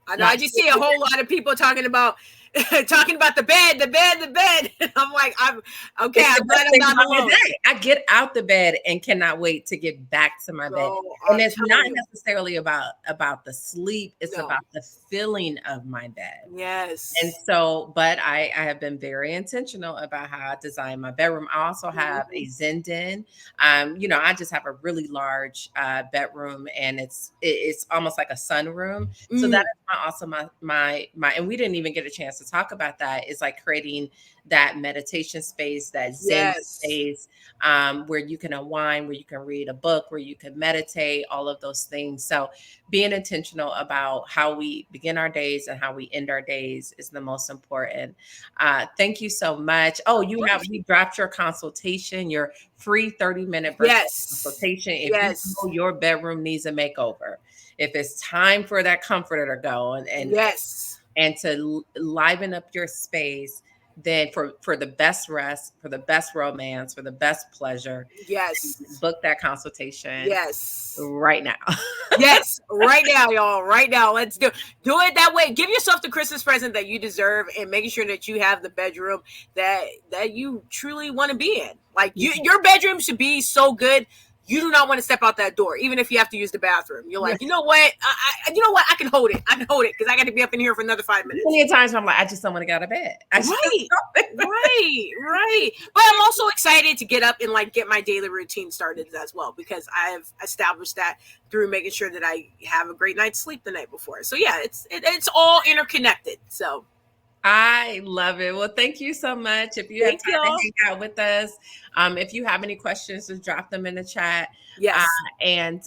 I know. I just see a whole lot of people talking about the bed. I'm like, I'm okay. I'm glad I'm not alone. I get out the bed and cannot wait to get back to my bed. And it's not necessarily about the sleep. It's about the feeling of my bed. Yes. And so, but I have been very intentional about how I design my bedroom. I also have a Zen den. I just have a really large bedroom, and it's almost like a sunroom. So that is also my and we didn't even get a chance to talk about that. Is like creating that meditation space, that Zen space, where you can unwind, where you can read a book, where you can meditate, all of those things. So being intentional about how we begin our days and how we end our days is the most important. Thank you so much. Oh, we dropped your consultation, your free 30-minute virtual consultation. If you know your bedroom needs a makeover, if it's time for that comforter to go and to liven up your space, then for the best rest, for the best romance, for the best pleasure, book that consultation right now. Right now, y'all. Right now. Let's do it that way. Give yourself the Christmas present that you deserve, and making sure that you have the bedroom that you truly want to be in. Like your bedroom should be so good. You do not want to step out that door, even if you have to use the bathroom. You're like, you know what? I can hold it. I can hold it because I got to be up in here for another 5 minutes. Many times I'm like, I just don't want to get out of bed. Right. But I'm also excited to get up and like get my daily routine started as well, because I've established that through making sure that I have a great night's sleep the night before. So yeah, it's all interconnected. So I love it. Well, thank you so much. If you have time to hang out with us, if you have any questions, just drop them in the chat. Yes. And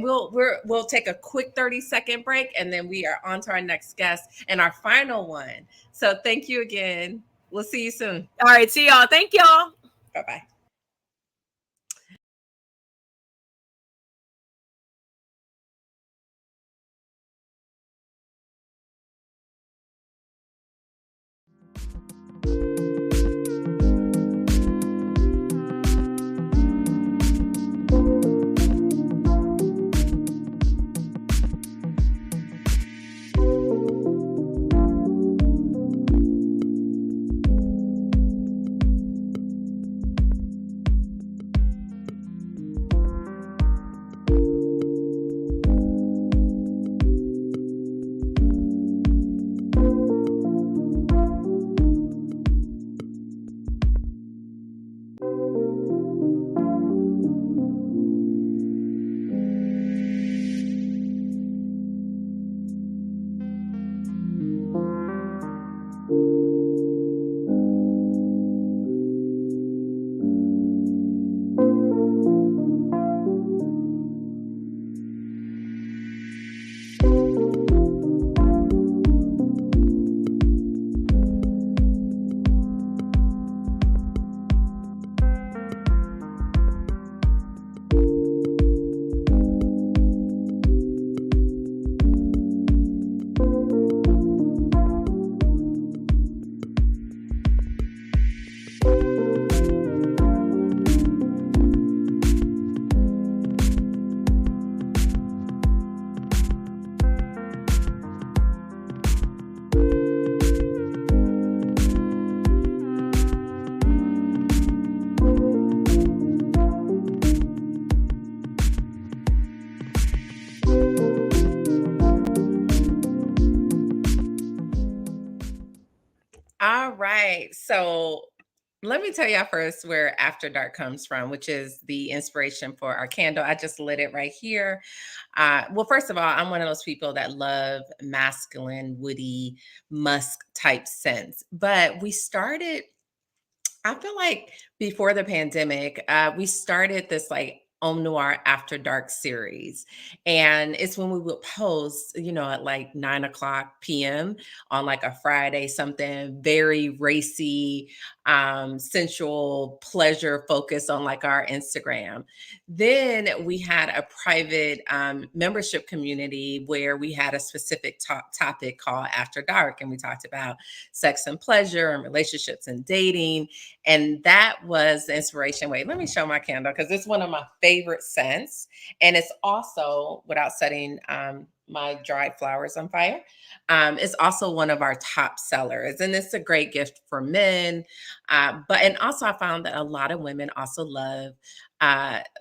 we'll take a quick 30-second break, and then we are on to our next guest and our final one. So thank you again. We'll see you soon. All right. See y'all. Thank y'all. Bye-bye. All right. So let me tell y'all first where After Dark comes from, which is the inspiration for our candle. I just lit it right here. Well, first of all, I'm one of those people that love masculine, woody, musk type scents. But we started, I feel like before the pandemic, we started this like Om Noir After Dark series. And it's when we would post, at like 9 o'clock p.m. on like a Friday, something very racy, sensual, pleasure focused on like our Instagram. Then we had a private membership community where we had a specific topic called After Dark. And we talked about sex and pleasure and relationships and dating. And that was the inspiration. Wait, let me show my candle because it's one of my favorite scents. And it's also, without setting my dried flowers on fire. It's also one of our top sellers, and it's a great gift for men. And also I found that a lot of women also love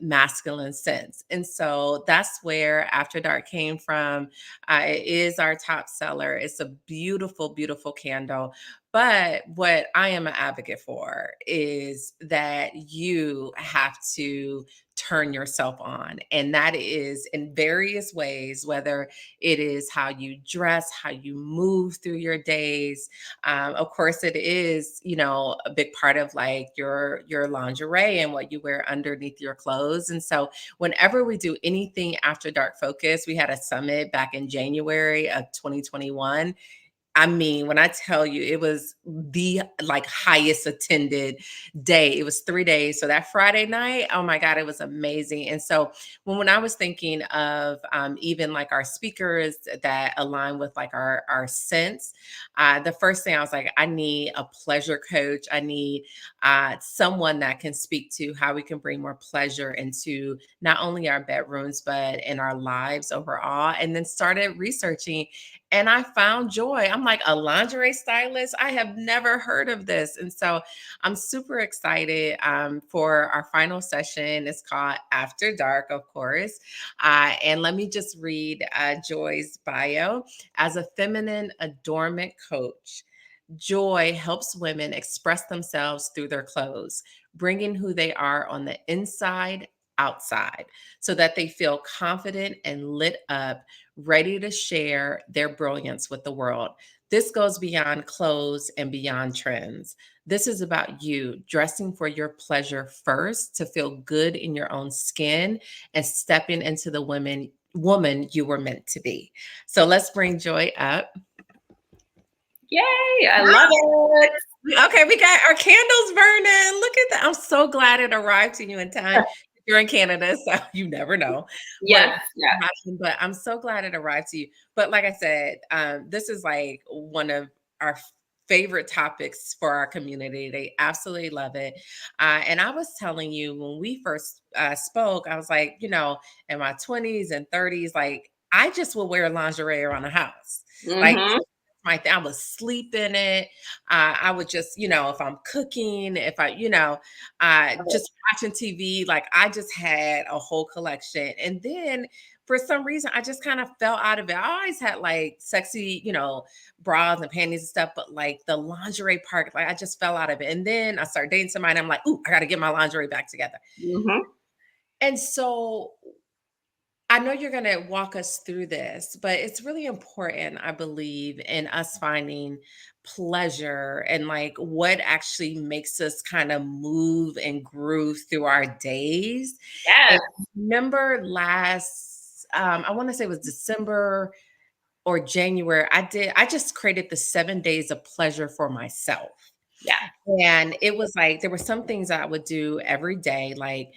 masculine scents. And so that's where After Dark came from. It is our top seller. It's a beautiful, beautiful candle. But what I am an advocate for is that you have to turn yourself on. And that is in various ways, whether it is how you dress, how you move through your days. Of course, it is, a big part of like your lingerie and what you wear underneath your clothes. And so whenever we do anything After Dark focus, we had a summit back in January of 2021. I mean, when I tell you it was the like highest attended day, it was 3 days. So that Friday night, oh my God, it was amazing. And so when I was thinking of even like our speakers that align with like our sense, the first thing I was like, I need a pleasure coach. I need someone that can speak to how we can bring more pleasure into not only our bedrooms, but in our lives overall. And then started researching and I found joy. I'm like, a lingerie stylist? I have never heard of this. And so I'm super excited for our final session. It's called After Dark, of course. And let me just read Joy's bio. As a feminine adornment coach, Joy helps women express themselves through their clothes, bringing who they are on the inside outside so that they feel confident and lit up, ready to share their brilliance with the world. This goes beyond clothes and beyond trends. This is about you dressing for your pleasure first, to feel good in your own skin and stepping into the woman you were meant to be. So let's bring Joy up. Yay, I love it. Okay, we got our candles burning. Look at that. I'm so glad it arrived to you in time. You're in Canada, so you never know. Yes, yeah. But I'm so glad it arrived to you. But like I said, this is like one of our favorite topics for our community. They absolutely love it. And I was telling you when we first spoke, I was like, in my 20s and 30s, like I just would wear lingerie around the house. Like my thing. I would sleep in it. I would just, if I'm cooking, if I, just watching TV, like I just had a whole collection. And then for some reason, I just kind of fell out of it. I always had like sexy, bras and panties and stuff, but like the lingerie part, like I just fell out of it. And then I started dating somebody. And I'm like, ooh, I got to get my lingerie back together. And so I know you're going to walk us through this, but it's really important, I believe, in us finding pleasure and like what actually makes us kind of move and groove through our days. Yes. And remember last, I want to say it was December or January, I just created the 7 days of pleasure for myself. Yeah. And it was like, there were some things I would do every day, like,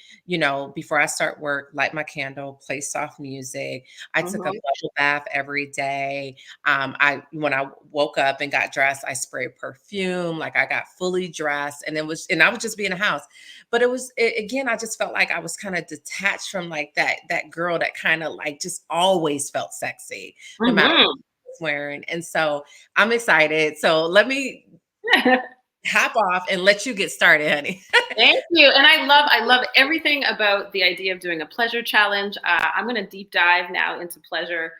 before I start work, light my candle, play soft music. I took a bubble bath every day. When I woke up and got dressed, I sprayed perfume, like I got fully dressed and I would just be in the house. But again, I just felt like I was kind of detached from like that girl that kind of like just always felt sexy, no matter what I was wearing. And so I'm excited. So let me hop off and let you get started, honey. Thank you. And I love everything about the idea of doing a pleasure challenge. I'm going to deep dive now into pleasure.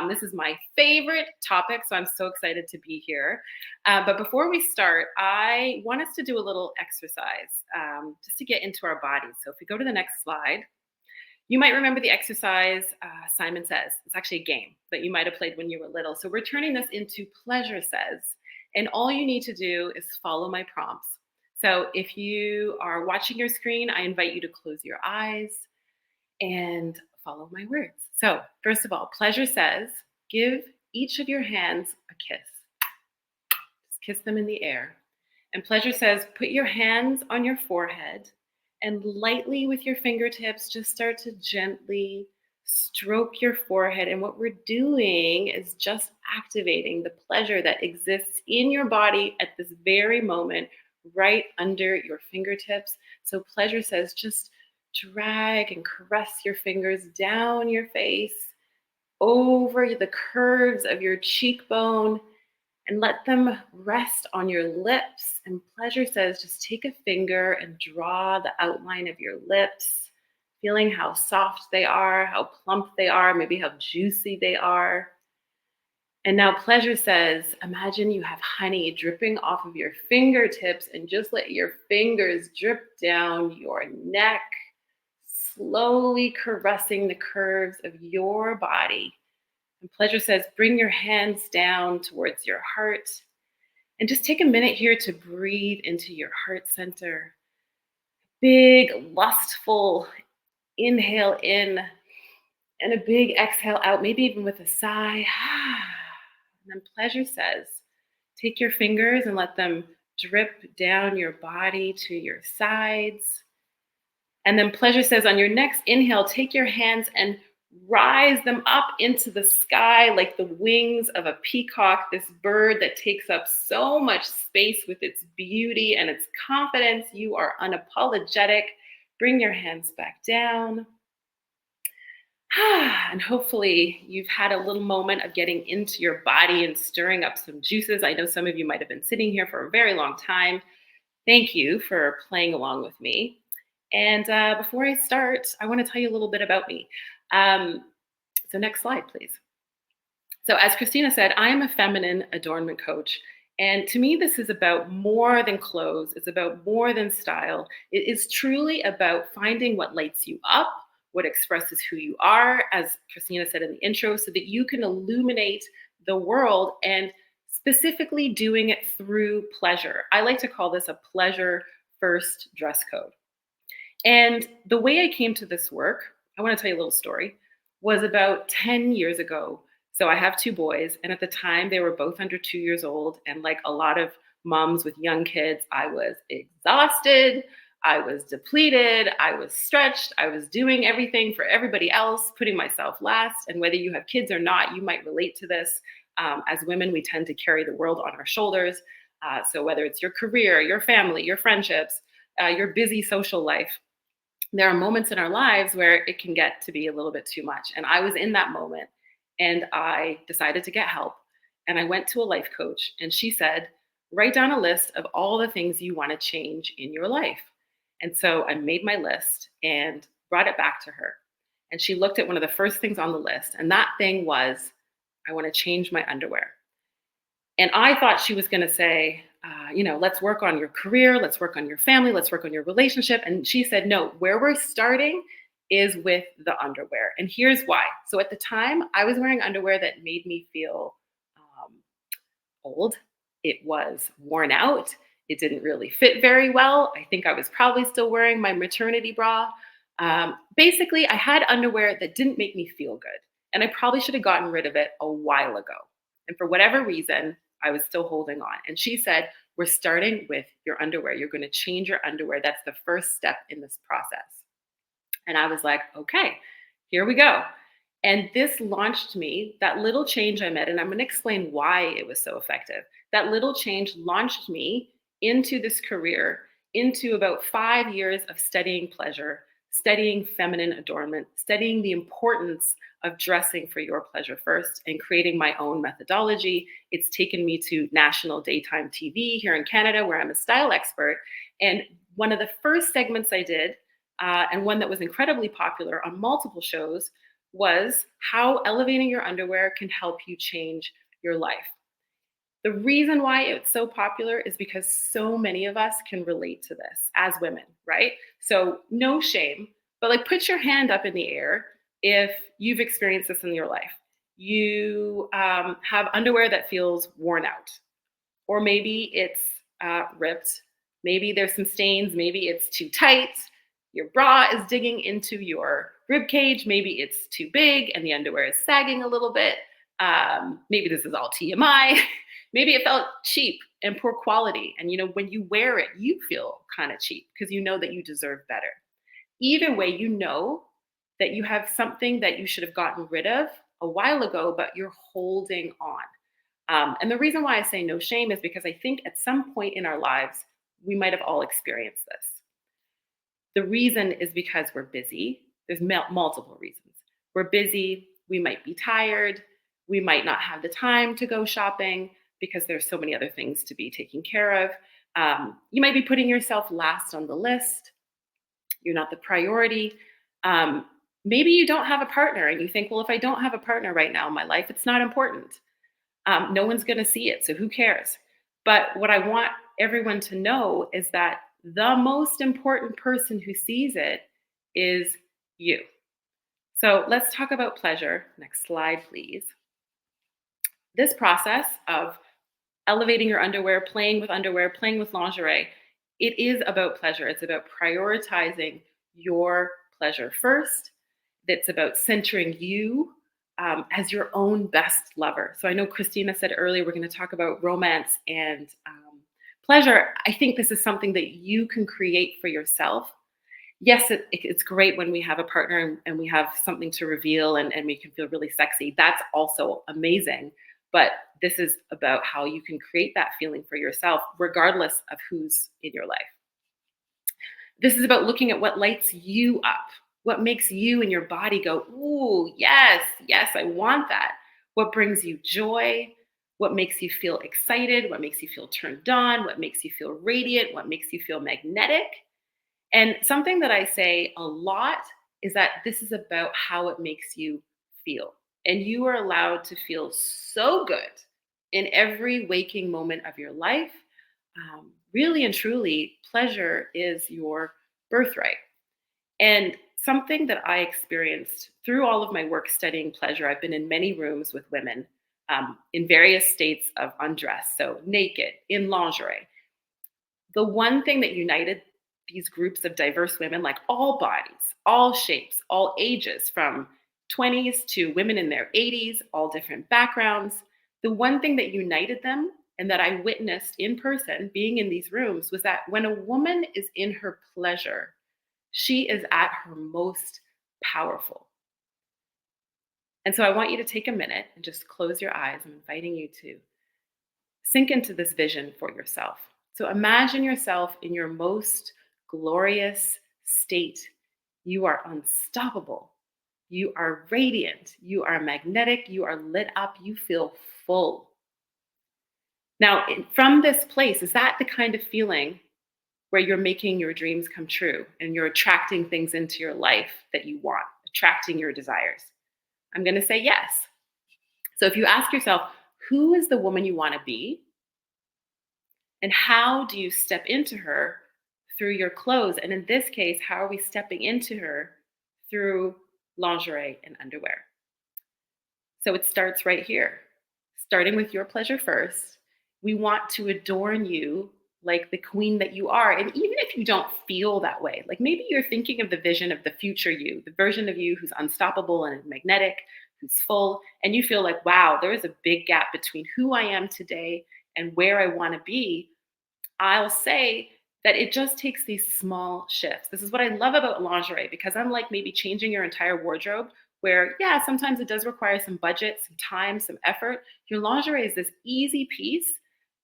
This is my favorite topic, so I'm so excited to be here. But before we start, I want us to do a little exercise just to get into our bodies. So if we go to the next slide, you might remember the exercise Simon Says. It's actually a game that you might have played when you were little. So we're turning this into Pleasure Says. And all you need to do is follow my prompts. So if you are watching your screen, I invite you to close your eyes and follow my words. So first of all, Pleasure Says, give each of your hands a kiss. Just kiss them in the air. And Pleasure Says, put your hands on your forehead and lightly with your fingertips, just start to gently stroke your forehead. And what we're doing is just activating the pleasure that exists in your body at this very moment, right under your fingertips. So Pleasure Says, just drag and caress your fingers down your face over the curves of your cheekbone and let them rest on your lips. And pleasure says, just take a finger and draw the outline of your lips, feeling how soft they are, how plump they are, maybe how juicy they are. And now pleasure says, imagine you have honey dripping off of your fingertips and just let your fingers drip down your neck, slowly caressing the curves of your body. And pleasure says, bring your hands down towards your heart and just take a minute here to breathe into your heart center. Big, lustful inhale in and a big exhale out, maybe even with a sigh. And then pleasure says, take your fingers and let them drip down your body to your sides. And then pleasure says, on your next inhale, take your hands and rise them up into the sky like the wings of a peacock, this bird that takes up so much space with its beauty and its confidence. You are unapologetic. Bring your hands back down. And hopefully you've had a little moment of getting into your body and stirring up some juices. I know some of you might have been sitting here for a very long time. Thank you for playing along with me. And before I start, I want to tell you a little bit about me. So next slide, please. So as Christina said, I am a feminine adornment coach. And to me, this is about more than clothes. It's about more than style. It is truly about finding what lights you up, what expresses who you are, as Christina said in the intro, so that you can illuminate the world, and specifically doing it through pleasure. I like to call this a pleasure first dress code. And the way I came to this work, I want to tell you a little story, was about 10 years ago. So I have two boys, and at the time they were both under 2 years old. And like a lot of moms with young kids, I was exhausted, I was depleted, I was stretched, I was doing everything for everybody else, putting myself last. And whether you have kids or not, you might relate to this. As women, we tend to carry the world on our shoulders. So whether it's your career, your family, your friendships, your busy social life, there are moments in our lives where it can get to be a little bit too much. And I was in that moment, and I decided to get help. And I went to a life coach, and she said, write down a list of all the things you want to change in your life. And so I made my list and brought it back to her. And she looked at one of the first things on the list. And that thing was, I want to change my underwear. And I thought she was going to say, let's work on your career, let's work on your family, let's work on your relationship. And she said, no, where we're starting is with the underwear. And here's why. So at the time, I was wearing underwear that made me feel old. It was worn out. It didn't really fit very well. I think I was probably still wearing my maternity bra. Basically, I had underwear that didn't make me feel good. And I probably should have gotten rid of it a while ago. And for whatever reason, I was still holding on. And she said, we're starting with your underwear. You're going to change your underwear. That's the first step in this process. And I was like, okay, here we go. And this launched me, that little change I made, and I'm going to explain why it was so effective. That little change launched me into this career, into about 5 years of studying pleasure, studying feminine adornment, studying the importance of dressing for your pleasure first, and creating my own methodology. It's taken me to national daytime TV here in Canada, where I'm a style expert. And one of the first segments I did, and one that was incredibly popular on multiple shows, was how elevating your underwear can help you change your life. The reason why it's so popular is because so many of us can relate to this as women, right? So no shame, but like put your hand up in the air if you've experienced this in your life. You have underwear that feels worn out, or maybe it's ripped. Maybe there's some stains. Maybe it's too tight. Your bra is digging into your rib cage. Maybe it's too big and the underwear is sagging a little bit. Maybe this is all TMI. Maybe it felt cheap and poor quality. And when you wear it, you feel kind of cheap because you know that you deserve better. Either way, you know that you have something that you should have gotten rid of a while ago, but you're holding on. And the reason why I say no shame is because I think at some point in our lives, we might have all experienced this. The reason is because we're busy. There's multiple reasons. We're busy, We might be tired. We might not have the time to go shopping because there's so many other things to be taken care of. You might be putting yourself last on the list. You're not the priority. Um, Maybe you don't have a partner and you think, well, if I don't have a partner right now in my life, it's not important. No one's going to see it, so who cares? But what I want everyone to know is that the most important person who sees it is you. So let's talk about pleasure. Next slide, please. This process of elevating your underwear, playing with lingerie, it is about pleasure. It's about prioritizing your pleasure first. It's about centering you as your own best lover. So I know Christina said earlier, we're going to talk about romance and pleasure. I think this is something that you can create for yourself. Yes, it's great when we have a partner and we have something to reveal and we can feel really sexy. That's also amazing. But this is about how you can create that feeling for yourself, regardless of who's in your life. This is about looking at what lights you up, what makes you and your body go, ooh, yes, yes, I want that. What brings you joy, what makes you feel excited, what makes you feel turned on, what makes you feel radiant, what makes you feel magnetic. And something that I say a lot is that this is about how it makes you feel. And you are allowed to feel so good in every waking moment of your life. Really and truly, pleasure is your birthright. And something that I experienced through all of my work studying pleasure, I've been in many rooms with women in various states of undress, so naked, in lingerie. The one thing that united these groups of diverse women, like all bodies, all shapes, all ages, from 20s to women in their 80s, all different backgrounds, the one thing that united them and that I witnessed in person being in these rooms was that when a woman is in her pleasure, she is at her most powerful. And so I want you to take a minute and just close your eyes. I'm inviting you to sink into this vision for yourself. So imagine yourself in your most glorious state. You are unstoppable. You are radiant. You are magnetic. You are lit up. You feel full. Now, from this place, is that the kind of feeling where you're making your dreams come true and you're attracting things into your life that you want, attracting your desires? I'm going to say yes. So if you ask yourself, who is the woman you want to be? And how do you step into her through your clothes? And in this case, how are we stepping into her through lingerie and underwear? So it starts right here, starting with your pleasure first. We want to adorn you like the queen that you are. And even if you don't feel that way, like maybe you're thinking of the vision of the future you, the version of you who's unstoppable and magnetic, who's full, and you feel like, wow, there is a big gap between who I am today and where I want to be. I'll say that it just takes these small shifts. This is what I love about lingerie, because unlike maybe changing your entire wardrobe, where, yeah, sometimes it does require some budget, some time, some effort, your lingerie is this easy piece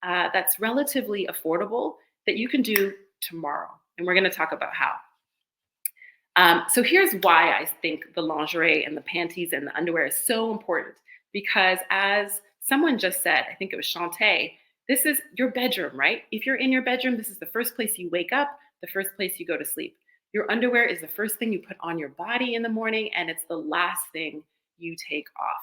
that's relatively affordable that you can do tomorrow. And we're going to talk about how. So here's why I think the lingerie and the panties and the underwear is so important. Because as someone just said, I think it was Shantae, this is your bedroom, right? If you're in your bedroom, this is the first place you wake up, the first place you go to sleep. Your underwear is the first thing you put on your body in the morning, and it's the last thing you take off.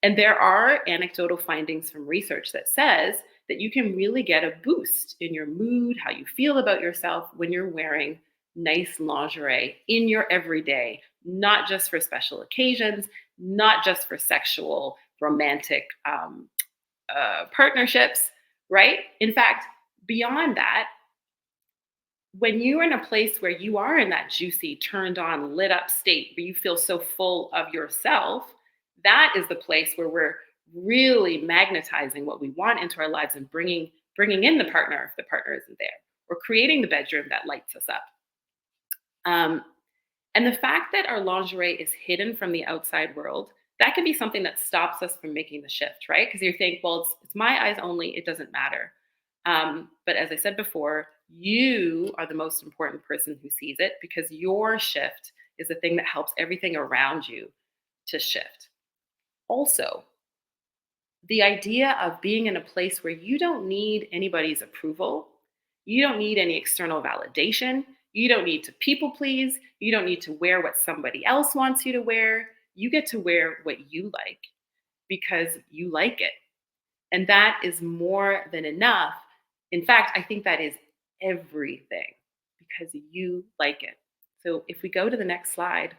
And there are anecdotal findings from research that says that you can really get a boost in your mood, how you feel about yourself when you're wearing nice lingerie in your everyday, not just for special occasions, not just for sexual, romantic partnerships, right? In fact, beyond that, when you're in a place where you are in that juicy, turned on, lit up state where you feel so full of yourself, that is the place where we're really magnetizing what we want into our lives and bringing in the partner if the partner isn't there. We're creating the bedroom that lights us up. And the fact that our lingerie is hidden from the outside world, that can be something that stops us from making the shift, right? Because you think, well, it's my eyes only, it doesn't matter. But as I said before, you are the most important person who sees it, because your shift is the thing that helps everything around you to shift. Also, the idea of being in a place where you don't need anybody's approval, you don't need any external validation, you don't need to people please, you don't need to wear what somebody else wants you to wear. You get to wear what you like because you like it. And that is more than enough. In fact, I think that is everything because you like it. So if we go to the next slide,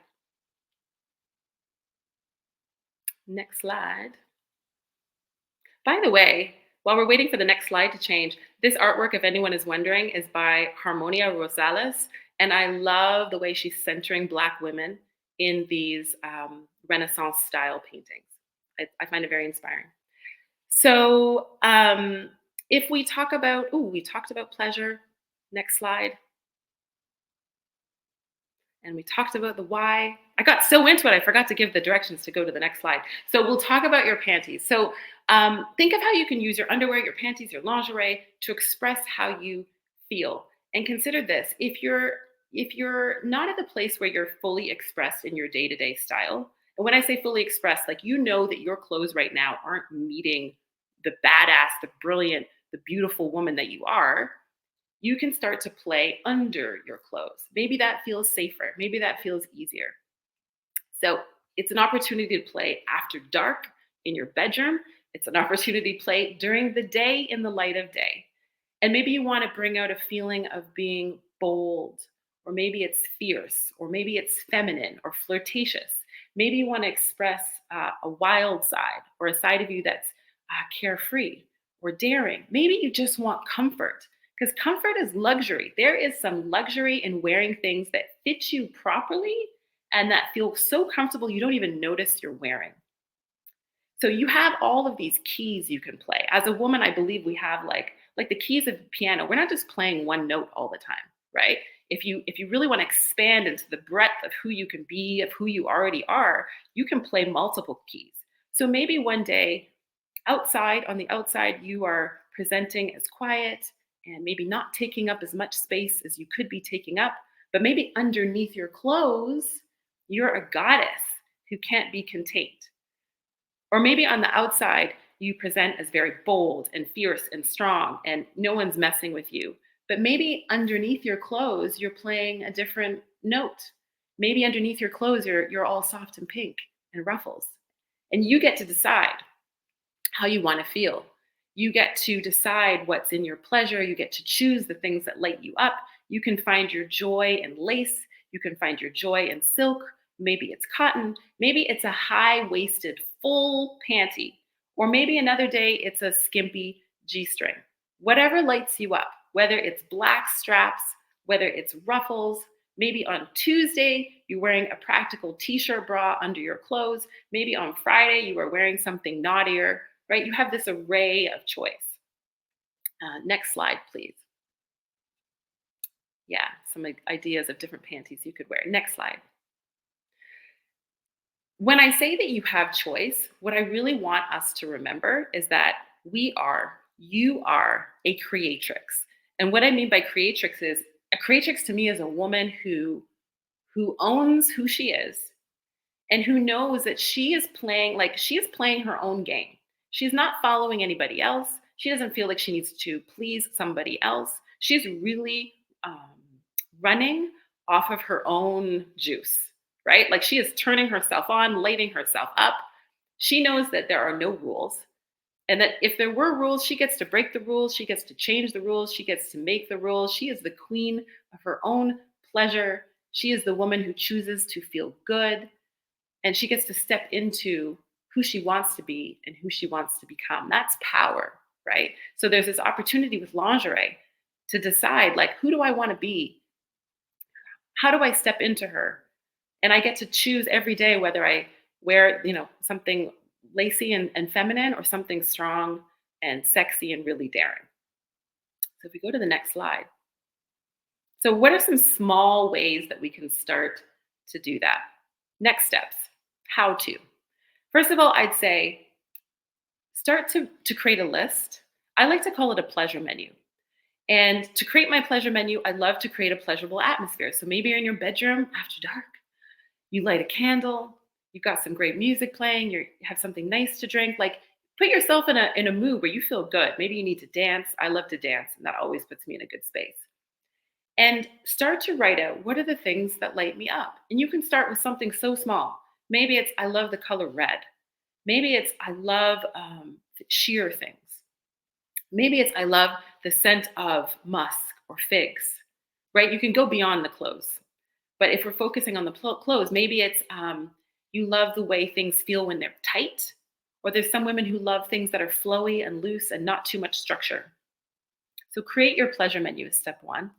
next slide. By the way, while we're waiting for the next slide to change, this artwork, if anyone is wondering, is by Harmonia Rosales. And I love the way she's centering Black women in these Renaissance style paintings. I find it very inspiring. So if we talk about, we talked about pleasure. Next slide. And we talked about the why. I got so into it, I forgot to give the directions to go to the next slide. So we'll talk about your panties. So think of how you can use your underwear, your panties, your lingerie to express how you feel. And consider this, if you're not at the place where you're fully expressed in your day-to-day style, and when I say fully expressed, like you know that your clothes right now aren't meeting the badass, the brilliant, the beautiful woman that you are, you can start to play under your clothes. Maybe that feels safer. Maybe that feels easier. So it's an opportunity to play after dark in your bedroom. It's an opportunity to play during the day in the light of day. And maybe you want to bring out a feeling of being bold, or maybe it's fierce, or maybe it's feminine or flirtatious. Maybe you want to express a wild side or a side of you that's carefree or daring. Maybe you just want comfort, because comfort is luxury. There is some luxury in wearing things that fit you properly and that feel so comfortable you don't even notice you're wearing. So you have all of these keys you can play. As a woman, I believe we have like the keys of the piano. We're not just playing one note all the time, right? If you really want to expand into the breadth of who you can be, of who you already are, you can play multiple keys. So maybe one day on the outside, you are presenting as quiet and maybe not taking up as much space as you could be taking up, but maybe underneath your clothes, you're a goddess who can't be contained. Or maybe on the outside, you present as very bold and fierce and strong and no one's messing with you. But maybe underneath your clothes, you're playing a different note. Maybe underneath your clothes, you're all soft and pink and ruffles. And you get to decide how you want to feel. You get to decide what's in your pleasure. You get to choose the things that light you up. You can find your joy in lace. You can find your joy in silk. Maybe it's cotton. Maybe it's a high-waisted full panty. Or maybe another day it's a skimpy G-string. Whatever lights you up, whether it's black straps, whether it's ruffles. Maybe on Tuesday, you're wearing a practical t-shirt bra under your clothes. Maybe on Friday, you are wearing something naughtier, right? You have this array of choice. Next slide, please. Yeah, some ideas of different panties you could wear. Next slide. When I say that you have choice, what I really want us to remember is that you are a creatrix. And what I mean by creatrix is, a creatrix to me is a woman who owns who she is and who knows that she is playing her own game. She's not following anybody else. She doesn't feel like she needs to please somebody else. She's really running off of her own juice, right? Like she is turning herself on, lighting herself up. She knows that there are no rules. And that if there were rules, she gets to break the rules. She gets to change the rules. She gets to make the rules. She is the queen of her own pleasure. She is the woman who chooses to feel good. And she gets to step into who she wants to be and who she wants to become. That's power, right? So there's this opportunity with lingerie to decide, like, who do I want to be? How do I step into her? And I get to choose every day whether I wear, something lacy and feminine or something strong and sexy and really daring. So if we go to the next slide. So what are some small ways that we can start to do that? Next steps, how to. First of all, I'd say start to create a list. I like to call it a pleasure menu. And to create my pleasure menu, I love to create a pleasurable atmosphere. So maybe you're in your bedroom after dark, you light a candle, you've got some great music playing, you have something nice to drink. Like, put yourself in a mood where you feel good. Maybe you need to dance. I love to dance, and that always puts me in a good space. And start to write out, what are the things that light me up? And you can start with something so small. Maybe it's, I love the color red. Maybe it's, I love sheer things. Maybe it's, I love the scent of musk or figs, right? You can go beyond the clothes. But if we're focusing on the clothes, maybe it's you love the way things feel when they're tight. Or there's some women who love things that are flowy and loose and not too much structure. So create your pleasure menu is step one.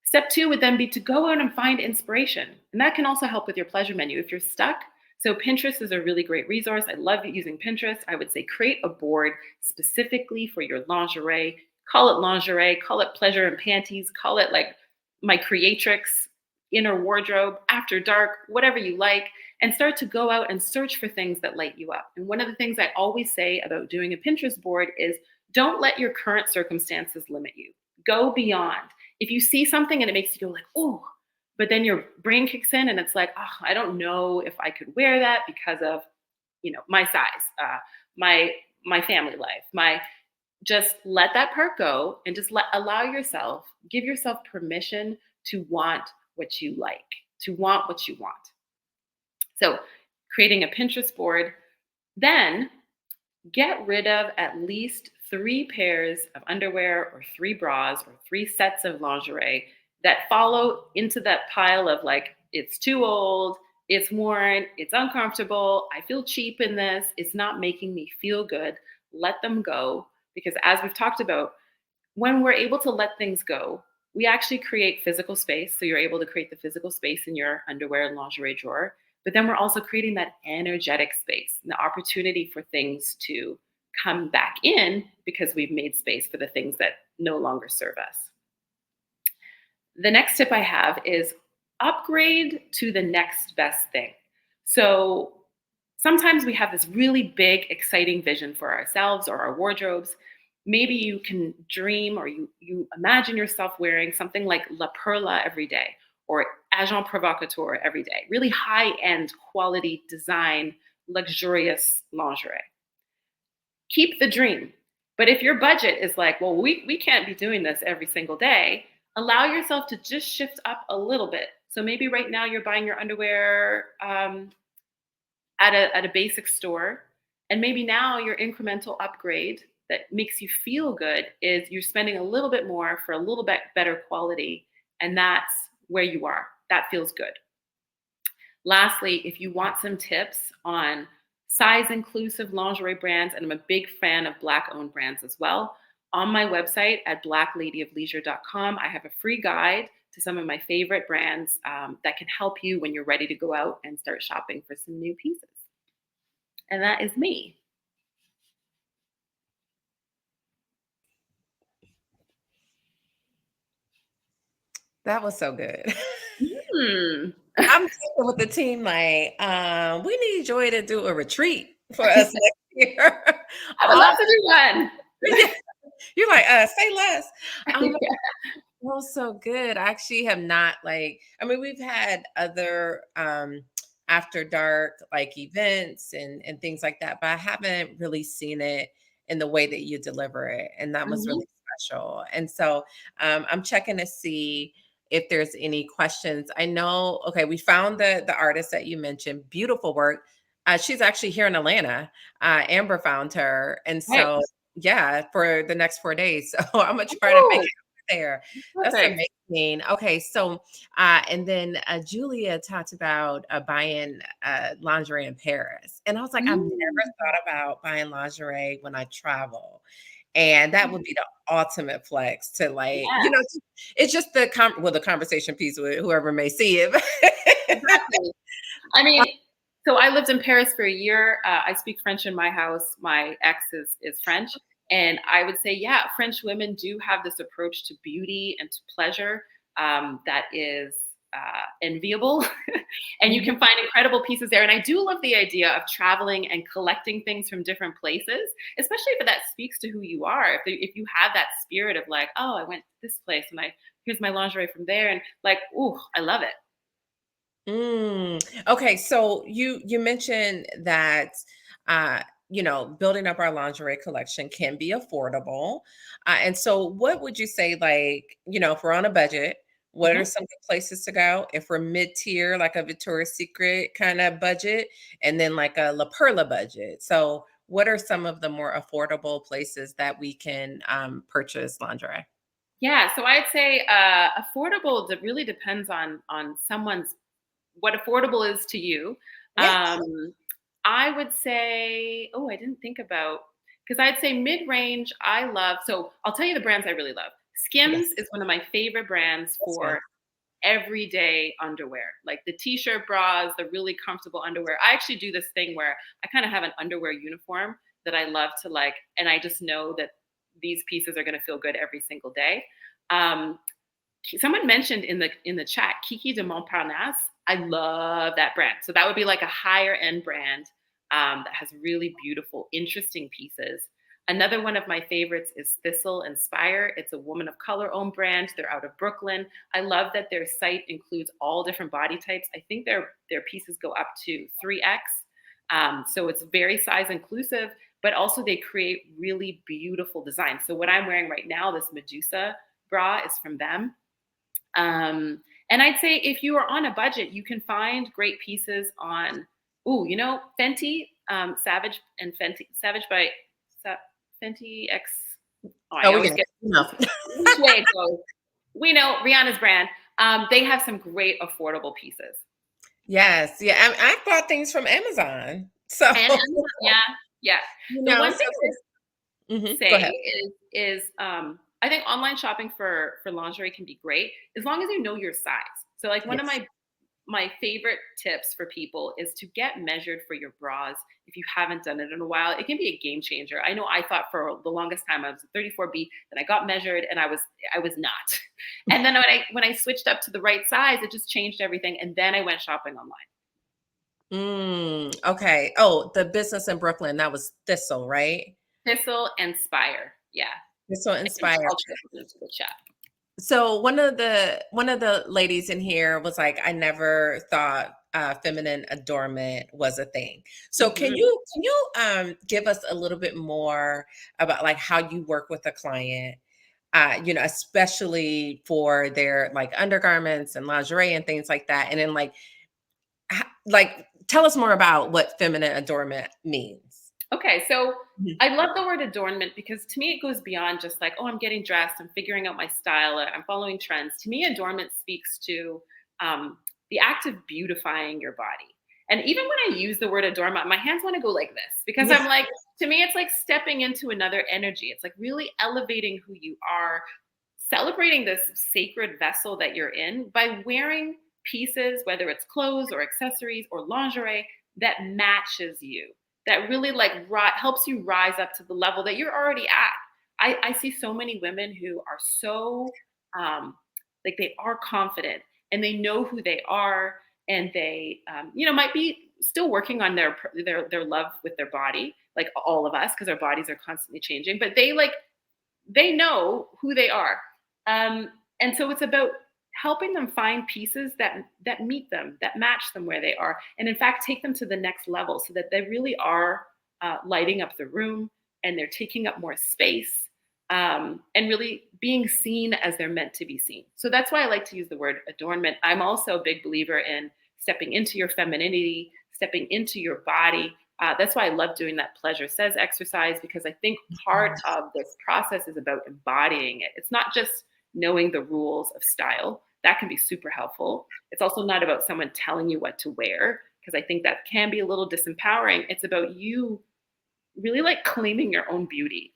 Step two would then be to go out and find inspiration. And that can also help with your pleasure menu if you're stuck. So Pinterest is a really great resource. I love using Pinterest. I would say create a board specifically for your lingerie. Call it lingerie, call it pleasure and panties, call it like my creatrix, inner wardrobe, after dark, whatever you like, and start to go out and search for things that light you up. And one of the things I always say about doing a Pinterest board is don't let your current circumstances limit you. Go beyond. If you see something and it makes you go like, oh, but then your brain kicks in and it's like, oh, I don't know if I could wear that because of, my size, my family life, just let that part go and just give yourself permission to want what you like, to want what you want. So creating a Pinterest board, then get rid of at least 3 pairs of underwear or 3 bras or 3 sets of lingerie that follow into that pile of like, it's too old, it's worn, it's uncomfortable, I feel cheap in this, it's not making me feel good. Let them go. Because as we've talked about, when we're able to let things go, we actually create physical space. So you're able to create the physical space in your underwear and lingerie drawer. But then we're also creating that energetic space and the opportunity for things to come back in because we've made space for the things that no longer serve us. The next tip I have is upgrade to the next best thing. So sometimes we have this really big, exciting vision for ourselves or our wardrobes. Maybe you can dream or you imagine yourself wearing something like La Perla every day or Agent Provocateur every day, really high-end quality design, luxurious lingerie. Keep the dream. But if your budget is like, well, we can't be doing this every single day, allow yourself to just shift up a little bit. So maybe right now you're buying your underwear at a basic store, and maybe now your incremental upgrade that makes you feel good is you're spending a little bit more for a little bit better quality, and that's where you are. That feels good. Lastly, if you want some tips on size inclusive lingerie brands, and I'm a big fan of Black owned brands as well, on my website at blackladyofleisure.com, I have a free guide to some of my favorite brands that can help you when you're ready to go out and start shopping for some new pieces. And that is me. That was so good. Hmm. I'm thinking with the team, like, we need Joy to do a retreat for us next year. I would love to do one. Yeah. You're like, say less. Yeah. Well, so good. I actually have not we've had other after dark like events and things like that, but I haven't really seen it in the way that you deliver it. And that was really special. And so I'm checking to see if there's any questions. I know, okay, we found the artist that you mentioned, beautiful work. She's actually here in Atlanta. Amber found her. And so Right. yeah, for the next 4 days. So I'm gonna try to make it there. That's Perfect. amazing. Okay, so and then Julia talked about buying lingerie in Paris, and I was like, I've never thought about buying lingerie when I travel, and that would be the ultimate flex to it's just the the conversation piece with whoever may see it. Exactly. I mean, so I lived in Paris for a year. I speak French in my house. My ex is French. And I would say, yeah, French women do have this approach to beauty and to pleasure that is enviable. And you can find incredible pieces there. And I do love the idea of traveling and collecting things from different places, especially if that speaks to who you are. If you have that spirit of like, oh, I went to this place and here's my lingerie from there. And like, ooh, I love it. Okay, so you mentioned that uh, building up our lingerie collection can be affordable. And so what would you say, like, if we're on a budget, what are Mhm. some good places to go? If we're mid-tier, like a Victoria's Secret kind of budget, and then like a La Perla budget. So what are some of the more affordable places that we can purchase lingerie? Yeah, so I'd say affordable really depends on someone's what affordable is to you. Yes. I would say, oh, I didn't think about because I'd say mid-range. I love. So I'll tell you the brands I really love. Skims Yes. is one of my favorite brands That's one. for everyday underwear, like the t-shirt bras, the really comfortable underwear. I actually do this thing where I kind of have an underwear uniform that I love to like, and I just know that these pieces are going to feel good every single day. Um, Someone mentioned in the chat Kiki de Montparnasse. I love that brand. So that would be like a higher end brand that has really beautiful, interesting pieces. Another one of my favorites is Thistle Inspire. It's a woman of color owned brand. They're out of Brooklyn. I love that their site includes all different body types. I think their pieces go up to 3X. So it's very size inclusive, but also they create really beautiful designs. So what I'm wearing right now, this Medusa bra, is from them. And I'd say if you are on a budget, you can find great pieces on, Fenty, Savage by Fenty X. Oh, I Oh, we always can get enough. which way it goes. We know Rihanna's brand. They have some great affordable pieces. Yes, yeah, I bought things from Amazon. So, And Amazon, yeah, yeah. The one thing so go say ahead. is I think online shopping for lingerie can be great as long as you know your size. So like one of Yes. my favorite tips for people is to get measured for your bras if you haven't done it in a while. It can be a game changer. I know I thought for the longest time I was a 34B, then I got measured and I was not. And then when I switched up to the right size, it just changed everything. And then I went shopping online. Okay. Oh, the business in Brooklyn, that was Thistle, right? Thistle and Spire. Yeah. Thistle Inspire. I'll check it into the chat. So one of the ladies in here was like, I never thought feminine adornment was a thing. So can Mhm. you give us a little bit more about like how you work with a client, especially for their like undergarments and lingerie and things like that, and then like tell us more about what feminine adornment means. Okay, so Mhm. I love the word adornment because to me it goes beyond just like, oh, I'm getting dressed, I'm figuring out my style, I'm following trends. To me, adornment speaks to the act of beautifying your body. And even when I use the word adornment, my hands want to go like this because Yeah. I'm like, to me, it's like stepping into another energy. It's like really elevating who you are, celebrating this sacred vessel that you're in by wearing pieces, whether it's clothes or accessories or lingerie, that matches you, that really like helps you rise up to the level that you're already at. I see so many women who are so like they are confident and they know who they are, and they might be still working on their love with their body, like all of us, because our bodies are constantly changing, but they know who they are. Um, and so it's about helping them find pieces that meet them, that match them where they are, and in fact take them to the next level so that they really are lighting up the room and they're taking up more space, and really being seen as they're meant to be seen. So that's why I like to use the word adornment. I'm also a big believer in stepping into your femininity, stepping into your body. That's why I love doing that pleasure says exercise, because I think part of this process is about embodying it. It's not just knowing the rules of style. That can be super helpful. It's also not about someone telling you what to wear, because I think that can be a little disempowering. It's about you really like claiming your own beauty.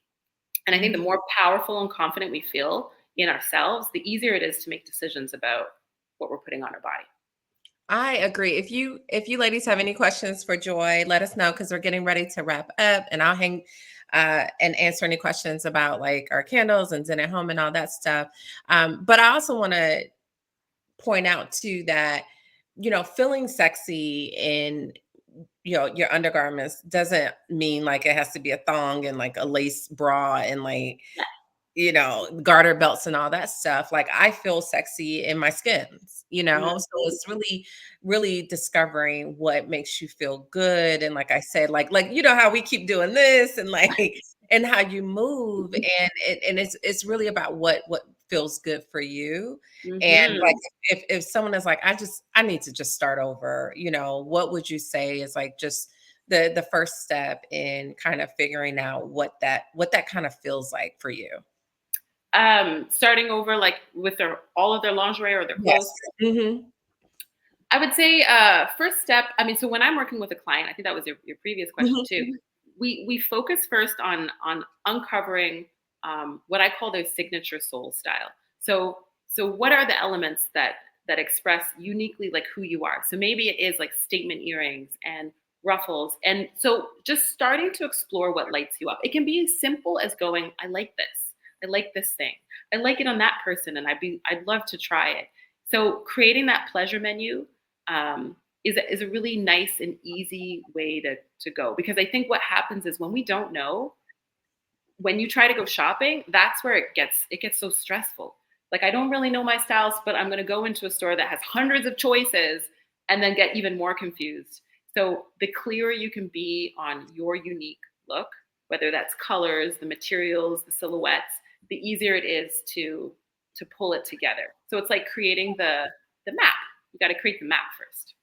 And I think the more powerful and confident we feel in ourselves, the easier it is to make decisions about what we're putting on our body. I agree. If you ladies have any questions for Joy, let us know because we're getting ready to wrap up, and I'll hang and answer any questions about like our candles and Zen at home and all that stuff. But I also want to point out too that feeling sexy in your undergarments doesn't mean like it has to be a thong and like a lace bra and like garter belts and all that stuff. Like, I feel sexy in my skins, so it's really, really discovering what makes you feel good. And like I said, like how we keep doing this, and like and how you move, and it's really about what feels good for you. And like, if someone is like, I need to just start over, what would you say is like just the first step in kind of figuring out what that kind of feels like for you? Starting over, like with all of their lingerie or their Yes. clothes. Mhm. I would say first step. I mean, so when I'm working with a client, I think that was your previous question Mhm. too. We focus first on uncovering what I call their signature soul style. So what are the elements that express uniquely like who you are? So maybe it is like statement earrings and ruffles, and so just starting to explore what lights you up. It can be as simple as going, I like this. I like this thing. I like it on that person, and I'd love to try it. So creating that pleasure menu is a really nice and easy way to go, because I think what happens is when we don't know, when you try to go shopping, that's where it gets so stressful. Like, I don't really know my styles, but I'm going to go into a store that has hundreds of choices and then get even more confused. So the clearer you can be on your unique look, whether that's colors, the materials, the silhouettes, the easier it is to pull it together. So it's like creating the map. You got to create the map first.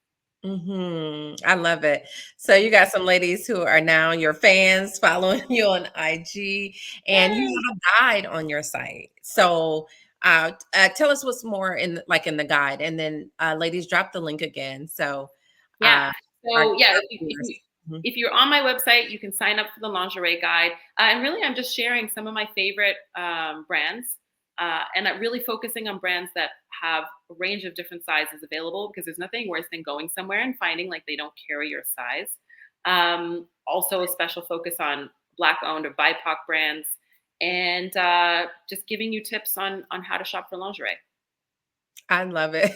I love it. So you got some ladies who are now your fans following you on IG, and you Yay. have a guide on your site. So tell us what's more in the guide, and then ladies, drop the link again. So Yeah. uh, So yeah, our viewers. Mhm. if you're on my website, you can sign up for the lingerie guide. And really, I'm just sharing some of my favorite brands, and I'm really focusing on brands that have a range of different sizes available, because there's nothing worse than going somewhere and finding like they don't carry your size. Also, a special focus on Black-owned or BIPOC brands, and just giving you tips on how to shop for lingerie. I love it.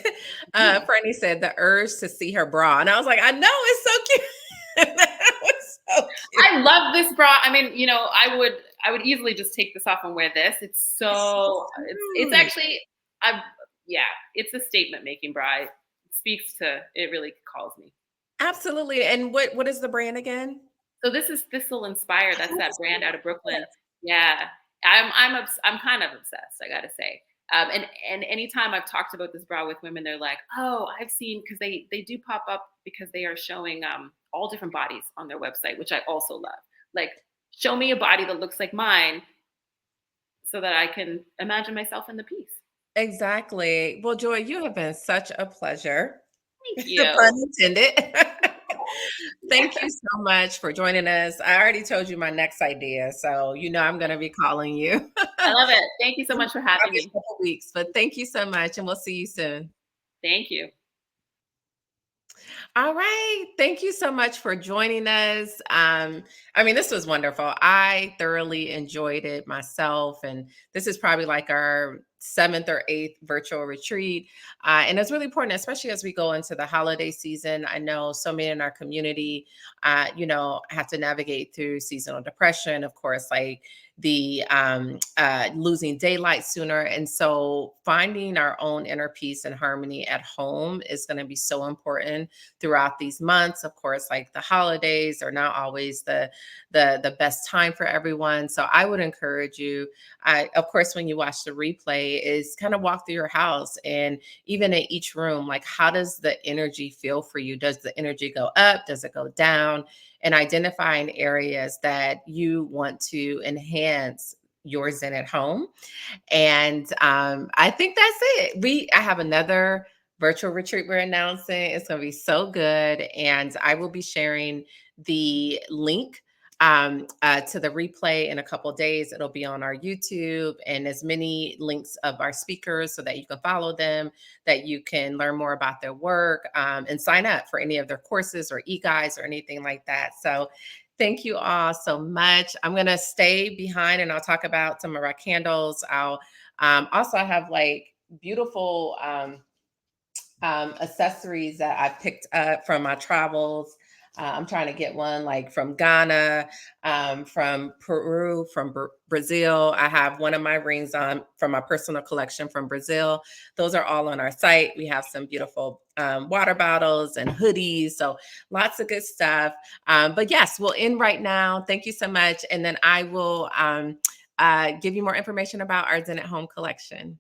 Franny said the urge to see her bra, and I was like, I know, it's so cute. That was so cute. I love this bra. I mean, I would easily just take this off and wear this. It's Cute. actually I yeah, it's a statement making bra. It speaks to it, really calls me. Absolutely. And what is the brand again? So this is Thistle Inspire. That's Oh, that brand out of yes. Brooklyn. Yeah, I'm kind of obsessed, I gotta say. And anytime I've talked about this bra with women, they're like, "Oh, I've seen," because they do pop up because they are showing all different bodies on their website, which I also love. Like, show me a body that looks like mine, so that I can imagine myself in the piece. Exactly. Well, Joy, you have been such a pleasure. Thank Pun you. intended. Thank you so much for joining us. I already told you my next idea, so I'm going to be calling you. I love it. Thank you so much for having Probably me. a couple weeks, but thank you so much, and we'll see you soon. Thank you. All right. Thank you so much for joining us. I mean, this was wonderful. I thoroughly enjoyed it myself. And this is probably like our seventh or eighth virtual retreat. And it's really important, especially as we go into the holiday season. I know so many in our community, have to navigate through seasonal depression, of course, like the losing daylight sooner. And so finding our own inner peace and harmony at home is going to be so important throughout these months. Of course, like the holidays are not always the best time for everyone. So I would encourage you, of course, when you watch the replay, is kind of walk through your house, and even in each room, like, how does the energy feel for you? Does the energy go up? Does it go down? And identifying areas that you want to enhance your Zen at home. And I think that's it. I have another virtual retreat we're announcing. It's going to be so good. And I will be sharing the link to the replay in a couple of days. It'll be on our YouTube, and as many links of our speakers so that you can follow them, that you can learn more about their work, and sign up for any of their courses or e-guides or anything like that. So thank you all so much. I'm going to stay behind, and I'll talk about some of our candles. I'll also have like beautiful accessories that I picked up from my travels. I'm trying to get one like from Ghana, from Peru, from Brazil. I have one of my rings on from my personal collection from Brazil. Those are all on our site. We have some beautiful water bottles and hoodies. So lots of good stuff. But yes, we'll end right now. Thank you so much. And then I will give you more information about our Zen at Home collection.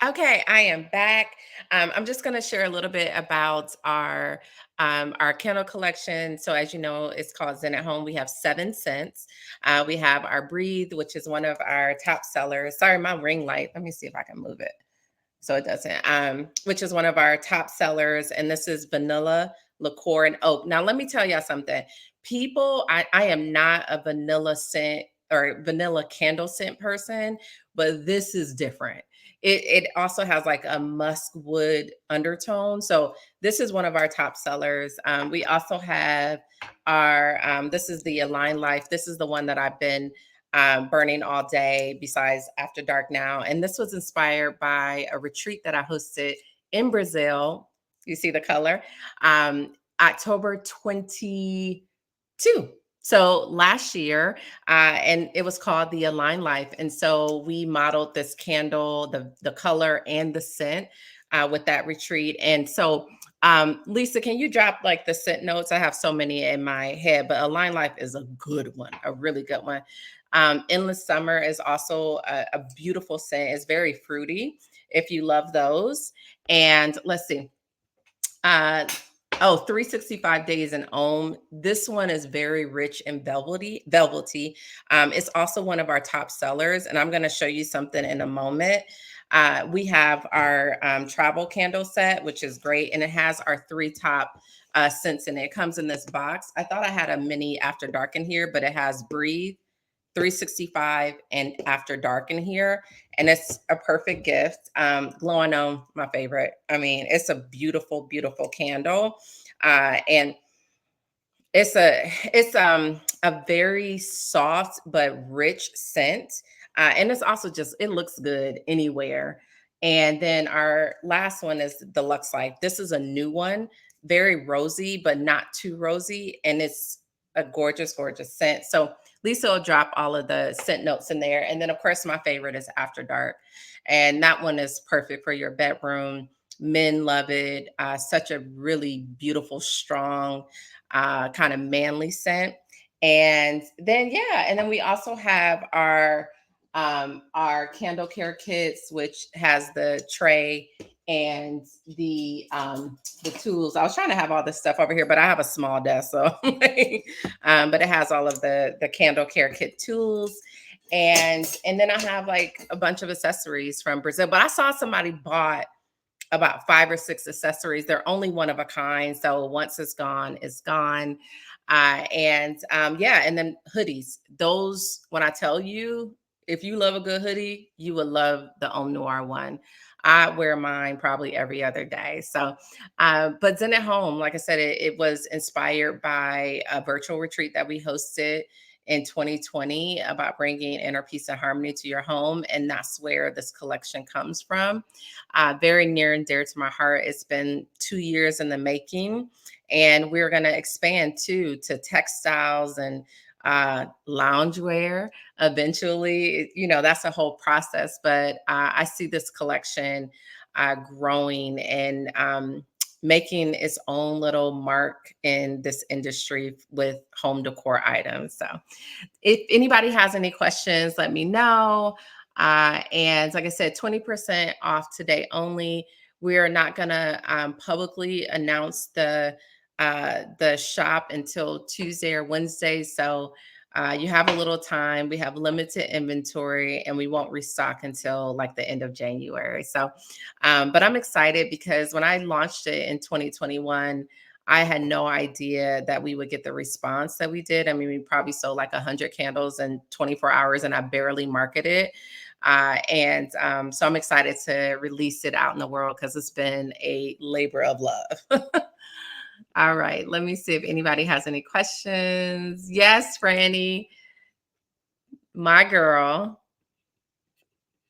Okay, I am back. I'm just going to share a little bit about our candle collection. So, as you know, it's called Zen at Home. We have 7 scents. We have our Breathe, which is one of our top sellers. Sorry, my ring light. Let me see if I can move it so it doesn't. Which is one of our top sellers, and this is vanilla, liqueur, and oak. Now, let me tell y'all something. People, I am not a vanilla scent or vanilla candle scent person, but this is different. It also has like a musk wood undertone. So this is one of our top sellers. We also have our, this is the Align Life. This is the one that I've been burning all day besides After Dark now. And this was inspired by a retreat that I hosted in Brazil. You see the color? October 22. So last year, and it was called the Align Life. And so we modeled this candle, the color and the scent with that retreat. And so Lisa, can you drop like the scent notes? I have so many in my head, but Align Life is a good one, a really good one. Endless Summer is also a beautiful scent. It's very fruity if you love those. And let's see. 365 Days in Om. This one is very rich and velvety. It's also one of our top sellers, and I'm going to show you something in a moment. We have our travel candle set, which is great, and it has our 3 top scents in it. It comes in this box. I thought I had a mini After Dark in here, but it has Breathe, 365, and After Dark in here. And it's a perfect gift. Glowing on, my favorite. I mean, it's a beautiful, beautiful candle. And it's a very soft but rich scent. And it's also just, it looks good anywhere. And then our last one is the Lux Life. This is a new one, very rosy, but not too rosy. And it's a gorgeous, gorgeous scent. So Lisa will drop all of the scent notes in there. And then, of course, my favorite is After Dark. And that one is perfect for your bedroom. Men love it. Such a really beautiful, strong, kind of manly scent. And then, yeah, and then we also have our candle care kits, which has the tray and the tools. I was trying to have all this stuff over here, but I have a small desk, so but it has all of the candle care kit tools. And then I have like a bunch of accessories from Brazil. But I saw somebody bought about 5 or 6 accessories. They're only one of a kind. So once it's gone, it's gone. Yeah, and then hoodies. Those, when I tell you, if you love a good hoodie, you would love the Homme Noir one. I wear mine probably every other day. So, but Zen at Home, like I said, it was inspired by a virtual retreat that we hosted in 2020 about bringing inner peace and harmony to your home. And that's where this collection comes from. Very near and dear to my heart. It's been 2 years in the making, and we're going to expand too to textiles and loungewear eventually. You know, that's a whole process, but I see this collection growing and making its own little mark in this industry with home decor items. So if anybody has any questions, let me know. And like I said, 20% off today only. We are not going to publicly announce the shop until Tuesday or Wednesday. So you have a little time. We have limited inventory, and we won't restock until like the end of January. So, but I'm excited because when I launched it in 2021, I had no idea that we would get the response that we did. I mean, we probably sold like 100 candles in 24 hours, and I barely marketed it. So I'm excited to release it out in the world because it's been a labor of love. All right, let me see if anybody has any questions. Yes, Franny, my girl.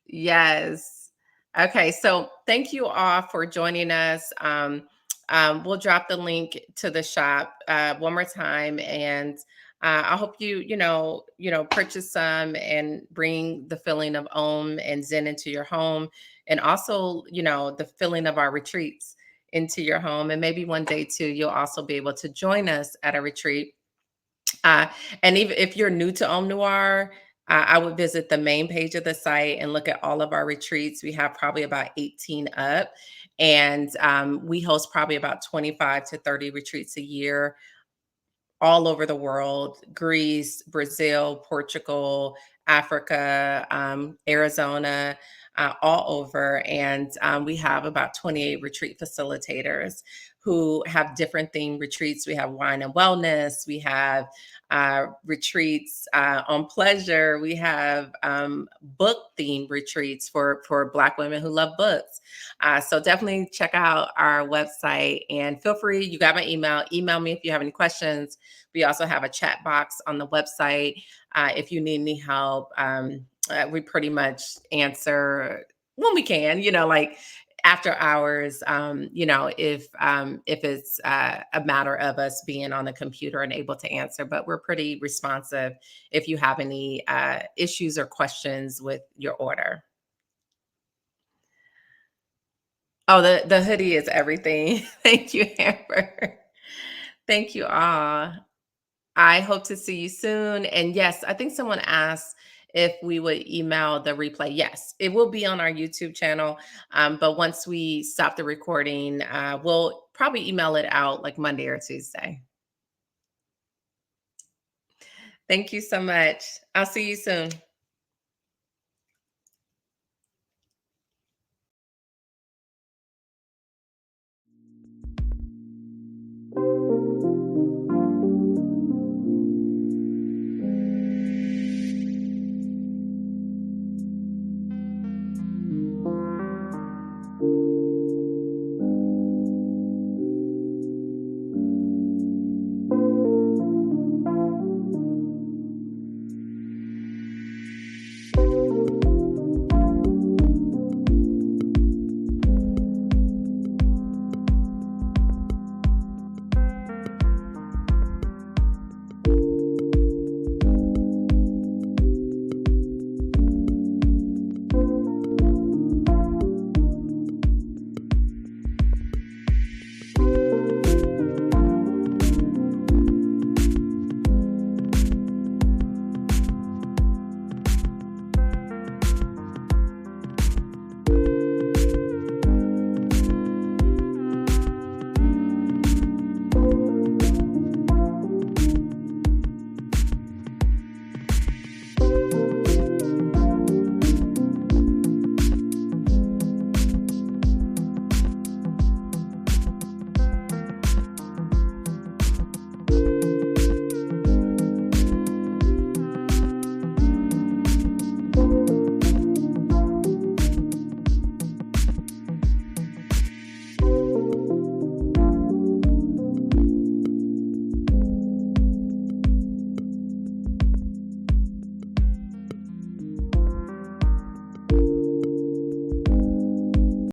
Yes. Okay, so thank you all for joining us. We'll drop the link to the shop one more time, and I hope you purchase some and bring the feeling of Om and Zen into your home, and also the feeling of our retreats into your home, and maybe one day too you'll also be able to join us at a retreat. Uh, and even if you're new to Om Noir, I would visit the main page of the site and look at all of our retreats. We have probably about 18 up, and we host probably about 25 to 30 retreats a year all over the world: Greece, Brazil, Portugal, Africa, Arizona, all over. And we have about 28 retreat facilitators who have different themed retreats. We have wine and wellness. We have retreats on pleasure. We have book themed retreats for Black women who love books. So definitely check out our website, and feel free. You got my email. Email me if you have any questions. We also have a chat box on the website. If you need any help, we pretty much answer when we can, like after hours, if it's a matter of us being on the computer and able to answer. But we're pretty responsive if you have any issues or questions with your order. Oh, the hoodie is everything. Thank you, Amber. Thank you all. I hope to see you soon. And yes, I think someone asked if we would email the replay. Yes, it will be on our YouTube channel. But once we stop the recording, we'll probably email it out like Monday or Tuesday. Thank you so much. I'll see you soon.